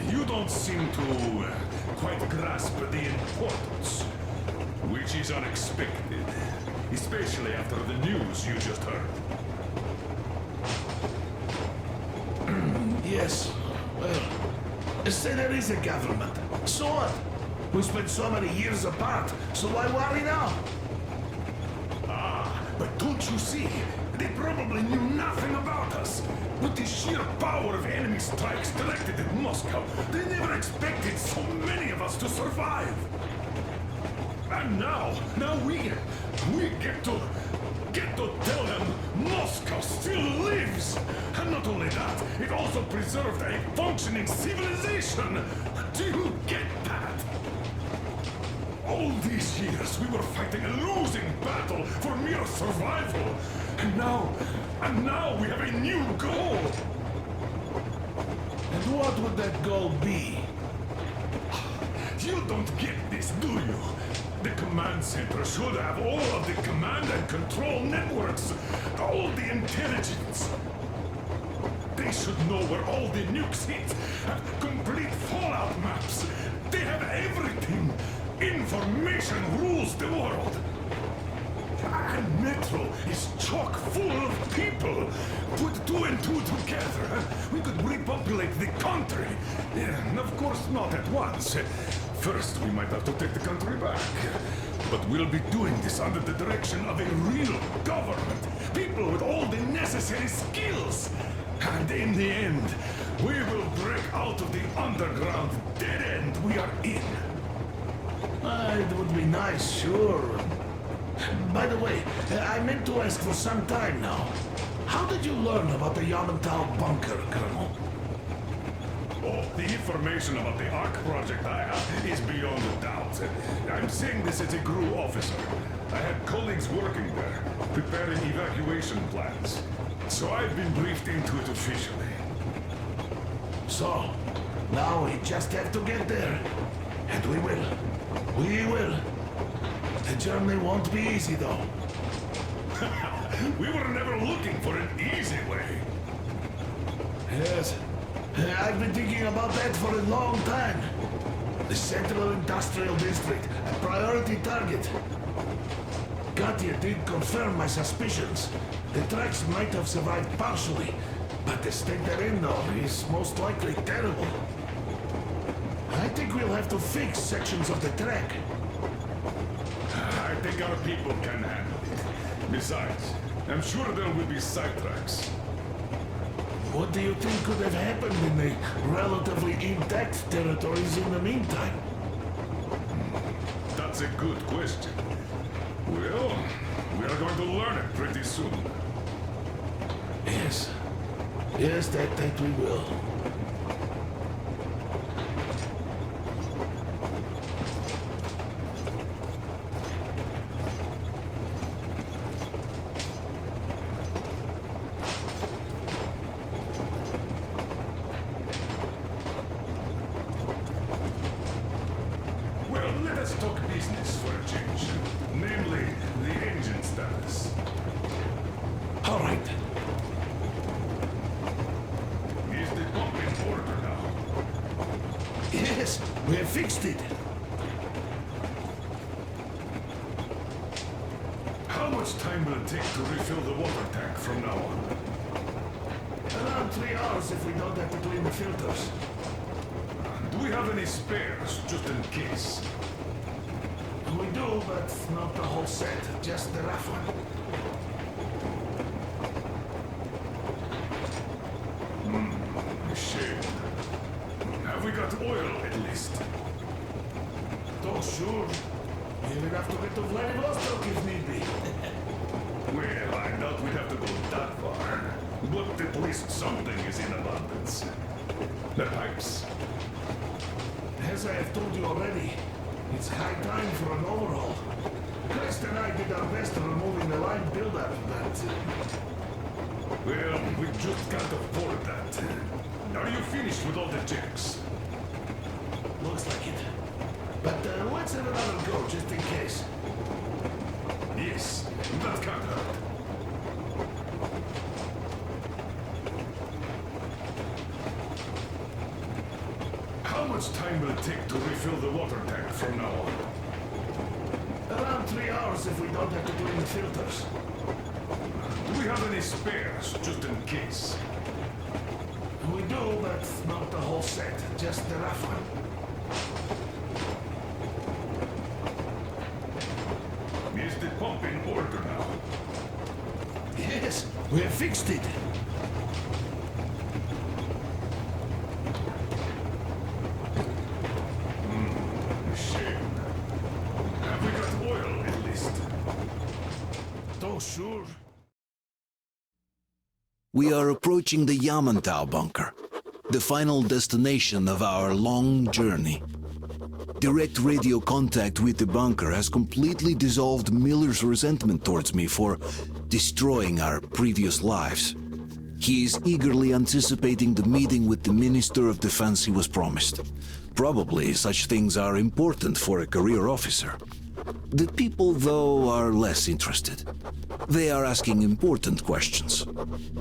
You don't seem to quite grasp the importance, which is unexpected, especially after the news you just heard. Yes. Well, say there is a government. So what? We spent so many years apart, so why worry now? But don't you see? They probably knew nothing about us. With the sheer power of enemy strikes directed at Moscow, they never expected so many of us to survive. And now we get to tell them Moscow still lives. And not only that, it also preserved a functioning civilization. Do you get that? All these years we were fighting a losing battle for mere survival. And now we have a new goal. And what would that goal be? You don't get this, do you? The command center should have all of the command and control networks, all the intelligence. They should know where all the nukes hit, have complete fallout maps. They have everything. Information rules the world. And Metro is chock full of people. Put two and two together, we could repopulate the country. And of course not at once. First, we might have to take the country back. But we'll be doing this under the direction of a real government. People with all the necessary skills. And in the end, we will break out of the underground dead end we are in. It would be nice, sure. By the way, I meant to ask for some time now. How did you learn about the Yamantau bunker, Colonel? Oh, the information about the Ark project I have is beyond a doubt. I'm saying this as a GRU officer. I had colleagues working there, preparing evacuation plans. So I've been briefed into it officially. So, now we just have to get there. And we will. We will. The journey won't be easy, though. We were never looking for an easy way. Yes. I've been thinking about that for a long time. The Central Industrial District, a priority target. Katya did confirm my suspicions. The tracks might have survived partially, but the state they're in, though, is most likely terrible. I think we'll have to fix sections of the track. I think our people can handle it. Besides, I'm sure there will be sidetracks. What do you think could have happened in the relatively intact territories in the meantime? That's a good question. Well, we are going to learn it pretty soon. Yes. Yes, that we will. Well, let us talk business for a change. Namely, the engine status. All right. Is the pump in order now? Yes, we have fixed it. How much time will it take to refill the water tank from now on? Around 3 hours if we don't have to clean the filters. Do we have any spares, just in case? We do, but not the whole set, just the rough one. Shame. Have we got oil, at least? Oh, sure. You'll have to get to Vladivostok if need be. Well, I doubt we'd have to go that far. But at least something is in abundance. The pipes. As I have told you already, it's high time for an overhaul. Crest and I did our best removing the line buildup, but... Well, we just can't afford that. Are you finished with all the checks? Looks like it. But let's have another go, just in case. Yes, that can't hurt. How much time will it take to refill the water tank from now on? Around 3 hours if we don't have to clean the filters. Do we have any spares, just in case? We do, but not the whole set, just the rough one. Is the pump in order now? Yes, we have fixed it. Shame. Have we got oil, at least? Oh, sure. We are approaching the Yamantau bunker, the final destination of our long journey. Direct radio contact with the bunker has completely dissolved Miller's resentment towards me for destroying our previous lives. He is eagerly anticipating the meeting with the Minister of Defense he was promised. Probably such things are important for a career officer. The people, though, are less interested. They are asking important questions.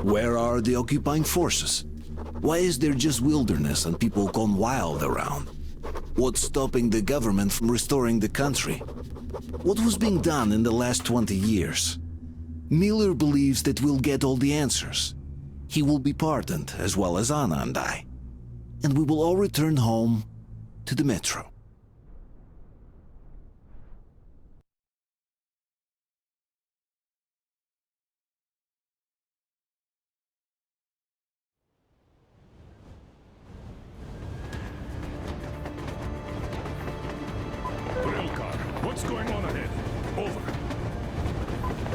Where are the occupying forces? Why is there just wilderness and people gone wild around? What's stopping the government from restoring the country? What was being done in the last 20 years? Miller believes that we'll get all the answers. He will be pardoned, as well as Anna and I. And we will all return home to the metro. What's going on ahead? Over.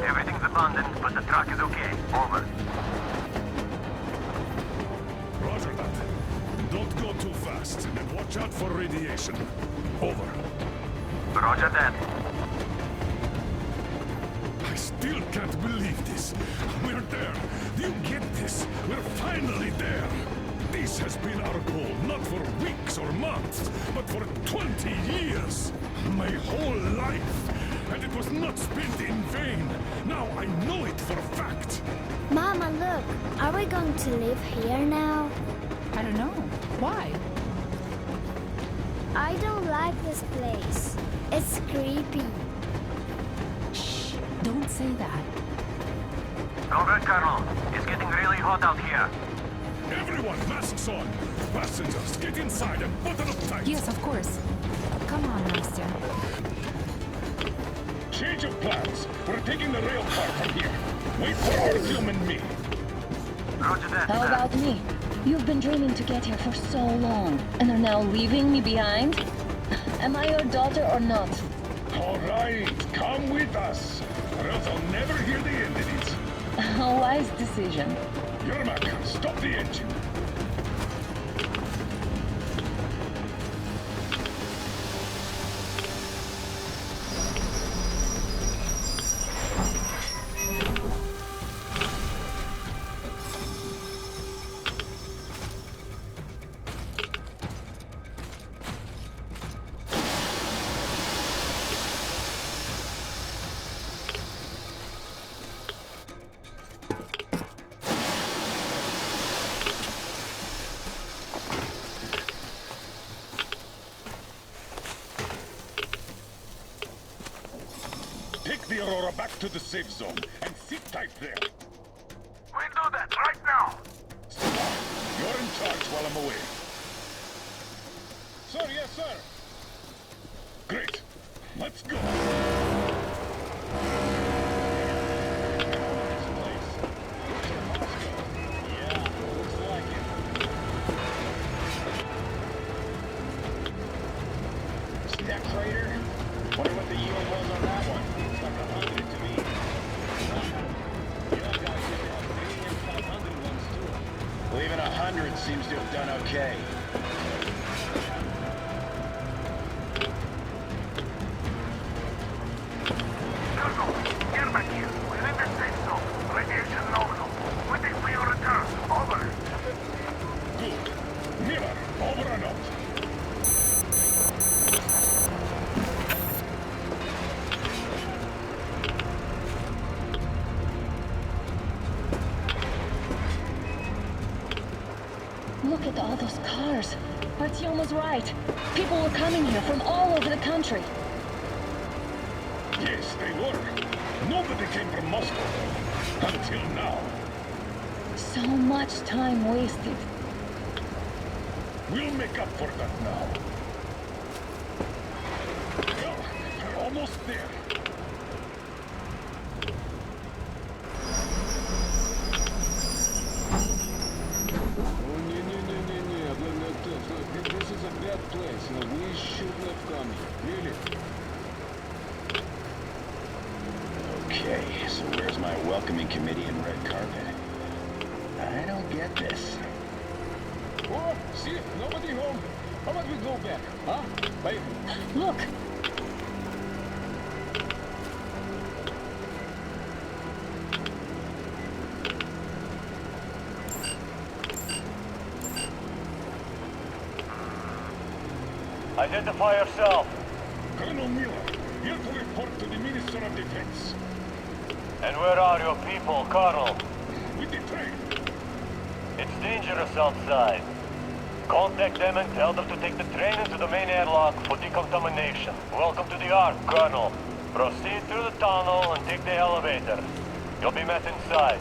Everything's abandoned, but the truck is okay. Over. Roger that. Don't go too fast, and watch out for radiation. Over. Roger that. I still can't believe this. We're there. Do you get this? We're finally there. This has been our goal, not for weeks or months, but for 20 years. My whole life. And it was not spent in vain. Now I know it for a fact. Mama, look. Are we going to live here now? I don't know. Why? I don't like this place. It's creepy. Shh. Don't say that. Over, Colonel. It's getting really hot out here. Everyone, masks on! Passengers, get inside and button up tight! Yes, of course. Come on, Nastya. Change plans. We're taking the rail car from here. Wait for Artyom and me. Roger that. How about me? You've been dreaming to get here for so long, and are now leaving me behind? Am I your daughter or not? All right, come with us, or else I'll never hear the end of it. A wise decision. Yermak, stop the engine. Take the Aurora back to the safe zone and sit tight there. We'll do that right now. Stefan, you're in charge while I'm away. Sir, yes, sir. Great. Let's go. See that crater? Wonder what the yield was on that one. It's like 100 to me. You guys seem to have 3 and 500 ones too. Well, even 100 seems to have done okay. Virgo, get back here. We're in the safe zone. Radiation nominal. Waiting for your return. Over. Good. Miller, over and out. Look at all those cars. Artyom was right. People were coming here from all over the country. Yes, they were. Nobody came from Moscow. Until now. So much time wasted. We'll make up for that now. Well, we're almost there. This is a bad place. We shouldn't have come here. Really? Okay, so where's my welcoming committee and red carpet? I don't get this. Oh, see? Nobody home. How about we go back, huh? Baby. Look! Identify yourself. Colonel Miller, here to report to the Minister of Defense. And where are your people, Colonel? With the train. It's dangerous outside. Contact them and tell them to take the train into the main airlock for decontamination. Welcome to the Ark, Colonel. Proceed through the tunnel and take the elevator. You'll be met inside.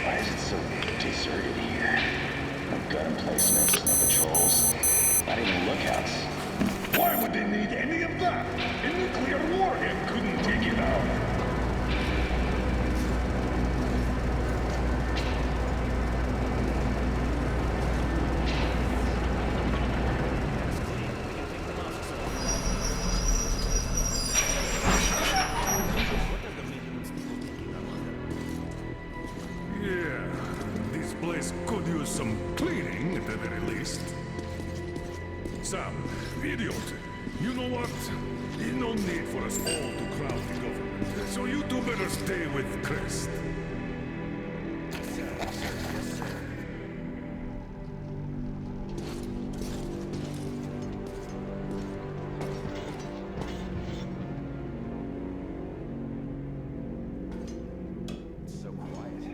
Why is it so deserted here? No gun emplacements, no patrols, not even lookouts. Why would they need any of that? A nuclear warhead couldn't take it out. Yeah, this place could use some cleaning at the very least. Sam, idiot, you know what? There's no need for us all to crowd the government, so you two better stay with Crest. So quiet.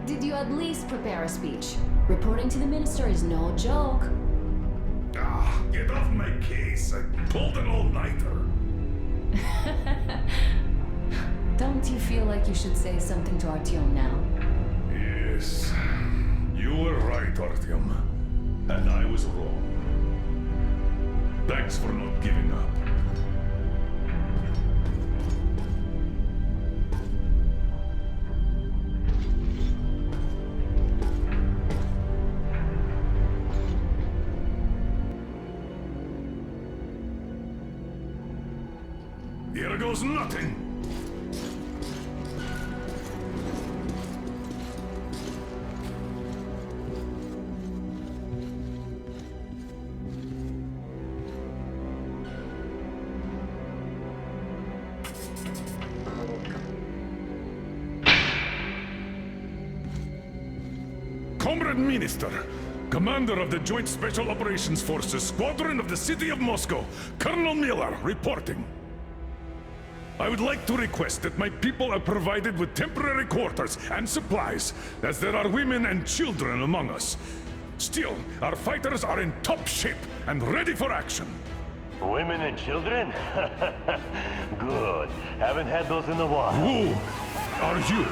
Did you at least prepare a speech? Reporting to the minister is no joke. Ah, get off my case. I pulled an all-nighter. Don't you feel like you should say something to Artyom now? Yes. You were right, Artyom. And I was wrong. Thanks for not giving up. Here goes nothing! Comrade Minister, Commander of the Joint Special Operations Forces, Squadron of the City of Moscow, Colonel Miller, reporting. I would like to request that my people are provided with temporary quarters and supplies, as there are women and children among us. Still, our fighters are in top shape and ready for action. Women and children? Good. Haven't had those in a while. Who are you?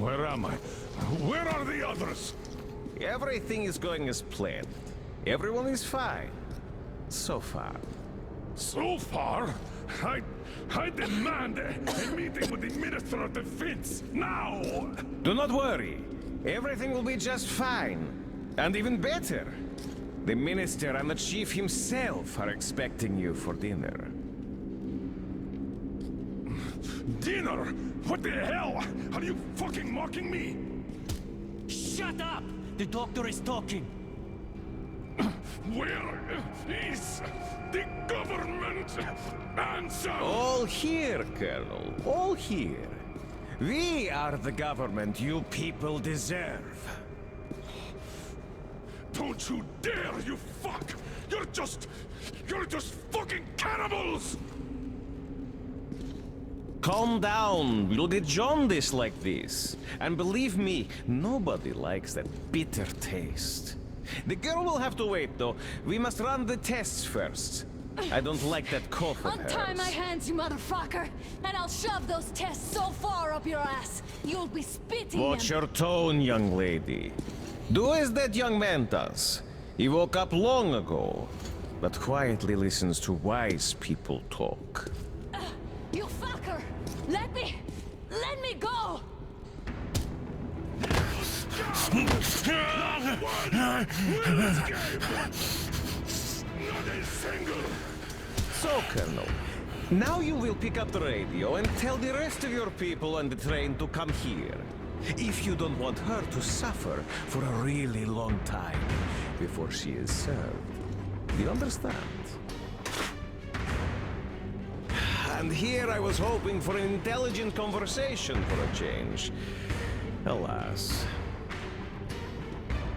Where am I? Where are the others? Everything is going as planned. Everyone is fine. So far. So far? I demand a meeting with the Minister of Defense, now! Do not worry. Everything will be just fine. And even better. The Minister and the Chief himself are expecting you for dinner. Dinner? What the hell? Are you fucking mocking me? Shut up! The doctor is talking. Where is the government answer? All here, Colonel. All here. We are the government you people deserve. Don't you dare, you fuck! You're just fucking cannibals! Calm down. We'll get jaundice like this. And believe me, nobody likes that bitter taste. The girl will have to wait, though. We must run the tests first. I don't like that cough of hers. Untie my hands, you motherfucker, and I'll shove those tests so far up your ass, you'll be spitting Watch them. your tone, young lady. Do as that young man does. He woke up long ago, but quietly listens to wise people talk. You fucker! Let me go! So, Colonel, now you will pick up the radio and tell the rest of your people on the train to come here. If you don't want her to suffer for a really long time before she is served. Do you understand? And here I was hoping for an intelligent conversation for a change. Alas.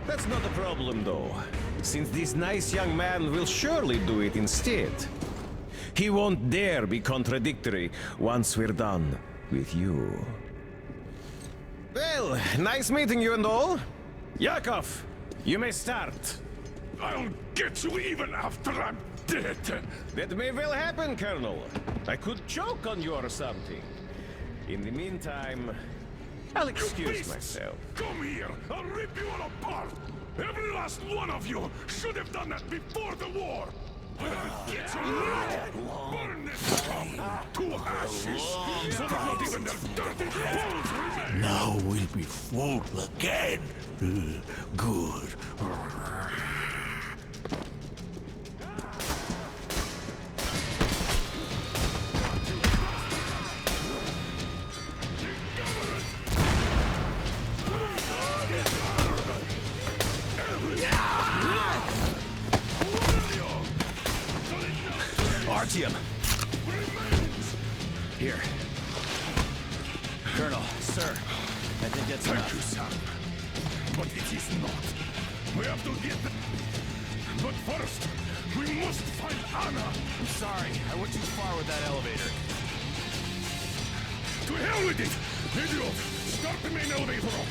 That's not a problem, though, since this nice young man will surely do it instead. He won't dare be contradictory once we're done with you. Well, nice meeting you and all. Yakov, you may start. I'll get you even after I'm dead. That may well happen, Colonel. I could choke on you or something. In the meantime, I'll excuse myself. Come here! I'll rip you all apart! Every last one of you should have done that before the war! Get your burn this town to ashes, so that not even their dirty bones remain. Now we'll be full again. Good. Artyom! Here. Colonel, sir, I think that's Thank enough. you, son. But it is not. We have to get the... But first, we must find Anna. I'm sorry, I went too far with that elevator. To hell with it! Idiot! Start the main elevator up!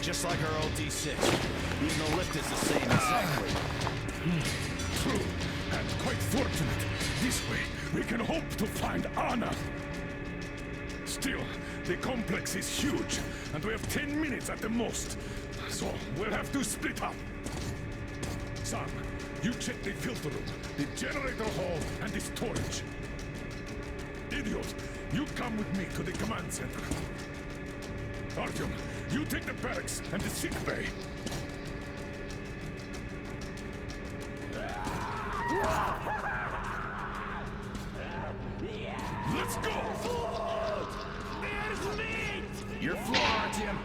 Just like our old D6. Even the lift is the same exactly. True, and quite fortunate. This way, we can hope to find Anna. Still, the complex is huge, and we have 10 minutes at the most. So, we'll have to split up. Sam, you check the filter room, the generator hall, and the storage. Idiot, you come with me to the command center. Artyom, you take the barracks and the sick bay. Let's go! There's meat! Your floor, Artyom.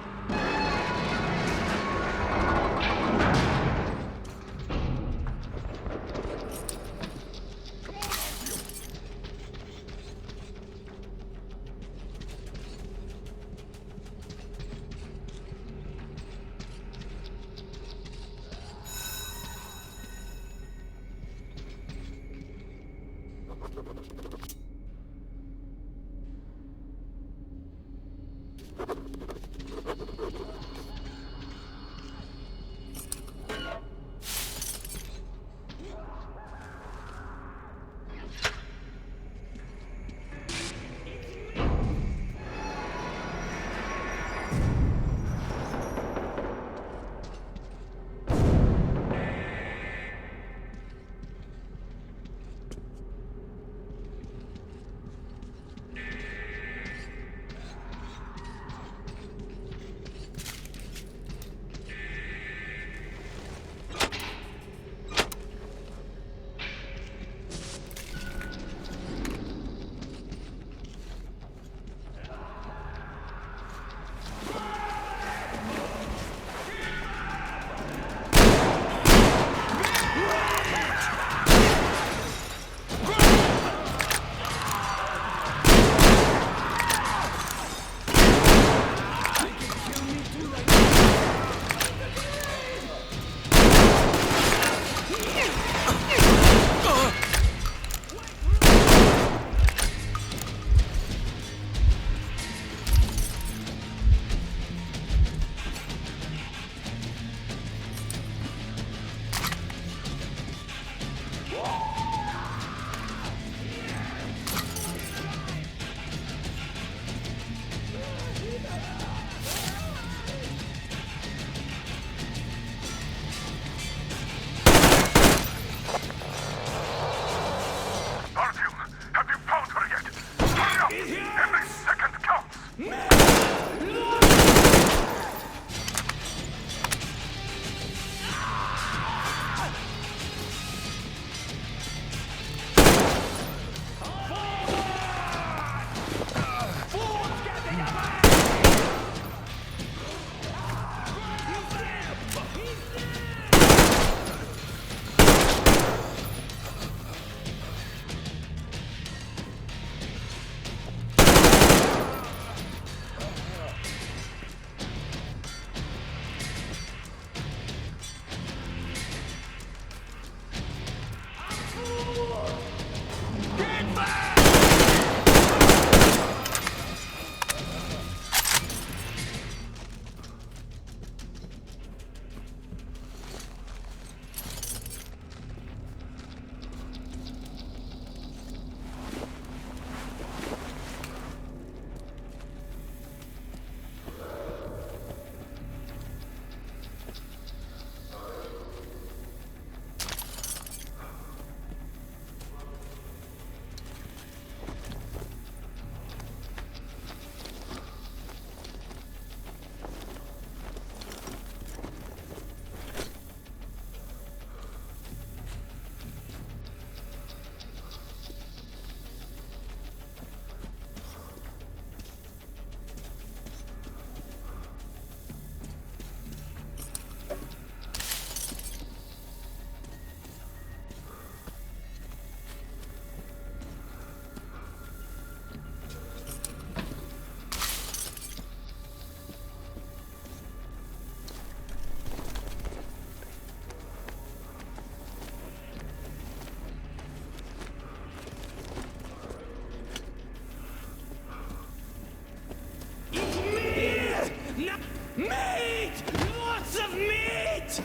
Meat! Lots of meat!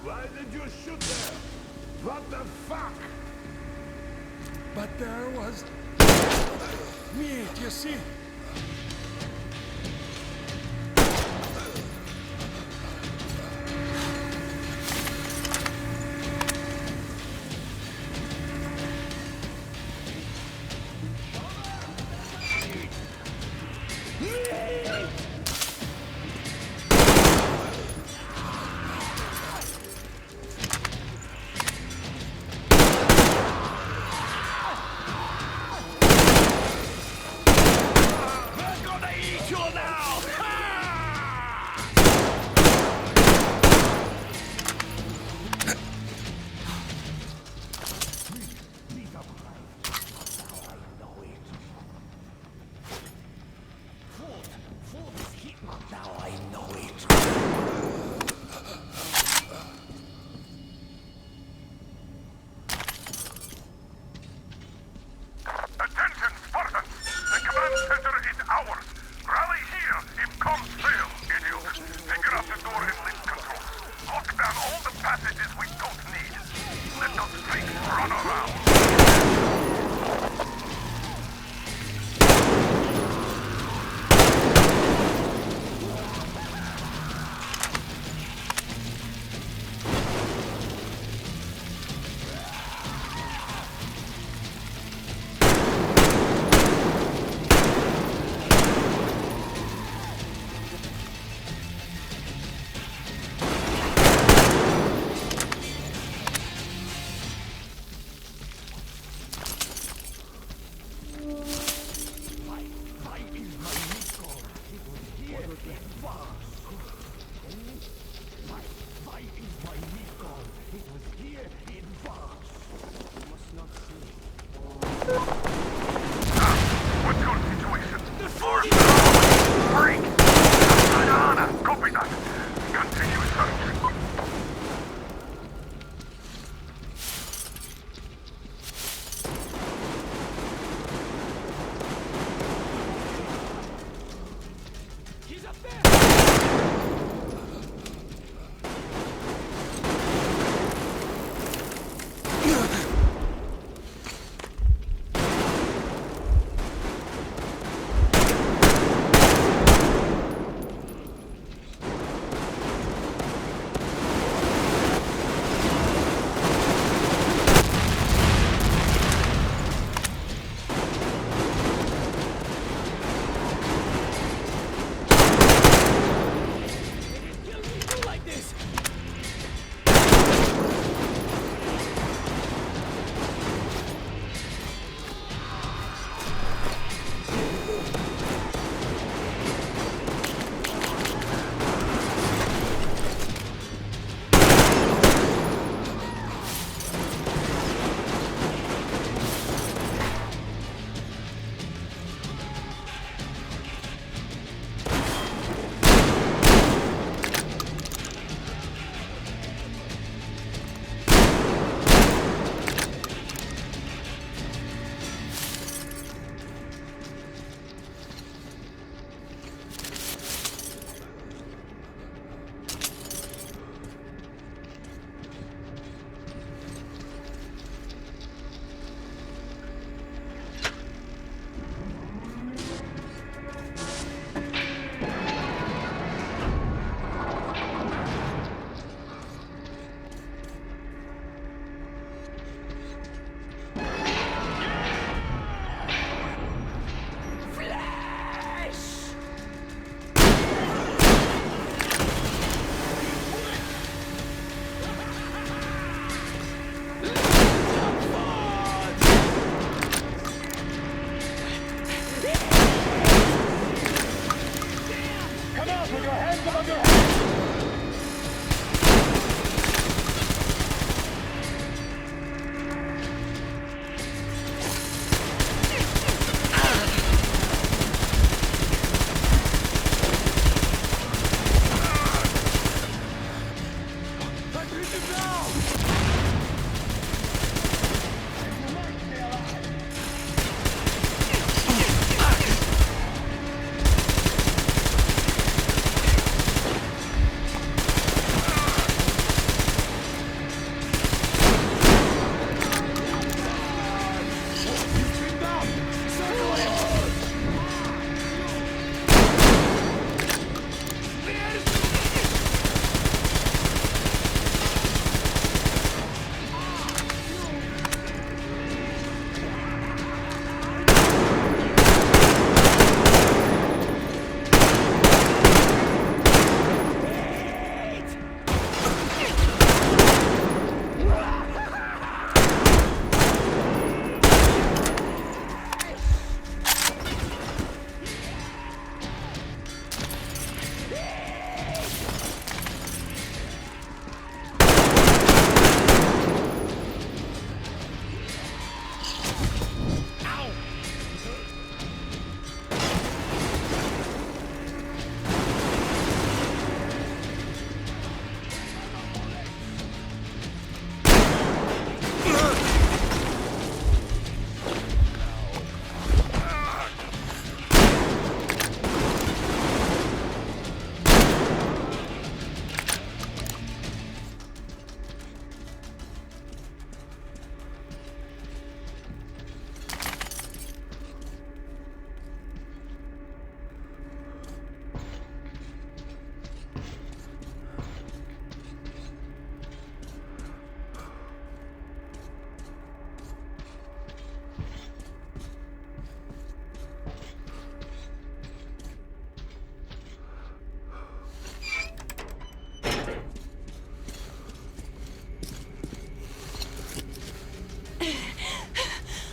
Why did you shoot there? What the fuck? But there was meat, you see? What's your situation? Freak! Ana, copy that. Continue searching.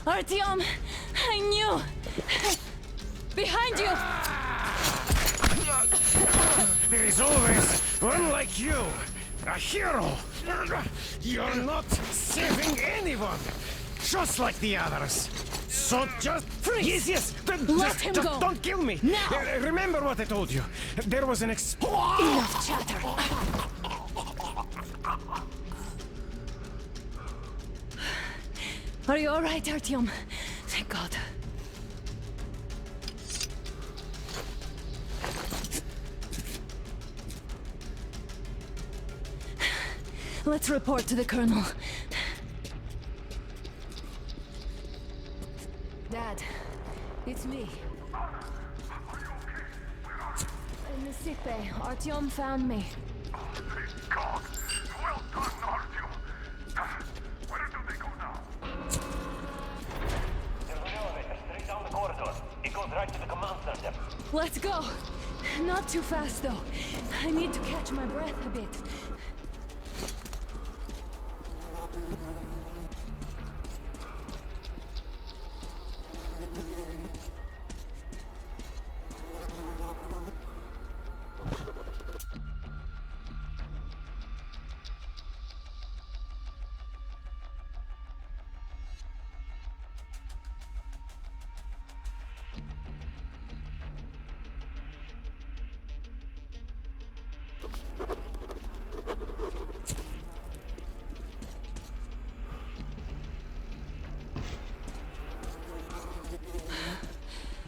Artyom, I knew! Behind you! There is always one like you, a hero. You're not saving anyone, just like the others. So just Freeze! Yes. Let him just go. don't kill me. Now. Remember what I told you. There was an Enough chatter. Are you all right, Artyom? Thank God. Let's report to the Colonel. Dad, it's me. In the sick bay, Artyom found me. God! Well done, Artyom! Where do they go now? There's an elevator straight down the corridor. It goes right to the command center. Let's go! Not too fast, though. I need to catch my breath a bit.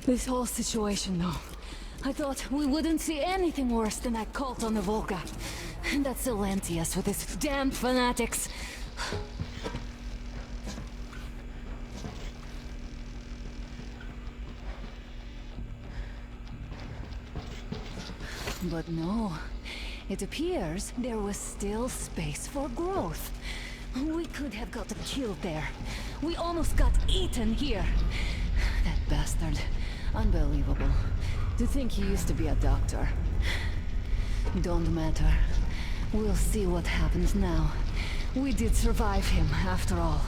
This whole situation, though. I thought we wouldn't see anything worse than that cult on the Volga. And that Silencius with his damned fanatics. But no. It appears there was still space for growth. We could have gotten killed there. We almost got eaten here. That bastard. Unbelievable. To think he used to be a doctor. Don't matter. We'll see what happens now. We did survive him, after all.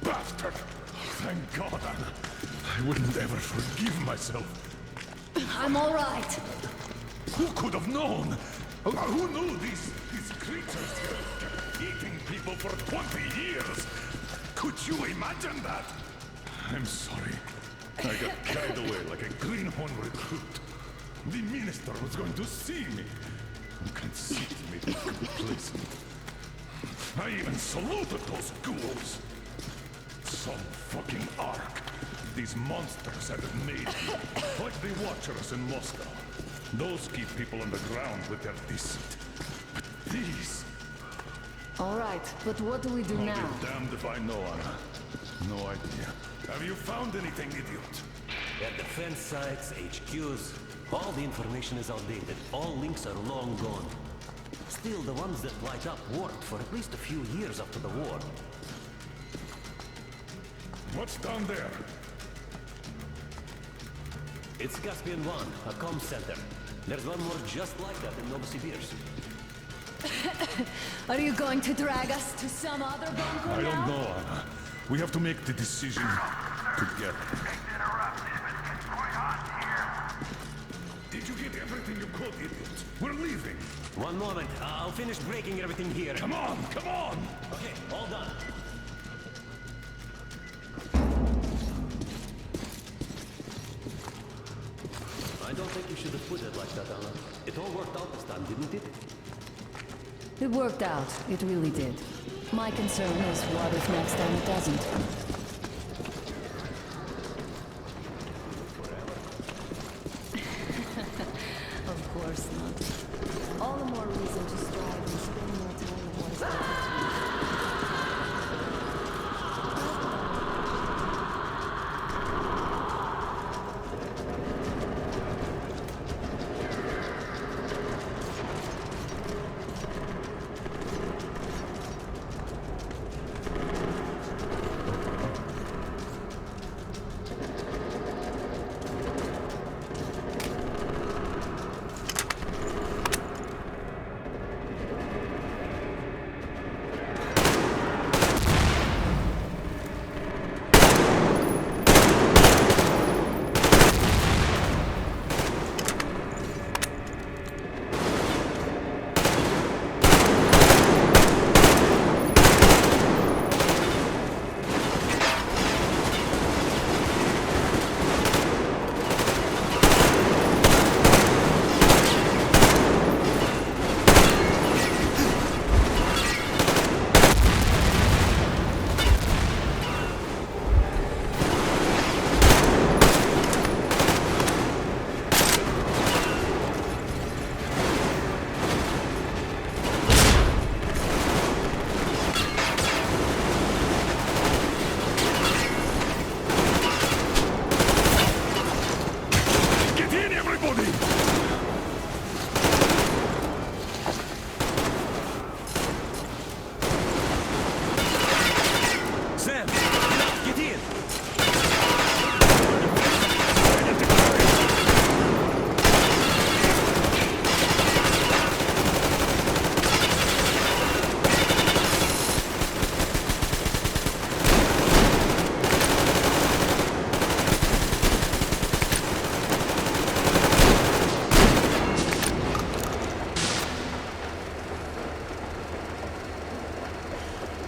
Bastard! Thank God, Anna. I wouldn't ever forgive myself. I'm all right. Who could have known? Who knew these creatures kept eating people for 20 years? Could you imagine that? I'm sorry. I got carried away like a greenhorn recruit. The minister was going to see me. Conceit made me complacent. I even saluted those ghouls. Some fucking ark. These monsters had it made. Like the Watchers in Moscow. Those keep people on the ground with their deceit. But these... All right, but what do we do I'll now? be damned if I know, Anna. No idea. Have you found anything, idiot? At defense sites, HQs, all the information is outdated. All links are long gone. Still, the ones that light up worked for at least a few years after the war. What's down there? It's Caspian 1, a comm center. There's one more just like that in Novosibirsk. Are you going to drag us to some other bunker I now? don't know, Anna. We have to make the decision together. Did you get everything you could, idiot? We're leaving. One moment, I'll finish breaking everything here. Come on, come on! Okay, all done. I don't think you should have put it like that, Anna. It all worked out this time, didn't it? It worked out. It really did. My concern is what if next time it doesn't? Of course not. All the more reason to strive and spend more time on what is better to you.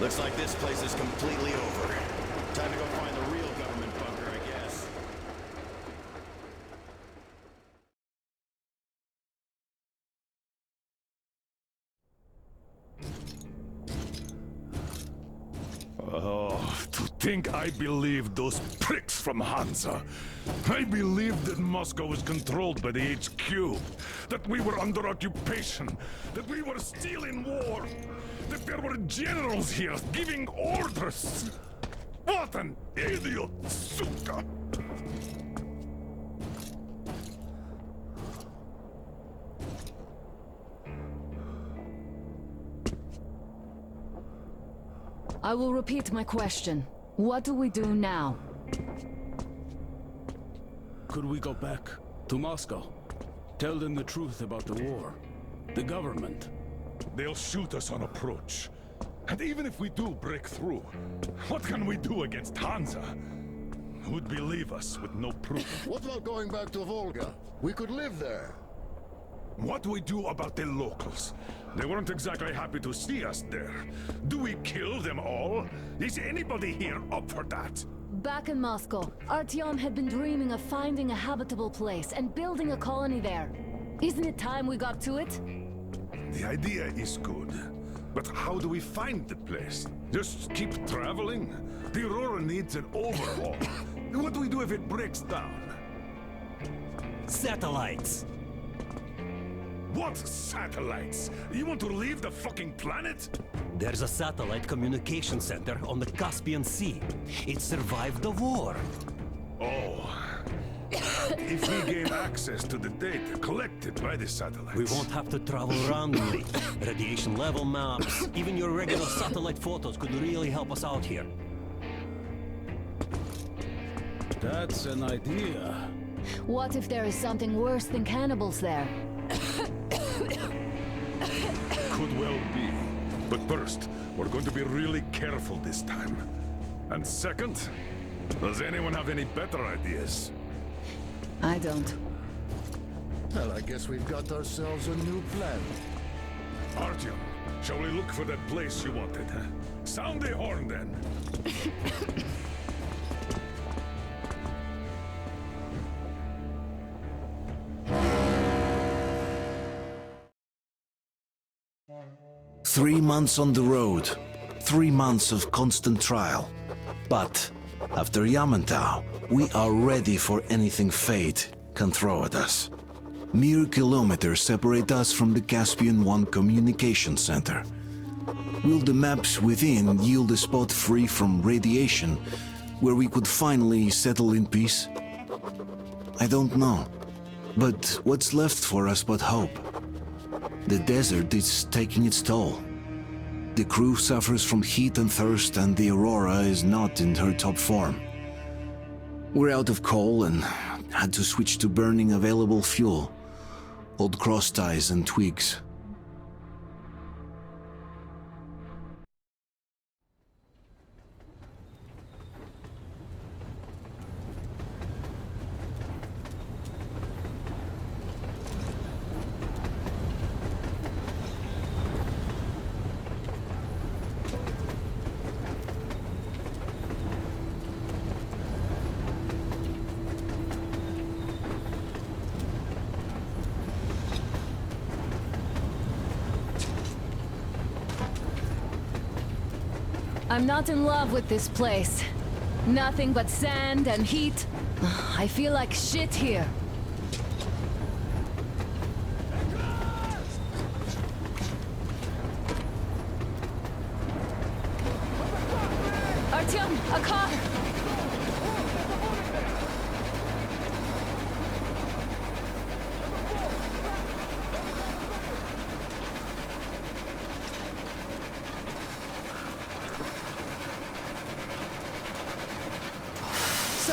Looks like this place is completely over. Time to go find the real government bunker, I guess. Oh, to think I believed those pricks from Hansa. I believed that Moscow was controlled by the HQ, that we were under occupation, that we were still in war, that there were generals here giving orders. What an idiot, suka! I will repeat my question. What do we do now? Could we go back to Moscow? Tell them the truth about the war. The government. They'll shoot us on approach. And even if we do break through, what can we do against Hansa? Who'd believe us with no proof? What about going back to Volga? We could live there. What do we do about the locals? They weren't exactly happy to see us there. Do we kill them all? Is anybody here up for that? Back in Moscow, Artyom had been dreaming of finding a habitable place and building a colony there. Isn't it time we got to it? The idea is good. But how do we find the place? Just keep traveling? The Aurora needs an overhaul. What do we do if it breaks down? Satellites! What satellites? You want to leave the fucking planet? There's a satellite communication center on the Caspian Sea. It survived the war. Oh. If we gain access to the data collected by the satellites... We won't have to travel around, really. Radiation level maps, even your regular satellite photos could really help us out here. That's an idea. What if there is something worse than cannibals there? Could well be. But first, we're going to be really careful this time. And second, does anyone have any better ideas? I don't. Well, I guess we've got ourselves a new plan. Artyom, shall we look for that place you wanted? Sound the horn, then. Three months on the road, 3 months of constant trial. But after Yamantau, we are ready for anything fate can throw at us. Mere kilometers separate us from the Caspian One communication center. Will the maps within yield a spot free from radiation, where we could finally settle in peace? I don't know. But what's left for us but hope? The desert is taking its toll. The crew suffers from heat and thirst, and the Aurora is not in her top form. We're out of coal and had to switch to burning available fuel. Old cross ties and twigs. I'm not in love with this place. Nothing but sand and heat. I feel like shit here. Artyom, a car!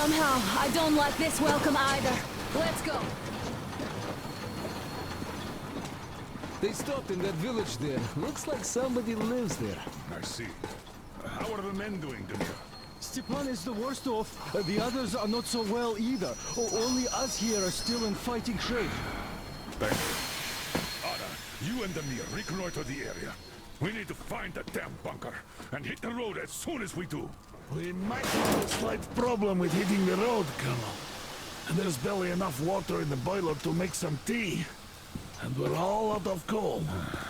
Somehow, I don't like this welcome either. Let's go. They stopped in that village there. Looks like somebody lives there. I see. How are the men doing, Demir? Stepan is the worst off. The others are not so well either. Only us here are still in fighting shape. Thank you. Ada, you and Demir reconnoiter the area. We need to find the damn bunker and hit the road as soon as we do. We might have a slight problem with hitting the road, Colonel. And there's barely enough water in the boiler to make some tea. And we're all out of coal.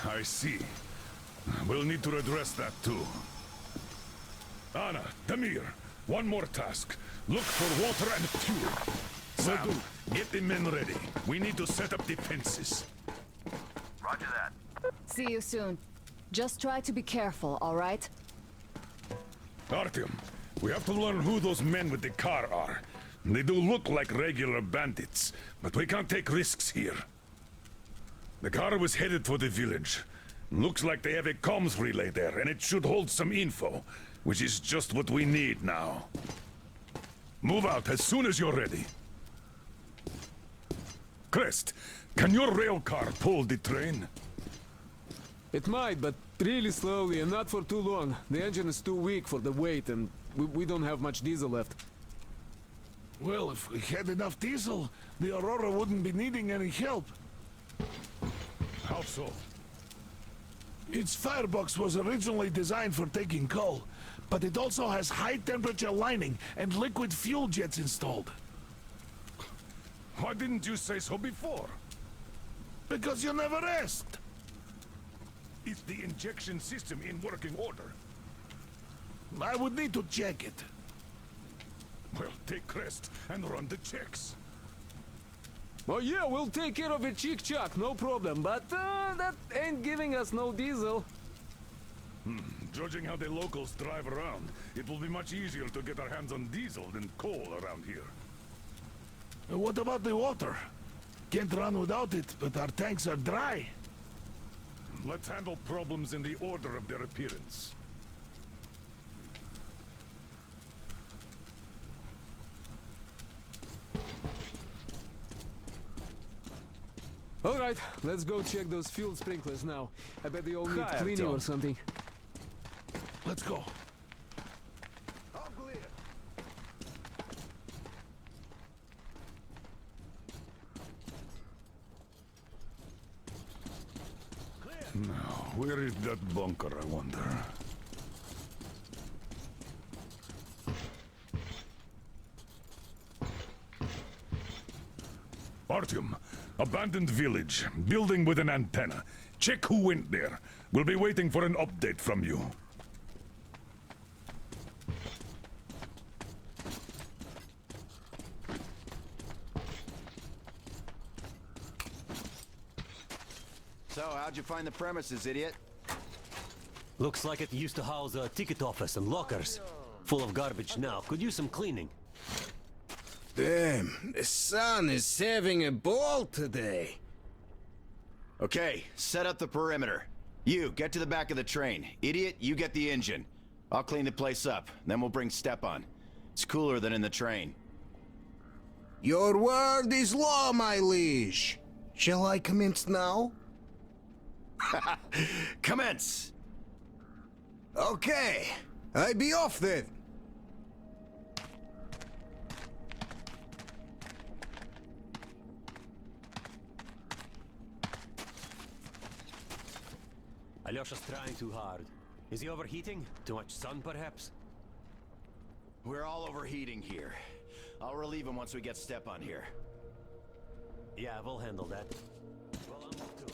I see. We'll need to address that too. Anna, Damir, one more task. Look for water and fuel. Sam, get the men ready. We need to set up defenses. Roger that. See you soon. Just try to be careful, all right? Artyom, we have to learn who those men with the car are. They do look like regular bandits, but we can't take risks here. The car was headed for the village. Looks like they have a comms relay there, and it should hold some info, which is just what we need now. Move out as soon as you're ready. Crest, can your rail car pull the train? It might, but really slowly and not for too long. The engine is too weak for the weight, and we don't have much diesel left. Well, if we had enough diesel, the Aurora wouldn't be needing any help. How so? Its firebox was originally designed for taking coal, but it also has high-temperature lining and liquid fuel jets installed. Why didn't you say so before? Because you never asked. Is the injection system in working order? I would need to check it. Well, take Crest and run the checks. Oh yeah, we'll take care of it, chick-chock, no problem. But that ain't giving us no diesel. Judging how the locals drive around, it will be much easier to get our hands on diesel than coal around here. What about the water? Can't run without it, but our tanks are dry. Let's handle problems in the order of their appearance. All right, let's go check those fuel sprinklers now. I bet they all need Hi, cleaning Tom. or something. Let's go. Now, where is that bunker, I wonder? Artyom, abandoned village, building with an antenna. Check who went there. We'll be waiting for an update from you. So, how'd you find the premises, idiot? Looks like it used to house a ticket office and lockers. Full of garbage now. Could use some cleaning. Damn, the sun is having a ball today. Okay, set up the perimeter. You, get to the back of the train. Idiot, you get the engine. I'll clean the place up, then we'll bring Stepan. It's cooler than in the train. Your word is law, my liege. Shall I commence now? Commence! Okay, I be off then. Alyosha's trying too hard. Is he overheating? Too much sun, perhaps? We're all overheating here. I'll relieve him once we get Stepan here. Yeah, we'll handle that. Well, I'm off too.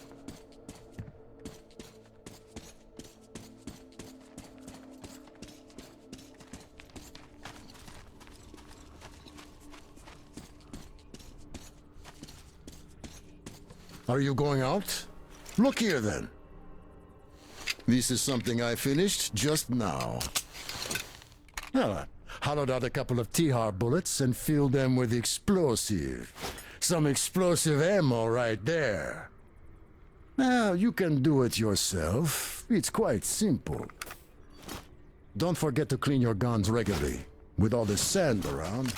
Are you going out? Look here, then. This is something I finished just now. I hollowed out a couple of Tihar bullets and filled them with explosive. Some explosive ammo right there. Now, you can do it yourself. It's quite simple. Don't forget to clean your guns regularly. With all this sand around.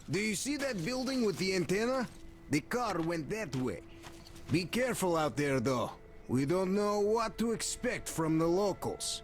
Do you see that building with the antenna? The car went that way. Be careful out there, though. We don't know what to expect from the locals.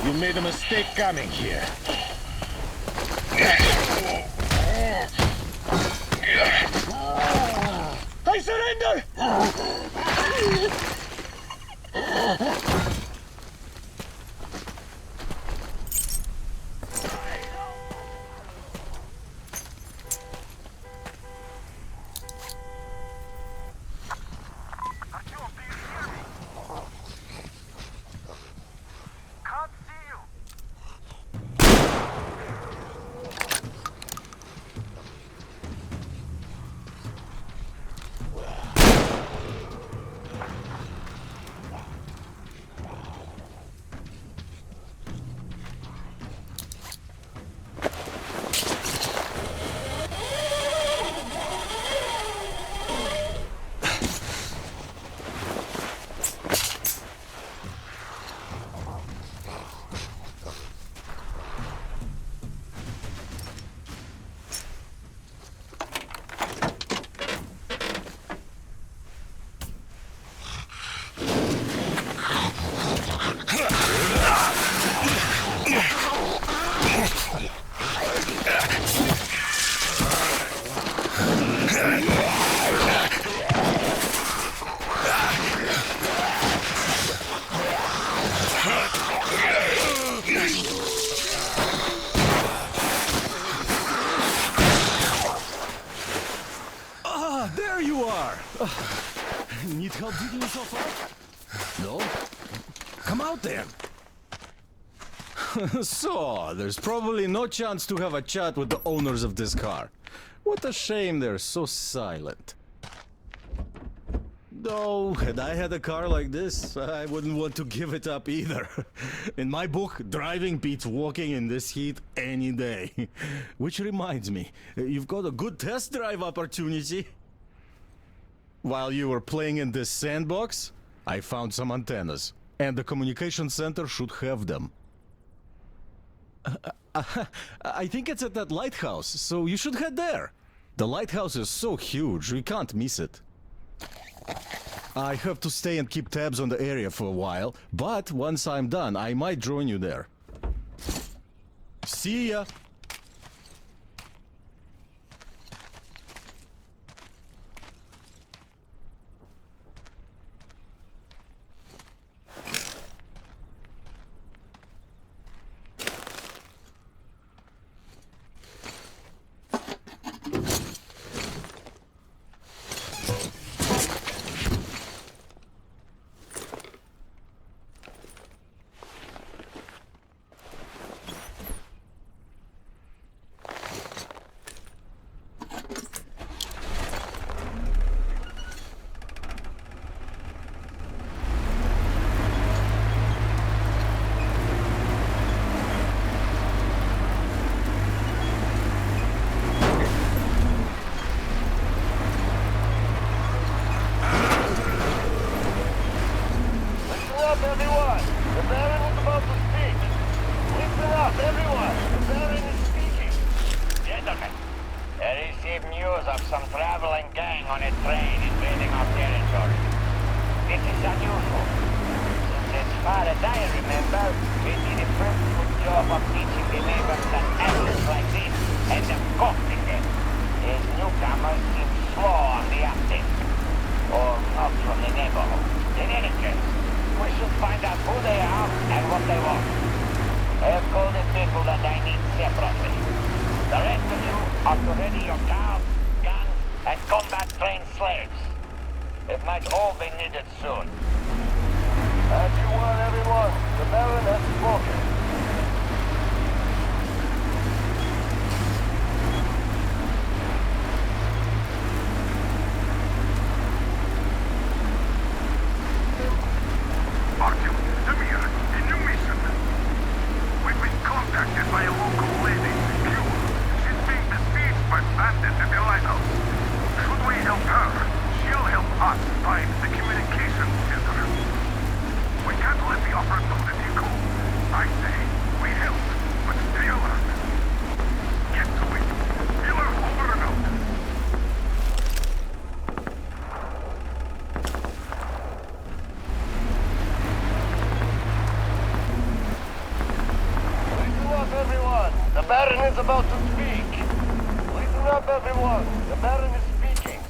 You made a mistake coming here. I surrender! There you are! Need help digging yourself out? No? Come out then! So, there's probably no chance to have a chat with the owners of this car. What a shame they're so silent. Though, had I had a car like this, I wouldn't want to give it up either. In my book, driving beats walking in this heat any day. Which reminds me, you've got a good test drive opportunity. While you were playing in this sandbox, I found some antennas, and the communication center should have them. I think it's at that lighthouse, so you should head there. The lighthouse is so huge, we can't miss it. I have to stay and keep tabs on the area for a while, but once I'm done, I might join you there. See ya! meet separately. The rest of you are to ready your cars, guns, and combat-trained slaves. It might all be needed soon. As you were, everyone, the Baron has spoken. Artyom, Demir, a new mission. We've been contacted by a local lady, Pure. She's being besieged by bandits at the lighthouse. Should we help her, she'll help us find the communication center. We can't let the opportunity go. I say, we help, but stay alert. Get to it. Miller over and out. Listen up, everyone. The Baron is about to speak. Listen up, everyone. The Baron is speaking.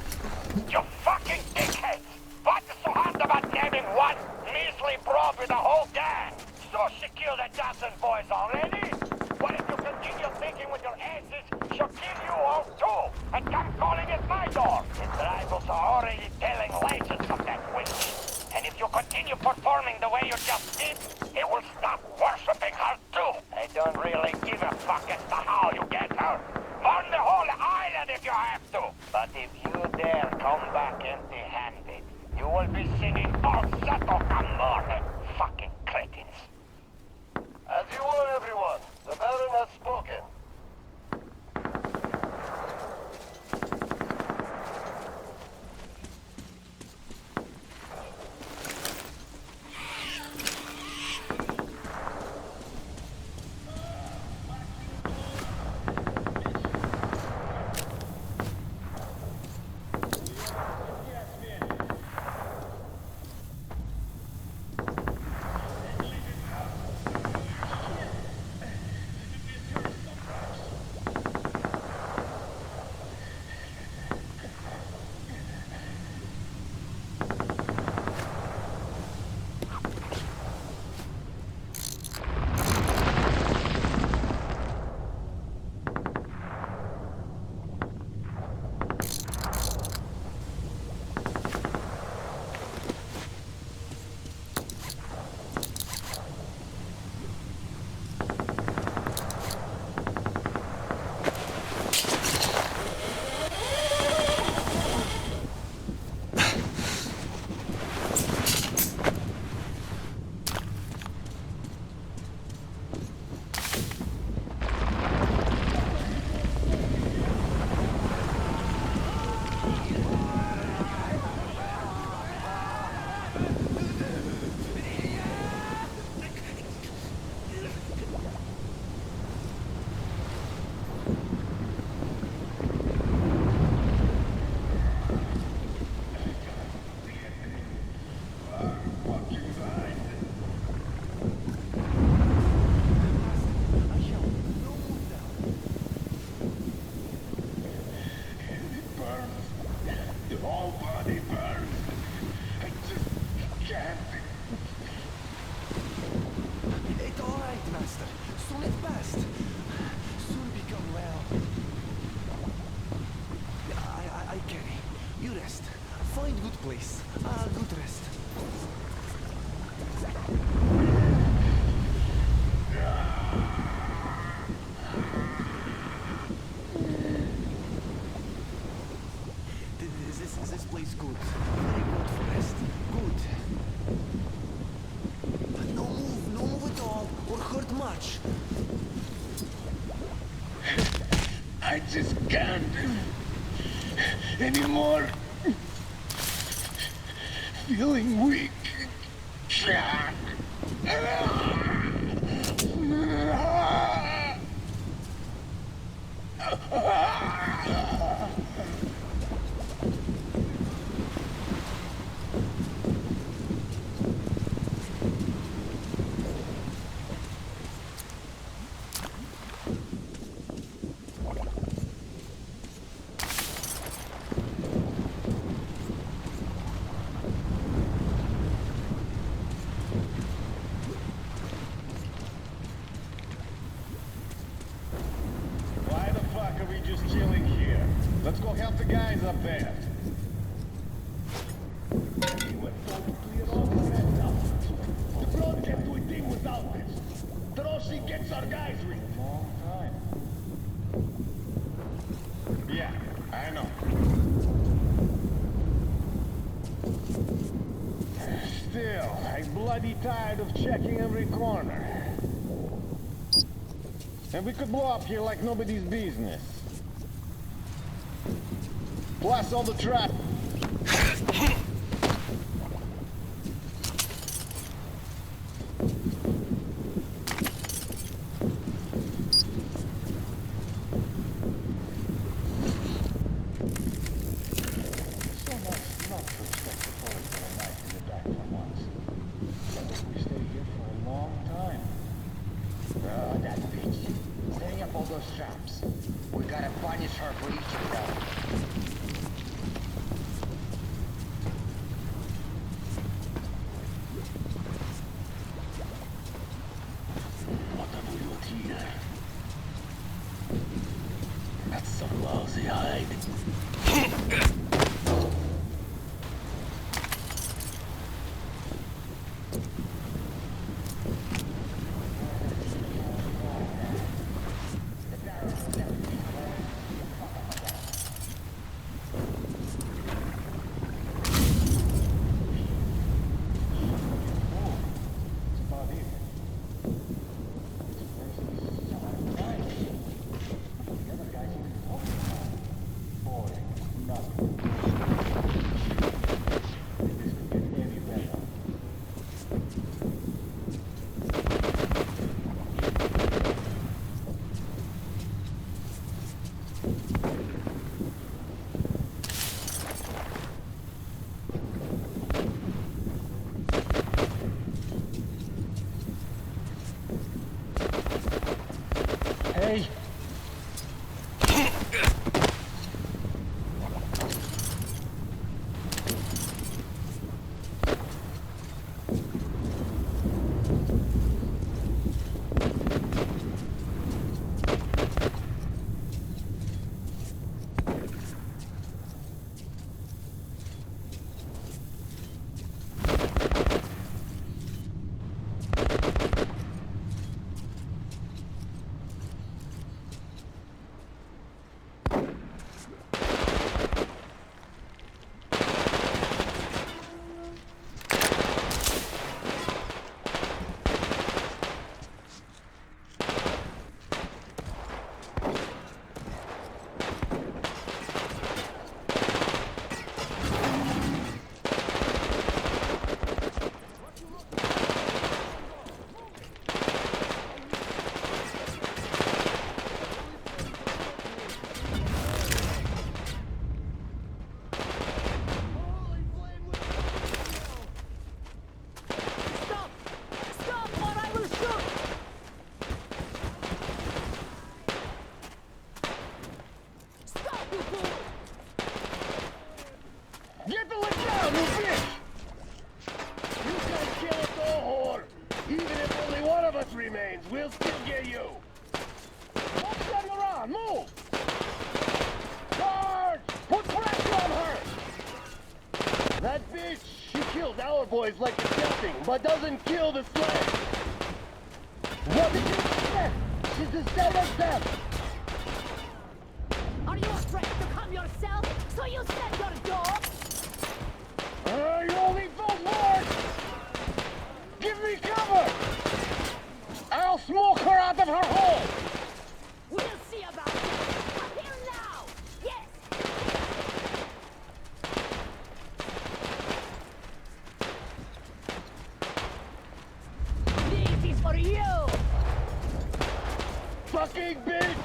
You fucking dickheads! What is so hard about naming one measly probe with the whole gang? So she killed a dozen boys already? What if you continue thinking with your asses, she'll kill you all too, and come calling at my door? The rivals are already telling legends of that witch. And if you continue performing the way you just did, it will stop worshipping her too. I don't really give a fuck as to how you get her. Burn the whole island if you have to. But if you dare come back empty-handed, you will be singing falsetto Camorra, fucking cretins. As you were, everyone, the Baron has spoken. I just can't anymore. Feeling weak. just chilling here. Let's go help the guys up there. We were told to clear all the red towers. The front can't do a thing without this. Drossi gets our guys with. Long time. Yeah, I know. Still, I'm bloody tired of checking every corner. And we could blow up here like nobody's business. Plus all the traffic. We gotta punish her for each of them. What have we got here? That's some lousy hide. Hey! We'll still get you. Don't stand around. Move. Charge. Put pressure on her. That bitch, she kills our boys like it's nothing, but doesn't kill the slave. What did you expect? She's the same as them. Are you afraid to come yourself? So you set your door? You only vote Lord. Give me cover. I'll smoke her out of her hole! We'll see about that! Come here now! Yes! This is for you! Fucking bitch!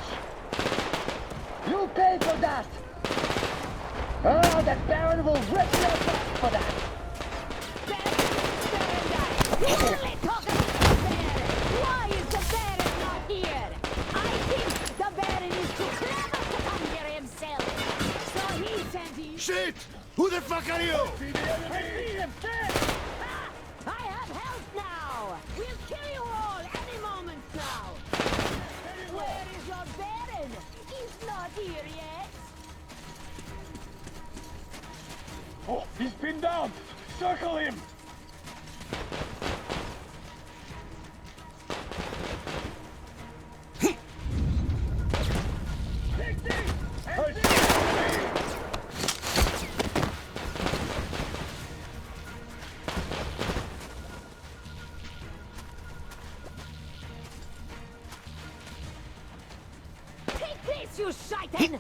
You pay for that! Oh, that Baron will rip your back for that! You only talk about the Baron! Why is the Baron not here? I think the Baron is too clever to come here himself. So he sent you... Shit! Who the fuck are you? I see him dead! I have help now! We'll kill you all any moment now! Where is your Baron? If not here yet. Oh, he's pinned down! Circle him! Take this, you shaitan!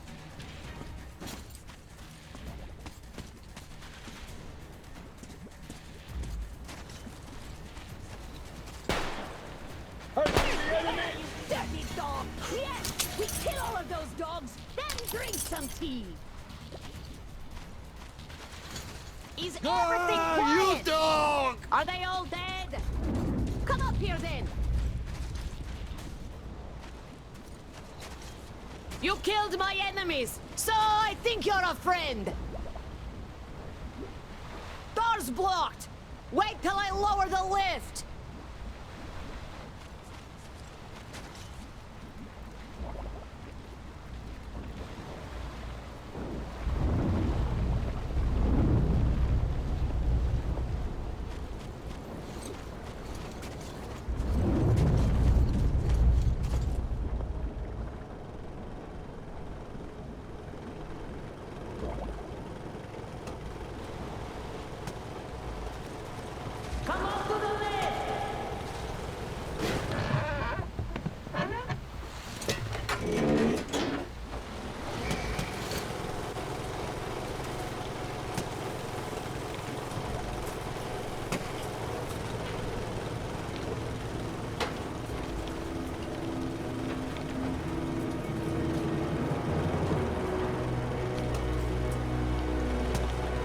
Dirty dog! Yes! We kill all of those dogs, then drink some tea! Is everything quiet? you dog! Are they all dead? Come up here then! You killed my enemies, so I think you're a friend! Door's blocked! Wait till I lower the lift! Come up to the lift!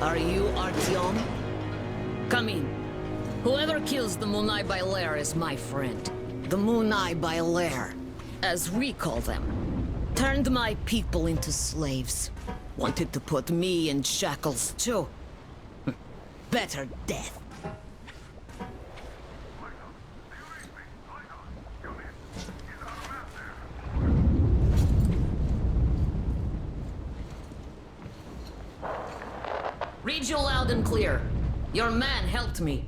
Are you Artyom? Come in. Whoever kills the Munai Bailer is my friend. The Munai Bailer, as we call them, turned my people into slaves. Wanted to put me in shackles too. Better death. Read you loud and clear. Your man helped me.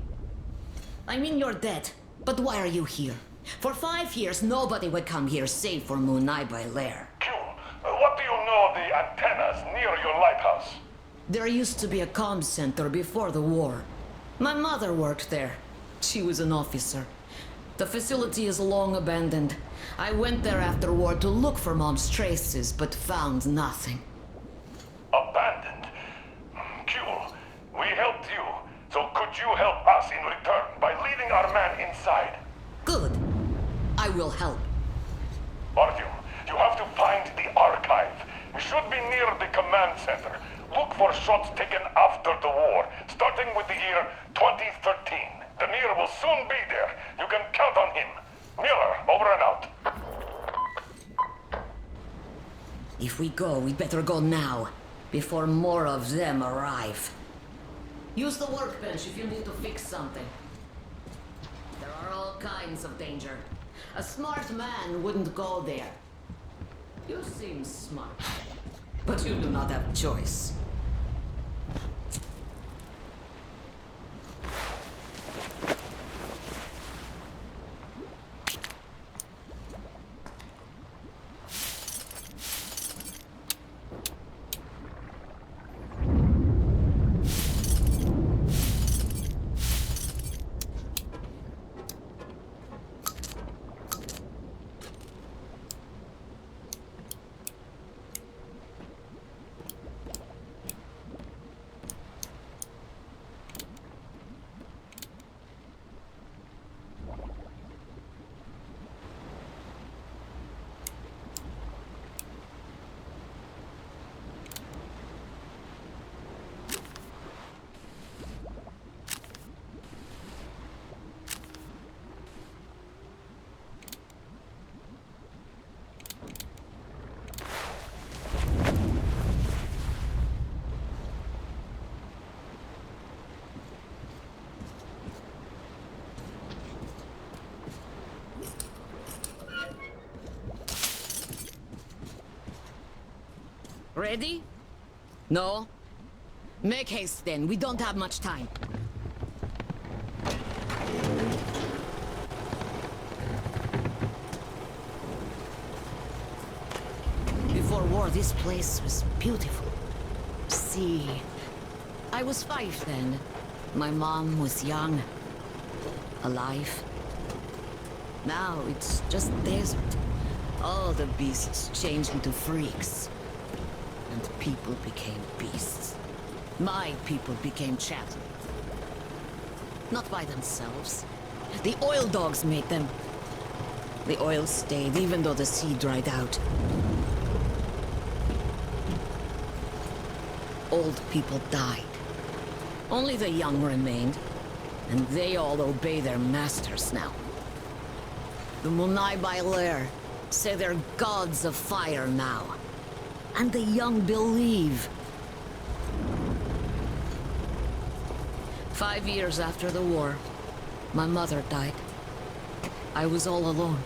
I mean, you're dead. But why are you here? For 5 years, nobody would come here save for Munai Bailer. What do you know of the antennas near your lighthouse? There used to be a comm center before the war. My mother worked there. She was an officer. The facility is long abandoned. I went there after war to look for Mom's traces, but found nothing. Abandoned? Cool. We helped you, so could you help us in return by leading our man inside? Good. I will help. Artyom, you have to find the archive. It should be near the command center. Look for shots taken after the war, starting with the year 2013. Danir will soon be there. You can count on him. Mueller, over and out. If we go, we'd better go now, before more of them arrive. Use the workbench if you need to fix something. There are all kinds of danger. A smart man wouldn't go there. You seem smart, but you do not have a choice. Ready? No? Make haste then, we don't have much time. Before war, this place was beautiful. See, I was 5 then. My mom was young. Alive. Now it's just desert. All the beasts changed into freaks. And people became beasts. My people became chattel. Not by themselves. The oil dogs made them. The oil stayed even though the sea dried out. Old people died. Only the young remained. And they all obey their masters now. The Munai Bailer say they're gods of fire now. And the young believe. 5 years after the war, my mother died. I was all alone.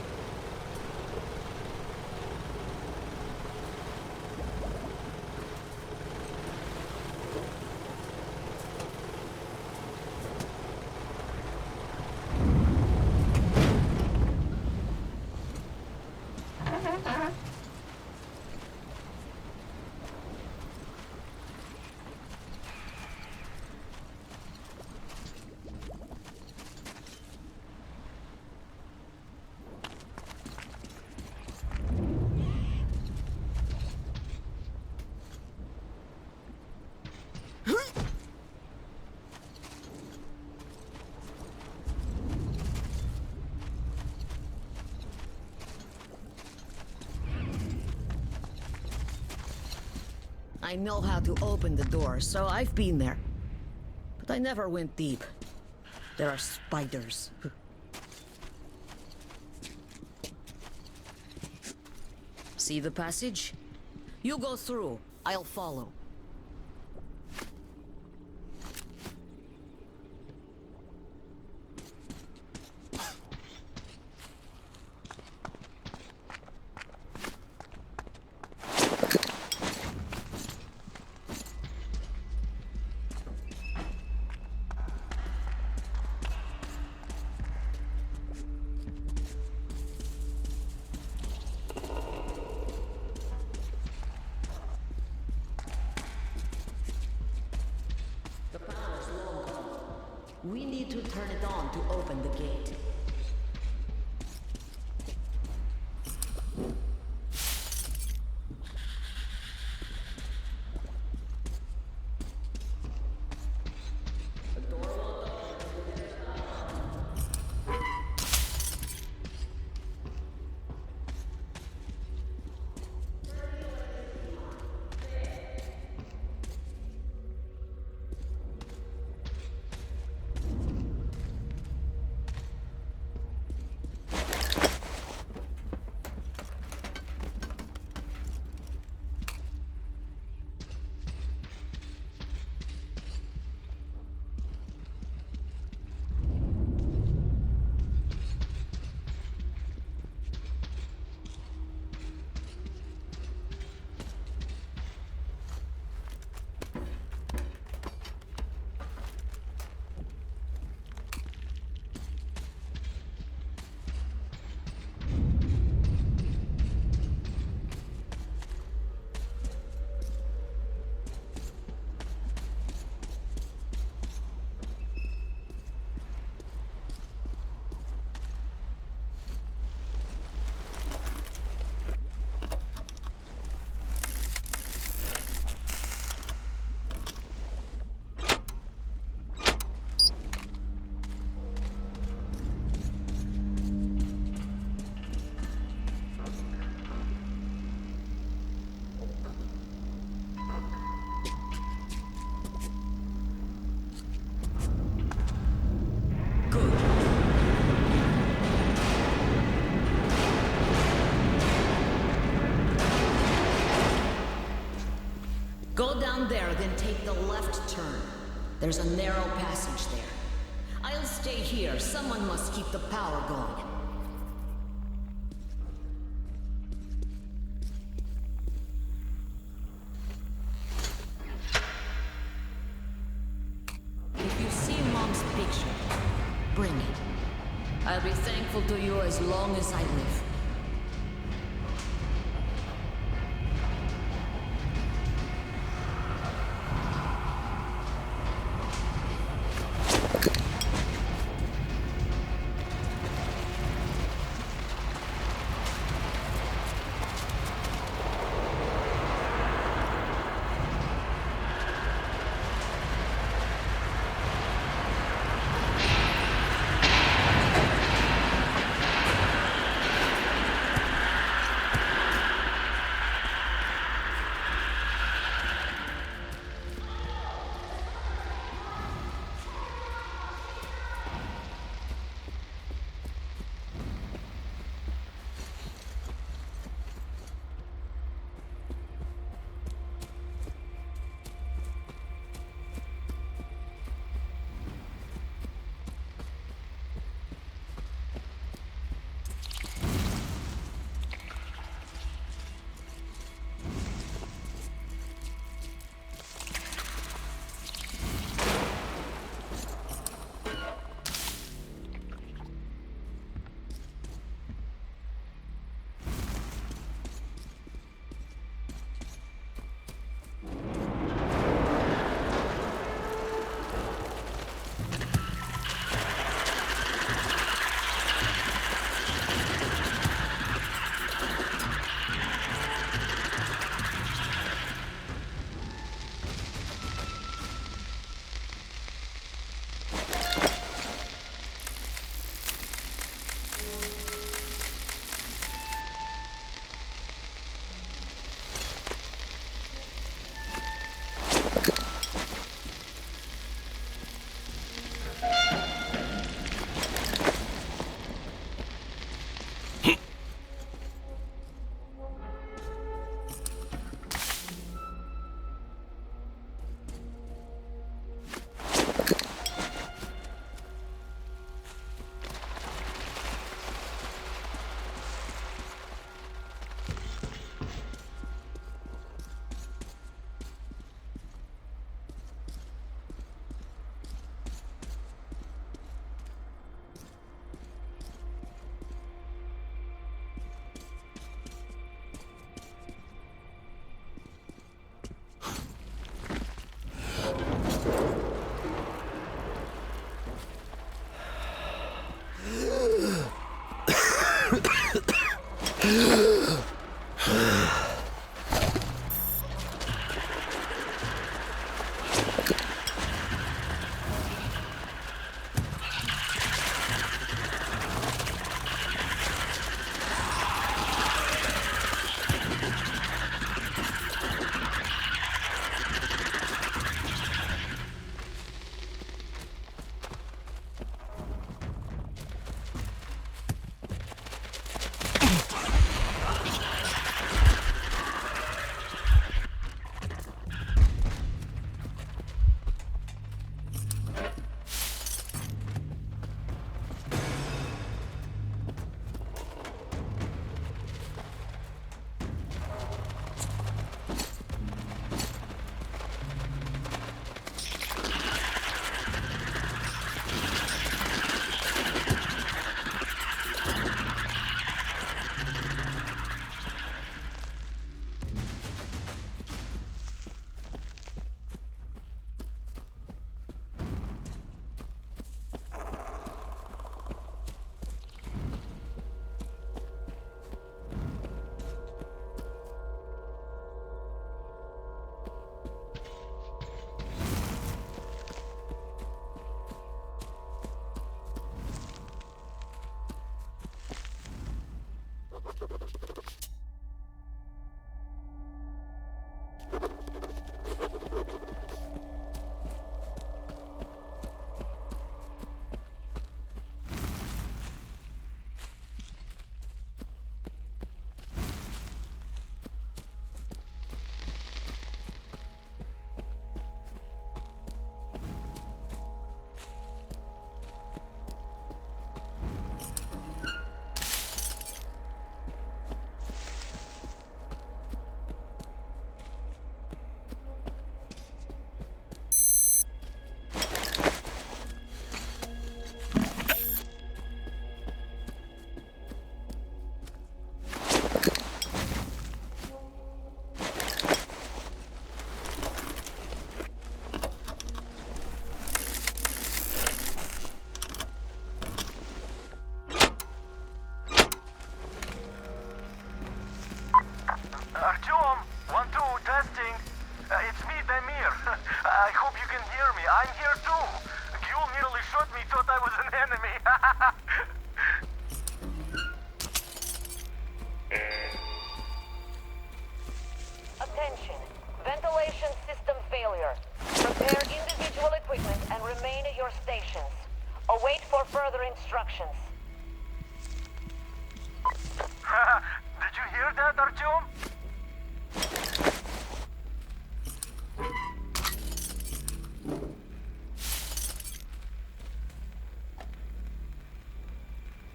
I know how to open the door, so I've been there. But I never went deep. There are spiders. See the passage? You go through. I'll follow. We need to turn it on to open the gate. Go down there, then take the left turn. There's a narrow passage there. I'll stay here. Someone must keep the power going. faithful to you as long as I live. I'm here too. You nearly shot me, thought I was an enemy. Attention. Ventilation system failure. Prepare individual equipment and remain at your stations. Await for further instructions. Did you hear that, Artyom?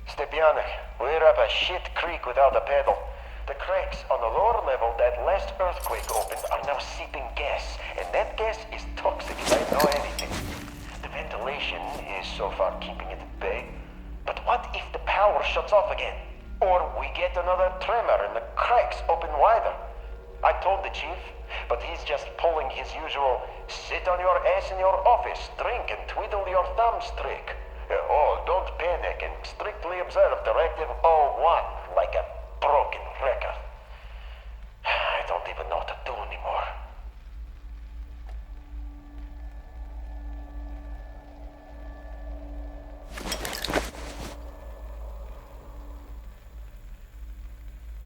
Stepanek, we're up a shit creek without a paddle. The cracks on the lower level that last earthquake opened are now seeping gas, and that gas is toxic if I know anything. The ventilation is so far keeping it at bay. But what if the power shuts off again? Or we get another tremor and the cracks open wider? I told the chief, but he's just pulling his usual sit on your ass in your office, drink and twiddle your thumbs trick. Oh, don't panic and strictly observe Directive 01 like a broken record.